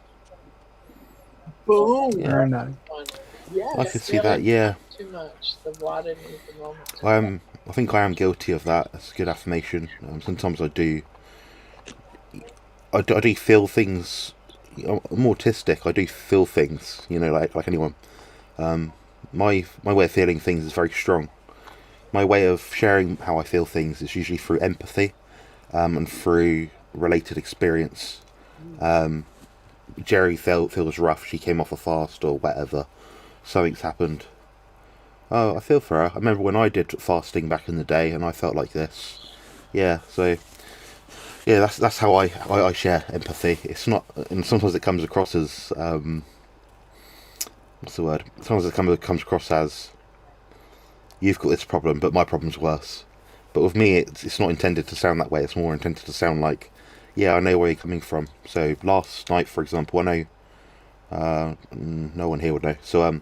Boom. Yeah. Very nice. Yes. I can see that, yeah. Too much. The water needs a moment. I think I am guilty of that. That's a good affirmation. Sometimes I do feel things. I'm autistic. I do feel things, like anyone. My way of feeling things is very strong. My way of sharing how I feel things is usually through empathy, and through related experience. Jerry feels rough. She came off a fast or whatever. Something's happened. Oh, I feel for her. I remember when I did fasting back in the day, and I felt like this. Yeah, so yeah, that's how I share empathy. It's not, and sometimes it comes across as what's the word? Sometimes it comes across as, you've got this problem, but my problem's worse. But with me, it's not intended to sound that way. It's more intended to sound like, yeah, I know where you're coming from. So last night, for example, I know no one here would know. So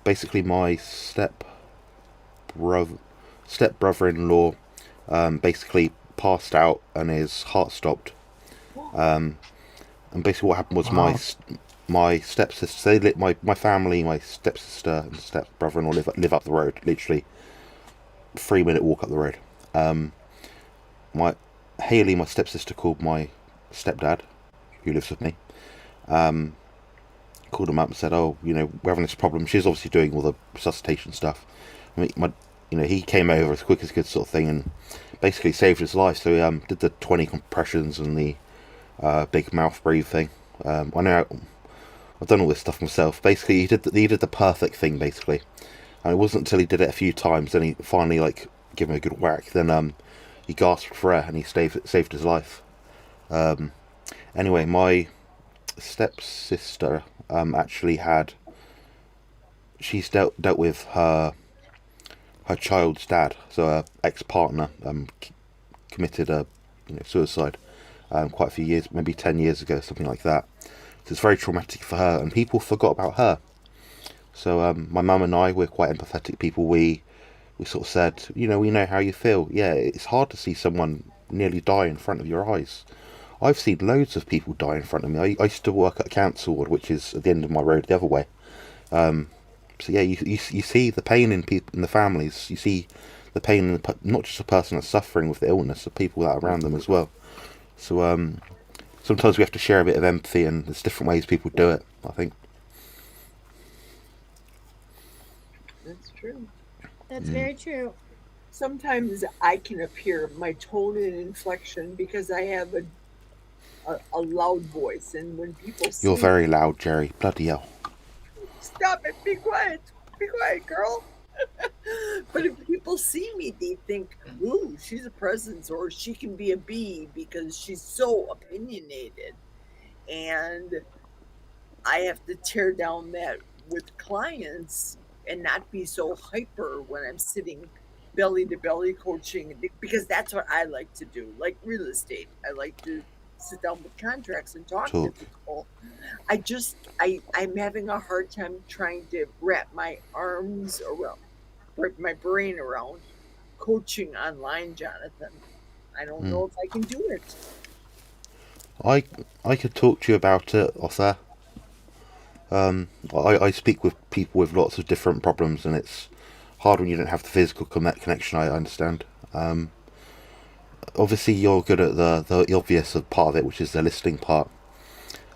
basically, my step brother-in-law basically passed out and his heart stopped. And basically, what happened was my stepsister, my family, my stepsister and step brother-in-law live up the road, literally 3-minute walk up the road. Haley, my stepsister, called my stepdad, who lives with me, called him up and said, oh, we're having this problem. She's obviously doing all the resuscitation stuff. I mean, he came over as quick as good, sort of thing, and basically saved his life. So he did the 20 compressions and the big mouth breathe thing. I know I've done all this stuff myself. Basically, he did the perfect thing, basically. And it wasn't until he did it a few times, then he finally, like, gave him a good whack, then he gasped for air and he saved his life. Anyway, my stepsister actually she's dealt with her child's dad, so her ex-partner committed suicide quite a few years, maybe 10 years ago, something like that. So it's very traumatic for her, and people forgot about her. So my mum and I, we're quite empathetic people. We sort of said, we know how you feel. Yeah, it's hard to see someone nearly die in front of your eyes. I've seen loads of people die in front of me. I used to work at a council ward, which is at the end of my road the other way. So yeah, you see the pain in people, in the families. You see the pain in not just the person that's suffering with the illness, the people that are around them as well. So sometimes we have to share a bit of empathy, and there's different ways people do it, I think. That's true. That's very true. Sometimes I can appear my tone and inflection because I have a loud voice, and when people see You're very loud, Jerry. Bloody hell. Stop it, be quiet, girl. But if people see me, they think, ooh, she's a presence, or she can be a bee because she's so opinionated. And I have to tear down that with clients and not be so hyper when I'm sitting belly to belly coaching, because that's what I like to do. Like real estate, I like to sit down with contracts and talk to people. I'm having a hard time trying to wrap my arms around, wrap my brain around coaching online, Jonathan. I don't know if I can do it. I could talk to you about it off there. I speak with people with lots of different problems, and it's hard when you don't have the physical connection, I understand. Obviously you're good at the obvious part of it, which is the listening part.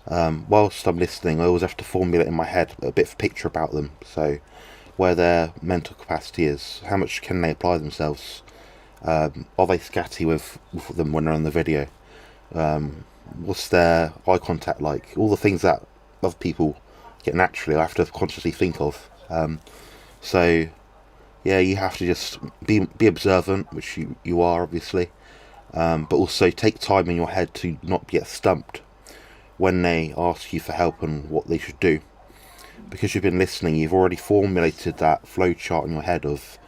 Whilst I'm listening, I always have to formulate in my head a bit of a picture about them. So where their mental capacity is, how much can they apply themselves, are they scatty with them when they're on the video, what's their eye contact like, all the things that other people get naturally, I have to consciously think of. So yeah, you have to just be observant, which you are obviously, but also take time in your head to not get stumped when they ask you for help and what they should do. Because you've been listening, you've already formulated that flow chart in your head of,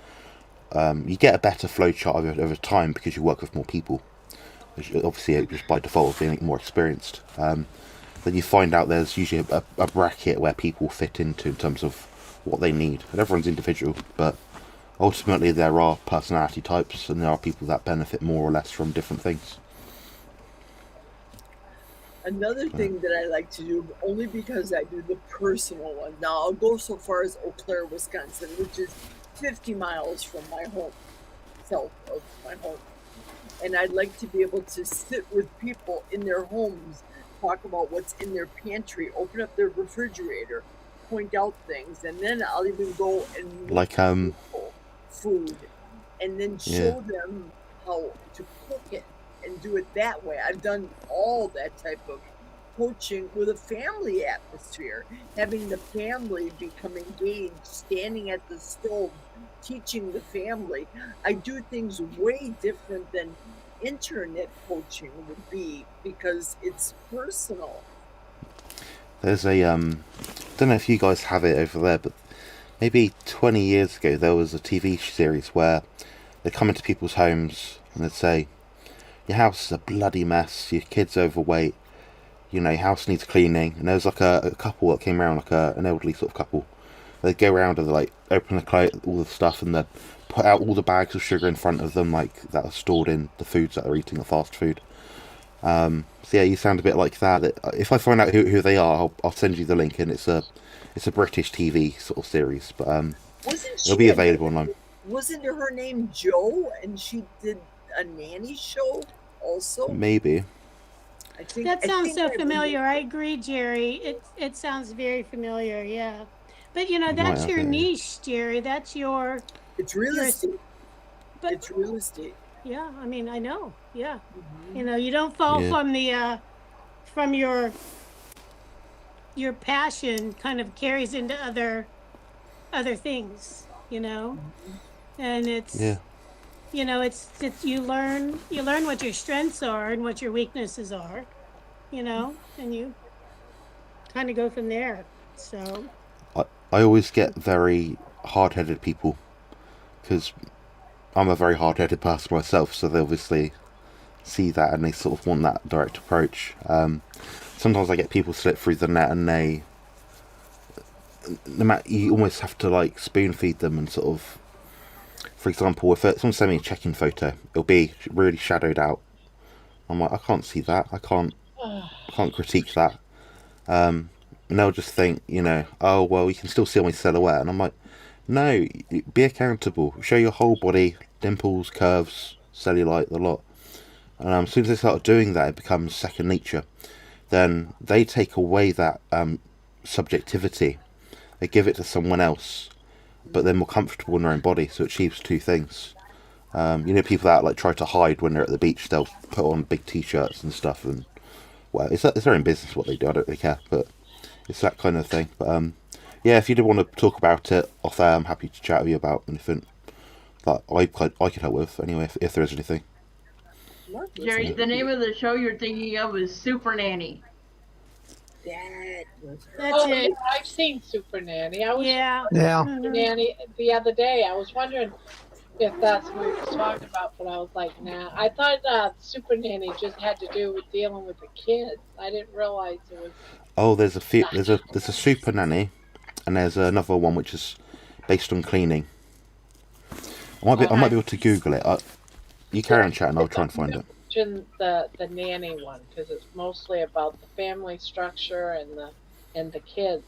you get a better flow chart over time because you work with more people. Obviously, just by default of being more experienced. Then you find out there's usually a bracket where people fit into in terms of what they need. And everyone's individual, but ultimately there are personality types, and there are people that benefit more or less from different things. Another thing that I like to do, only because I do the personal one. Now, I'll go so far as Eau Claire, Wisconsin, which is 50 miles from my home, south of my home. And I'd like to be able to sit with people in their homes, talk about what's in their pantry, open up their refrigerator, point out things, and then I'll even go and like food, and then show them how to cook it and do it that way. I've done all that type of coaching with a family atmosphere, having the family become engaged, standing at the stove, teaching the family. I do things way different than internet coaching would be because it's personal. There's a I don't know if you guys have it over there, but maybe 20 years ago there was a TV series where they come into people's homes and they'd say, your house is a bloody mess, your kid's overweight, your house needs cleaning. And there was like a couple that came around, like an elderly sort of couple. They'd go around and like open all the stuff, and they'd put out all the bags of sugar in front of them, like that are stored in the foods that they're eating, the fast food. So yeah, you sound a bit like that. If I find out who they are, I'll send you the link, and it's a British TV sort of series, but it'll be available online. Wasn't her name Jo, and she did a nanny show also? Maybe. That sounds so familiar. I agree, Jerry. It sounds very familiar. Yeah, but that's your niche, Jerry. That's your. It's real estate. But it's real estate. Yeah, I mean, I know. Yeah, you don't fall from the from your your passion kind of carries into other things, you know, and it's Yeah. you know it's you learn what your strengths are and what your weaknesses are, you know, and you kind of go from there. So I always get very hard-headed people because I'm a very hard-headed person myself, so they obviously see that and they sort of want that direct approach. Sometimes I get people slip through the net and you almost have to like spoon feed them and sort of, for example, if someone sends me a check-in photo, it'll be really shadowed out. I'm like, I can't see that. I can't critique that. And they'll just think, oh well, you can still see my silhouette, and I'm like, no, be accountable. Show your whole body, dimples, curves, cellulite, the lot. And as soon as they start doing that, it becomes second nature. Then they take away that subjectivity. They give it to someone else, but they're more comfortable in their own body, so it achieves two things. People that like try to hide when they're at the beach, they'll put on big t-shirts and stuff, and well, it's their own business what they do. I don't really care, but it's that kind of thing. But yeah, if you did want to talk about it off air, I'm happy to chat with you about anything that I could help with. Anyway, if there is anything. Jerry, the name of the show you're thinking of is Super Nanny. that's it. Yeah, I've seen Super Nanny. I was Yeah. Super Nanny the other day. I was wondering if that's what we were talking about, but I was like, nah. I thought Super Nanny just had to do with dealing with the kids. I didn't realize it was. Oh, there's a Super Nanny, and there's another one which is based on cleaning. I might be able to Google it. You carry on chatting. I'll try and find it. The nanny one, because it's mostly about the family structure and the kids,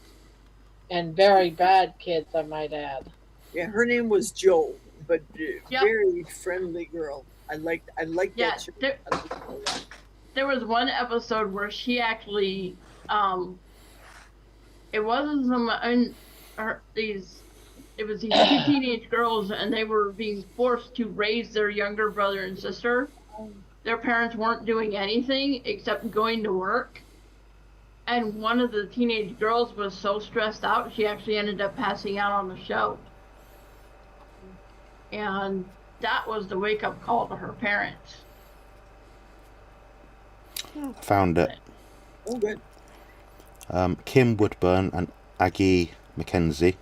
and very bad kids, I might add. Yeah, her name was Jo, but very friendly girl. I like that show. There was one episode where she actually, it wasn't it was these two teenage girls, and they were being forced to raise their younger brother and sister. Their parents weren't doing anything except going to work. And one of the teenage girls was so stressed out, she actually ended up passing out on the show. And that was the wake-up call to her parents. Found it. Oh, good. Kim Woodburn and Aggie McKenzie.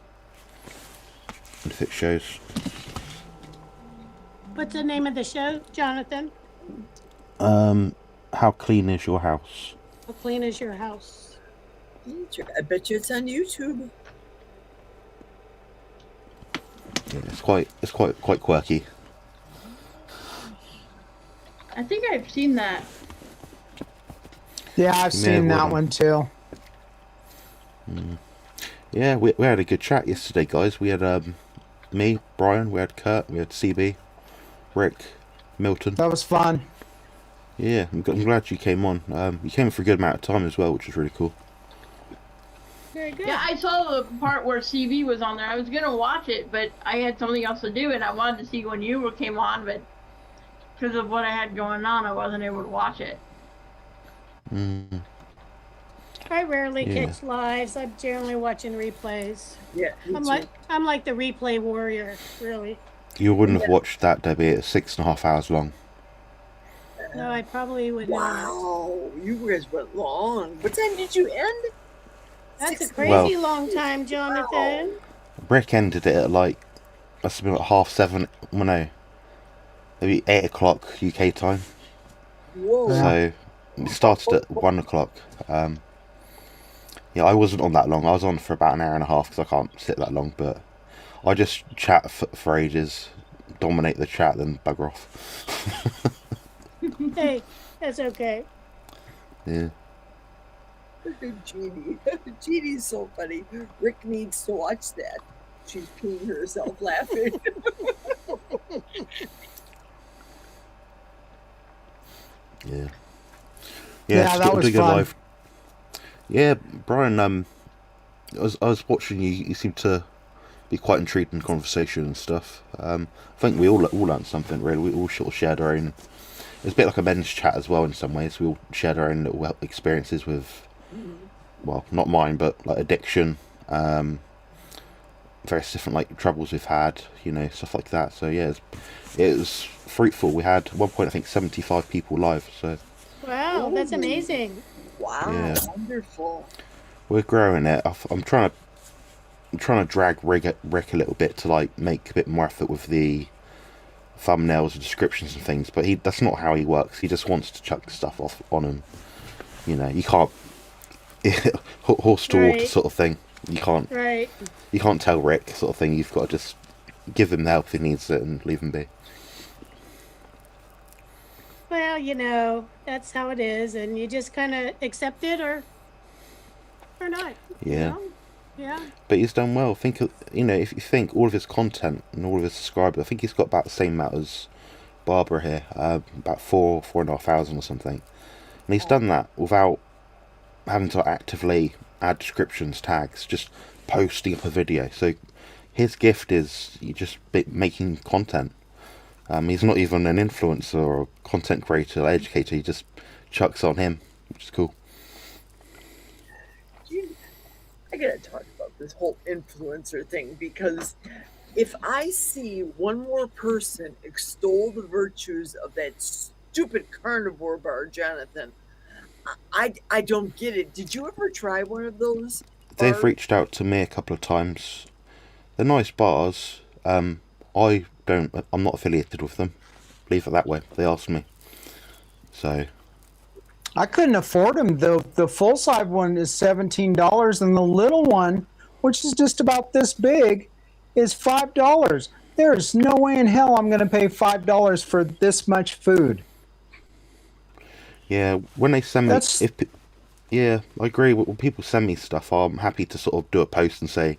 And if it shows. What's the name of the show, Jonathan? How clean is your house? How clean is your house? I bet you it's on YouTube. Yeah, it's quite quirky. I think I've seen that. Yeah, I've seen that one too. Yeah, we had a good chat yesterday, guys. We had me, Brian, we had Kurt, we had CB, Rick, Milton. That was fun. Yeah, I'm glad you came on. You came for a good amount of time as well, which was really cool. Very good. Yeah, I saw the part where CV was on there. I was gonna watch it, but I had something else to do, and I wanted to see when you came on, but because of what I had going on, I wasn't able to watch it. I rarely catch lives. I'm generally watching replays. Yeah, I'm like the replay warrior, really. You wouldn't have watched that, Debbie. It's 6.5 hours long. No, I probably would not. Wow, you guys went long. What time did you end? That's a crazy long time, Jonathan. Rick ended it at like, must have been like 7:30. Well, no, maybe 8 o'clock UK time. Whoa. So it started at 1 o'clock. Yeah, I wasn't on that long. I was on for about an hour and a half because I can't sit that long. But I just chat for ages, dominate the chat, then bugger off. Hey, that's okay. Yeah. Jeannie. Jeannie's so funny. Rick needs to watch that. She's peeing herself laughing. Yeah. Yeah, that was fun. Yeah, Brian. I was watching you. You seem to be quite intrigued in conversation and stuff. I think we all learned something. Really, we all sort of shared our own. It's a bit like a men's chat as well in some ways. We all shared our own little experiences with well, not mine, but like addiction, various different like troubles we've had, you know, stuff like that. So yeah, it was fruitful. We had at one point I think 75 people live. So Wow, that's amazing. Wow, yeah, wonderful. we're growing it. I'm trying to drag Rick a little bit to like make a bit more effort with the thumbnails and descriptions and things, but that's not how he works. He just wants to chuck stuff off on him. You know, you can't horse to water Right. sort of thing. You can't Right. you can't tell Rick sort of thing. You've got to just give him the help if he needs it and leave him be. Well, you know, that's how it is, and you just kind of accept it or not. You Yeah. know? Yeah. But he's done well. Think you know, if you think all of his content and all of his subscribers, I think he's got about the same amount as Barbara here, about 4,500 or something. And he's done that without having to actively add descriptions, tags, just posting up a video. So his gift is you just making content. He's not even an influencer or a content creator or educator. He just chucks on him, which is cool. I gotta talk about this whole influencer thing, because if I see one more person extol the virtues of that stupid carnivore bar, Jonathan, I don't get it. Did you ever try one of those? They've reached out to me a couple of times. They're nice bars. I'm not affiliated with them. Leave it that way. They asked me. So I couldn't afford them. The full size one is $17, and the little one, which is just about this big, is $5. There is no way in hell I'm going to pay $5 for this much food. yeah, when they send me, yeah, I agree. When people send me stuff, I'm happy to sort of do a post and say,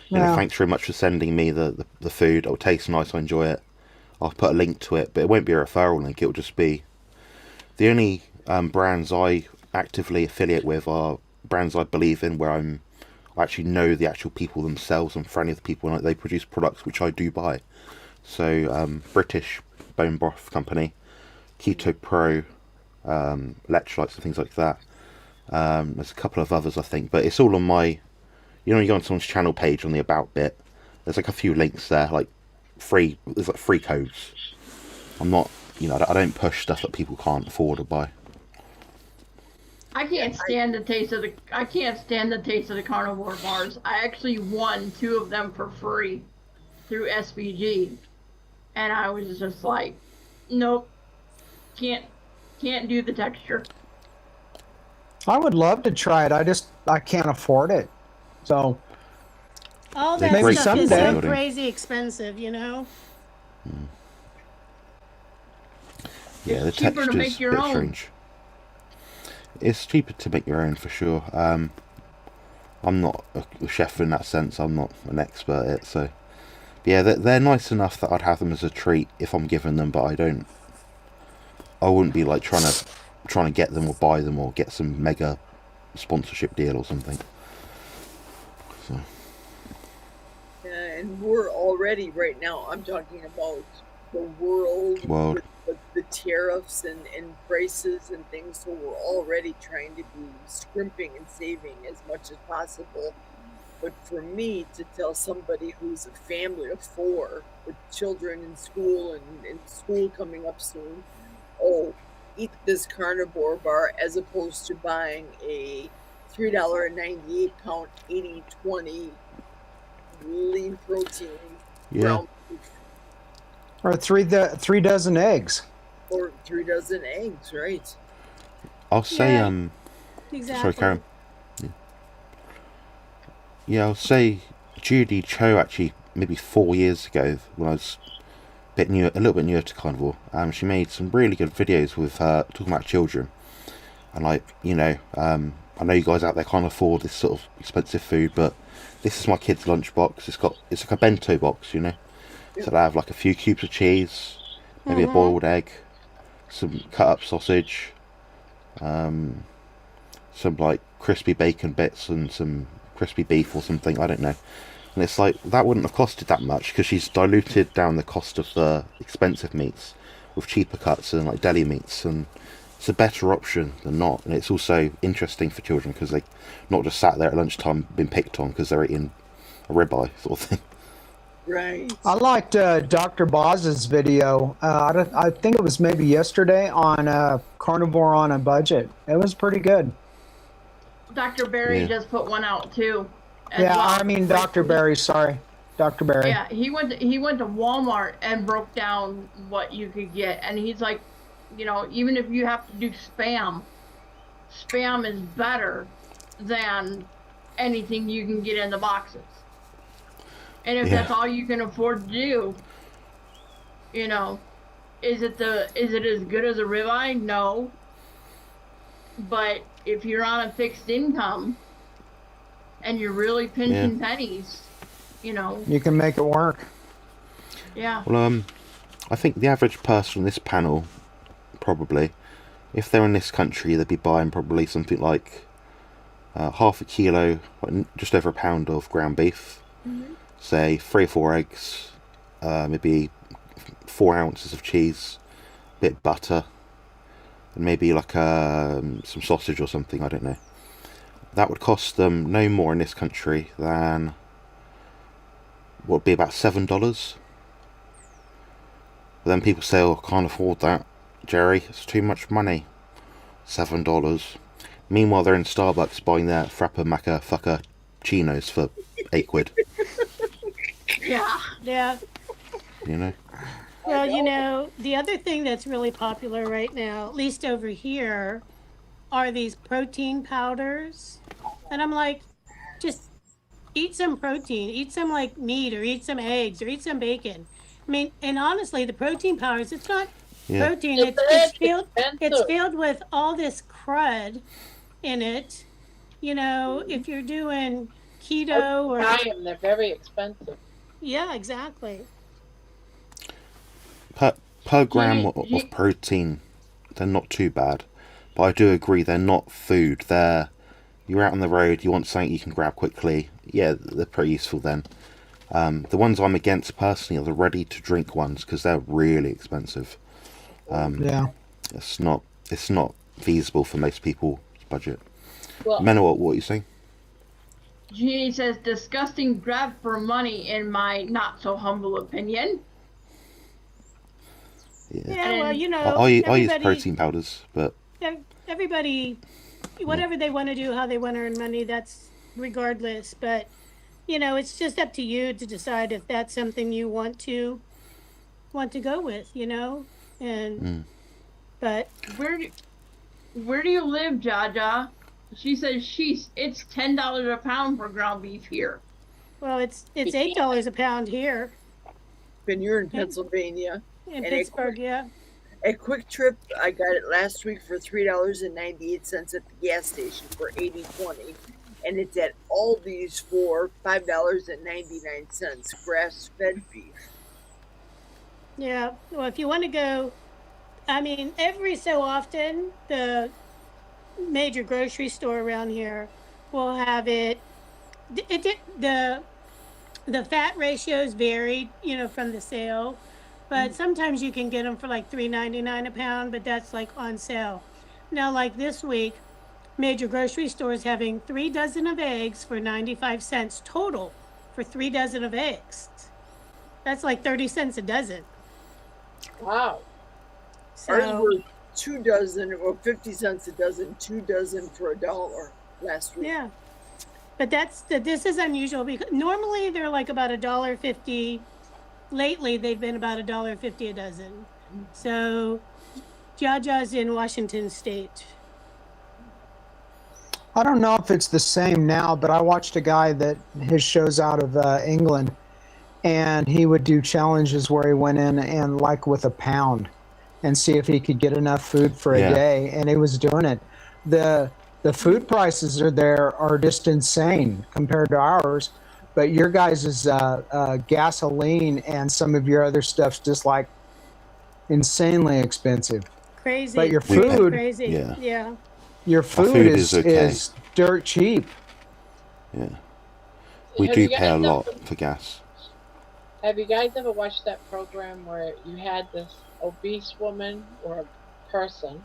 you know, Yeah. thanks very much for sending me the food. It'll taste nice. I enjoy it. I'll put a link to it, but it won't be a referral link. It'll just be the only brands I actively affiliate with are brands I believe in, where I actually know the actual people themselves and friendly with the people, and they produce products which I do buy. So British Bone Broth Company, Keto Pro, electrolytes and things like that. There's a couple of others I think, but it's all on my, you know, you go on someone's channel page on the about bit, there's like a few links there, like there's like free codes. I'm not, you know, I don't push stuff that people can't afford or buy. I can't stand the taste of the carnivore bars. I actually won 2 of them for free through SVG, and I was just like, nope, can't do the texture. I would love to try it. I can't afford it. So All They're that great stuff is someday. so crazy expensive, you know? Yeah, the It's cheaper to texture's make your a bit own. strange. It's cheaper to make your own for sure. I'm not a chef in that sense. I'm not an expert at it, so but yeah, they're nice enough that I'd have them as a treat if I'm given them, but I wouldn't be like trying to get them or buy them or get some mega sponsorship deal or something. So And we're already right now, I'm talking about the world. World. With the tariffs and prices and things, so we're already trying to be scrimping and saving as much as possible. But for me to tell somebody who's a family of 4 with children in school and school coming up soon, oh, eat this carnivore bar, as opposed to buying a $3.98 pound 80/20 lean protein yeah, ground beef, or 3 dozen eggs. or 3 dozen eggs, right? I'll say Yeah. Sorry, Exactly. Karen. Yeah, I'll say Judy Cho actually maybe 4 years ago when I was a little bit newer to carnivore. She made some really good videos with her talking about children, and like, you know, I know you guys out there can't afford this sort of expensive food, but this is my kid's lunchbox. It's like a bento box, you know. So they have like a few cubes of cheese, maybe a boiled egg, some cut up sausage, some like crispy bacon bits and some crispy beef or something, I don't know. And it's like, that wouldn't have costed that much because she's diluted down the cost of the expensive meats with cheaper cuts and like deli meats, and it's a better option than not, and it's also interesting for children because they not just sat there at lunchtime being picked on because they're eating a ribeye sort of thing. Right. I liked Dr. Boz's video. I think it was maybe yesterday on carnivore on a budget. It was pretty good. Dr. Barry Yeah. just put one out too. as Yeah, well. I mean Dr. Barry. Sorry, Dr. Barry. Yeah, he went to Walmart and broke down what you could get, and he's like, you know, even if you have to do spam is better than anything you can get in the boxes. And if that's all you can afford to do, you know, is it as good as a ribeye? No. But if you're on a fixed income and you're really pinching pennies, you know, You can make it work. yeah. Well, I think the average person on this panel, probably, if they're in this country, they'd be buying probably something like half a kilo, just over a pound of ground beef, say 3 or 4 eggs, maybe 4 ounces of cheese, a bit of butter, and maybe like some sausage or something, I don't know. That would cost them no more in this country than what would be about $7. But then people say, oh, I can't afford that, Jerry, it's too much money. $7. Meanwhile, they're in Starbucks buying their Frappa Macca Fucker Chinos for £8. Yeah. Yeah. You know? Well, you know, the other thing that's really popular right now, at least over here, are these protein powders. And I'm like, just eat some protein, eat some like meat, or eat some eggs, or eat some bacon. I mean, and honestly, the protein powders, it's not protein, it's filled with all this crud in it. You know, if you're doing keto or Buy them, they're very expensive. yeah, exactly. Per gram of protein, they're not too bad. But I do agree, they're not food. You're out on the road, you want something you can grab quickly. Yeah, they're pretty useful then. The ones I'm against personally are the ready-to-drink ones because they're really expensive. Yeah. It's not feasible for most people's budget. Well, Manuel, what are you saying? Jeannie says, disgusting grab for money, in my not so humble opinion. Yeah, well, you know, I use protein powders, but everybody, whatever they want to do, how they want to earn money, that's regardless. But, you know, it's just up to you to decide if that's something you want to go with, you know? And, but. Where do you live, Jaja? She says it's $10 a pound for ground beef here. Well, it's $8 a pound here. When you're in Pennsylvania. In Pittsburgh, yeah. A Quick Trip, I got it last week for $3.98 at the gas station for $80.20, and it's at Aldi's for $5.99, grass-fed beef. Yeah, well, if you want to go, I mean, every so often, the major grocery store around here will have it. The fat ratios vary, you know, from the sale. But sometimes you can get them for like $3.99 a pound, but that's like on sale. Now, like this week, major grocery stores having 3 dozen of eggs for 95 cents total for 3 dozen of eggs. That's like 30 cents a dozen. Wow. So, ours were 2 dozen or 50 cents a dozen, 2 dozen for $1 last week. Yeah. But this is unusual because normally they're like about $1.50. Lately, they've been about $1.50 a dozen. So, Jaja's in Washington State. I don't know if it's the same now, but I watched a guy that his show's out of England, and he would do challenges where he went in and like with a pound and see if he could get enough food for a day, and he was doing it. The food prices are just insane compared to ours. But your guys' gasoline and some of your other stuff's just like insanely expensive. Crazy. But your food, crazy. Yeah. Your food is dirt cheap. Yeah. We do pay a lot for gas. Have you guys ever watched that program where you had this obese woman or person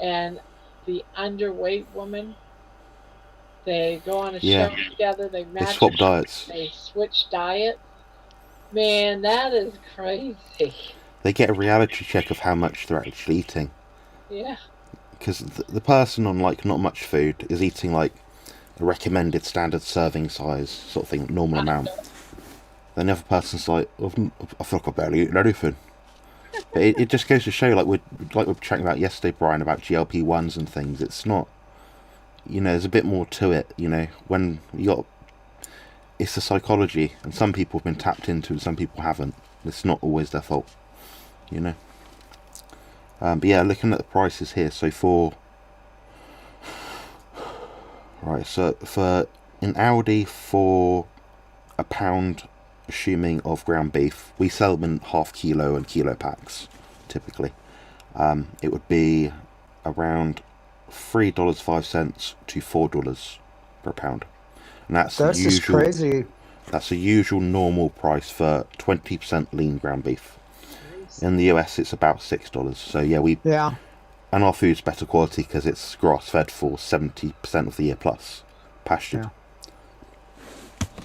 and the underweight woman. They go on a Yeah, show together. They they match. swap diets. They switch diets. Man, that is crazy. They get a reality check of how much they're actually eating. Yeah. Because the person on like not much food is eating like a recommended standard serving size sort of thing, normal amount. Then the other person's like, I feel like I barely eating anything. But it just goes to show, like we're chatting about yesterday, Brian, about GLP-1s and things. It's not, there's a bit more to it. When it's the psychology, and some people have been tapped into, and some people haven't. It's not always their fault. But yeah, looking at the prices here, so for in Aldi for a pound, assuming of ground beef, we sell them in half kilo and kilo packs typically. It would be around $3.05 to $4 per pound, and that's just usual. crazy. That's a usual normal price for 20% lean ground beef. In the US, it's about $6. So yeah, and our food's better quality because it's grass fed for 70% of the year plus, pastured.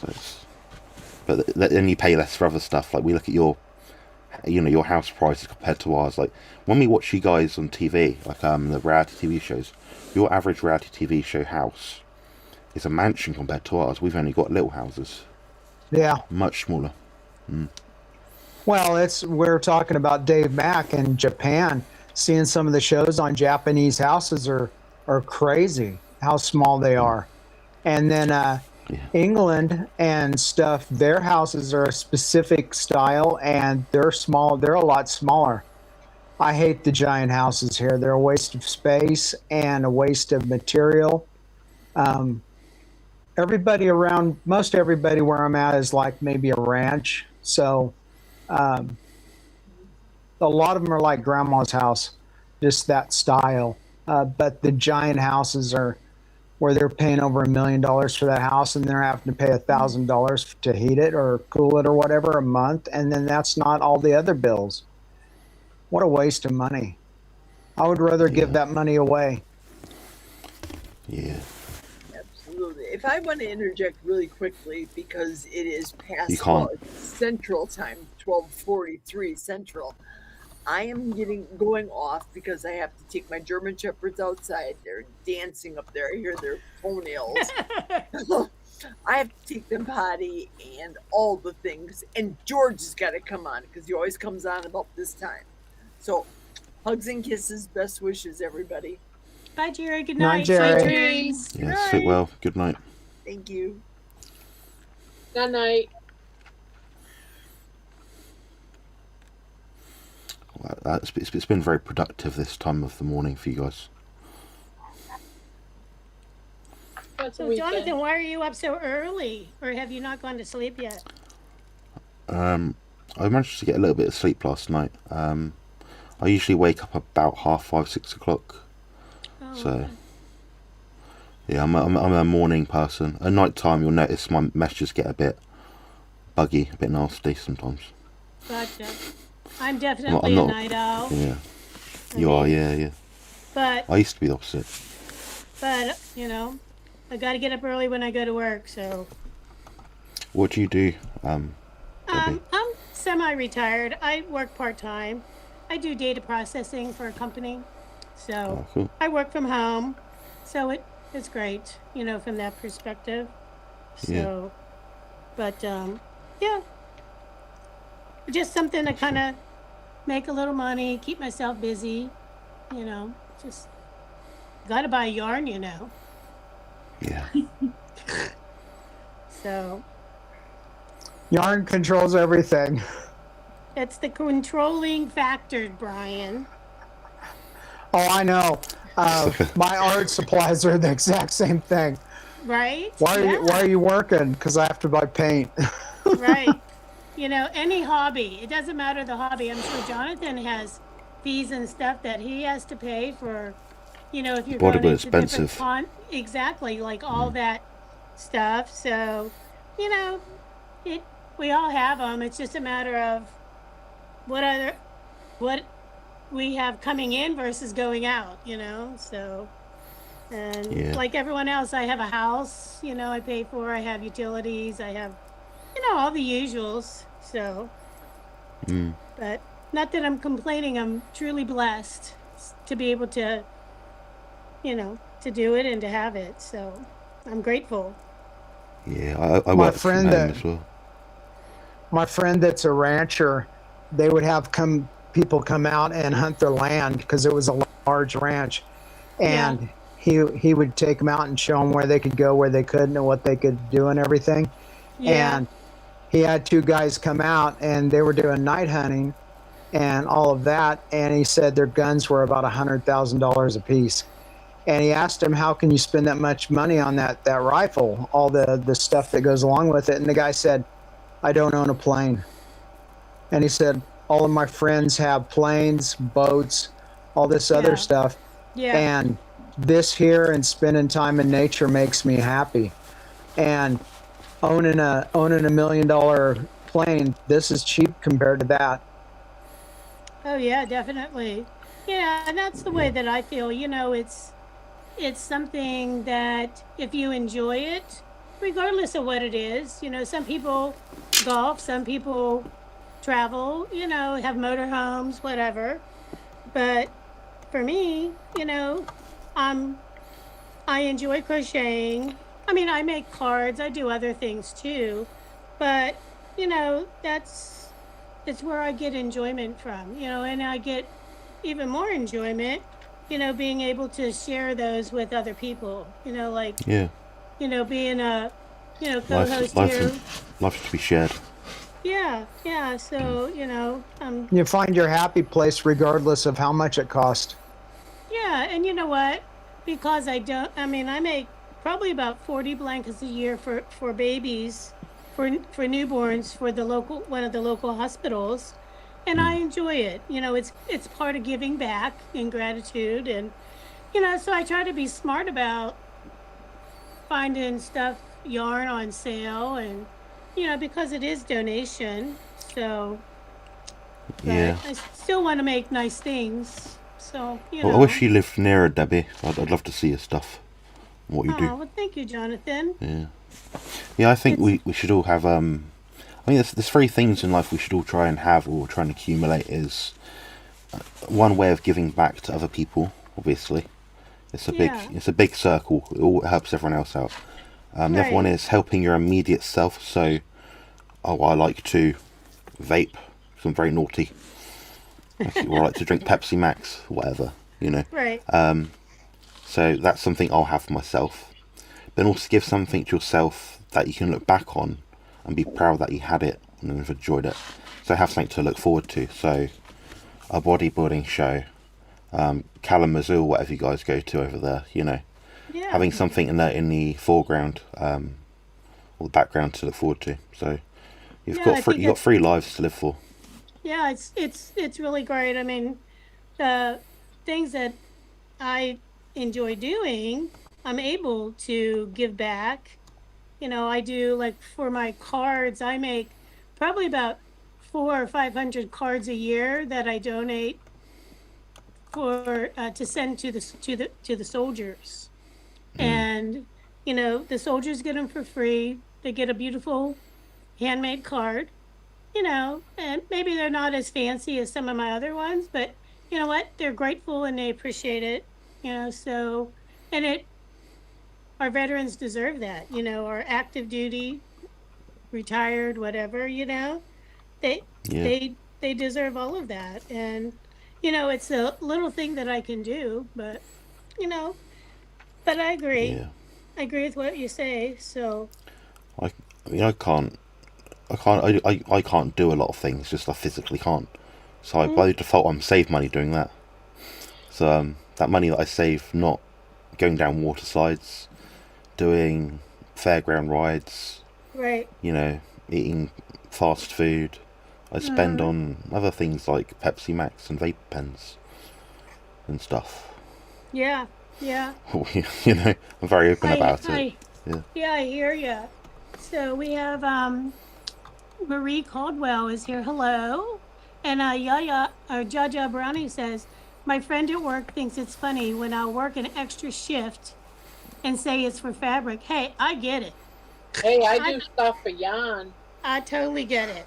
Yeah. But then you pay less for other stuff. Like we look at your house prices compared to ours. Like when we watch you guys on TV, like the reality TV shows, your average reality TV show house is a mansion compared to ours. We've only got little houses. Yeah. Much smaller. Well, we're talking about Dave Mack in Japan. Seeing some of the shows on Japanese houses are crazy how small they are. And then England and stuff, their houses are a specific style and they're small. They're a lot smaller. I hate the giant houses here. They're a waste of space and a waste of material. Most everybody where I'm at is like maybe a ranch. So a lot of them are like grandma's house, just that style. But the giant houses are where they're paying over $1 million for that house, and they're having to pay $1,000 to heat it or cool it or whatever a month, and then that's not all the other bills. What a waste of money! I would rather give that money away. Yeah. Absolutely. If I want to interject really quickly, because it is past Central Time, 12:43 Central, I am going off because I have to take my German Shepherds outside. They're dancing up there. I hear their toenails. I have to take them potty and all the things. And George has got to come on because he always comes on about this time. So hugs and kisses. Best wishes, everybody. Bye, Jerry. Good night. Jerry. Sweet dreams. Yeah, sleep well. Good night. Thank you. Good night. It's been very productive this time of the morning for you guys. So, Jonathan, why are you up so early? Or have you not gone to sleep yet? I managed to get a little bit of sleep last night. I usually wake up about 5:30, 6 o'clock. Oh, So, okay. yeah, I'm a morning person. At night time, you'll notice my messages get a bit buggy, a bit nasty sometimes. Gotcha. I'm definitely a night owl. Yeah. You are, yeah. But I used to be the opposite. But, I got to get up early when I go to work, so. What do you do? I'm semi-retired. I work part-time. I do data processing for a company. So cool. I work from home. So it's great, from that perspective. So, Yeah. But, yeah. Just something to kind of make a little money, keep myself busy, just got to buy yarn, Yeah. So Yarn controls everything. it's the controlling factor, Brian. Oh, I know. My art supplies are the exact same thing. Right? Why are you working? Because I have to buy paint. Right. Any hobby, it doesn't matter the hobby. I'm sure Jonathan has fees and stuff that he has to pay for, if you're going into expensive. Exactly, like all that stuff. So, we all have them. It's just a matter of what we have coming in versus going out, you know, so. And Yeah. like everyone else, I have a house, you know, I pay for, I have utilities, I have, you know, all the usuals. So, Mm. but not that I'm complaining, I'm truly blessed to be able to, you know, to do it and to have it. So I'm grateful. Yeah, I My work from friend home that as well. my friend that's a rancher, they would have people come out and hunt their land because it was a large ranch, Yeah. and he would take them out and show them where they could go, where they couldn't, and what they could do and everything. Yeah. And he had two guys come out and they were doing night hunting and all of that, and he said their guns were about $100,000 a piece. And he asked him, how can you spend that much money on that rifle, all the stuff that goes along with it? And the guy said, I don't own a plane. And he said, all of my friends have planes, boats, all this other Yeah. stuff. Yeah. And this here and spending time in nature makes me happy. And owning a $1 million plane, this is cheap compared to that. Oh yeah, definitely. Yeah, and that's the way that I feel. You know, it's something that if you enjoy it, regardless of what it is, you know, some people golf, some people travel, you know, have motorhomes, whatever. But for me, you know, I enjoy crocheting. I mean, I make cards, I do other things too, but you know, it's where I get enjoyment from, you know, and I get even more enjoyment, you know, being able to share those with other people, you know, like, Yeah. you know, being a, you know, co-host Life's here. to be shared. Yeah, yeah. So, you know, You find your happy place regardless of how much it costs. yeah, and you know what? Because I make probably about 40 blankets a year for babies, for newborns for one of the local hospitals, and I enjoy it. You know, it's part of giving back and gratitude, and you know, so I try to be smart about finding yarn on sale, and you know, because it is donation, so. But Yeah. I still want to make nice things, so you Well, know. I wish you lived nearer, Debbie. I'd love to see your stuff, and what you Oh, do. well, thank you, Jonathan. Yeah. Yeah, I think we should all have. I mean, there's three things in life we should all try and have or try and accumulate. Is one way of giving back to other people. Obviously, it's a big circle. It all helps everyone else out. The other one Right. is helping your immediate self. So, I like to vape. So I'm very naughty. Or I like to drink Pepsi Max, whatever, you know. Right. So that's something I'll have for myself. Then also give something to yourself that you can look back on and be proud that you had it and have enjoyed it. So have something to look forward to. So a bodybuilding show, Kalamazoo, whatever you guys go to over there, you know. Yeah. Having something in the foreground or the background to look forward to. So you've Yeah, I got think 3 lives to live for. Yeah, it's really great. I mean, the things that I enjoy doing, I'm able to give back. You know, I do like for my cards, I make probably about 400 or 500 cards a year that I donate for to send to the soldiers. And you know, the soldiers get them for free. They get a beautiful handmade card. You know, and maybe they're not as fancy as some of my other ones, but you know what? They're grateful and they appreciate it. You know, so and our veterans deserve that. You know, our active duty, retired, whatever. You know, they Yeah. they deserve all of that. And you know, it's a little thing that I can do, but you know, but I agree. Yeah. I agree with what you say. So I mean, I can't do a lot of things. Just I physically can't. So by default, I'm save money doing that. So that money that I save, not going down water slides, doing fairground rides, right. you know, eating fast food, I spend on other things like Pepsi Max and vape pens and stuff. Yeah. Yeah. You know, I'm very open about it. Yeah, I hear you. So we have Marie Caldwell is here. Hello. And Yaya or Jaja Brownie says, my friend at work thinks it's funny when I'll work an extra shift and say it's for fabric. Hey, I get it. Hey, I do stuff for yarn. I totally get it.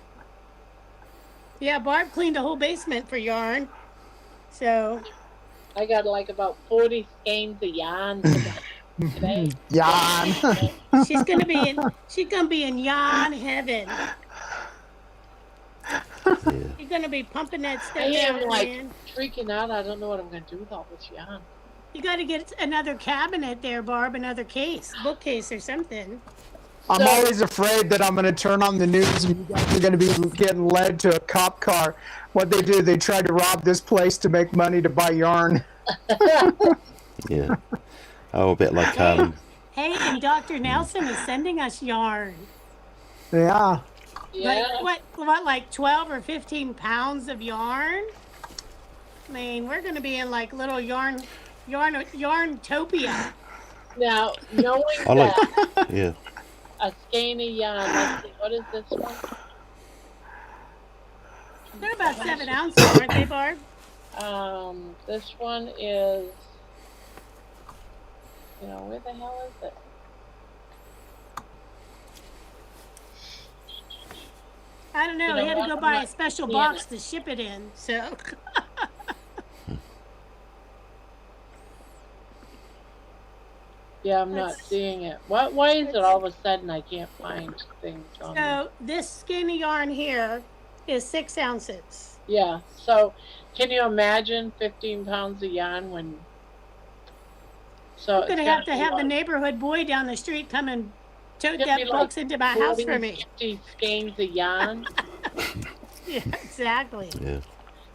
Yeah, Barb cleaned a whole basement for yarn. So I got like about 40 skeins of yarn today. Yarn. she's gonna be in yarn heaven. You're gonna be pumping that stuff I am out, like man. freaking out. I don't know what I'm gonna do with all this yarn. You got to get another cabinet there, Barb, another case, bookcase or something. I'm always afraid that I'm going to turn on the news and you guys are going to be getting led to a cop car. What they do, they try to rob this place to make money to buy yarn. Yeah. Oh, a bit like Hey, and Dr. Nelson is sending us yarn. Yeah. Yeah. Like, what, like 12 or 15 pounds of yarn? I mean, we're going to be in like little yarn-topia. Now, knowing I like, that yeah. a skein of yarn, let's see, what is this one? They're about 7 ounces, aren't they, Barb? This one is, where the hell is it? I don't know. We had to go buy a special box to ship it in, so. Yeah, I'm not seeing it. Why is it all of a sudden I can't find things on So this skein of yarn here is 6 ounces. Yeah, so can you imagine 15 pounds of yarn when... So I'm going to have the neighborhood boy down the street come and tote that box into my house for me. 50 skeins of yarn. Yeah, exactly. Yeah.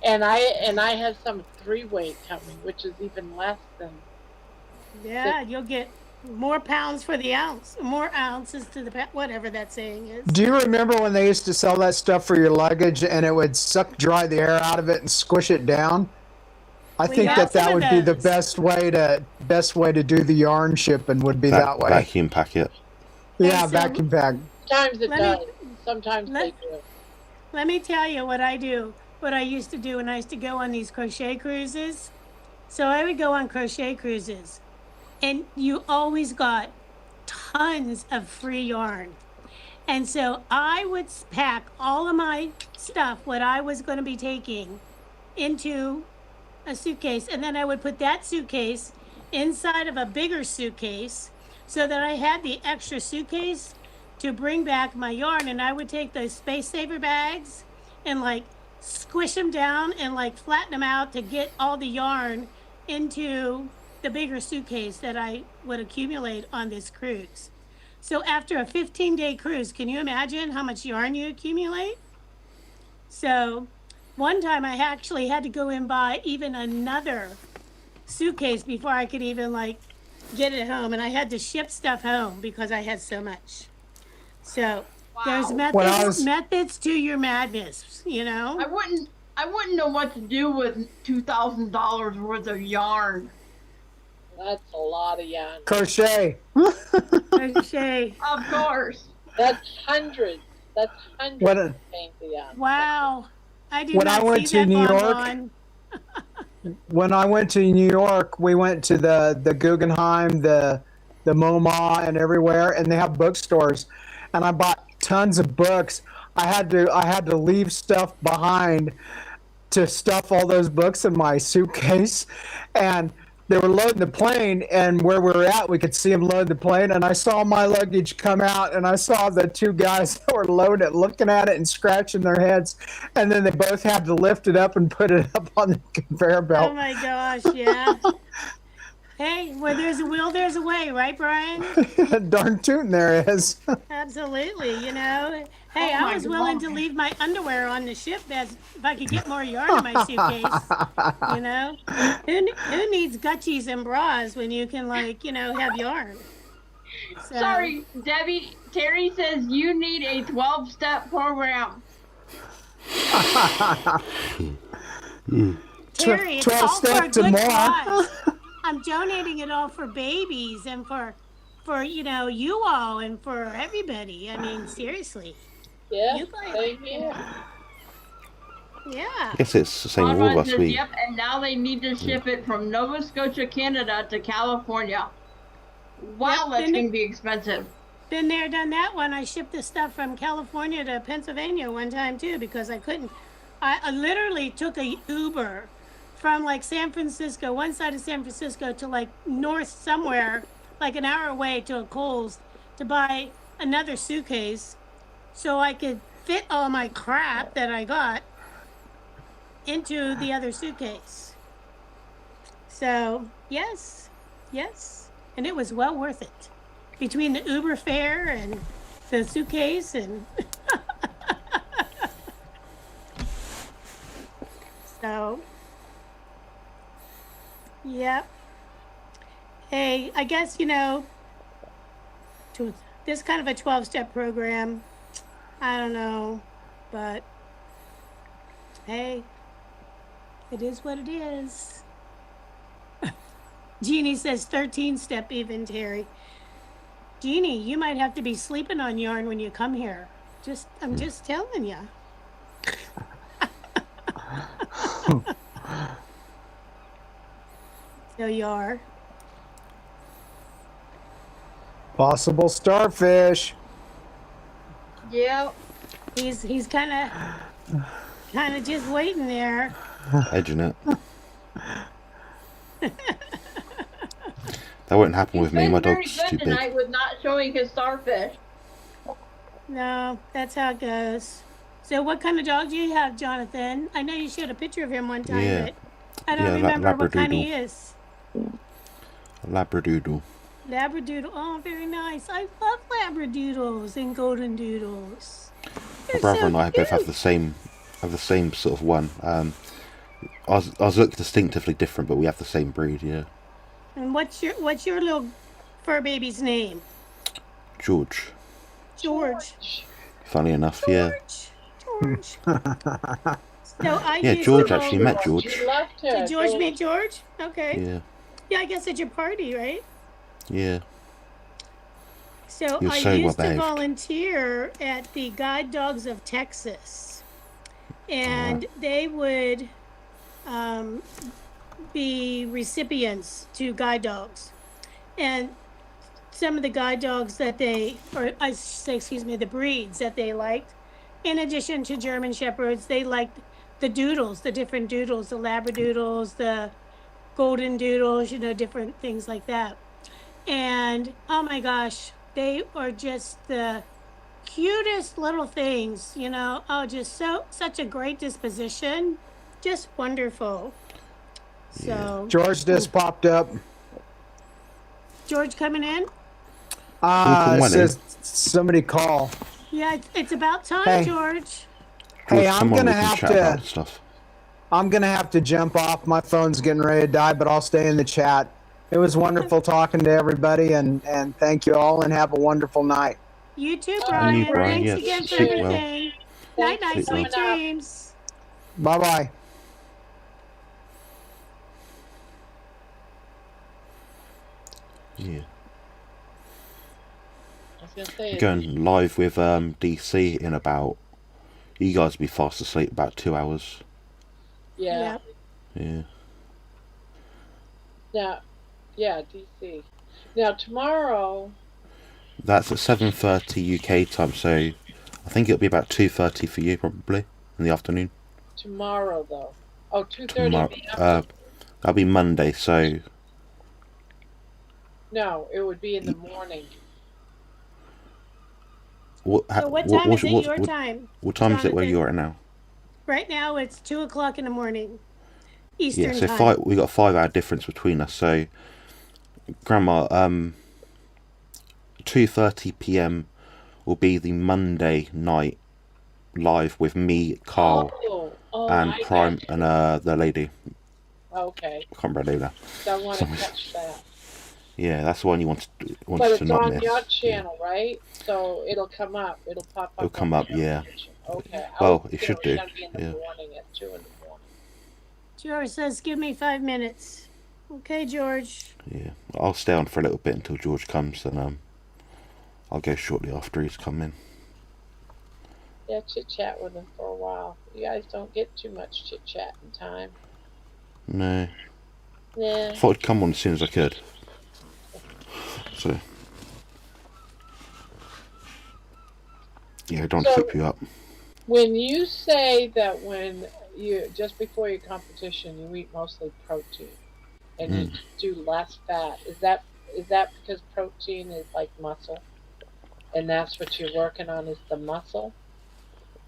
And I have some 3-weight coming, which is even less than... Yeah, you'll get more pounds for the ounce, more ounces to the whatever that saying is. Do you remember when they used to sell that stuff for your luggage and it would suck dry the air out of it and squish it down? I think that would be the best way to do the yarn shipping would be that way. Vacuum pack it. Yeah, vacuum pack. Sometimes it does. Sometimes they do. Let me tell you what I do. What I used to do when I used to go on these crochet cruises. So I would go on crochet cruises. And you always got tons of free yarn. And so I would pack all of my stuff, what I was going to be taking, into a suitcase. And then I would put that suitcase inside of a bigger suitcase so that I had the extra suitcase to bring back my yarn. And I would take those space saver bags and like squish them down and like flatten them out to get all the yarn into the bigger suitcase that I would accumulate on this cruise. So after a 15-day cruise, can you imagine how much yarn you accumulate? So one time I actually had to go and buy even another suitcase before I could even like get it home. And I had to ship stuff home because I had so much. So there's methods to your madness, I wouldn't know what to do with $2,000 worth of yarn. That's a lot of yarn. Crochet. Crochet. Of course. That's hundreds. That's hundreds of skeins of yarn. Wow. I did When not I went see to that New York, on. when I went to New York, we went to the Guggenheim, the MoMA, and everywhere, and they have bookstores, and I bought tons of books. I had to leave stuff behind to stuff all those books in my suitcase, and they were loading the plane, and where we were at, we could see them load the plane, and I saw my luggage come out, and I saw the 2 guys that were loading it, looking at it and scratching their heads, and then they both had to lift it up and put it up on the conveyor belt. Oh my gosh, yeah. Hey, where there's a will, there's a way, right, Brian? Darn tootin' there is. Absolutely, Hey, I was willing to leave my underwear on the ship if I could get more yarn in my suitcase. Who needs gutchies and bras when you can, have yarn? So, Sorry, Debbie. Terry says you need a 12-step program. Terry, it's 12 all for a steps good and more. cause. I'm donating it all for babies and for you all and for everybody. I mean, seriously. Yeah, You guys, same here. Yeah. I guess it's the same with all of Ron us. says, We yep, and now they need to ship it from Nova Scotia, Canada to California. Wow, Yep, that's going to be expensive. Been there, done that one. I shipped the stuff from California to Pennsylvania one time too because I couldn't. I literally took a Uber from like San Francisco, one side of San Francisco to like north somewhere, like an hour away to a Kohl's to buy another suitcase so I could fit all my crap that I got into the other suitcase. So yes, and it was well worth it. Between the Uber fare and the suitcase and so, yep. Hey, I guess, this kind of a 12-step program, I don't know, but hey, it is what it is. Jeannie says 13-step even, Terry. Jeannie, you might have to be sleeping on yarn when you come here. I'm just telling you. So you are. Possible starfish. Yep. He's kind of just waiting there. edging it. That wouldn't happen with me. My dog's too big. Tonight with not showing his starfish. No, that's how it goes. So what kind of dog do you have, Jonathan? I know you showed a picture of him one time, Yeah. but I don't remember what kind he is. Labradoodle. Labradoodle. Oh, very nice. I love Labradoodles and Golden Doodles. My brother and I both have the same sort of one. Ours look distinctively different, but we have the same breed. Yeah. And what's your little fur baby's name? George. George. Funny enough, yeah. George. Yeah, George actually met George. Did George meet George? Okay. Yeah. Yeah, I guess at your party, right? Yeah. So You're I so used to well-behaved. volunteer at the Guide Dogs of Texas, and they would be recipients to guide dogs, and some of the guide dogs that the breeds that they liked, in addition to German Shepherds, they liked the doodles, the different doodles, the Labradoodles, the Golden Doodles, different things like that. And oh my gosh, they are just the cutest little things, just such a great disposition, just wonderful. So George just popped up. George coming in? Welcome, Says somebody call. Yeah, it's about time, Hey. George. Hey, George, I'm come on, gonna we can have chat to. about stuff. I'm gonna have to jump off. My phone's getting ready to die, but I'll stay in the chat. It was wonderful talking to everybody, and thank you all, and have a wonderful night. You too, And Brian. you, Brian, Thanks yes. again for Sleep well. everything. Night, Sleep sweet well. dreams. Bye bye. Yeah. I was gonna say, Going live with DC in about. You guys will be fast asleep about 2 hours. yeah. Yeah. Now, yeah, DC. Now tomorrow, That's at 7:30 UK time, so I think it'll be about 2:30 for you probably in the afternoon. tomorrow though. Oh, 2:30 Tomorrow, p.m. that'll be Monday. So No, it would be in the morning. what? So what time is it your time? What time is it where Jonathan? you are at now? Right now it's 2:00 in the morning, Eastern Yeah, so time. we got a 5-hour difference between us. So, Grandma, 2:30 p.m. will be the Monday night live with me, Carl, and I Prime, got and the lady. Okay, I can't remember her name now. so I want to Sorry. catch that. Yeah, that's the one you want But to it's not on miss. your channel, right? So it'll come up. It'll pop up. It'll come up, yeah. Okay. Well, it should do. Be in the Yeah. morning at 2 in the morning. George says, "Give me 5 minutes." Okay, George. Yeah, I'll stay on for a little bit until George comes, and I'll go shortly after he's come in. Yeah, chit chat with him for a while. You guys don't get too much chit chat in time. No. Yeah. I thought I'd come on as soon as I could. So. Yeah, I don't So, trip you up. when you say that when you just before your competition you eat mostly protein and you do less fat, is that because protein is like muscle, and that's what you're working on is the muscle?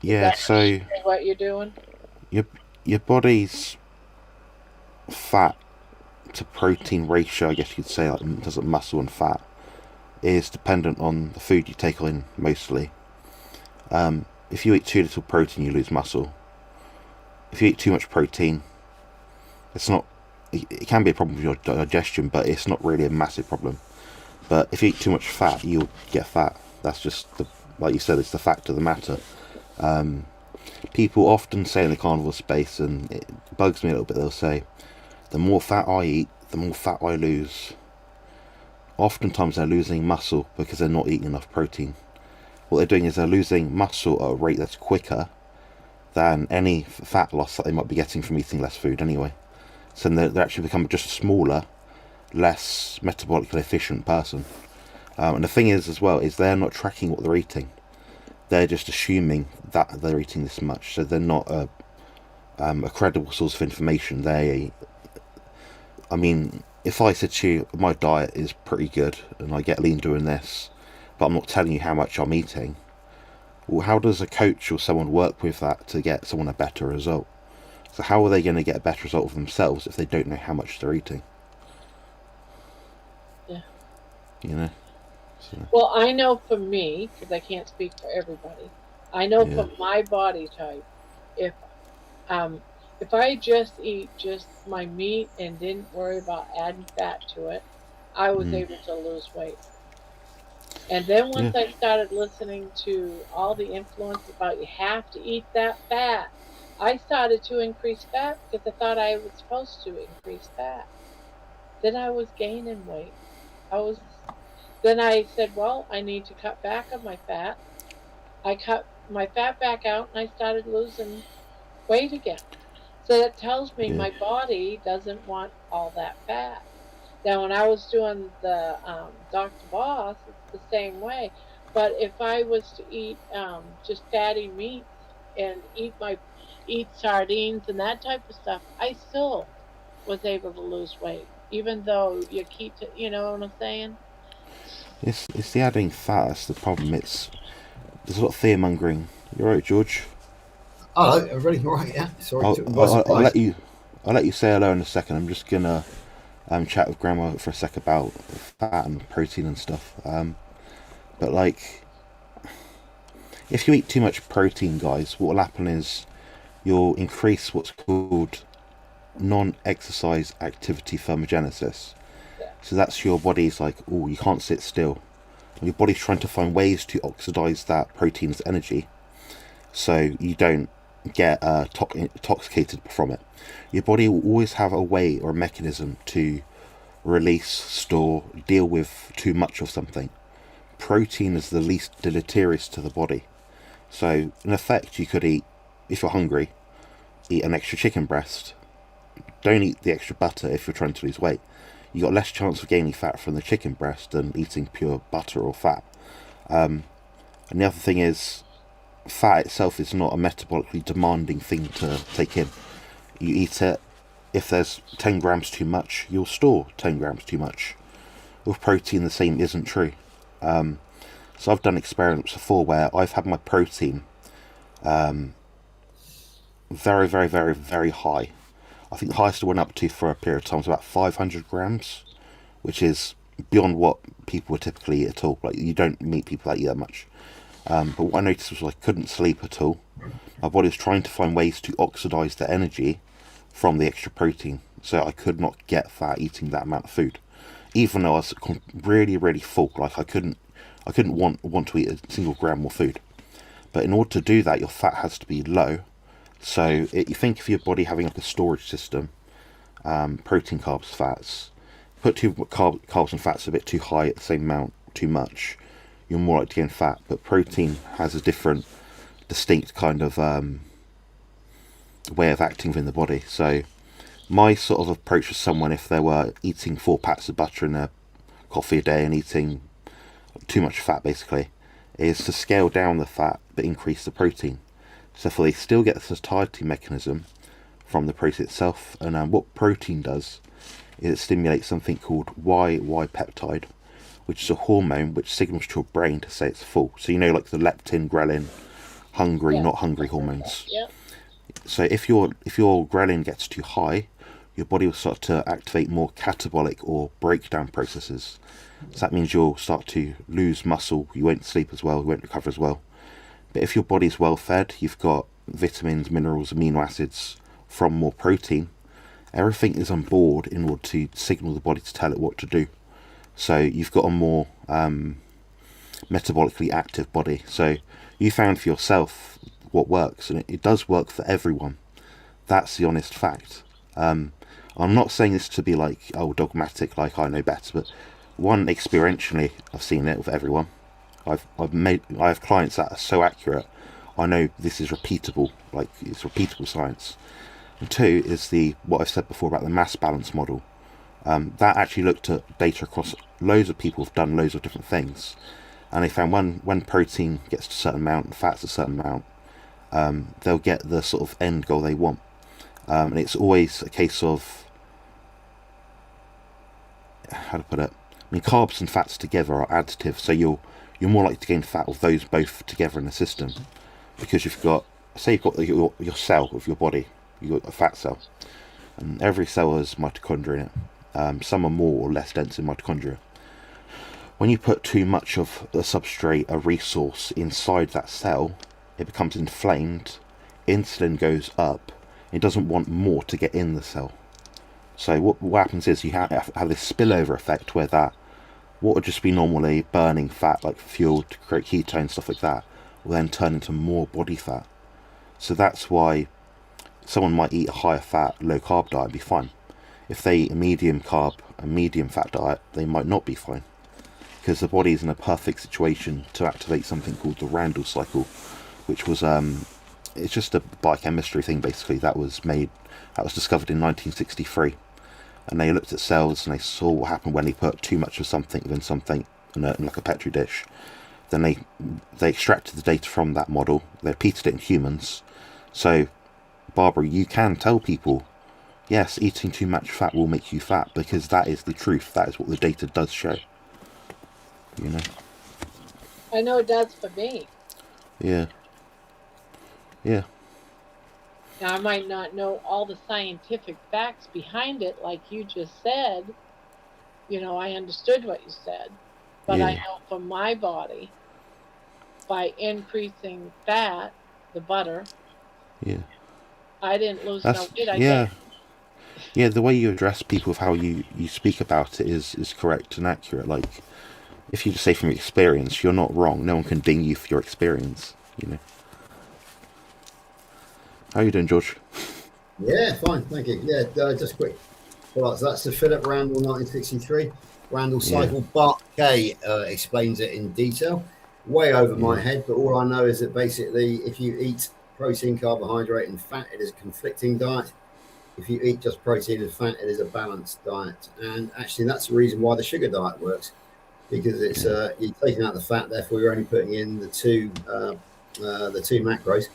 Is Yeah, that so what you're doing? your body's fat to protein ratio, I guess you'd say, like in terms of muscle and fat, is dependent on the food you take in mostly. If you eat too little protein, you lose muscle. If you eat too much protein, it's not. It can be a problem with your digestion, but it's not really a massive problem. But if you eat too much fat, you'll get fat. That's just like you said, it's the fact of the matter. People often say in the carnivore space, and it bugs me a little bit, they'll say, the more fat I eat, the more fat I lose. Oftentimes they're losing muscle because they're not eating enough protein. What they're doing is they're losing muscle at a rate that's quicker than any fat loss that they might be getting from eating less food anyway. So they're actually becoming just a smaller, less metabolically efficient person. And the thing is as well, is they're not tracking what they're eating. They're just assuming that they're eating this much, so they're not a credible source of information. I mean, if I said to you, my diet is pretty good and I get lean doing this, but I'm not telling you how much I'm eating, well, how does a coach or someone work with that to get someone a better result? So how are they going to get a better result for themselves if they don't know how much they're eating? Yeah. You know? So. Well, I know for me, because I can't speak for everybody, I know for my body type, if I just eat just my meat and didn't worry about adding fat to it, I was able to lose weight. And then once I started listening to all the influence about you have to eat that fat, I started to increase fat because I thought I was supposed to increase fat. Then I was gaining weight. Then I said, well, I need to cut back on my fat. I cut my fat back out and I started losing weight again. So that tells me my body doesn't want all that fat. Now, when I was doing the Dr. Boss, it's the same way. But if I was to eat just fatty meats and eat sardines and that type of stuff, I still was able to lose weight, even though you keep to, you know what I'm saying? It's the adding fat that's the problem. There's a lot of fear mongering. You're right, George. Hello, everybody. All right, yeah. Sorry, I'll let you say hello in a second. I'm just gonna chat with Gramma for a sec about fat and protein and stuff. But like, if you eat too much protein, guys, what will happen is you'll increase what's called non-exercise activity thermogenesis. So that's your body's like, oh, you can't sit still. Your body's trying to find ways to oxidize that protein as energy, so you don't get intoxicated from it. Your body will always have a way or a mechanism to release, store, deal with too much of something. Protein is the least deleterious to the body. So in effect, you could eat, if you're hungry, eat an extra chicken breast. Don't eat the extra butter if you're trying to lose weight. You got less chance of gaining fat from the chicken breast than eating pure butter or fat. And the other thing is, fat itself is not a metabolically demanding thing to take in. You eat it, if there's 10 grams too much, you'll store 10 grams too much. With protein, the same isn't true. So I've done experiments before where I've had my protein very, very, very, very high. I think the highest I went up to for a period of time was about 500 grams, which is beyond what people would typically eat at all. Like, you don't meet people that eat that much. But what I noticed was I couldn't sleep at all. My body was trying to find ways to oxidize the energy from the extra protein, so I could not get fat eating that amount of food, even though I was really, really full. Like, I couldn't want to eat a single gram more food. But in order to do that, your fat has to be low. So you think of your body having like a storage system, protein, carbs, fats. Put carbs and fats a bit too high at the same amount, too much, you're more likely to gain fat. But protein has a different distinct kind of way of acting within the body. So my sort of approach to someone, if they were eating 4 packs of butter in their coffee a day and eating too much fat basically, is to scale down the fat but increase the protein. So if they still get the satiety mechanism from the protein itself, and what protein does is it stimulates something called Y peptide, which is a hormone which signals to your brain to say it's full. So you know, like the leptin, ghrelin, hungry, not hungry hormones. Yeah. So if your ghrelin gets too high, your body will start to activate more catabolic or breakdown processes. So that means you'll start to lose muscle, you won't sleep as well, you won't recover as well. But if your body's well fed, you've got vitamins, minerals, amino acids from more protein, everything is on board in order to signal the body to tell it what to do. So you've got a more metabolically active body. So you found for yourself what works, and it does work for everyone. That's the honest fact. I'm not saying this to be like, oh, dogmatic, like I know better, but one, experientially, I've seen it with everyone. I have clients that are so accurate, I know this is repeatable, like it's repeatable science. And 2 is what I've said before about the mass balance model. That actually looked at data across loads of people who've done loads of different things, and they found when protein gets to a certain amount and fat's a certain amount, they'll get the sort of end goal they want. And it's always a case of, how to put it, I mean, carbs and fats together are additive, so you're more likely to gain fat with those both together in the system, because you've got, say you've got your cell of your body, you've got a fat cell, and every cell has mitochondria in it. Some are more or less dense in mitochondria. When you put too much of a substrate, a resource inside that cell, it becomes inflamed, insulin goes up, it doesn't want more to get in the cell. So what happens is you have this spillover effect where that, what would just be normally burning fat like fuel to create ketones, stuff like that, will then turn into more body fat. So that's why someone might eat a higher fat, low carb diet and be fine. If they eat a medium carb and medium fat diet, they might not be fine, because the body is in a perfect situation to activate something called the Randall cycle, which was it's just a biochemistry thing basically that was discovered in 1963. And they looked at cells and they saw what happened when they put too much of something within something in like a petri dish. Then they extracted the data from that model, they repeated it in humans. So Barbara, you can tell people, yes, eating too much fat will make you fat, because that is the truth, that is what the data does show. You know? I know it does for me. Yeah. Yeah. Now, I might not know all the scientific facts behind it, like you just said. You know, I understood what you said. But I know for my body, by increasing fat, the butter, I didn't lose no weight. I gained. Yeah, the way you address people with how you speak about it is correct and accurate. Like, if you just say from your experience, you're not wrong. No one can ding you for your experience, you know. How are you doing, George? Yeah, fine, thank you. Yeah, just quick. Well, so that's the Philip Randall 1963 Randall cycle. Bart K explains it in detail, way over my head. But all I know is that basically, if you eat protein, carbohydrate, and fat, it is a conflicting diet. If you eat just protein and fat, it is a balanced diet. And actually, that's the reason why the sugar diet works, because it's you're taking out the fat, therefore you're only putting in the two macros.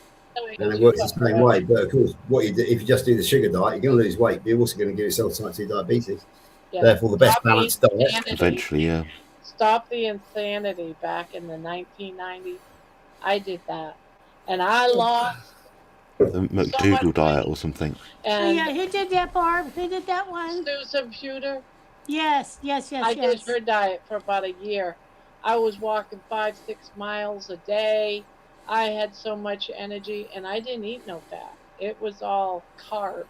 And it works the same way. But of course, what you do, if you just do the sugar diet, you're going to lose weight, but you're also going to give yourself type 2 diabetes. Yeah. Therefore, the best balanced diet. Eventually, Stop the insanity back in the 1990s. I did that. And I lost the McDougall diet or something. And who did that, Barb? Who did that one? Susan Shooter. Yes. I did her diet for about a year. I was walking 5-6 miles a day. I had so much energy, and I didn't eat no fat. It was all carbs.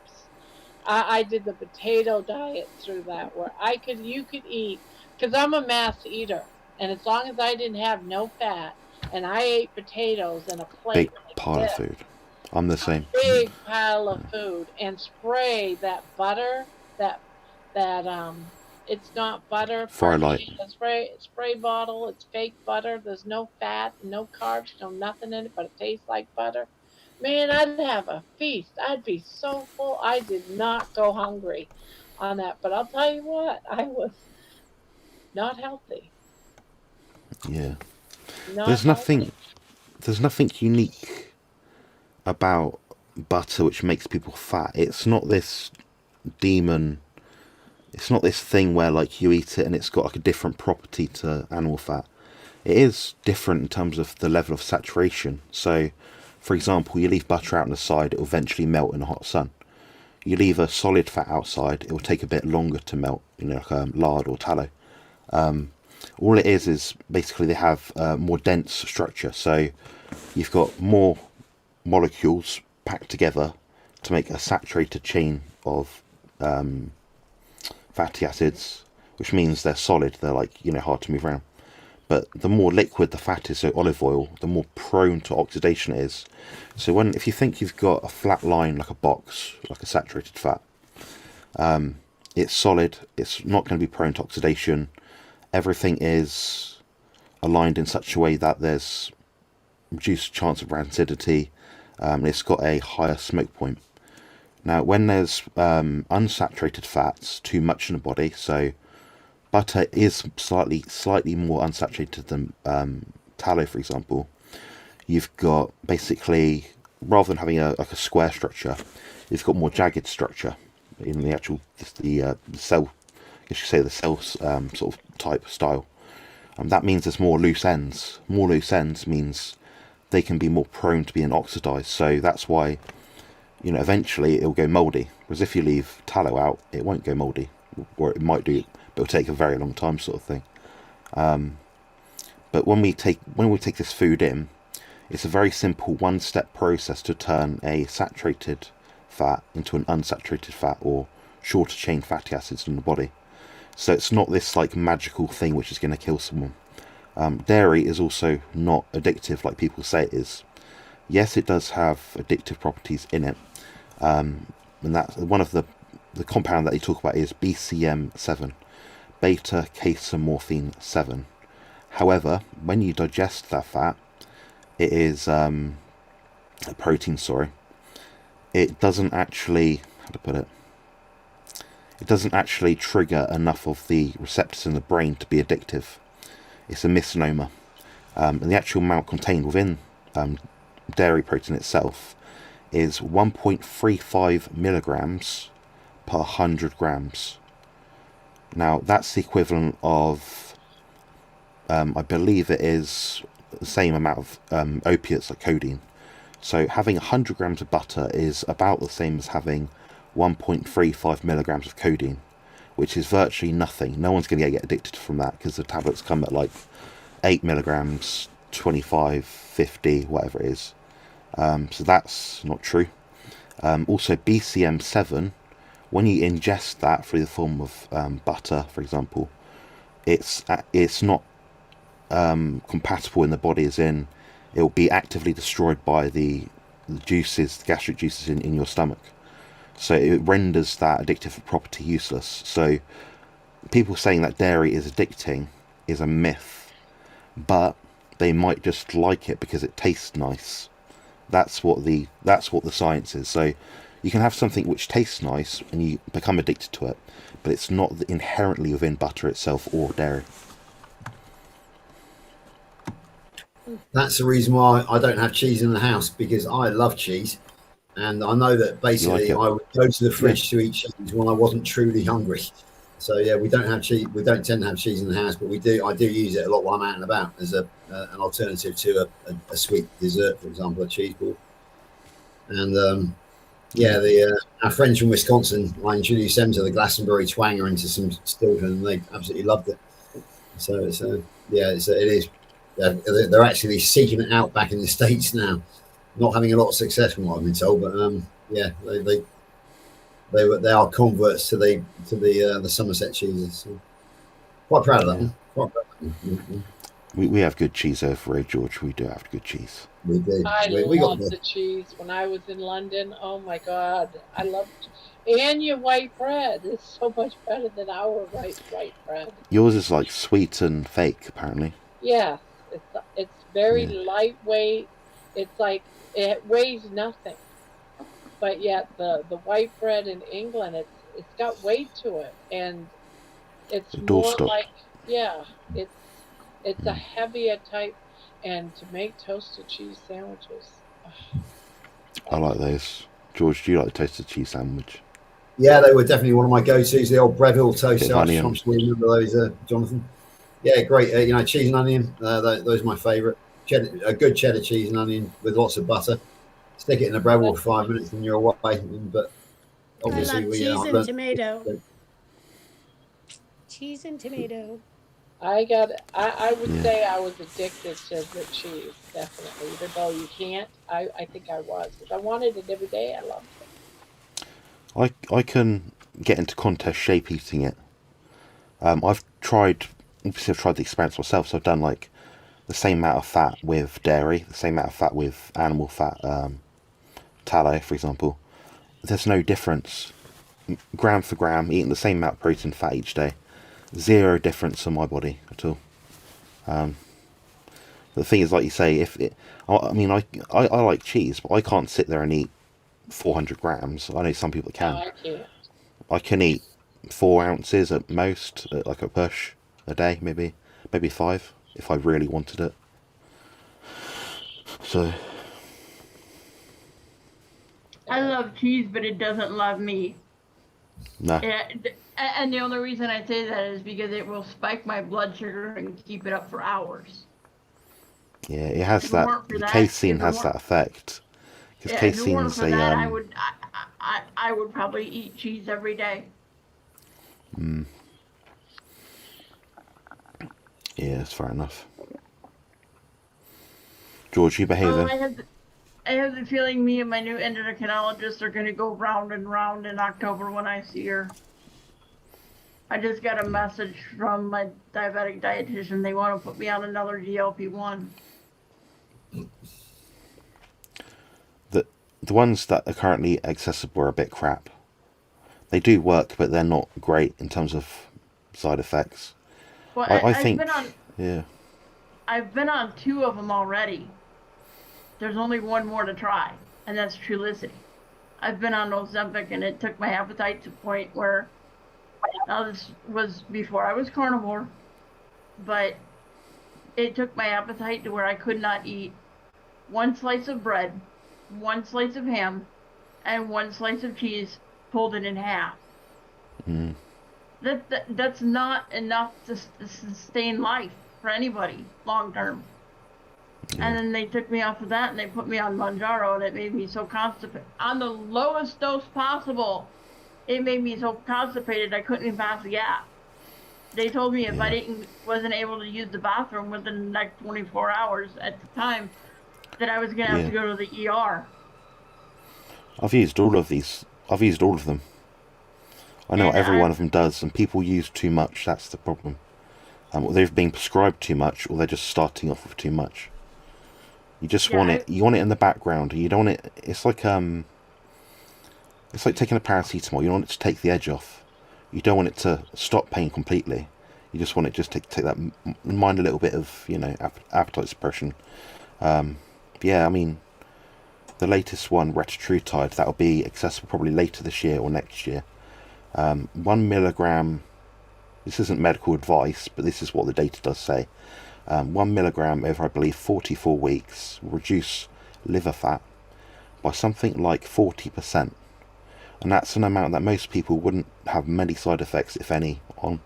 I did the potato diet through that, where you could eat, because I'm a mass eater, and as long as I didn't have no fat, and I ate potatoes and a plate, big pile of food. I'm the same. Big pile of food, and spray that butter, that It's not butter. Firelight. Spray bottle. It's fake butter. There's no fat, no carbs, no nothing in it, but it tastes like butter. Man, I'd have a feast. I'd be so full. I did not go hungry on that. But I'll tell you what, I was not healthy. Yeah. Not There's healthy. nothing unique about butter which makes people fat. It's not this demon. It's not this thing where like you eat it and it's got like a different property to animal fat. It is different in terms of the level of saturation. So, for example, you leave butter out on the side, it will eventually melt in the hot sun. You leave a solid fat outside, it will take a bit longer to melt, like lard or tallow. All it is basically they have more dense structure. So you've got more molecules packed together to make a saturated chain of fatty acids, which means they're solid. They're like, hard to move around. But the more liquid the fat is, so olive oil, the more prone to oxidation it is. So if you think you've got a flat line like a box, like a saturated fat, it's solid. It's not going to be prone to oxidation. Everything is aligned in such a way that there's reduced chance of rancidity. It's got a higher smoke point. Now, when there's unsaturated fats too much in the body, so butter is slightly more unsaturated than tallow, for example. You've got basically, rather than having a square structure, you've got more jagged structure in the actual the cell. I guess you say the cell sort of type style. That means there's more loose ends. More loose ends means they can be more prone to being oxidized. So that's why, eventually it'll go moldy. Whereas if you leave tallow out, it won't go moldy, or it might do, but it'll take a very long time, sort of thing. But when we take this food in, it's a very simple one-step process to turn a saturated fat into an unsaturated fat, or shorter chain fatty acids in the body. So it's not this like magical thing which is going to kill someone. Dairy is also not addictive like people say it is. Yes, it does have addictive properties in it, and that's one of the compound that they talk about is BCM7, beta casomorphine 7. However, when you digest that fat, it is a protein, sorry. It doesn't actually, how to put it? It doesn't actually trigger enough of the receptors in the brain to be addictive. It's a misnomer. And the actual amount contained within dairy protein itself is 1.35 milligrams per 100 grams. Now, that's the equivalent of, I believe it is the same amount of opiates like codeine. So having 100 grams of butter is about the same as having 1.35 milligrams of codeine, which is virtually nothing. No one's going to get addicted from that because the tablets come at like 8 milligrams, 25, 50, whatever it is. So that's not true. Also, BCM7, when you ingest that through the form of butter, for example, it's not compatible in the body, as in it will be actively destroyed by the juices, the gastric juices in your stomach. So it renders that addictive property useless. So people saying that dairy is addicting is a myth, but they might just like it because it tastes nice. That's what the science is. So you can have something which tastes nice and you become addicted to it, but it's not inherently within butter itself or dairy. That's the reason why I don't have cheese in the house, because I love cheese. And I know that basically I would go to the fridge to eat cheese when I wasn't truly hungry. So yeah, we don't have cheese. We don't tend to have cheese in the house, but we do. I do use it a lot while I'm out and about as an alternative to a sweet dessert, for example, a cheese ball. And our friends from Wisconsin, I introduced them to the Glastonbury Twanger and to some Stilton, and they absolutely loved it. So it is. They're actually seeking it out back in the States now. Not having a lot of success from what I've been told, but they are converts to the Somerset cheeses. So quite proud of that one. We have good cheese over here, George. We do have good cheese. We do. I We got love the cheese. When I was in London, oh my God, I loved. And your white bread is so much better than our white bread. Yours is like sweet and fake, apparently. Yes, it's very lightweight. It's like it weighs nothing. But yet the white bread in England, it's got weight to it, and it's more Doorstop. like it's a heavier type. And to make toasted cheese sandwiches, I like those. George, do you like the toasted cheese sandwich? Yeah, they were definitely one of my go-tos. The old Breville toast Bit of onion. I'm sure you remember those, Jonathan. Yeah, great. You know, cheese and onion. Those are my favourite. A good cheddar cheese and onion with lots of butter. Stick it in the Breville for 5 minutes and you're away. But obviously, I love cheese and tomato. Cheese and tomato. I would say I was addicted to the cheese, definitely. Even though you can't, I think I was, because I wanted it every day. I loved it. I can get into contest shape eating it. I've tried the experiments myself, so I've done like the same amount of fat with dairy, the same amount of fat with animal fat, tallow, for example. There's no difference, gram for gram, eating the same amount of protein fat each day. Zero difference on my body at all. The thing is, like you say, I like cheese, but I can't sit there and eat 400 grams. I know some people can. No, I can't. I can eat 4 ounces at most, like a push a day, maybe 5 if I really wanted it. So I love cheese, but it doesn't love me. no. And the only reason I say that is because it will spike my blood sugar and keep it up for hours. Yeah, it has If it that. weren't for that- Casein if it has weren't- that effect. Because Yeah, if it weren't casein's for that, a I would probably eat cheese every day. yeah, it's fair enough. George, you behaving? I have the feeling me and my new endocrinologist are going to go round and round in October when I see her. I just got a message from my diabetic dietitian. They want to put me on another GLP-1. The ones that are currently accessible are a bit crap. They do work, but they're not great in terms of side effects. Well, I think, yeah. I've been on 2 of them already. There's only one more to try, and that's Trulicity. I've been on Ozempic, and it took my appetite to the point where, now this was before I was carnivore, but it took my appetite to where I could not eat 1 slice of bread, 1 slice of ham, and 1 slice of cheese, pulled it in half. That's not enough to sustain life for anybody long term. And then they took me off of that and they put me on Manjaro, and it made me so constipated. On the lowest dose possible, it made me so constipated I couldn't even pass the gap. They told me if I wasn't able to use the bathroom within the next 24 hours at the time, that I was going to have to go to the ER. I've used all of these. I've used all of them. I know what every one of them does, and people use too much. That's the problem. They've been prescribed too much, or they're just starting off with too much. You just want it. You want it in the background. You don't want it. It's like taking a paracetamol. You don't want it to take the edge off. You don't want it to stop pain completely. You just want it just to take that, mind a little bit of, appetite suppression. Yeah, I mean, the latest one, retatrutide, that'll be accessible probably later this year or next year. 1 milligram. This isn't medical advice, but this is what the data does say. 1 milligram over, I believe, 44 weeks will reduce liver fat by something like 40%. And that's an amount that most people wouldn't have many side effects, if any, on.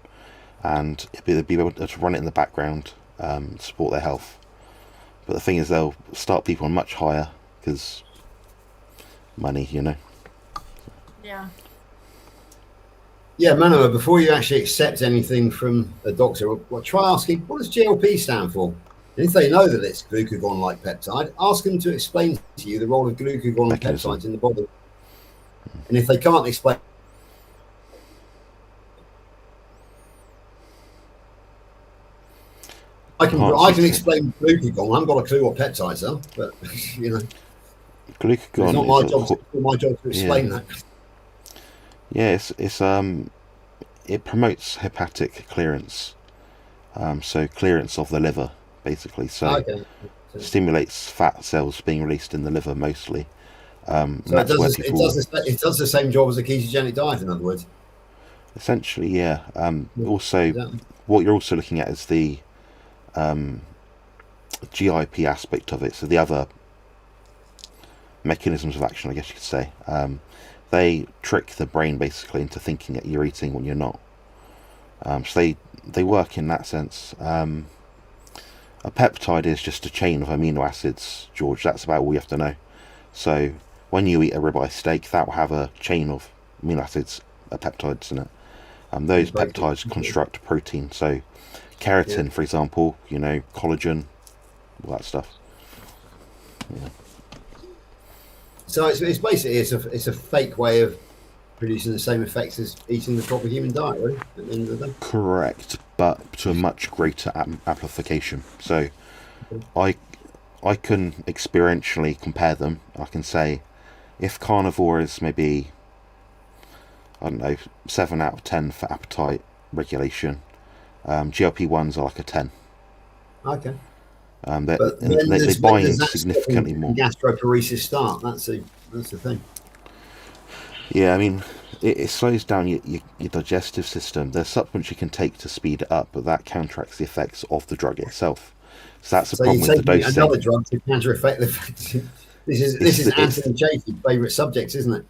And they'd be able to run it in the background, support their health. But the thing is, they'll start people on much higher, because money, Yeah. Yeah, Manoa, before you actually accept anything from a doctor, try asking, what does GLP stand for? And if they know that it's glucagon-like peptide, ask them to explain to you the role of glucagon and peptides in the body. And if they can't explain... I can explain glucagon. I haven't got a clue what peptides are, but you know, Glucagon it's not my job to explain that. Yeah, it promotes hepatic clearance, so clearance of the liver, basically. So stimulates fat cells being released in the liver mostly. So it does the same job as a ketogenic diet, in other words. Essentially, yeah. Also, what you're also looking at is the GIP aspect of it. So the other mechanisms of action, I guess you could say. They trick the brain basically into thinking that you're eating when you're not. So they work in that sense. A peptide is just a chain of amino acids, George. That's about all you have to know. So when you eat a ribeye steak, that will have a chain of amino acids, peptides in it. Those peptides construct a protein. So keratin, for example, you know, collagen, all that stuff. Yeah. So it's basically it's a fake way of producing the same effects as eating the proper human diet, right? At the end of the day. Correct, but to a much greater amplification. So I can experientially compare them. I can say if carnivore is maybe, I don't know, 7 out of 10 for appetite regulation, GLP-1s are like a 10. Okay. They bind significantly more. Gastroparesis start. That's the thing. Yeah, I mean, it slows down your digestive system. There's supplements you can take to speed it up, but that counteracts the effects of the drug itself. So that's the problem with the dosing. Another drug to counteract the effects. This is Anthony Chaffee's favourite subject, isn't it?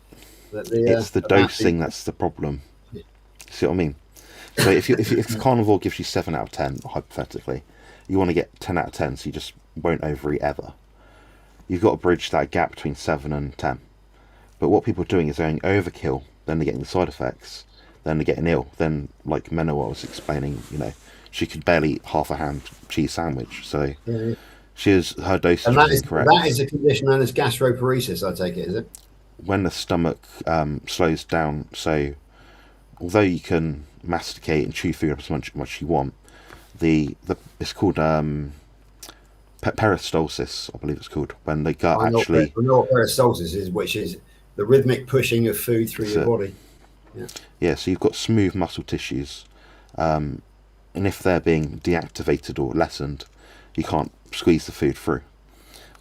It's the dosing that's the problem. Yeah. See what I mean? So if carnivore gives you 7 out of 10, hypothetically, you want to get 10 out of 10, so you just won't overeat ever. You've got to bridge that gap between 7 and 10. But what people are doing is going overkill, then they're getting the side effects, then they're getting ill. Then, like Menno was explaining, you know, she could barely eat half a ham cheese sandwich. So her dosage was incorrect. That is a condition known as gastroparesis, I take it, is it? When the stomach slows down, so although you can masticate and chew food up as much you want, it's called peristalsis, I believe it's called, when the gut actually. I know what peristalsis is, which is the rhythmic pushing of food through your body. Yeah, so you've got smooth muscle tissues, and if they're being deactivated or lessened, you can't squeeze the food through.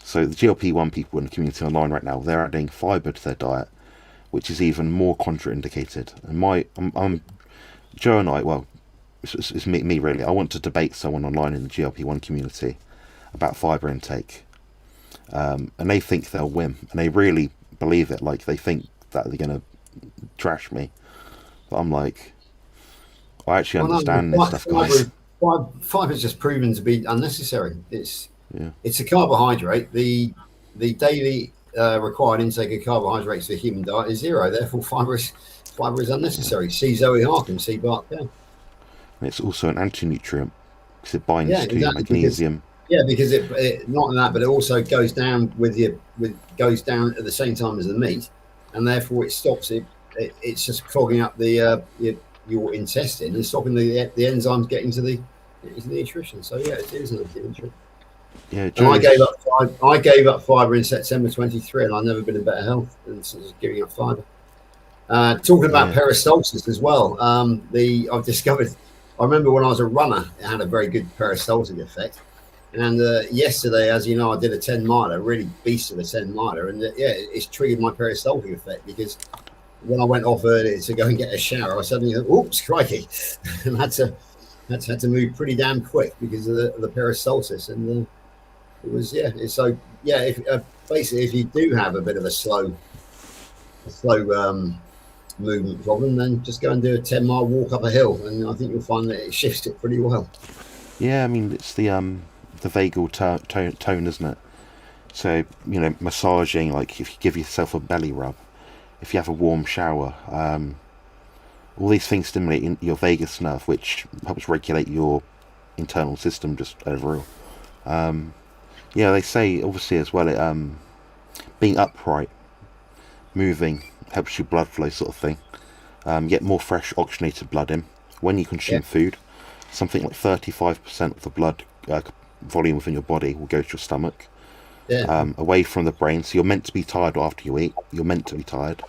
So the GLP-1 people in the community online right now, they're adding fibre to their diet, which is even more contraindicated. And Joe and I, well, it's me really. I want to debate someone online in the GLP-1 community about fibre intake, and they think they'll win, and they really believe it. Like they think that they're going to trash me, but I'm like, I actually understand this stuff, guys. Fibre is just proven to be unnecessary. It's a carbohydrate. The daily required intake of carbohydrates for human diet is 0. Therefore, fibre is unnecessary. See Zoe Harkin, see Bart Bell. And it's also an anti-nutrient because it binds to magnesium. Because it not only that, but it also goes down goes down at the same time as the meat, and therefore it stops it. It's just clogging up your intestine and stopping the enzymes getting to the nutrition. So yeah, it is an anti-nutrient. Yeah, and I gave up fibre in September 23, and I've never been in better health than giving up fibre. Talking about peristalsis as well, I've discovered. I remember when I was a runner, it had a very good peristaltic effect. And yesterday, as you know, I did a 10 miler, really beast of a 10 miler, and it's triggered my peristaltic effect because when I went off earlier to go and get a shower, I suddenly thought, "Oops, crikey!" and had to move pretty damn quick because of the peristalsis, and it was basically if you do have a bit of a slow movement problem, then just go and do a 10-mile walk up a hill, and I think you'll find that it shifts it pretty well. Yeah, I mean it's the vagal tone, isn't it? So you know, massaging, like if you give yourself a belly rub, if you have a warm shower, all these things stimulate your vagus nerve, which helps regulate your internal system just overall. They say obviously as well, being upright, moving helps your blood flow, sort of thing. Get more fresh oxygenated blood in when you consume food. Something like 35% of the blood volume within your body will go to your stomach, Yeah. away from the brain. So you're meant to be tired after you eat. You're meant to be tired.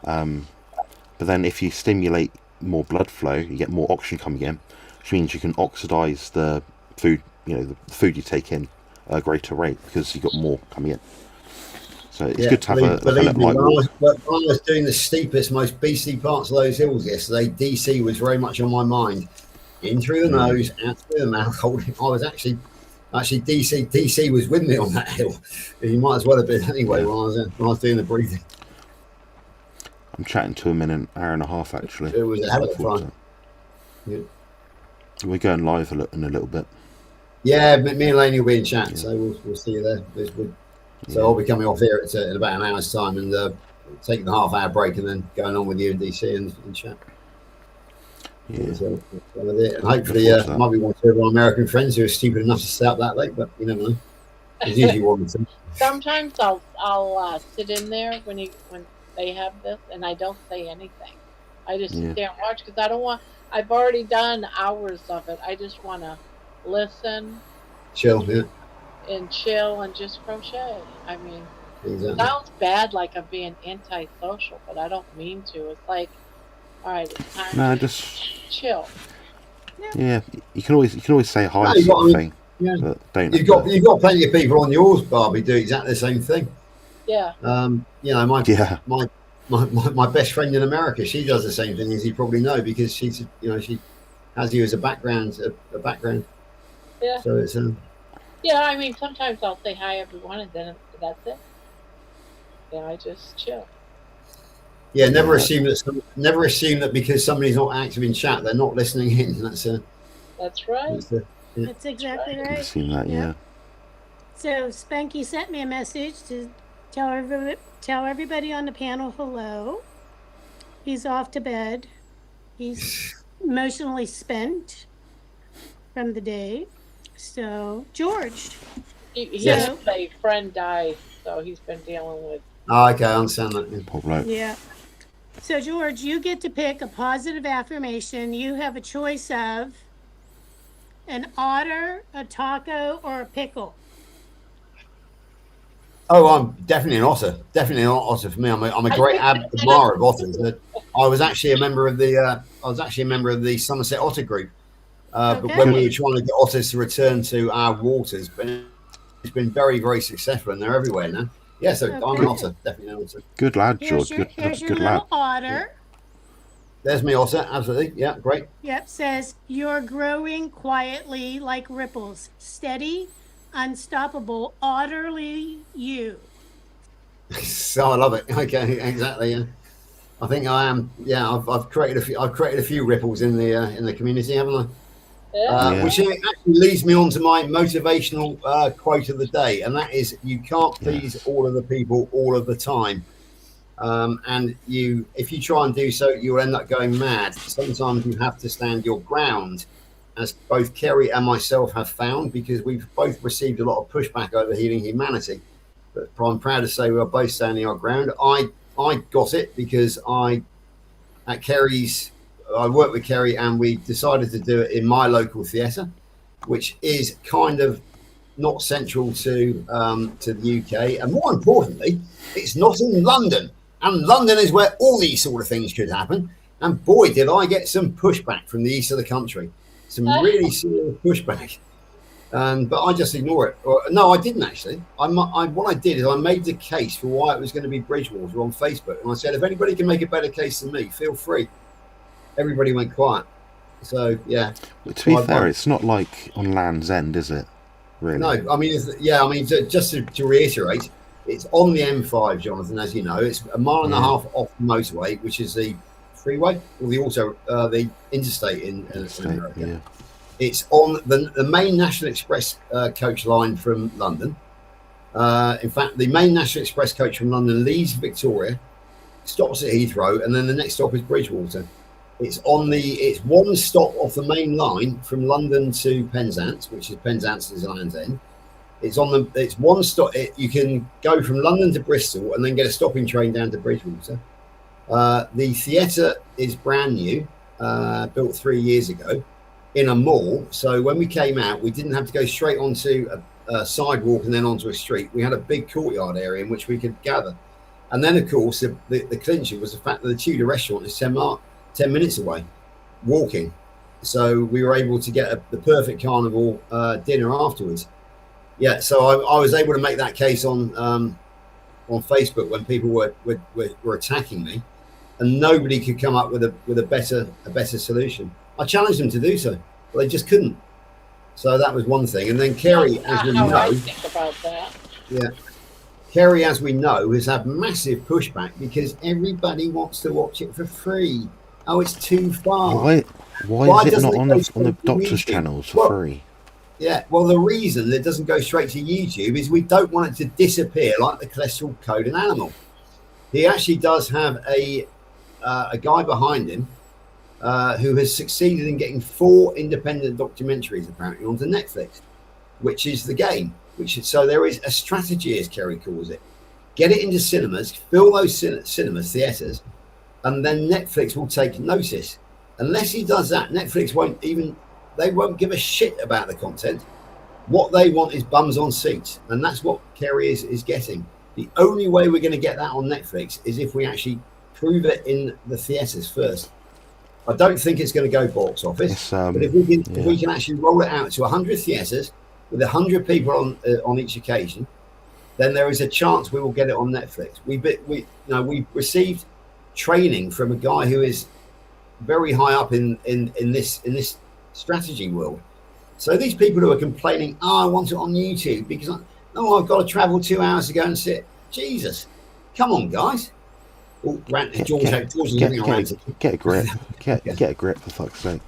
But then if you stimulate more blood flow, you get more oxygen coming in, which means you can oxidize the food, the food you take in at a greater rate because you've got more coming in. So it's good to have a believe me, light walk. when I was doing the steepest, most beastly parts of those hills yesterday, DC was very much on my mind. In through the nose, out through the mouth. Holding. I was actually DC was with me on that hill. He might as well have been anyway when I was doing the breathing. I'm chatting to him in an hour and a half actually. It was a hell of fun. Yeah. We're going live in a little bit. Yeah, me and Laney will be in chat, so we'll see you there. So I'll be coming off here in about an hour's time and taking the half-hour break and then going on with you and DC and chat. Yeah. So, and hopefully, might be one or two of our American friends who are stupid enough to stay up that late, but you never know. It's usually one of them. Sometimes I'll sit in there when they have this, and I don't say anything. I just sit there and watch because I don't want. I've already done hours of it. I just want to listen, chill, and chill, and just crochet. I mean, exactly. It sounds bad, like I'm being antisocial, but I don't mean to. It's like, all right, it's time to just chill. Yeah, you can always say hi sort of thing. Yeah. But don't you've got plenty of people on yours, Barbie, do exactly the same thing. Yeah. My best friend in America, she does the same thing, as you probably know, because she has you as a background. Yeah. So it's yeah, I mean, sometimes I'll say hi everyone, and then that's it. Yeah, I just chill. Yeah, never assume that because somebody's not active in chat, they're not listening in. That's right. That's exactly right. I've seen that, yeah. So Spanky sent me a message to tell everybody on the panel hello. He's off to bed. He's emotionally spent from the day. So George. Yes. A friend died, so he's been dealing with. Oh, okay, I understand that. Yeah. So George, you get to pick a positive affirmation. You have a choice of an otter, a taco, or a pickle. Oh, I'm definitely an otter. Definitely an otter for me. I'm a great admirer of otters. I was actually a member of the Somerset Otter Group. But when we were trying to get otters to return to our waters, but it's been very, very successful, and they're everywhere now. Yeah, so I'm an otter. Definitely an otter. Good lad, George. Here's your good little lad. otter. There's me otter. Absolutely. Yeah, great. Yep. Says you're growing quietly like ripples, steady, unstoppable, otterly you. So I love it. Okay, exactly. Yeah, I think I am. Yeah, I've created a few ripples in the community, haven't I? Which actually leads me on to my motivational quote of the day, and that is: you can't please all of the people all of the time, and if you try and do so, you'll end up going mad. Sometimes you have to stand your ground, as both Kerry and myself have found, because we've both received a lot of pushback over Healing Humanity. But I'm proud to say we are both standing our ground. I got it because I worked with Kerry, and we decided to do it in my local theatre, which is kind of not central to the UK, and more importantly, it's not in London. And London is where all these sort of things could happen. And boy, did I get some pushback from the east of the country, some really serious pushback. But I just ignore it. No, I didn't actually. What I did is I made the case for why it was going to be Bridgewater on Facebook, and I said, if anybody can make a better case than me, feel free. Everybody went quiet. So yeah. But to be fair, it's not like on Land's End, is it? Really? No, I mean, just to reiterate, it's on the M5, Jonathan. As you know, it's a mile and a half off the motorway, which is the freeway or the interstate in America. Yeah. It's on the main National Express coach line from London. In fact, the main National Express coach from London leaves Victoria, stops at Heathrow, and then the next stop is Bridgewater. It's one stop off the main line from London to Penzance, which is Penzance is Land's End. It's one stop. You can go from London to Bristol and then get a stopping train down to Bridgewater. The theatre is brand new, built 3 years ago. in a mall. So when we came out, we didn't have to go straight onto a sidewalk and then onto a street. We had a big courtyard area in which we could gather. And then, of course, the clincher was the fact that the Tudor restaurant is 10 minutes away, walking. So we were able to get the perfect carnivore dinner afterwards. Yeah, so I was able to make that case on Facebook when people were attacking me, and nobody could come up with a better solution. I challenged them to do so, but they just couldn't. So that was one thing. And then Kerry, as we know, I think about that. yeah, Kerry, as we know, has had massive pushback because everybody wants to watch it for free. Oh, it's too far. Why is it not on the doctor's YouTube? channels for free? Yeah, well, the reason it doesn't go straight to YouTube is we don't want it to disappear like the cholesterol code in animal. He actually does have a guy behind him who has succeeded in getting 4 independent documentaries apparently onto Netflix, which is the game. So there is a strategy, as Kerry calls it. Get it into cinemas, fill those cinemas, theatres, and then Netflix will take notice. Unless he does that, Netflix won't give a shit about the content. What they want is bums on seats, and that's what Kerry is getting. The only way we're going to get that on Netflix is if we actually prove it in the theatres first. I don't think it's going to go box office, but if we can actually roll it out to 100 theatres with 100 people on each occasion, then there is a chance we will get it on Netflix. We've received training from a guy who is very high up in this strategy world. So these people who are complaining, I want it on YouTube because I've got to travel 2 hours to go and sit. Jesus, come on, guys. Get a grip. Get a grip, for fuck's sake.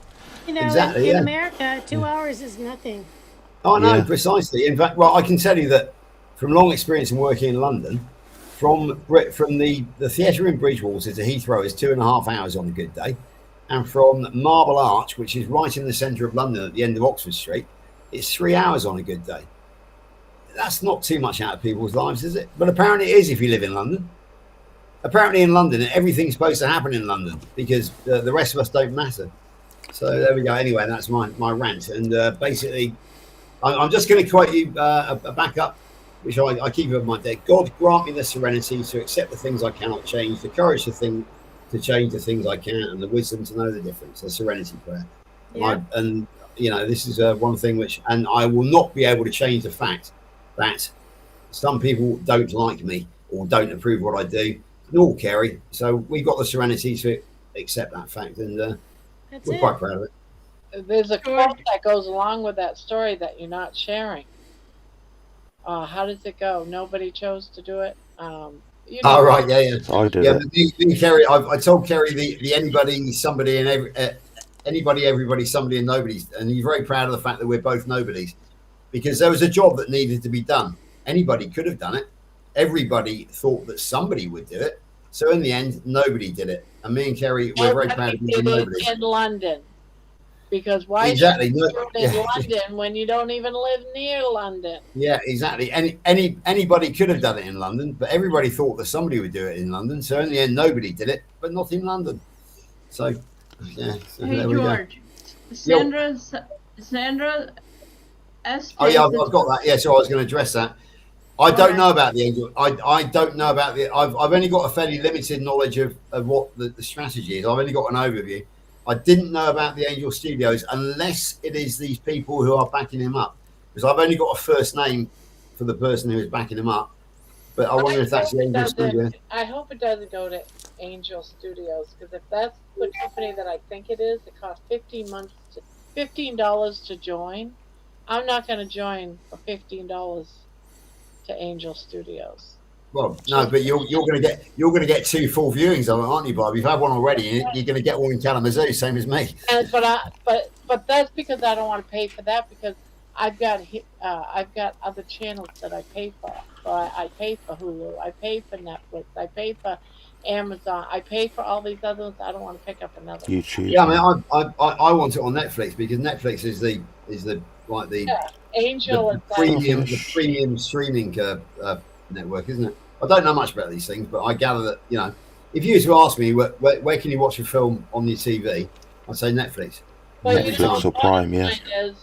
You know, Exactly, in yeah. America, 2 hours is nothing. Oh, no, Yeah. precisely. In fact, well, I can tell you that from long experience in working in London, from the theatre in Bridgewater to Heathrow is 2.5 hours on a good day. And from Marble Arch, which is right in the centre of London at the end of Oxford Street, it's 3 hours on a good day. That's not too much out of people's lives, is it? But apparently it is if you live in London. Apparently in London, everything's supposed to happen in London because the rest of us don't matter. So there we go. Anyway, that's my rant. And basically, I'm just going to quote you a backup, which I keep in my deck. God grant me the serenity to accept the things I cannot change, the courage to change the things I can, and the wisdom to know the difference. The serenity prayer. Yeah. And this is one thing which, and I will not be able to change the fact that some people don't like me or don't approve what I do, nor Kerry. So we've got the serenity to accept that fact, and we're quite proud of it. There's a quote that goes along with that story that you're not sharing. How does it go? Nobody chose to do it. Oh, right, yeah. I did Yeah, it. but Kerry, I told Kerry the anybody, somebody, and anybody, everybody, somebody, and nobody. And he's very proud of the fact that we're both nobodies, because there was a job that needed to be done. Anybody could have done it. Everybody thought that somebody would do it. So in the end, nobody did it. And me and Kerry, we're very proud of being nobodies. In London. Because why Exactly. should you do it in London when you don't even live near London? Yeah, exactly. Anybody could have done it in London, but everybody thought that somebody would do it in London. So in the end, nobody did it, but not in London. So, yeah. So Hey there we go. George, Sandra S. Oh yeah, I've got that. Yeah, so I was going to address that. I don't know about the angel. I don't know about the. I've only got a fairly limited knowledge of what the strategy is. I've only got an overview. I didn't know about the Angel Studios unless it is these people who are backing him up, because I've only got a first name for the person who is backing him up. But I wonder if that's the Angel Studios. I hope it doesn't go to Angel Studios, because if that's the company that I think it is, it costs $15 to join. I'm not going to join for $15 to Angel Studios. Well, no, but you're going to get 2 full viewings of it, aren't you, Bob? You've had one already. You're going to get one in Kalamazoo, same as me. But that's because I don't want to pay for that, because I've got other channels that I pay for. So I pay for Hulu, I pay for Netflix, I pay for Amazon, I pay for all these other ones. I don't want to pick up another YouTube. Yeah, I mean, I want it on Netflix because Netflix is the Angel the premium streaming network, isn't it? I don't know much about these things, but I gather that if you were to ask me where can you watch a film on your TV, I'd say Netflix. But you know, Netflix or Prime, yeah. is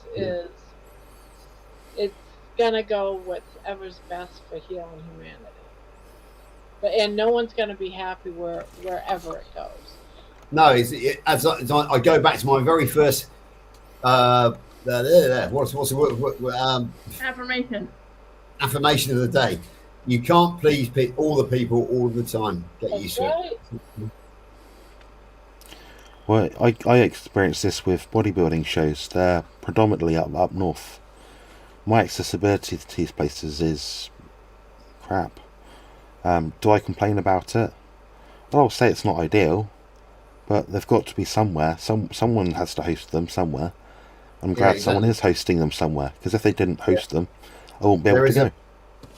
it's gonna go whatever's best for healing humanity. But and no one's gonna be happy wherever it goes. No, as I go back to my very first what's the word? Affirmation. Affirmation of the day. You can't please all the people all the time. Get That's used to right. it. Well, I experience this with bodybuilding shows. They're predominantly up north. My accessibility to these places is crap. Do I complain about it? Well, I'll say it's not ideal, but they've got to be somewhere. Someone has to host them somewhere. I'm glad someone is hosting them somewhere, because if they didn't host them, I won't be able to go.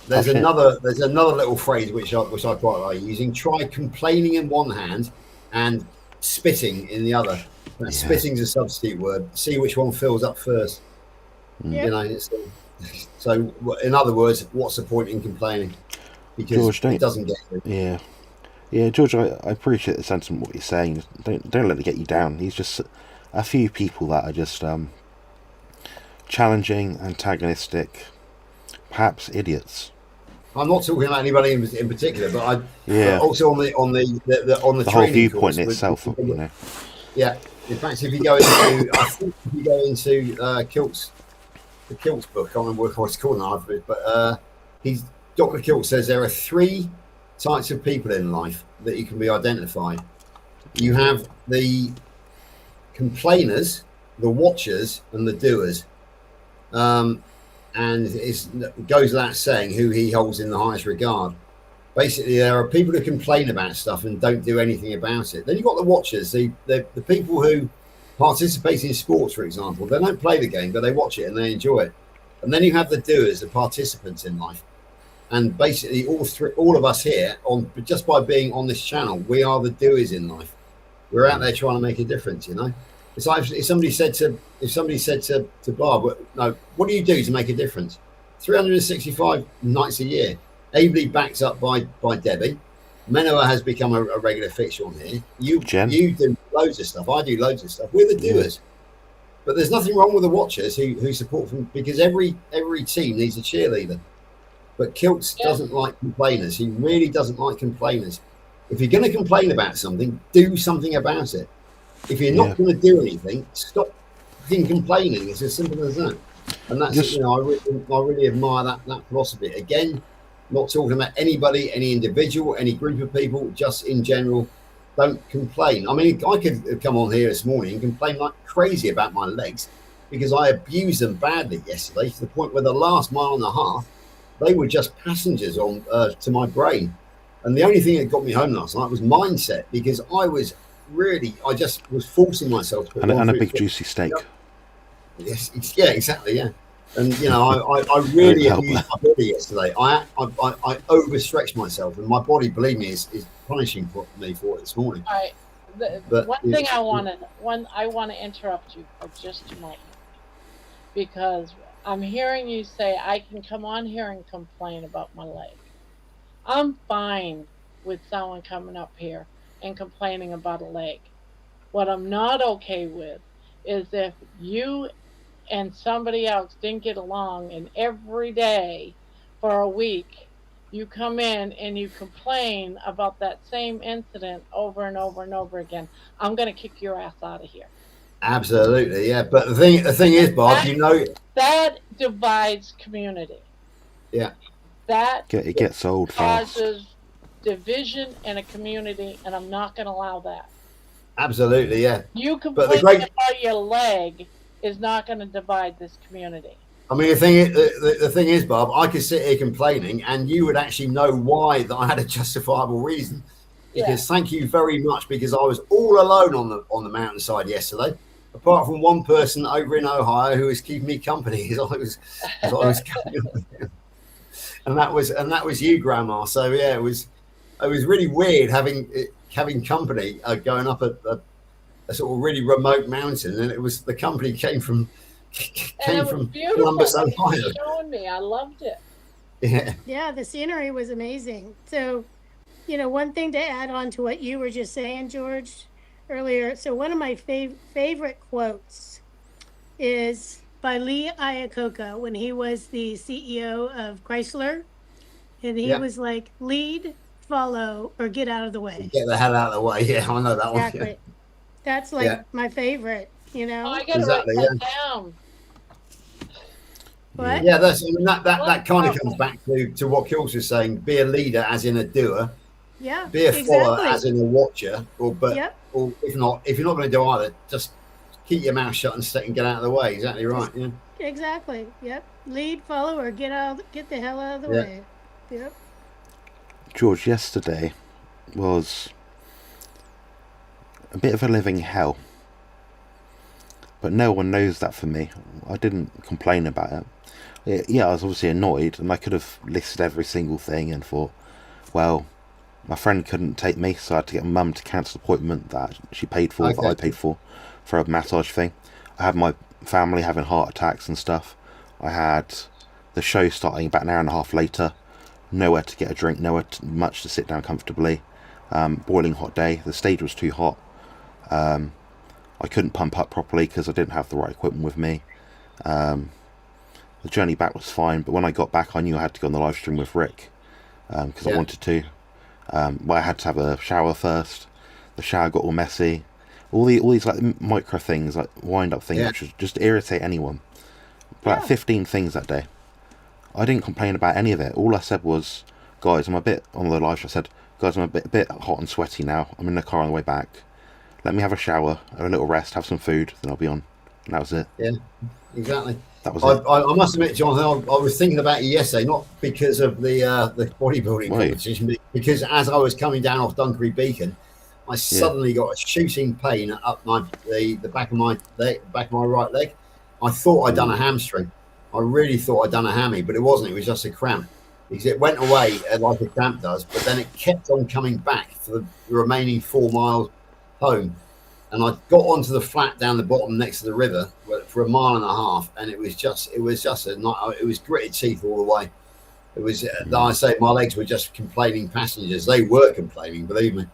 There's another little phrase which I quite like using. Try complaining in one hand and spitting in the other. Spitting's a substitute word. See which one fills up first. Yep. You know. So in other words, what's the point in complaining? Because George, it doesn't get you. Yeah, George. I appreciate the sentiment what you're saying. Don't let it get you down. He's just a few people that are just challenging, antagonistic, perhaps idiots. I'm not talking about anybody in particular, but but also on the whole training viewpoint course, itself, you know. Yeah, in fact, if you go into, I think if you go into Kilt's, the Kilt's book, I can't remember what it's called now, but Dr. Kilt says there are 3 types of people in life that you can be identified. You have the complainers, the watchers, and the doers. And it goes without saying who he holds in the highest regard. Basically, there are people who complain about stuff and don't do anything about it. Then you've got the watchers, the people who participate in sports, for example. They don't play the game, but they watch it and they enjoy it. And then you have the doers, the participants in life. And basically, all of us here, just by being on this channel, we are the doers in life. We're out there trying to make a difference, you know. It's like if somebody said to Barb, "No, what do you do to make a difference?" 365 nights a year, ably backed up by Debbie. Menoa has become a regular fixture on here. You do loads of stuff. I do loads of stuff. We're the doers. But there's nothing wrong with the watchers who support them, because every team needs a cheerleader. But Kilts doesn't like complainers. He really doesn't like complainers. If you're going to complain about something, do something about it. If you're not going to do anything, stop fucking complaining. It's as simple as that. And that's I really admire that philosophy. Again, not talking about anybody, any individual, any group of people, just in general. Don't complain. I mean, I could come on here this morning and complain like crazy about my legs because I abused them badly yesterday, to the point where the last mile and a half, they were just passengers on to my brain. And the only thing that got me home last night was mindset, because I just was forcing myself to put and a big juicy steak. Yes, exactly, yeah. And I really abused my body yesterday. I overstretched myself, and my body, believe me, is punishing me for it this morning. One thing I want to interrupt you for just a moment, because I'm hearing you say I can come on here and complain about my leg. I'm fine with someone coming up here and complaining about a leg. What I'm not okay with is if you and somebody else didn't get along, and every day for a week you come in and you complain about that same incident over and over and over again. I'm going to kick your ass out of here. Absolutely, yeah. But the thing is, Bob, that divides community. Yeah. It gets old fast. Causes division in a community, and I'm not going to allow that. Absolutely, yeah. You complaining about your leg is not going to divide this community. I mean, the thing is, Bob, I could sit here complaining, and you would actually know why that I had a justifiable reason. Because thank you very much, because I was all alone on the mountainside yesterday, apart from one person over in Ohio who was keeping me company as I was coming up. And that was you, Grandma. So yeah, it was really weird having company going up a sort of really remote mountain, and it was the company came from Columbus, Ohio. Showing me, I loved it. Yeah, the scenery was amazing. So, one thing to add on to what you were just saying, George, earlier. So one of my favorite quotes is by Lee Iacocca when he was the CEO of Chrysler. And he was like, lead, follow, or get out of the way. Get the hell out of the way. Yeah, I know that one. Exactly. That's like my favorite, you know? Oh, I gotta Exactly, write that down. What? Yeah, that kind of comes back to what Kills was saying. Be a leader, as in a doer. Yeah. Be a follower, exactly. as in a watcher. Or Yep. or if not going to do either, just keep your mouth shut and sit and get out of the way. Exactly right. Yeah. Exactly. Yep. Lead, follow, or get the hell out of the way. Yep. George, yesterday was a bit of a living hell. But no one knows that for me. I didn't complain about it. Yeah, I was obviously annoyed, and I could have listed every single thing and thought, well, my friend couldn't take me, so I had to get my mum to cancel an appointment that she paid for, that I paid for a massage thing. I had my family having heart attacks and stuff. I had the show starting about an hour and a half later. Nowhere to get a drink, much to sit down comfortably. Boiling hot day. The stage was too hot. I couldn't pump up properly because I didn't have the right equipment with me. The journey back was fine, but when I got back, I knew I had to go on the live stream with Rick because I wanted to. But I had to have a shower first. The shower got all messy. All these like micro things, like wind up things, which just irritate anyone. But 15 things that day. I didn't complain about any of it. All I said was, guys, I'm a bit on the live. I said, guys, I'm a bit hot and sweaty now. I'm in the car on the way back. Let me have a shower, have a little rest, have some food, then I'll be on. And that was it. Yeah, exactly. That was it. I must admit, Jonathan, I was thinking about you yesterday, not because of the bodybuilding competition, because as I was coming down off Dunkery Beacon, I suddenly got a shooting pain up the back of my right leg. I thought I'd done a hamstring. I really thought I'd done a hammy, but it wasn't. It was just a cramp. Because it went away like a cramp does, but then it kept on coming back for the remaining 4 miles home. And I got onto the flat down the bottom next to the river for 1.5 miles, and it was gritted teeth all the way. It was, like I say, my legs were just complaining passengers. They were complaining, believe me.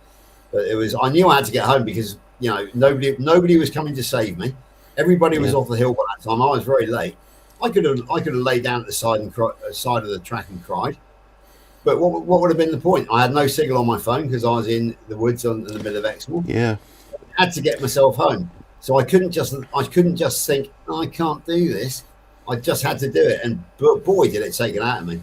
But it was. I knew I had to get home because nobody was coming to save me. Everybody was off the hill by that time. I was very late. I could have laid down at the side of the track and cried. But what would have been the point? I had no signal on my phone because I was in the woods in the middle of Exmoor. Yeah. I had to get myself home, so I couldn't just think, I can't do this. I just had to do it, and boy, did it take it out of me.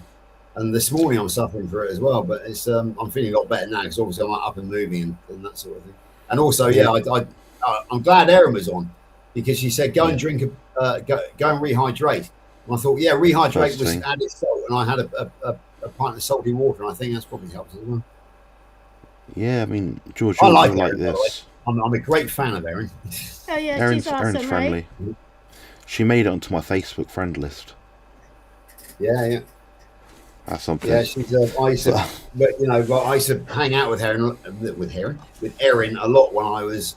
And this morning I'm suffering for it as well, but it's I'm feeling a lot better now because obviously I'm up and moving and that sort of thing. And also, I'm glad Erin was on because she said go and drink go and rehydrate. And I thought, rehydrate was added salt, and I had a pint of salty water, and I think that's probably helped as well. Yeah, I mean, George, I like Erin, this. I'm a great fan of Erin. Oh yeah, Erin's she's awesome, friendly. right? She made it onto my Facebook friend list. Yeah. That's something. Yeah, she's. I used to hang out with Erin a lot when I was,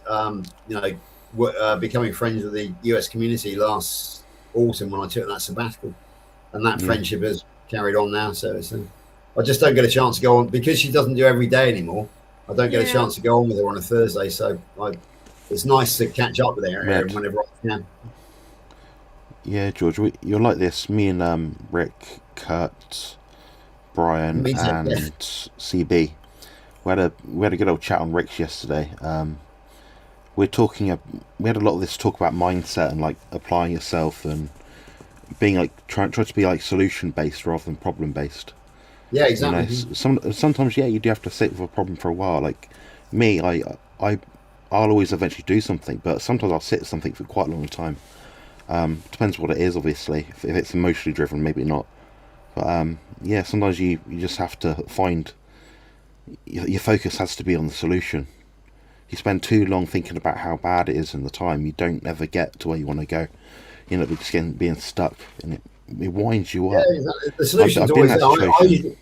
becoming friends with the US community last autumn when I took that sabbatical, and that friendship has carried on now. So I just don't get a chance to go on because she doesn't do every day anymore. I don't get a chance to go on with her on a Thursday, so it's nice to catch up with Erin whenever I can. Yeah, George, you're like this. Me and Rick, Kurt, Brian, and CB. We had a good old chat on Rick's yesterday. We had a lot of this talk about mindset and like applying yourself and being like try to be like solution based rather than problem based. Yeah, exactly. Sometimes you do have to sit with a problem for a while. Like me, I'll always eventually do something, but sometimes I'll sit with something for quite a long time. Depends what it is, obviously. If it's emotionally driven, maybe not. But sometimes you just have to find your focus has to be on the solution. You spend too long thinking about how bad it is in the time, you don't ever get to where you want to go. You know, just being stuck, and it winds you up. Yeah, exactly. The solution's always there.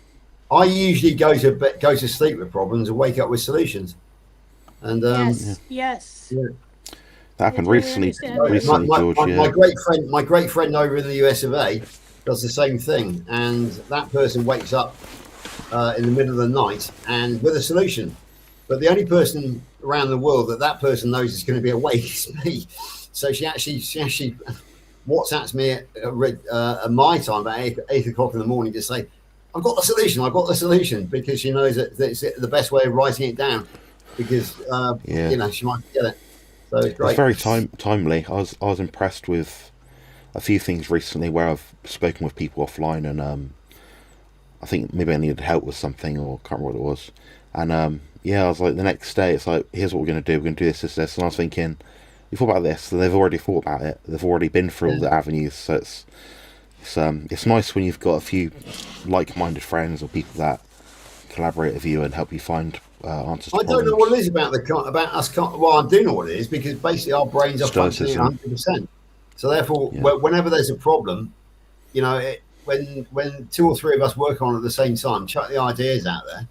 I usually go to sleep with problems and wake up with solutions. And yes. Yeah. That happened recently, George. My great friend over in the US of A does the same thing, and that person wakes up in the middle of the night and with a solution. But the only person around the world that person knows is going to be awake is me. So she actually WhatsApps me at my time about 8 o'clock in the morning to say, I've got the solution, because she knows that it's the best way of writing it down, because you know, she might get it. So it's great. It's very timely. I was impressed with a few things recently where I've spoken with people offline, and I think maybe I needed help with something, or I can't remember what it was. And yeah, I was like, the next day, it's like, here's what we're going to do. We're going to do this. And I was thinking, you thought about this? So they've already thought about it. They've already been through all the avenues. So it's nice when you've got a few like-minded friends or people that collaborate with you and help you find answers to I don't know what it is about us. Well, I do know what it is, because basically our brains are functioning 100%. So therefore, whenever there's a problem, you know, when 2 or 3 of us work on it at the same time, chuck the ideas out there,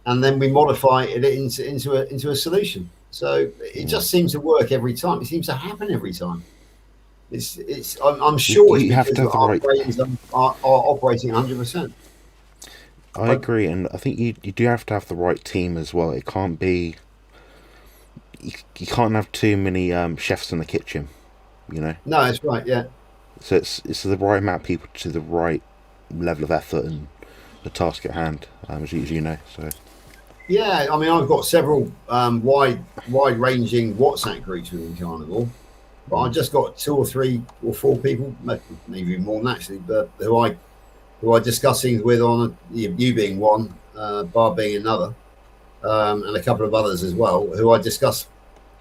and then we modify it into a solution. So it just seems to work every time. It seems to happen every time. I'm sure it's because our brains are operating 100%. I agree, and I think you do have to have the right team as well. It can't be, you can't have too many chefs in the kitchen, you know. No, that's right. Yeah. So it's the right amount of people to the right level of effort and the task at hand, as you know. So. Yeah, I mean, I've got several wide-ranging WhatsApp groups within Carnivore, but I've just got 2 or 3 or 4 people, maybe more than actually, but who I discuss things with, on you being one, Barb being another, and a couple of others as well, who I discuss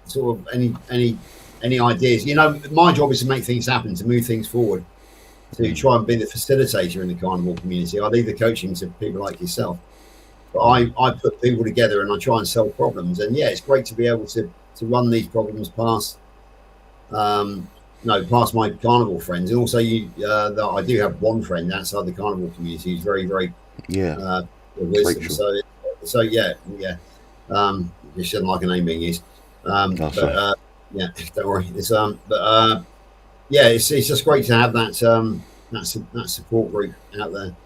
sort of any ideas. You know, my job is to make things happen, to move things forward, to try and be the facilitator in the Carnivore community. I leave the coaching to people like yourself. But I put people together and I try and solve problems. And yeah, it's great to be able to run these problems past past my Carnivore friends. And also that I do have one friend outside the Carnivore community who's very, very wisdom. So yeah. You shouldn't like a name being used. Yeah, don't worry. It's it's just great to have that support group out there.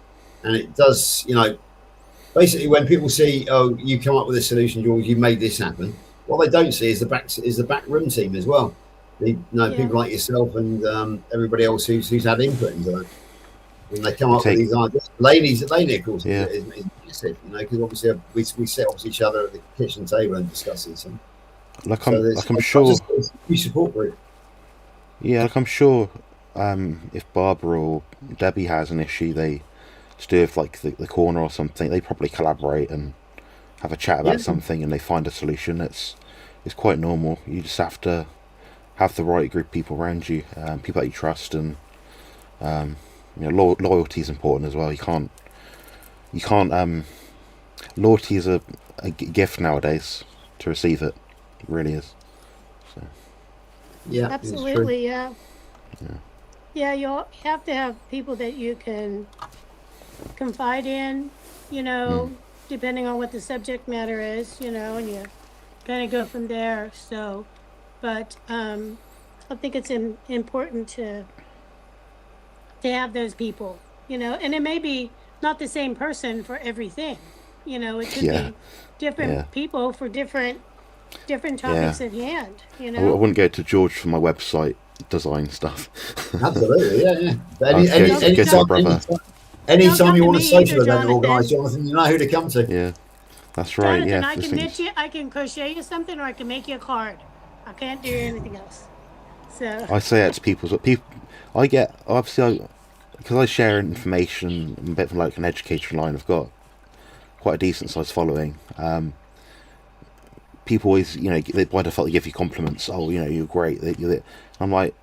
And it does, you know, basically, when people see, oh, you come up with a solution, George, you made this happen. What they don't see is the back room team as well. People like yourself and everybody else who's had input into that. When they come up with these ideas, Laney, of course, is massive. You know, because obviously we sit opposite each other at the kitchen table and discuss these things. I'm sure. It's a huge support group. Yeah, I'm sure. If Barbara or Debbie has an issue, they to do with like the Korner or something, they probably collaborate and have a chat about something, and they find a solution. It's quite normal. You just have to have the right group of people around you, people that you trust, and loyalty is important as well. You can't. Loyalty is a gift nowadays. To receive it, really is. So. Yeah, absolutely. Yeah. You have to have people that you can confide in, you know, depending on what the subject matter is, you know, and you kind of go from there. So, but I think it's important to have those people, you know, and it may be not the same person for everything, you know, it could be different people for different topics at hand, you know. I wouldn't go to George for my website design stuff. Absolutely, yeah. Anytime you want a social event organised, Jonathan, you know who to come to. Yeah, that's right. Jonathan, I can knit you, I can crochet you something, or I can make you a card. I can't do anything else. So I say that to people. But people, I get obviously because I share information a bit from like an education line. I've got quite a decent sized following. People always, you know, by default they give you compliments. Oh, you know, you're great. I'm like,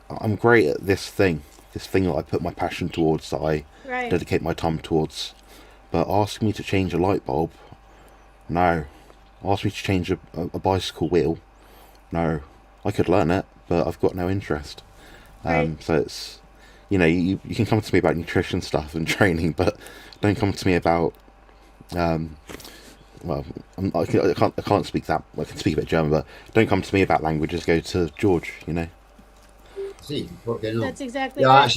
I'm great at this thing that I put my passion towards, that I dedicate my time towards. But ask me to change a light bulb, no. Ask me to change a bicycle wheel, no. I could learn it, but I've got no interest. So it's, you know, you can come to me about nutrition stuff and training, but don't come to me about well, I can't speak that. I can speak a bit German, but don't come to me about languages. Go to George, you know. See, that's exactly right.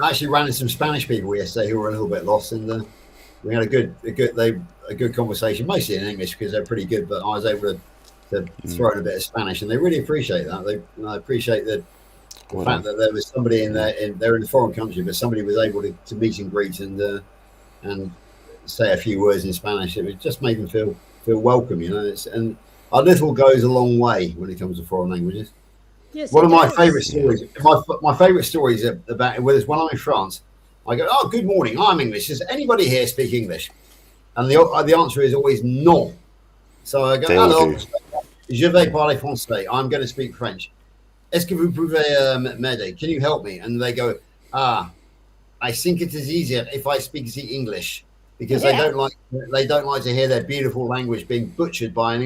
I actually ran into some Spanish people yesterday who were a little bit lost, and we had a good. a good conversation, mostly in English because they're pretty good. But I was able to throw in a bit of Spanish, and they really appreciate that. I appreciate the fact that there was somebody they're in a foreign country, but somebody was able to meet and greet and say a few words in Spanish. It just made them feel welcome, you know. And a little goes a long way when it comes to foreign languages. Yes, One of my does. favourite stories. My favourite stories about when I'm in France. I go, oh, good morning. I'm English. Does anybody here speak English? And the answer is always no. So I go, hello, je vais parler français. I'm going to speak French. Est-ce que vous pouvez m'aider? Can you help me? And they go, I think it is easier if I speak the English, because they don't like to hear their beautiful language being butchered by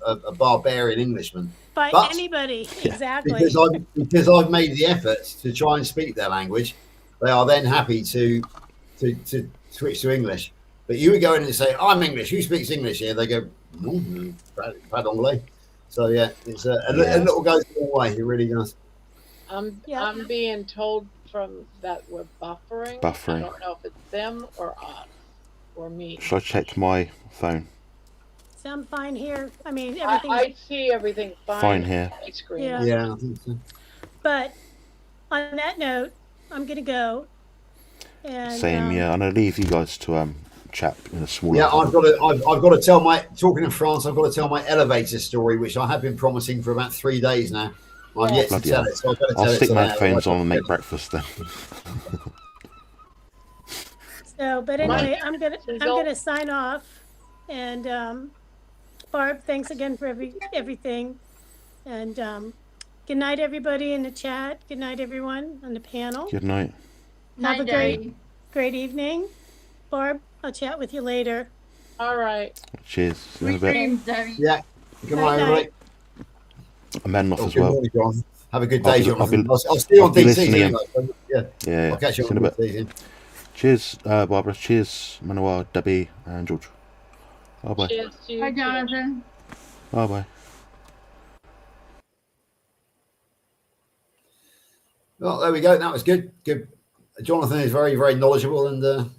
a barbarian Englishman. By anybody, exactly. Because I've made the effort to try and speak their language, they are then happy to switch to English. But you would go in and say, I'm English. Who speaks English here? They go, pas d'anglais. So yeah, it's a little goes a long way. It really does. I'm being told from that we're buffering. I don't know if it's them or us or me. Should I check my phone? Sound fine here. I mean, everything. I see everything fine here. on my screen. Yeah. I think so. But on that note, I'm gonna go. And, Same, yeah. I'm gonna leave you guys to chat in a smaller. Yeah, I've got to tell talking in France. I've got to tell my elevator story, which I have been promising for about 3 days now. I've yet to tell it, so I've got to tell I'll it stick my today. headphones on and make breakfast then. So, but anyway, I'm gonna sign off, and Barb, thanks again for everything, and good night, everybody in the chat. Good night, everyone on the panel. Good night. Have a great evening, Barb. I'll chat with you later. All right. Cheers. See you in a bit. Yeah. Good night, everybody. I'm heading off as good well. morning, John. Have a good day, John. I'll see you on be DC. listening. Anyway. Yeah. I'll catch you See on you in a bit. DC. Cheers, Barbara. Cheers, Manuel, Debbie, and George. Bye bye. Cheers to you. Hi, Jonathan. Bye bye. Well, there we go. That was good. Good. Jonathan is very, very knowledgeable, and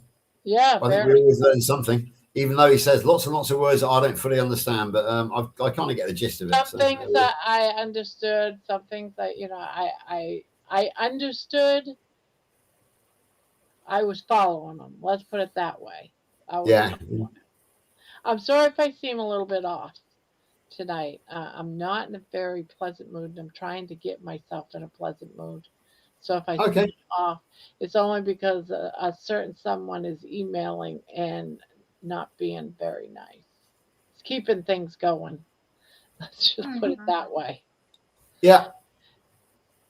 yeah, I think we always learn something. Even though he says lots and lots of words that I don't fully understand, but I kind of get the gist of it. Some things that I understood, some things that I understood. I was following them. Let's put it that way. I'm sorry if I seem a little bit off tonight. I'm not in a very pleasant mood, and I'm trying to get myself in a pleasant mood. So if I seem off, it's only because a certain someone is emailing and not being very nice. It's keeping things going. Let's just put it that way. Yeah.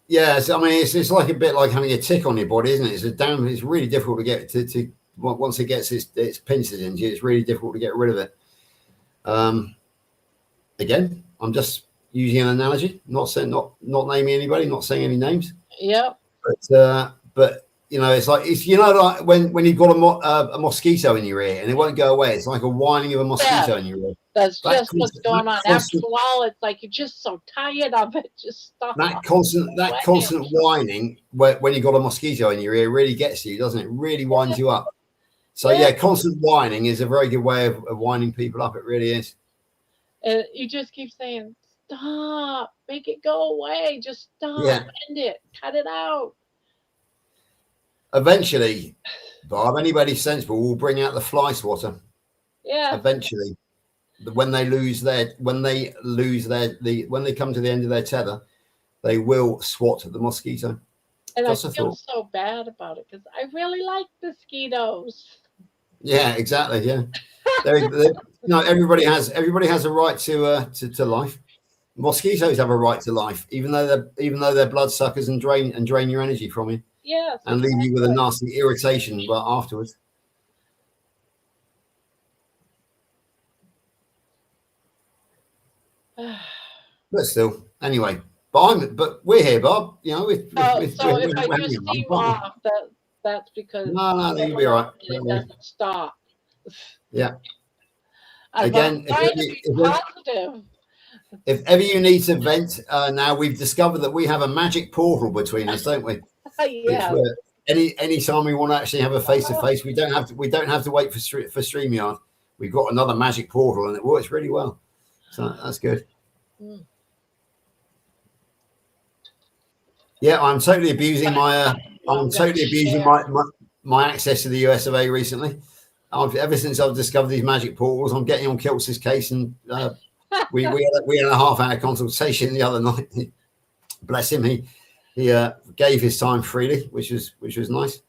Yes, I mean it's like a bit like having a tick on your body, isn't it? It's really difficult to get to once it gets its pincers into you. It's really difficult to get rid of it. Again, I'm just using an analogy, not naming anybody, not saying any names. Yep. But you know, it's like like when you've got a mosquito in your ear and it won't go away. It's like a whining of a mosquito in your ear. That's just what's going on. After a while, it's like you're just so tired of it. Just stop. That constant whining when you've got a mosquito in your ear really gets you, doesn't it? It really winds you up. So yeah, constant whining is a very good way of winding people up. It really is. And you just keep saying, "Stop! Make it go away! Just stop! End it! Cut it out!" Eventually, Bob, anybody sensible will bring out the fly swatter. Yeah. Eventually, when they come to the end of their tether, they will swat the mosquito. And I feel so bad about it because I really like mosquitoes. Yeah, exactly. Yeah, everybody has a right to life. Mosquitoes have a right to life, even though they're bloodsuckers and drain your energy from you. Yes, and leave you with a nasty irritation afterwards. But still, anyway. But we're here, Bob. You know, if I just seem off, that's because you'll be all right. It doesn't stop. Yeah. Again, if ever you need to vent, now we've discovered that we have a magic portal between us, don't we? Yeah. Any time we want to actually have a face to face, we don't have to wait for StreamYard. we've got another magic portal and it works really well. So that's good. Mm. Yeah, I'm totally abusing my Well, I'm I'm gonna totally abusing share. my access to the US of A recently. Ever since I've discovered these magic portals, I'm getting on Kiltz's case, and we had a half-hour consultation the other night. Bless him, he gave his time freely, which was nice.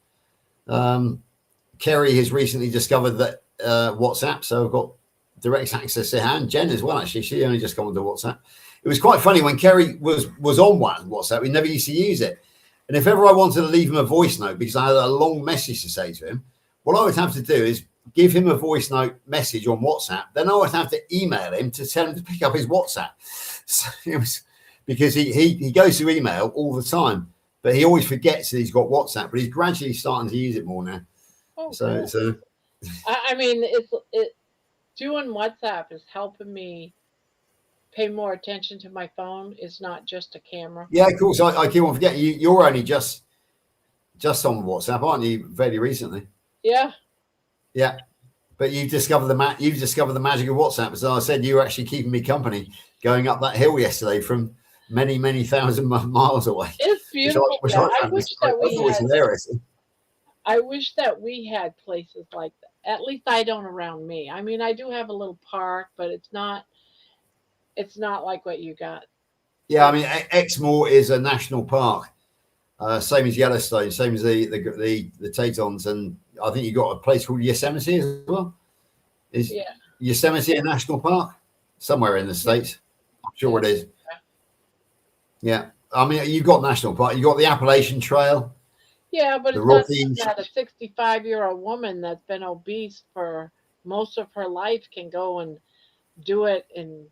Kerry has recently discovered that WhatsApp, so I've got direct access to her, and Jen as well. Actually, she only just got onto WhatsApp. It was quite funny when Kerry was on WhatsApp. We never used to use it, and if ever I wanted to leave him a voice note because I had a long message to say to him, what I would have to do is give him a voice note message on WhatsApp. Then I would have to email him to tell him to pick up his WhatsApp. So it was because he goes to email all the time, but he always forgets that he's got WhatsApp. But he's gradually starting to use it more now. Oh, So I mean, doing WhatsApp is helping me pay more attention to my phone. It's not just a camera. yeah, of course. I keep on forgetting you're only just on WhatsApp, aren't you? Very recently. Yeah. Yeah, but you've discovered the magic of WhatsApp. As I said, you were actually keeping me company going up that hill yesterday from many thousand miles away. It's beautiful. I wish that we had places like that. At least I don't around me. I mean, I do have a little park, but it's not like what you got. Yeah, I mean, Exmoor is a national park, same as Yellowstone, same as the Tetons, and I think you got a place called Yosemite as well. Is Yosemite a national park somewhere in the States? I'm sure it is. Yeah, I mean, you've got national park. You got the Appalachian Trail. Yeah, but it's not that a 65-year-old woman that's been obese for most of her life can go and do it in,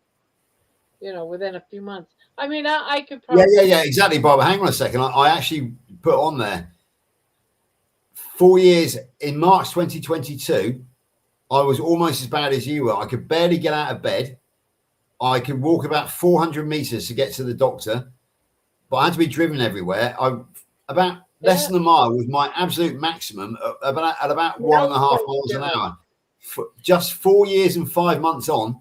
within a few months. I mean, I could probably. Yeah, exactly, Barbara. Hang on a second. I actually put on there 4 years in March 2022. I was almost as bad as you were. I could barely get out of bed. I could walk about 400 meters to get to the doctor, but I had to be driven everywhere. About less than a mile was my absolute maximum at about 1.5 miles an hour. Just 4 years and 5 months on,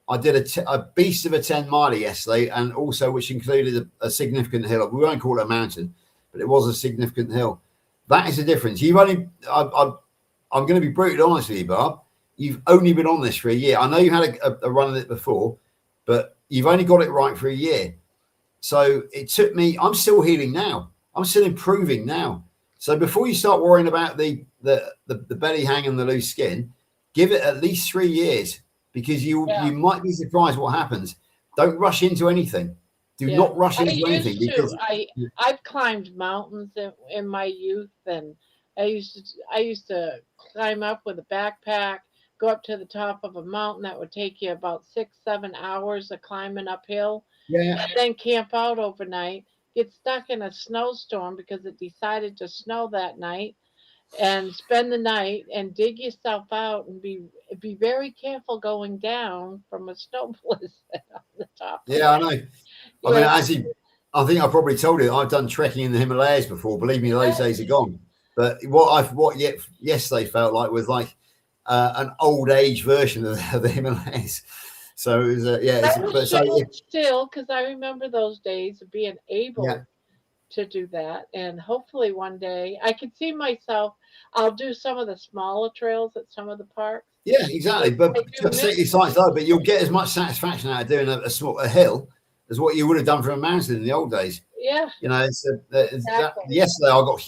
I did a beast of a 10 miler yesterday, and also which included a significant hill. We won't call it a mountain, but it was a significant hill. That is the difference. I'm going to be brutally honest with you, Barb. You've only been on this for a year. I know you had a run of it before, but you've only got it right for a year. So it took me. I'm still healing now. I'm still improving now. So before you start worrying about the belly hang and the loose skin, give it at least 3 years, because you might be surprised what happens. Don't rush into anything. Do not rush into anything. Because I've climbed mountains in my youth, and I used to climb up with a backpack, go up to the top of a mountain that would take you about 6-7 hours of climbing uphill. Yeah. And then camp out overnight, get stuck in a snowstorm because it decided to snow that night, and spend the night and dig yourself out and be very careful going down from a snow blizzard on the top. Yeah, I know. I mean, I think I probably told you I've done trekking in the Himalayas before. Believe me, those days are gone. But what yesterday felt like was like an old age version of the Himalayas. So it was still, because I remember those days of being able to do that, and hopefully one day I can see myself. I'll do some of the smaller trails at some of the parks. Yeah, exactly. But but you'll get as much satisfaction out of doing a hill as what you would have done from a mountain in the old days. Yeah. Yesterday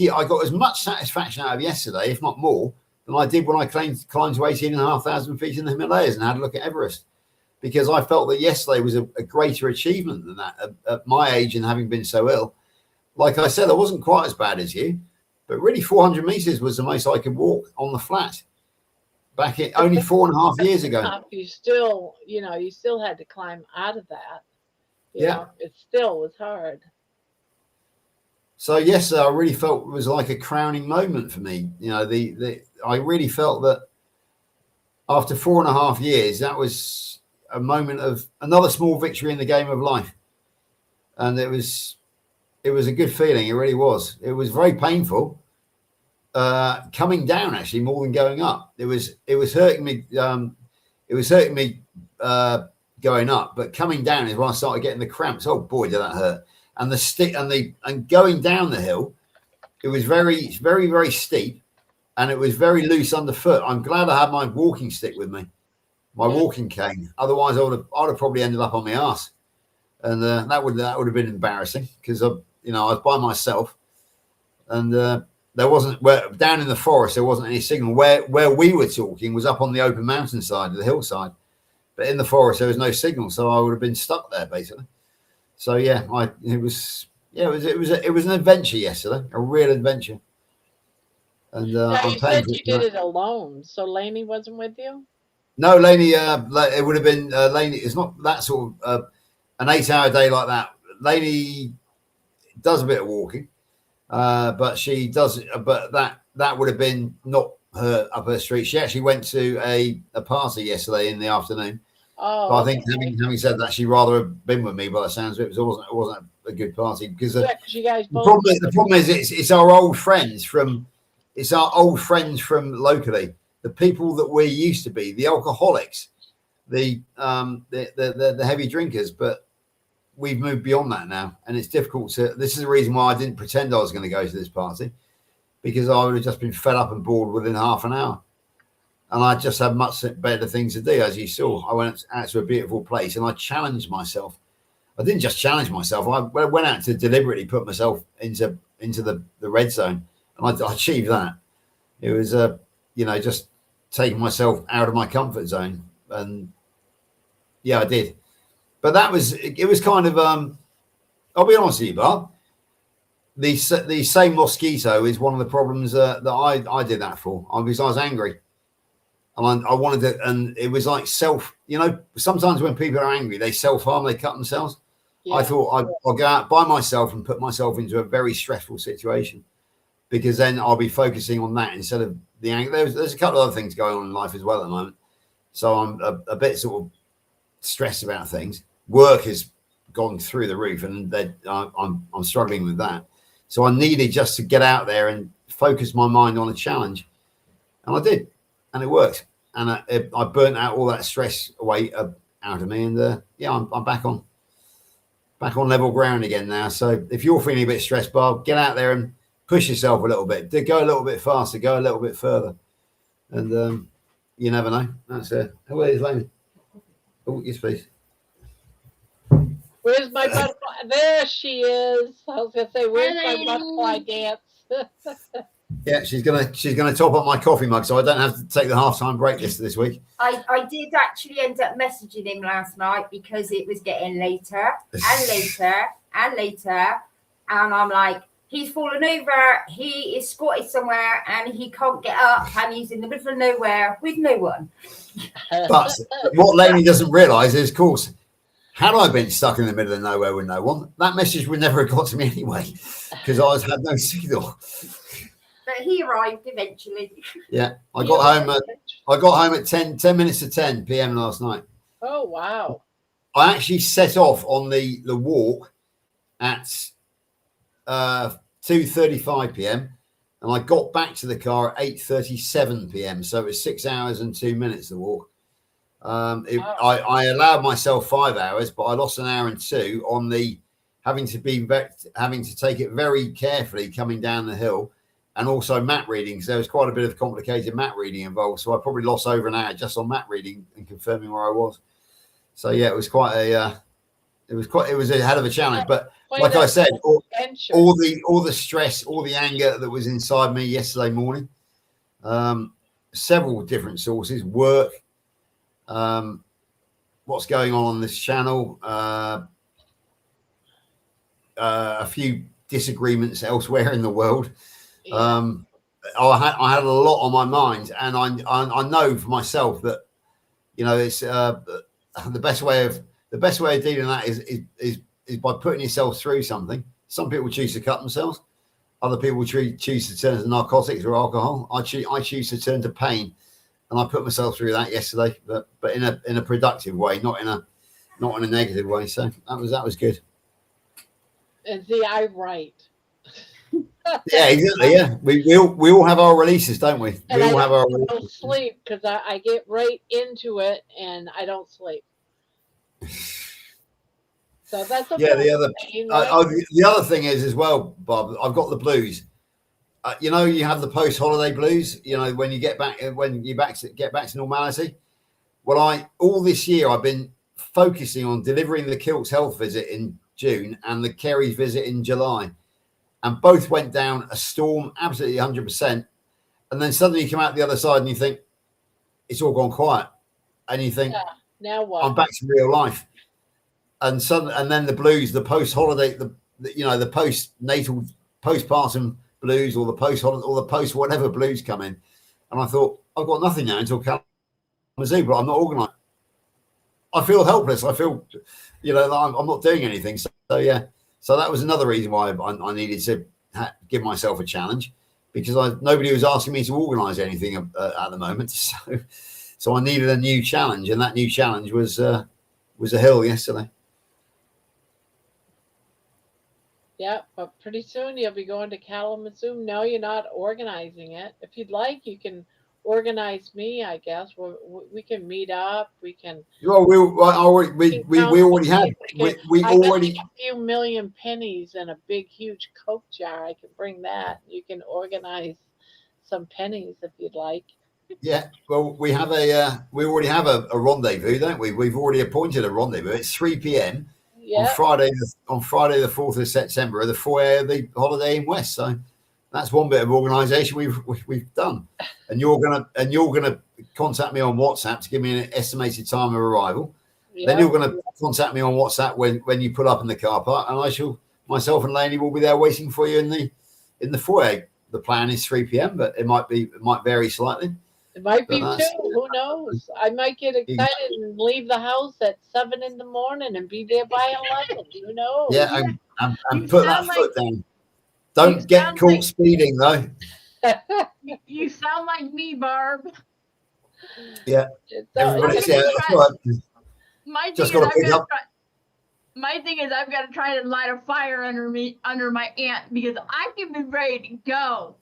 I got as much satisfaction out of yesterday, if not more, than I did when I climbed to 18,500 feet in the Himalayas and had a look at Everest, because I felt that yesterday was a greater achievement than that at my age and having been so ill. Like I said, I wasn't quite as bad as you, but really 400 meters was the most I could walk on the flat back in only 4.5 years ago. You still, you still had to climb out of that. You know, it still was hard. So yes, I really felt it was like a crowning moment for me. I really felt that after 4.5 years, that was a moment of another small victory in the game of life, and it was a good feeling. It really was. It was very painful coming down, actually, more than going up. It was hurting me it was hurting me going up, but coming down is when I started getting the cramps. Oh boy, did that hurt! And the stick and going down the hill, it was very, very, very steep, and it was very loose underfoot. I'm glad I had my walking stick with me, my walking cane. Otherwise, I'd have probably ended up on my ass, and that would have been embarrassing because I was by myself, and there wasn't down in the forest. There wasn't any signal. Where we were talking was up on the open mountainside, the hillside, but in the forest there was no signal, so I would have been stuck there basically. So yeah, it was an adventure yesterday, a real adventure. And now you said you did it alone, so Lainey wasn't with you? No, Lainey. It would have been Lainey. It's not that sort of an 8-hour day like that. Lainey does a bit of walking, but she does. But that would have been not her up her street. She actually went to a party yesterday in the afternoon. Oh, but I think having said that, she'd rather have been with me by the sounds of it. It wasn't a good party because you guys both the problem is it's our old friends from locally, the people that we used to be, the alcoholics, the heavy drinkers, but we've moved beyond that now, and it's difficult to. This is the reason why I didn't pretend I was going to go to this party, because I would have just been fed up and bored within half an hour. And I just had much better things to do, as you saw. I went out to a beautiful place and I challenged myself. I didn't just challenge myself. I went out to deliberately put myself into the red zone, and I achieved that. It was, just taking myself out of my comfort zone. And yeah, I did. But it was kind of, I'll be honest with you, Bob. The same mosquito is one of the problems that I did that for. Because I was angry. And I wanted to, and it was like sometimes when people are angry, they self-harm, they cut themselves. Yeah. I thought I'll go out by myself and put myself into a very stressful situation, because then I'll be focusing on that instead of the anger. There's a couple of other things going on in life as well at the moment. So I'm a bit sort of stressed about things. Work has gone through the roof, and I'm struggling with that. So I needed just to get out there and focus my mind on a challenge. And I did. And it worked, and I burnt out all that stress away out of me, and I'm back on level ground again now. So if you're feeling a bit stressed, Bob, get out there and push yourself a little bit. Go a little bit faster, go a little bit further, and you never know. That's it. Where is Lainey? Oh, yes, please. Where's my butterfly? There she is. I was gonna say, where's my butterfly dance? Yeah, she's gonna top up my coffee mug, so I don't have to take the halftime break this week. I did actually end up messaging him last night because it was getting later and later and later, and I'm like, he's fallen over, he is squatted somewhere, and he can't get up, and he's in the middle of nowhere with no one. But what Lainey doesn't realise is, of course, had I been stuck in the middle of nowhere with no one, that message would never have got to me anyway, because I had no signal. But he arrived eventually. Yeah, I got home at 10 minutes to 10 p.m. last night. Oh wow! I actually set off on the walk at 2:35 p.m. and I got back to the car at 8:37 p.m. So it was 6 hours and 2 minutes to walk. I allowed myself 5 hours, but I lost an hour and 2 on the having to take it very carefully coming down the hill. And also map reading, because there was quite a bit of complicated map reading involved. So I probably lost over an hour just on map reading and confirming where I was. So yeah, it was it was a hell of a challenge. But like I said, all the stress, all the anger that was inside me yesterday morning, several different sources, work, what's going on this channel, a few disagreements elsewhere in the world. Yeah. I had a lot on my mind, and I know for myself that it's the best way of dealing with that is by putting yourself through something. Some people choose to cut themselves, other people choose to turn to narcotics or alcohol. I choose to turn to pain, and I put myself through that yesterday, but in a productive way, not in a negative way. So that was good. And see, I'm right. Yeah, exactly. Yeah, we all have our releases, don't we? And We I all have our don't releases. sleep because I get right into it and I don't sleep. So that's a Yeah, bit of pain, right? the other thing is as well, Bob. I've got the blues. You know, you have the post-holiday blues. You know, when you get back get back to normality. Well, all this year I've been focusing on delivering the Kilt's health visit in June and the Kerry's visit in July, and both went down a storm, absolutely 100%. And then suddenly you come out the other side and you think it's all gone quiet, and you think, yeah, now what? I'm back to real life. And then the blues, the post-holiday, the post-natal, postpartum blues, or the post-holiday, or the post-whatever blues come in, and I thought I've got nothing now until Kalamazoo, but I'm not organised. I feel helpless. I feel, I'm not doing anything. So yeah, so that was another reason why I needed to give myself a challenge, because nobody was asking me to organise anything at the moment. So I needed a new challenge, and that new challenge was a hill yesterday. Yeah, but pretty soon you'll be going to Kalamazoo. No, you're not organizing it. If you'd like, you can organize me, I guess. We can meet up. We can. Well, we already have. We I already. got a few million pennies in a big, huge Coke jar. I can bring that. You can organize some pennies if you'd like. Yeah, well, we already have a rendezvous, don't we? We've already appointed a rendezvous. It's 3 p.m. Yeah. on Friday the 4th of September, the foyer of the Holiday Inn West. So that's one bit of organisation we've done. And you're gonna contact me on WhatsApp to give me an estimated time of arrival. Yeah. Then you're gonna contact me on WhatsApp when you pull up in the car park, and myself and Lainey will be there waiting for you in the foyer. The plan is 3 p.m., but it might vary slightly. It might be 2. Who knows? I might get excited and leave the house at 7 in the morning and be there by 11. Who knows? Yeah, and put that foot down. Don't get caught speeding, though. You sound like me, Barb. Yeah. My thing is I've got to try to light a fire under my aunt, because I can be ready to go.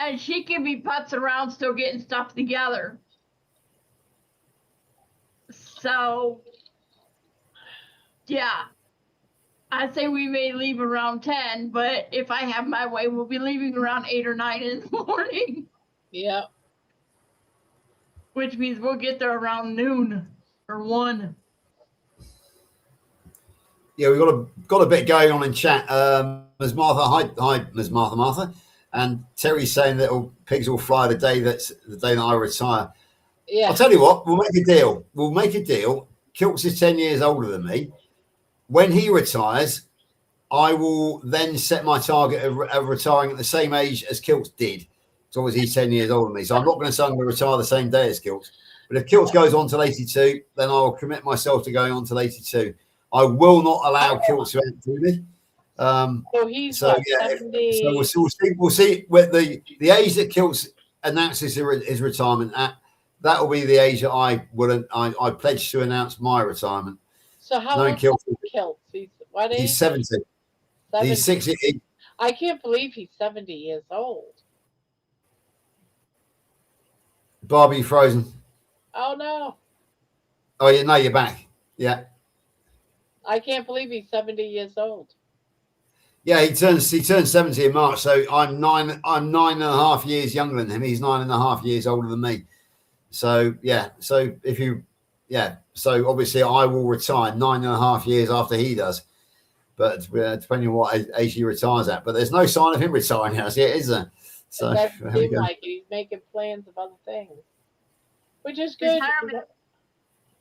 And she can be putzing around still getting stuff together. So, yeah. I say we may leave around 10, but if I have my way, we'll be leaving around 8 or 9 in the morning. Yeah. Which means we'll get there around noon or 1. Yeah, we've got a bit going on in chat. Ms. Martha, hi, Ms. Martha. And Terry's saying that pigs will fly the day that I retire. Yeah. I'll tell you what, we'll make a deal. Kilts is 10 years older than me. When he retires, I will then set my target of retiring at the same age as Kilts did. So obviously he's 10 years older than me. So I'm not going to say I'm going to retire the same day as Kilts. But if Kilts goes on till 82, then I'll commit myself to going on till 82. I will not allow Kilts to outdo me. So he's 70. So we'll see with the age that Kilts announces his retirement at. That will be the age that I pledge to announce my retirement. So how old is Kilts? He's 70. He's 60. I can't believe he's 70 years old. Barbie frozen. Oh no. Oh yeah, no, you're back. Yeah. I can't believe he's 70 years old. Yeah, he turns 70 in March, so I'm 9.5 years younger than him. He's 9.5 years older than me. So yeah, so so obviously I will retire 9.5 years after he does. But depending on what age he retires at. But there's no sign of him retiring as yet, is there? So it doesn't seem like he's making plans of other things. Which is good.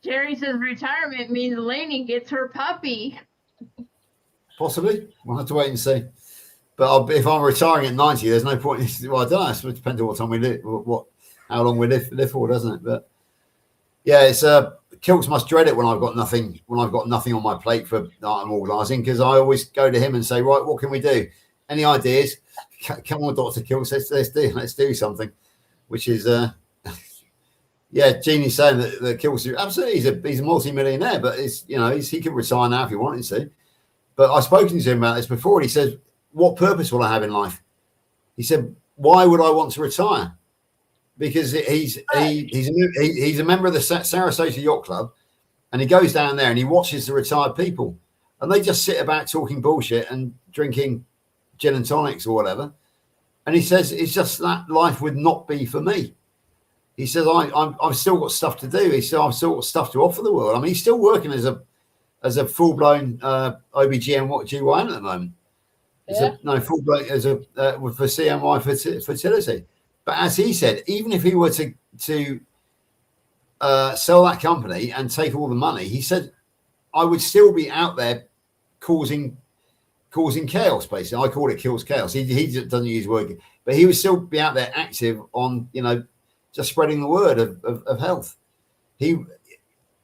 Jerry says retirement means Lainey gets her puppy. Possibly. We'll have to wait and see. But if I'm retiring at 90, there's no point. Well, I don't know. It depends on what time we live, how long we live for, doesn't it? But yeah, it's Kilts must dread it when I've got nothing on my plate that I'm organising, because I always go to him and say, right, what can we do? Any ideas? Come on, Dr. Kilts, let's do something. Which is yeah, Jeannie's saying that Kilts absolutely he's a multi-millionaire, but he could retire now if he wanted to. But I've spoken to him about this before, and he says what purpose will I have in life? He said, why would I want to retire? Because he's a member of the Sarasota Yacht Club, and he goes down there and he watches the retired people, and they just sit about talking bullshit and drinking gin and tonics or whatever. And he says it's just that life would not be for me. He says I've still got stuff to do. He said I've still got stuff to offer the world. I mean, he's still working as a full blown OBGYN at the moment. Full blown for CMY fertility. But as he said, even if he were to sell that company and take all the money, he said, I would still be out there causing chaos, basically. I call it kills chaos. He doesn't use word, but he would still be out there active on, just spreading the word of health.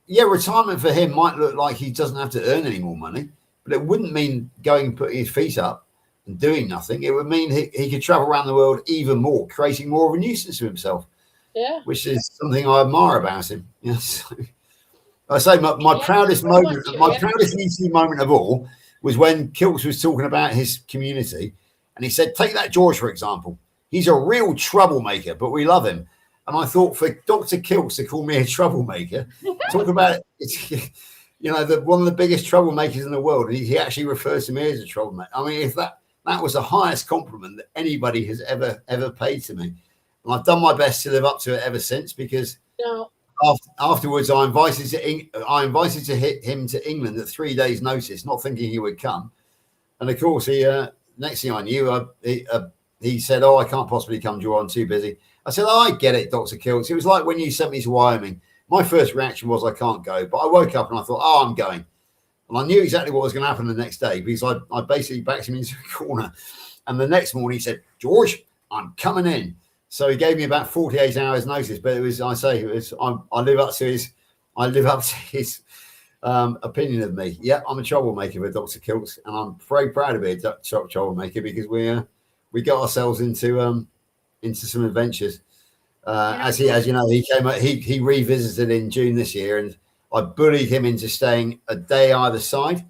Retirement for him might look like he doesn't have to earn any more money, but it wouldn't mean going and putting his feet up and doing nothing. It would mean he could travel around the world even more, creating more of a nuisance to himself. Yeah, which is something I admire about him. Yes, I say my proudest moment, my proudest YouTube moment of all was when Kilts was talking about his community, and he said, "Take that George for example. He's a real troublemaker, but we love him." And I thought, for Dr. Kilts to call me a troublemaker, talk about it, one of the biggest troublemakers in the world, and he actually refers to me as a troublemaker. I mean, if that was the highest compliment that anybody has ever paid to me. And I've done my best to live up to it ever since, because afterwards I invited to hit him to England at 3 days' notice, not thinking he would come. And of course, next thing I knew, he said, "Oh, I can't possibly come, Joe. I'm too busy." I said, "Oh, I get it, Dr. Kilts. It was like when you sent me to Wyoming. My first reaction was I can't go, but I woke up and I thought, oh, I'm going." And I knew exactly what was going to happen the next day, because I basically backed him into a corner. And the next morning he said, "George, I'm coming in." So he gave me about 48 hours notice, but I live up to his opinion of me. Yeah, I'm a troublemaker with Dr. Kilts, and I'm very proud to be a troublemaker, because we got ourselves into some adventures. As you know, he revisited in June this year, and I bullied him into staying a day either side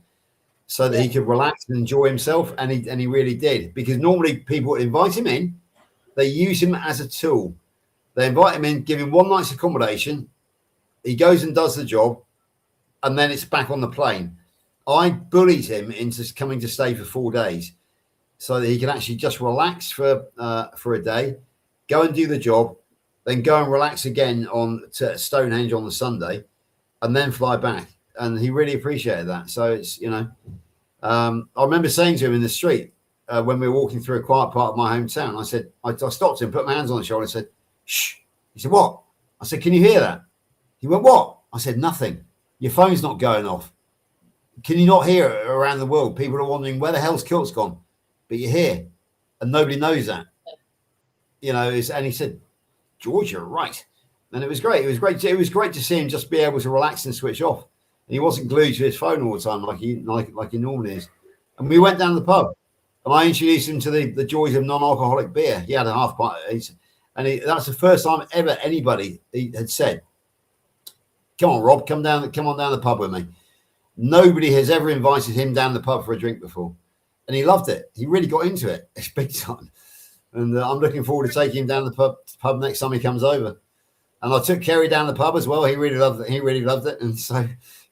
so that he could relax and enjoy himself, and he really did. Because normally people invite him in, they use him as a tool. They invite him in, give him one night's accommodation, he goes and does the job, and then it's back on the plane. I bullied him into coming to stay for 4 days so that he can actually just relax for a day, go and do the job, then go and relax again to Stonehenge on the Sunday, and then fly back. And he really appreciated that. So it's, I remember saying to him in the street when we were walking through a quiet part of my hometown, I said, I stopped him, put my hands on his shoulder and said, "Shh." He said, "What?" I said, "Can you hear that?" He went, "What?" I said, "Nothing. Your phone's not going off. Can you not hear it around the world? People are wondering, where the hell's Kilt's gone? But you're here, and nobody knows that." And he said, "George, you're right." And it was great. It was great to see him just be able to relax and switch off. And he wasn't glued to his phone all the time like he normally is. And we went down to the pub, and I introduced him to the joys of non-alcoholic beer. He had a half pint, that's the first time ever anybody had said, "Come on, Rob, come on down the pub with me." Nobody has ever invited him down the pub for a drink before, and he loved it. He really got into it. It's big time. And I'm looking forward to taking him down the pub next time he comes over. And I took Kerry down the pub as well. He really loved it. And so,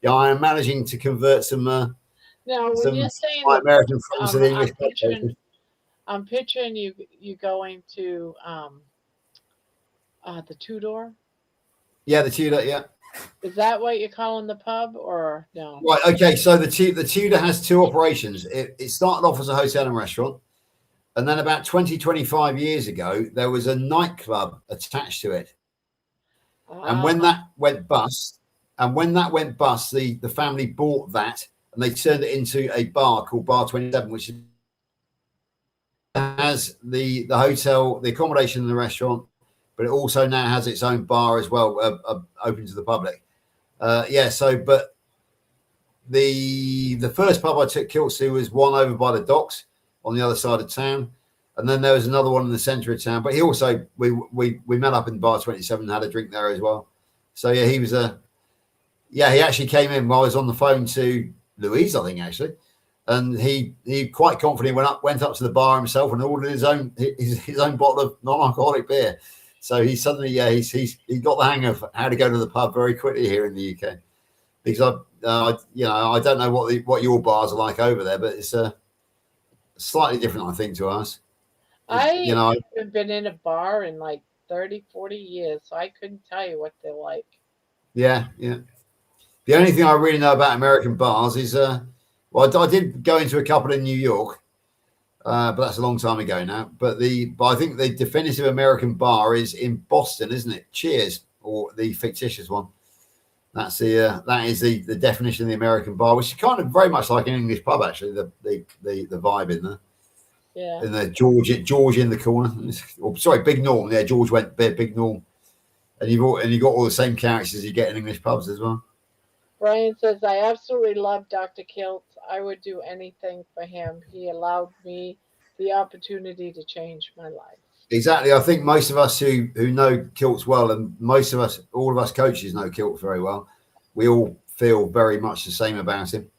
I am managing to convert some now, when you're saying American friends to the English. I'm picturing you going to the Tudor. Yeah, the Tudor. Yeah. Is that what you're calling the pub, or no? Right. Okay. So the Tudor has two operations. It started off as a hotel and restaurant. And then about 25 years ago, there was a nightclub attached to it. And when that went bust, the family bought that and they turned it into a bar called Bar 27, which has the hotel, the accommodation and the restaurant, but it also now has its own bar as well, open to the public. But the first pub I took Kilts to was one over by the docks on the other side of town, and then there was another one in the centre of town. But he also we met up in Bar 27 and had a drink there as well. So yeah, he actually came in while I was on the phone to Louise, I think actually, and he quite confidently went up to the bar himself and ordered his own bottle of non-alcoholic beer. So he suddenly, he got the hang of how to go to the pub very quickly here in the UK. Because I don't know what your bars are like over there, but it's slightly different, I think, to us. I haven't been in a bar in like 30, 40 years, so I couldn't tell you what they're like. Yeah. The only thing I really know about American bars is, well, I did go into a couple in New York, but that's a long time ago now. But I think the definitive American bar is in Boston, isn't it? Cheers, or the fictitious one. That is the definition of the American bar, which is kind of very much like an English pub, actually. The vibe in there. Yeah. And the George in the corner. Or, sorry, Big Norm. Yeah, George went there, Big Norm. And you got all the same characters you get in English pubs as well. Brian says, I absolutely love Dr. Kiltz. I would do anything for him. He allowed me the opportunity to change my life. Exactly. I think most of us who know Kiltz well, and all of us coaches know Kiltz very well, we all feel very much the same about him.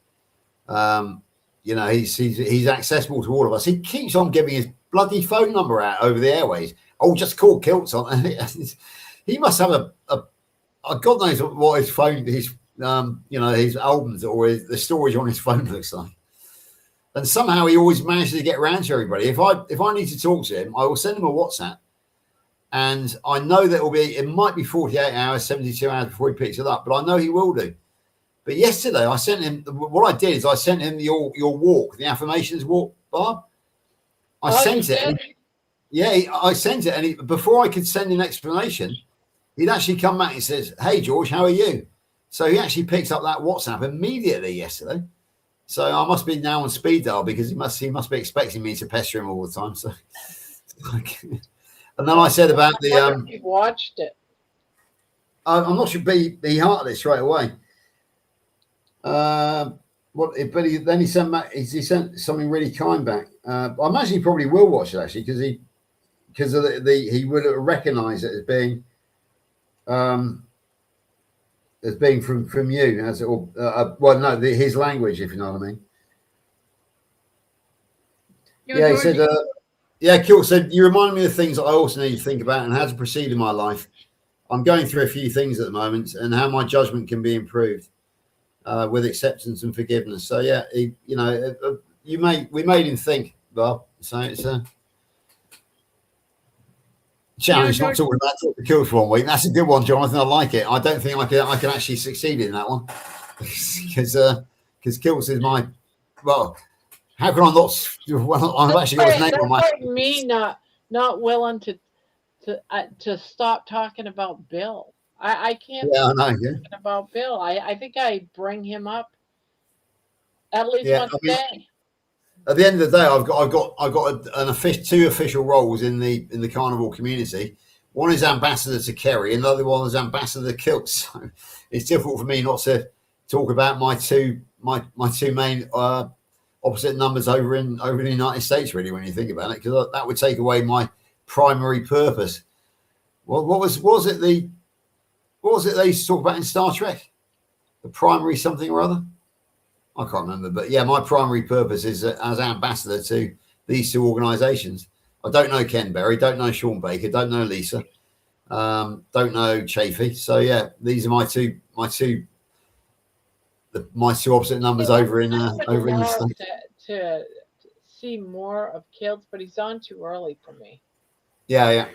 He's accessible to all of us. He keeps on giving his bloody phone number out over the airways. Oh, just call Kiltz on. He must have a God knows what his phone, his albums or the storage on his phone looks like. And somehow he always manages to get around to everybody. If I need to talk to him, I will send him a WhatsApp, and I know that it might be 48 hours, 72 hours before he picks it up, but I know he will do. But yesterday I sent him. What I did is I sent him your walk, the affirmations walk, Bob. I sent it. I sent it, and before I could send an explanation, he'd actually come back and says, "Hey George, how are you?" So he actually picked up that WhatsApp immediately yesterday. So I must be now on speed dial because he must be expecting me to pester him all the time. So, and then I said about the He watched it. I'm not sure, but he hearted it straight away. Then he sent back. He sent something really kind back. I imagine he probably will watch it actually because he would recognise it as being from you, his language, if you know what I mean. Yeah, he said, Kiltz said, you remind me of things that I also need to think about and how to proceed in my life. I'm going through a few things at the moment and how my judgment can be improved with acceptance and forgiveness. So yeah, we made him think, Bob. So it's a challenge not talking about Dr. Kiltz for 1 week. That's a good one, Jonathan. I like it. I don't think I can actually succeed in that one because Kiltz is my how can I not? Well, I've actually got his name on my. That's like me not willing to stop talking about Bill. I can't stop talking about Bill. I think I bring him up at least once a day. At the end of the day, I've got two official roles in the carnivore community. One is ambassador to Kerry, and the other one is ambassador to Kiltz. So it's difficult for me not to talk about my two main opposite numbers over in the United States. Really, when you think about it, because that would take away my primary purpose. What was it they used to talk about in Star Trek? The primary something or other. I can't remember, but yeah, my primary purpose is as ambassador to these two organisations. I don't know Ken Berry, don't know Sean Baker, don't know Lisa, don't know Chafee. So yeah, these are my two opposite numbers over in the States. To see more of Kiltz, but he's on too early for me. Yeah.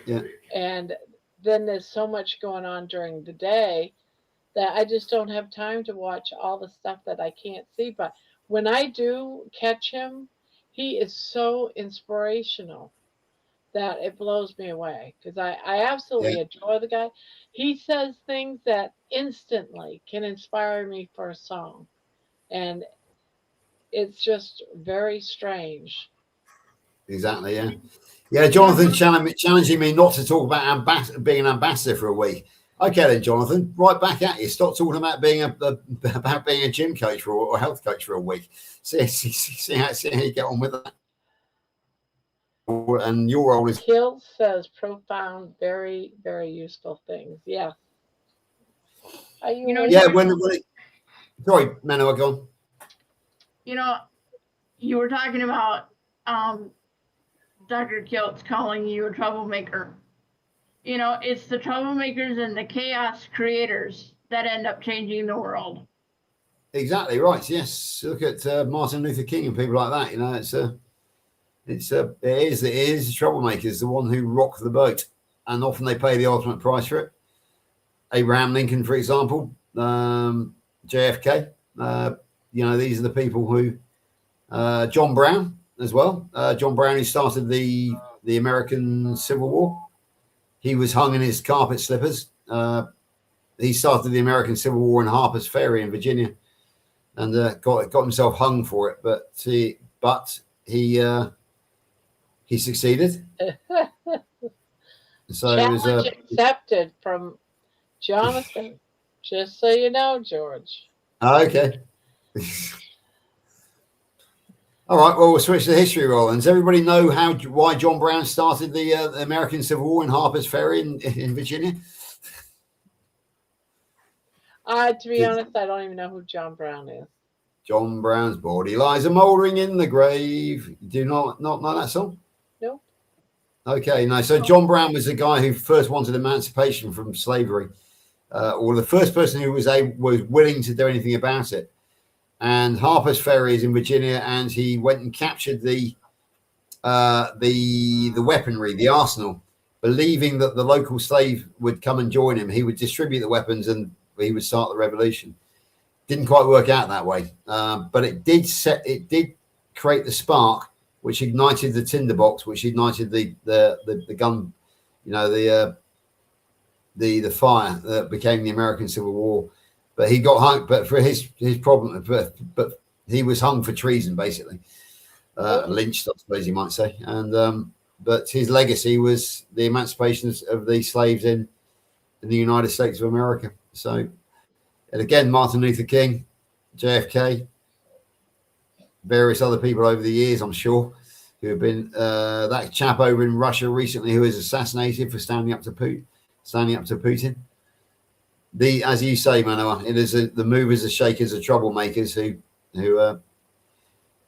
And then there's so much going on during the day that I just don't have time to watch all the stuff that I can't see. But when I do catch him, he is so inspirational that it blows me away because I absolutely adore the guy. He says things that instantly can inspire me for a song. And it's just very strange. Exactly, yeah. Yeah, Jonathan challenging me not to talk about being an ambassador for a week. Okay then, Jonathan, right back at you. Stop talking about being a gym coach or health coach for a week. See how you get on with that. And your role is Kiltz says profound, very, very useful things. Yeah. Sorry, Manu, go on. you were talking about Dr. Kilt's calling you a troublemaker. You know, it's the troublemakers and the chaos creators that end up changing the world. Exactly right. Yes. Look at Martin Luther King and people like that. You know, it is the troublemakers, the one who rock the boat, and often they pay the ultimate price for it. Abraham Lincoln, for example, JFK. You know, these are the people who. John Brown as well. John Brown, who started the American Civil War. He was hung in his carpet slippers. He started the American Civil War in Harper's Ferry in Virginia, and got himself hung for it. But he succeeded. So Challenge it was accepted from Jonathan. Just so you know, George. okay. All right, well, we'll switch to history roll. Does everybody know why John Brown started the American Civil War in Harper's Ferry in Virginia? To be honest, I don't even know who John Brown is. John Brown's body lies a mouldering in the grave. Do you not know that song? No. Okay, no. So John Brown was the guy who first wanted emancipation from slavery, or the first person who was willing to do anything about it. And Harper's Ferry is in Virginia, and he went and captured the weaponry, the arsenal, believing that the local slave would come and join him. He would distribute the weapons, and he would start the revolution. Didn't quite work out that way, but it did create the spark, which ignited the tinderbox, which ignited the gun, you know, the fire that became the American Civil War. But he got hung, but for his problem, but he was hung for treason, basically, lynched, I suppose you might say. And but his legacy was the emancipation of the slaves in the United States of America. So, and again, Martin Luther King, JFK, various other people over the years, I'm sure, who have been that chap over in Russia recently who was assassinated for standing up to Putin. As you say, Manoa, it is the movers, the shakers, the troublemakers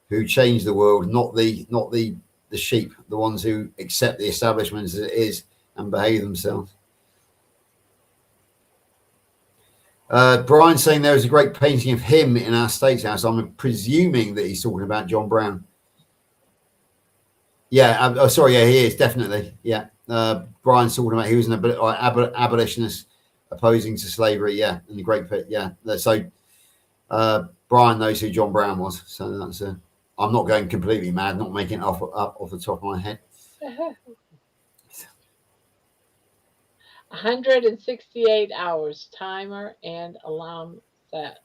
who change the world, not the sheep, the ones who accept the establishment as it is and behave themselves. Brian saying there is a great painting of him in our States House. I'm presuming that he's talking about John Brown. Yeah, sorry, yeah, he is definitely. Yeah, Brian's talking about he was an abolitionist opposing to slavery. Yeah, in the Great Pit. Yeah, so Brian knows who John Brown was. So that's I'm not going completely mad, not making it up off the top of my head. 168 hours, timer and alarm set.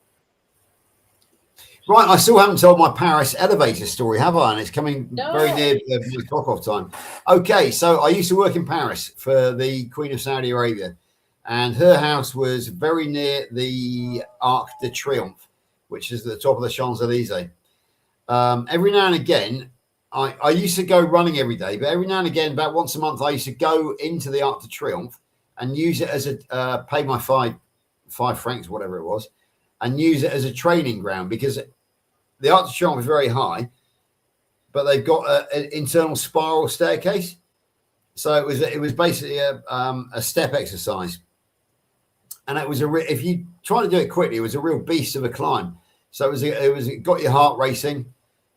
Right, I still haven't told my Paris elevator story, have I? And it's coming very near the clock off time. Okay, so I used to work in Paris for the Queen of Saudi Arabia, and her house was very near the Arc de Triomphe, which is at the top of the Champs-Elysees. Every now and again, I used to go running every day, but every now and again, about once a month, I used to go into the Arc de Triomphe and use it as a pay my five francs, whatever it was, and use it as a training ground, because the Arc de Triomphe is very high, but they've got an internal spiral staircase. So it was basically a step exercise, and it was if you try to do it quickly, it was a real beast of a climb. So it got your heart racing,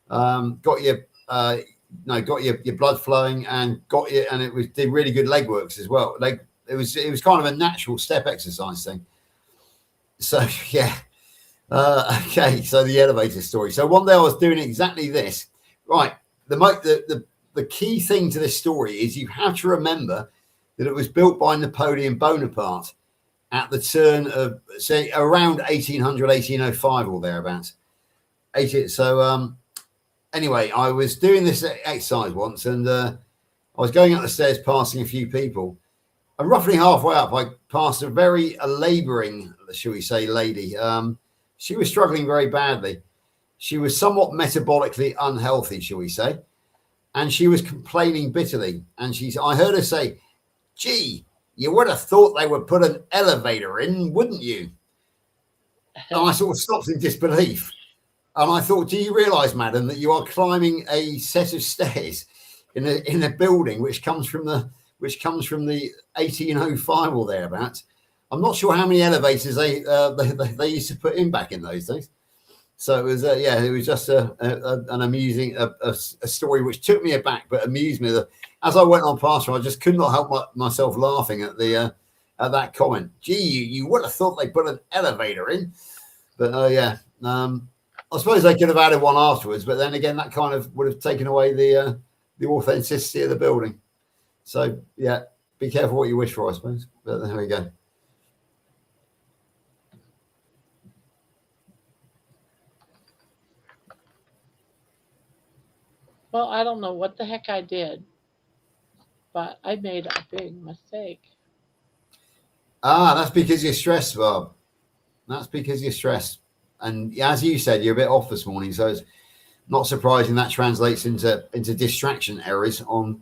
got your blood flowing, and did really good leg works as well. It was kind of a natural step exercise thing. So yeah. Okay, so the elevator story. So one day I was doing exactly this. Right, the key thing to this story is you have to remember that it was built by Napoleon Bonaparte at the turn of, say, around 1800, 1805 or thereabouts. So anyway, I was doing this exercise once, and I was going up the stairs passing a few people. And roughly halfway up, I passed a very labouring, shall we say, lady. She was struggling very badly. She was somewhat metabolically unhealthy, shall we say. And she was complaining bitterly. And I heard her say, "Gee, you would have thought they would put an elevator in, wouldn't you?" And I sort of stopped in disbelief. And I thought, do you realise, madam, that you are climbing a set of stairs in a building which comes from the 1805 or thereabouts? I'm not sure how many elevators they used to put in back in those days. So it was it was just an amusing a story which took me aback but amused me. As I went on past her, I just could not help myself laughing at that comment. Gee, you would have thought they put an elevator in, but I suppose they could have added one afterwards. But then again, that kind of would have taken away the authenticity of the building. So yeah, be careful what you wish for, I suppose. But there we go. Well, I don't know what the heck I did, but I made a big mistake. That's because you're stressed, Bob. That's because you're stressed. And as you said, you're a bit off this morning, so it's not surprising that translates into distraction errors on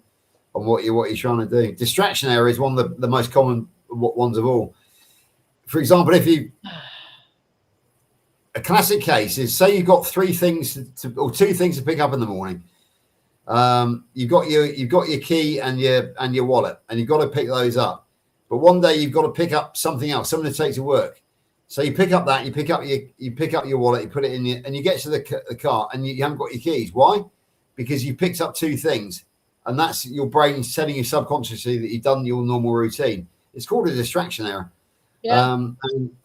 what you're trying to do. Distraction error is one of the most common ones of all. For example, a classic case is, say you've got two things to pick up in the morning. You've got your key and your wallet, and you've got to pick those up. But one day you've got to pick up something else, something to take to work. So you pick up that, you pick up your wallet, you put it in and you get to the car and you haven't got your keys. Why? Because you picked up two things, and that's your brain telling you subconsciously that you've done your normal routine. It's called a distraction error. Yeah.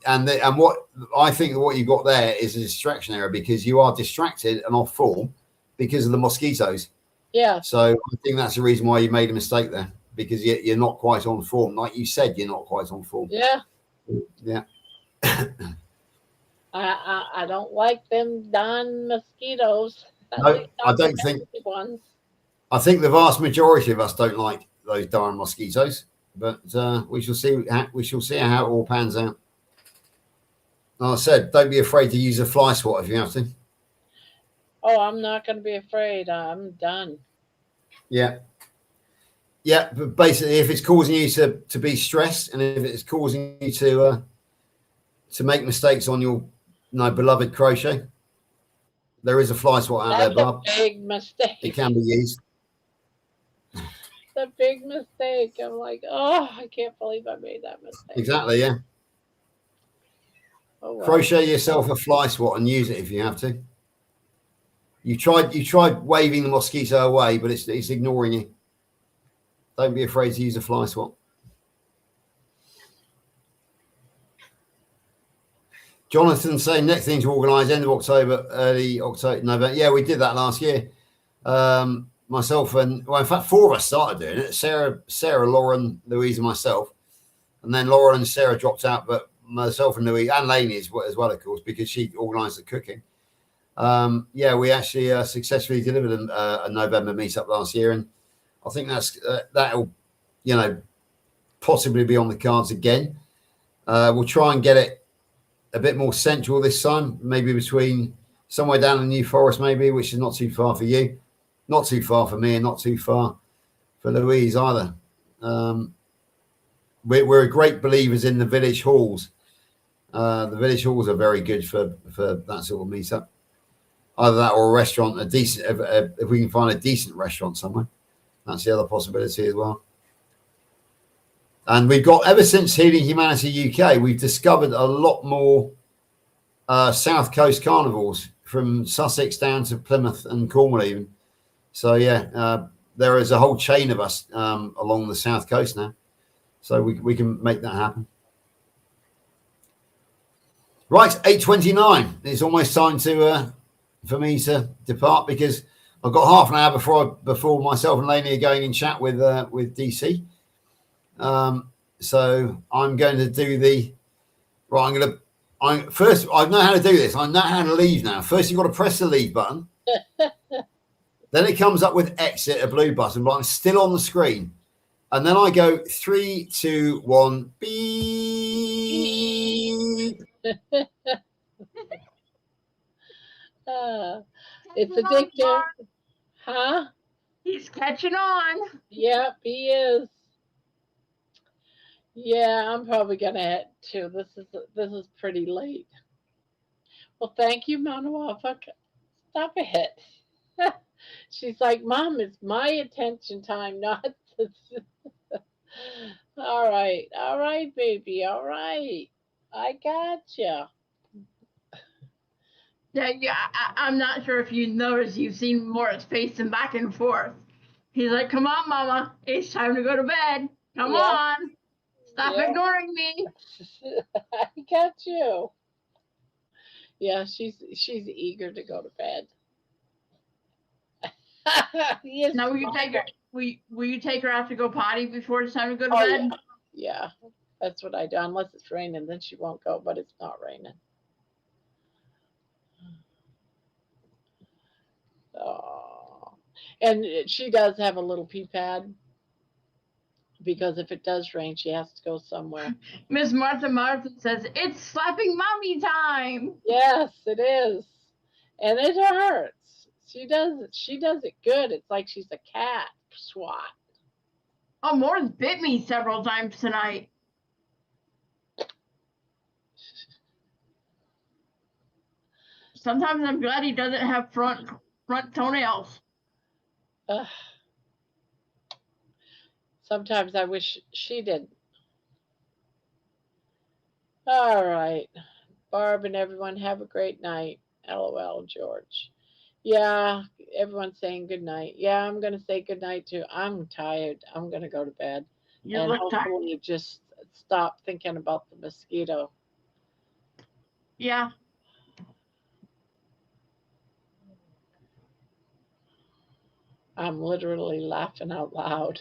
And what I think that what you got there is a distraction error because you are distracted and off form because of the mosquitoes. Yeah. So I think that's the reason why you made a mistake there, because you're not quite on form. Like you said, you're not quite on form. Yeah. Yeah. I don't like them darn mosquitoes. No, I don't think. Ones. I think the vast majority of us don't like those darn mosquitoes, but we shall see. We shall see how it all pans out. Like I said, don't be afraid to use a fly swat if you have to. Oh, I'm not going to be afraid. I'm done. Yeah. Yeah, but basically, if it's causing you to be stressed, and if it's causing you to make mistakes on your beloved crochet, there is a fly swat out there, Bob. That's a big mistake. It can be used. It's a big mistake. I'm like, oh, I can't believe I made that mistake. Exactly, yeah. Oh, well. Crochet yourself a fly swat and use it if you have to. You tried waving the mosquito away, but it's ignoring you. Don't be afraid to use a fly swat. Jonathan saying next thing to organise end of October, early October, November. Yeah, we did that last year. Myself and, well, in fact, four of us started doing it. Sarah, Lauren, Louise, and myself. And then Lauren and Sarah dropped out, but myself and Louise, and Lainey as well, of course, because she organised the cooking. We actually successfully delivered a November meetup last year, and I think that'll, possibly be on the cards again. We'll try and get it a bit more central this time, maybe between somewhere down in New Forest, maybe, which is not too far for you, not too far for me, and not too far for Louise either. We're great believers in the village halls. The village halls are very good for that sort of meetup. Either that or a restaurant, a decent. If we can find a decent restaurant somewhere, that's the other possibility as well. And we've got, ever since Healing Humanity UK, we've discovered a lot more South Coast carnivores from Sussex down to Plymouth and Cornwall even. So yeah, there is a whole chain of us along the South Coast now. So we can make that happen. Right, 8:29. It's almost time for me to depart, because I've got half an hour before myself and Lainey are going in chat with DC. So I'm going to do first, I know how to do this. I know how to leave now. First, you've got to press the leave button. Then it comes up with exit, a blue button, but I'm still on the screen. And then I go 3, 2, 1, beep. It's addictive. Huh? He's catching on. Yep, he is. Yeah, I'm probably gonna head too. This is pretty late. Well, thank you, Manawa. Stop it. She's like, Mom, it's my attention time, not. All right, baby, all right. I got you. Yeah, I'm not sure if you noticed, you've seen Morris pacing back and forth. He's like, come on, Mama, it's time to go to bed. Come Yeah. on, stop Yeah. ignoring me. I got you. Yeah, she's eager to go to bed. Yes. Now, will you take her? Will you take her out to go potty before it's time to go to Oh, bed? yeah, that's what I do. Unless it's raining, then she won't go. But it's not raining. Oh, and she does have a little pee pad because if it does rain, she has to go somewhere. Miss Martha Martin says it's slapping mommy time. Yes, it is, and it hurts. She does it. She does it good. It's like she's a cat swat. Oh, Morris bit me several times tonight. Sometimes I'm glad he doesn't have front toenails. Sometimes I wish she did. All right, Barb and everyone have a great night. LOL, George. Yeah, everyone's saying good night. Yeah, I'm gonna say good night too. I'm tired. I'm gonna go to bed. You and look hopefully tired. just stop thinking about the mosquito. Yeah. I'm literally laughing out loud.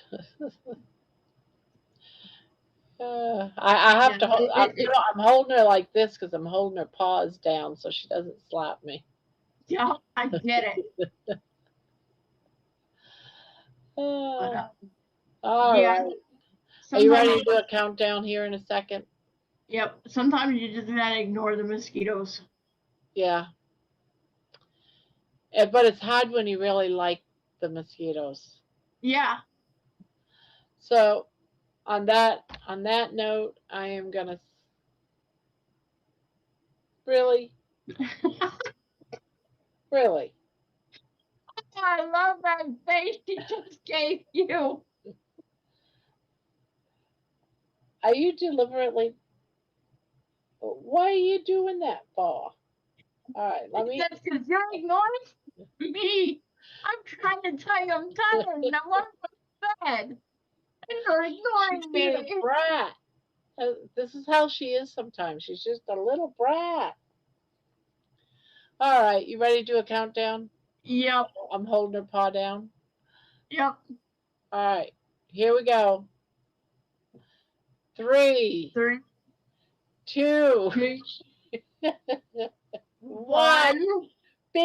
I have to hold, I'm holding her like this because I'm holding her paws down so she doesn't slap me. Yeah, I get it. All yeah. right. Are you ready to do a countdown here in a second? Yep. Sometimes you just gotta ignore the mosquitoes. Yeah. But it's hard when you really like the mosquitoes. Yeah. So on that note, I am gonna really. Really. I love that face she just gave you. Are you deliberately? Why are you doing that for? All right, let me. That's because you're ignoring me. I'm trying to tell you I'm tired and I want to go to bed. And you're ignoring She's being me. a brat. This is how she is sometimes. She's just a little brat. All right, you ready to do a countdown? Yep. I'm holding her paw down. Yep. All right, here we go. 3, 2, 1. Beep.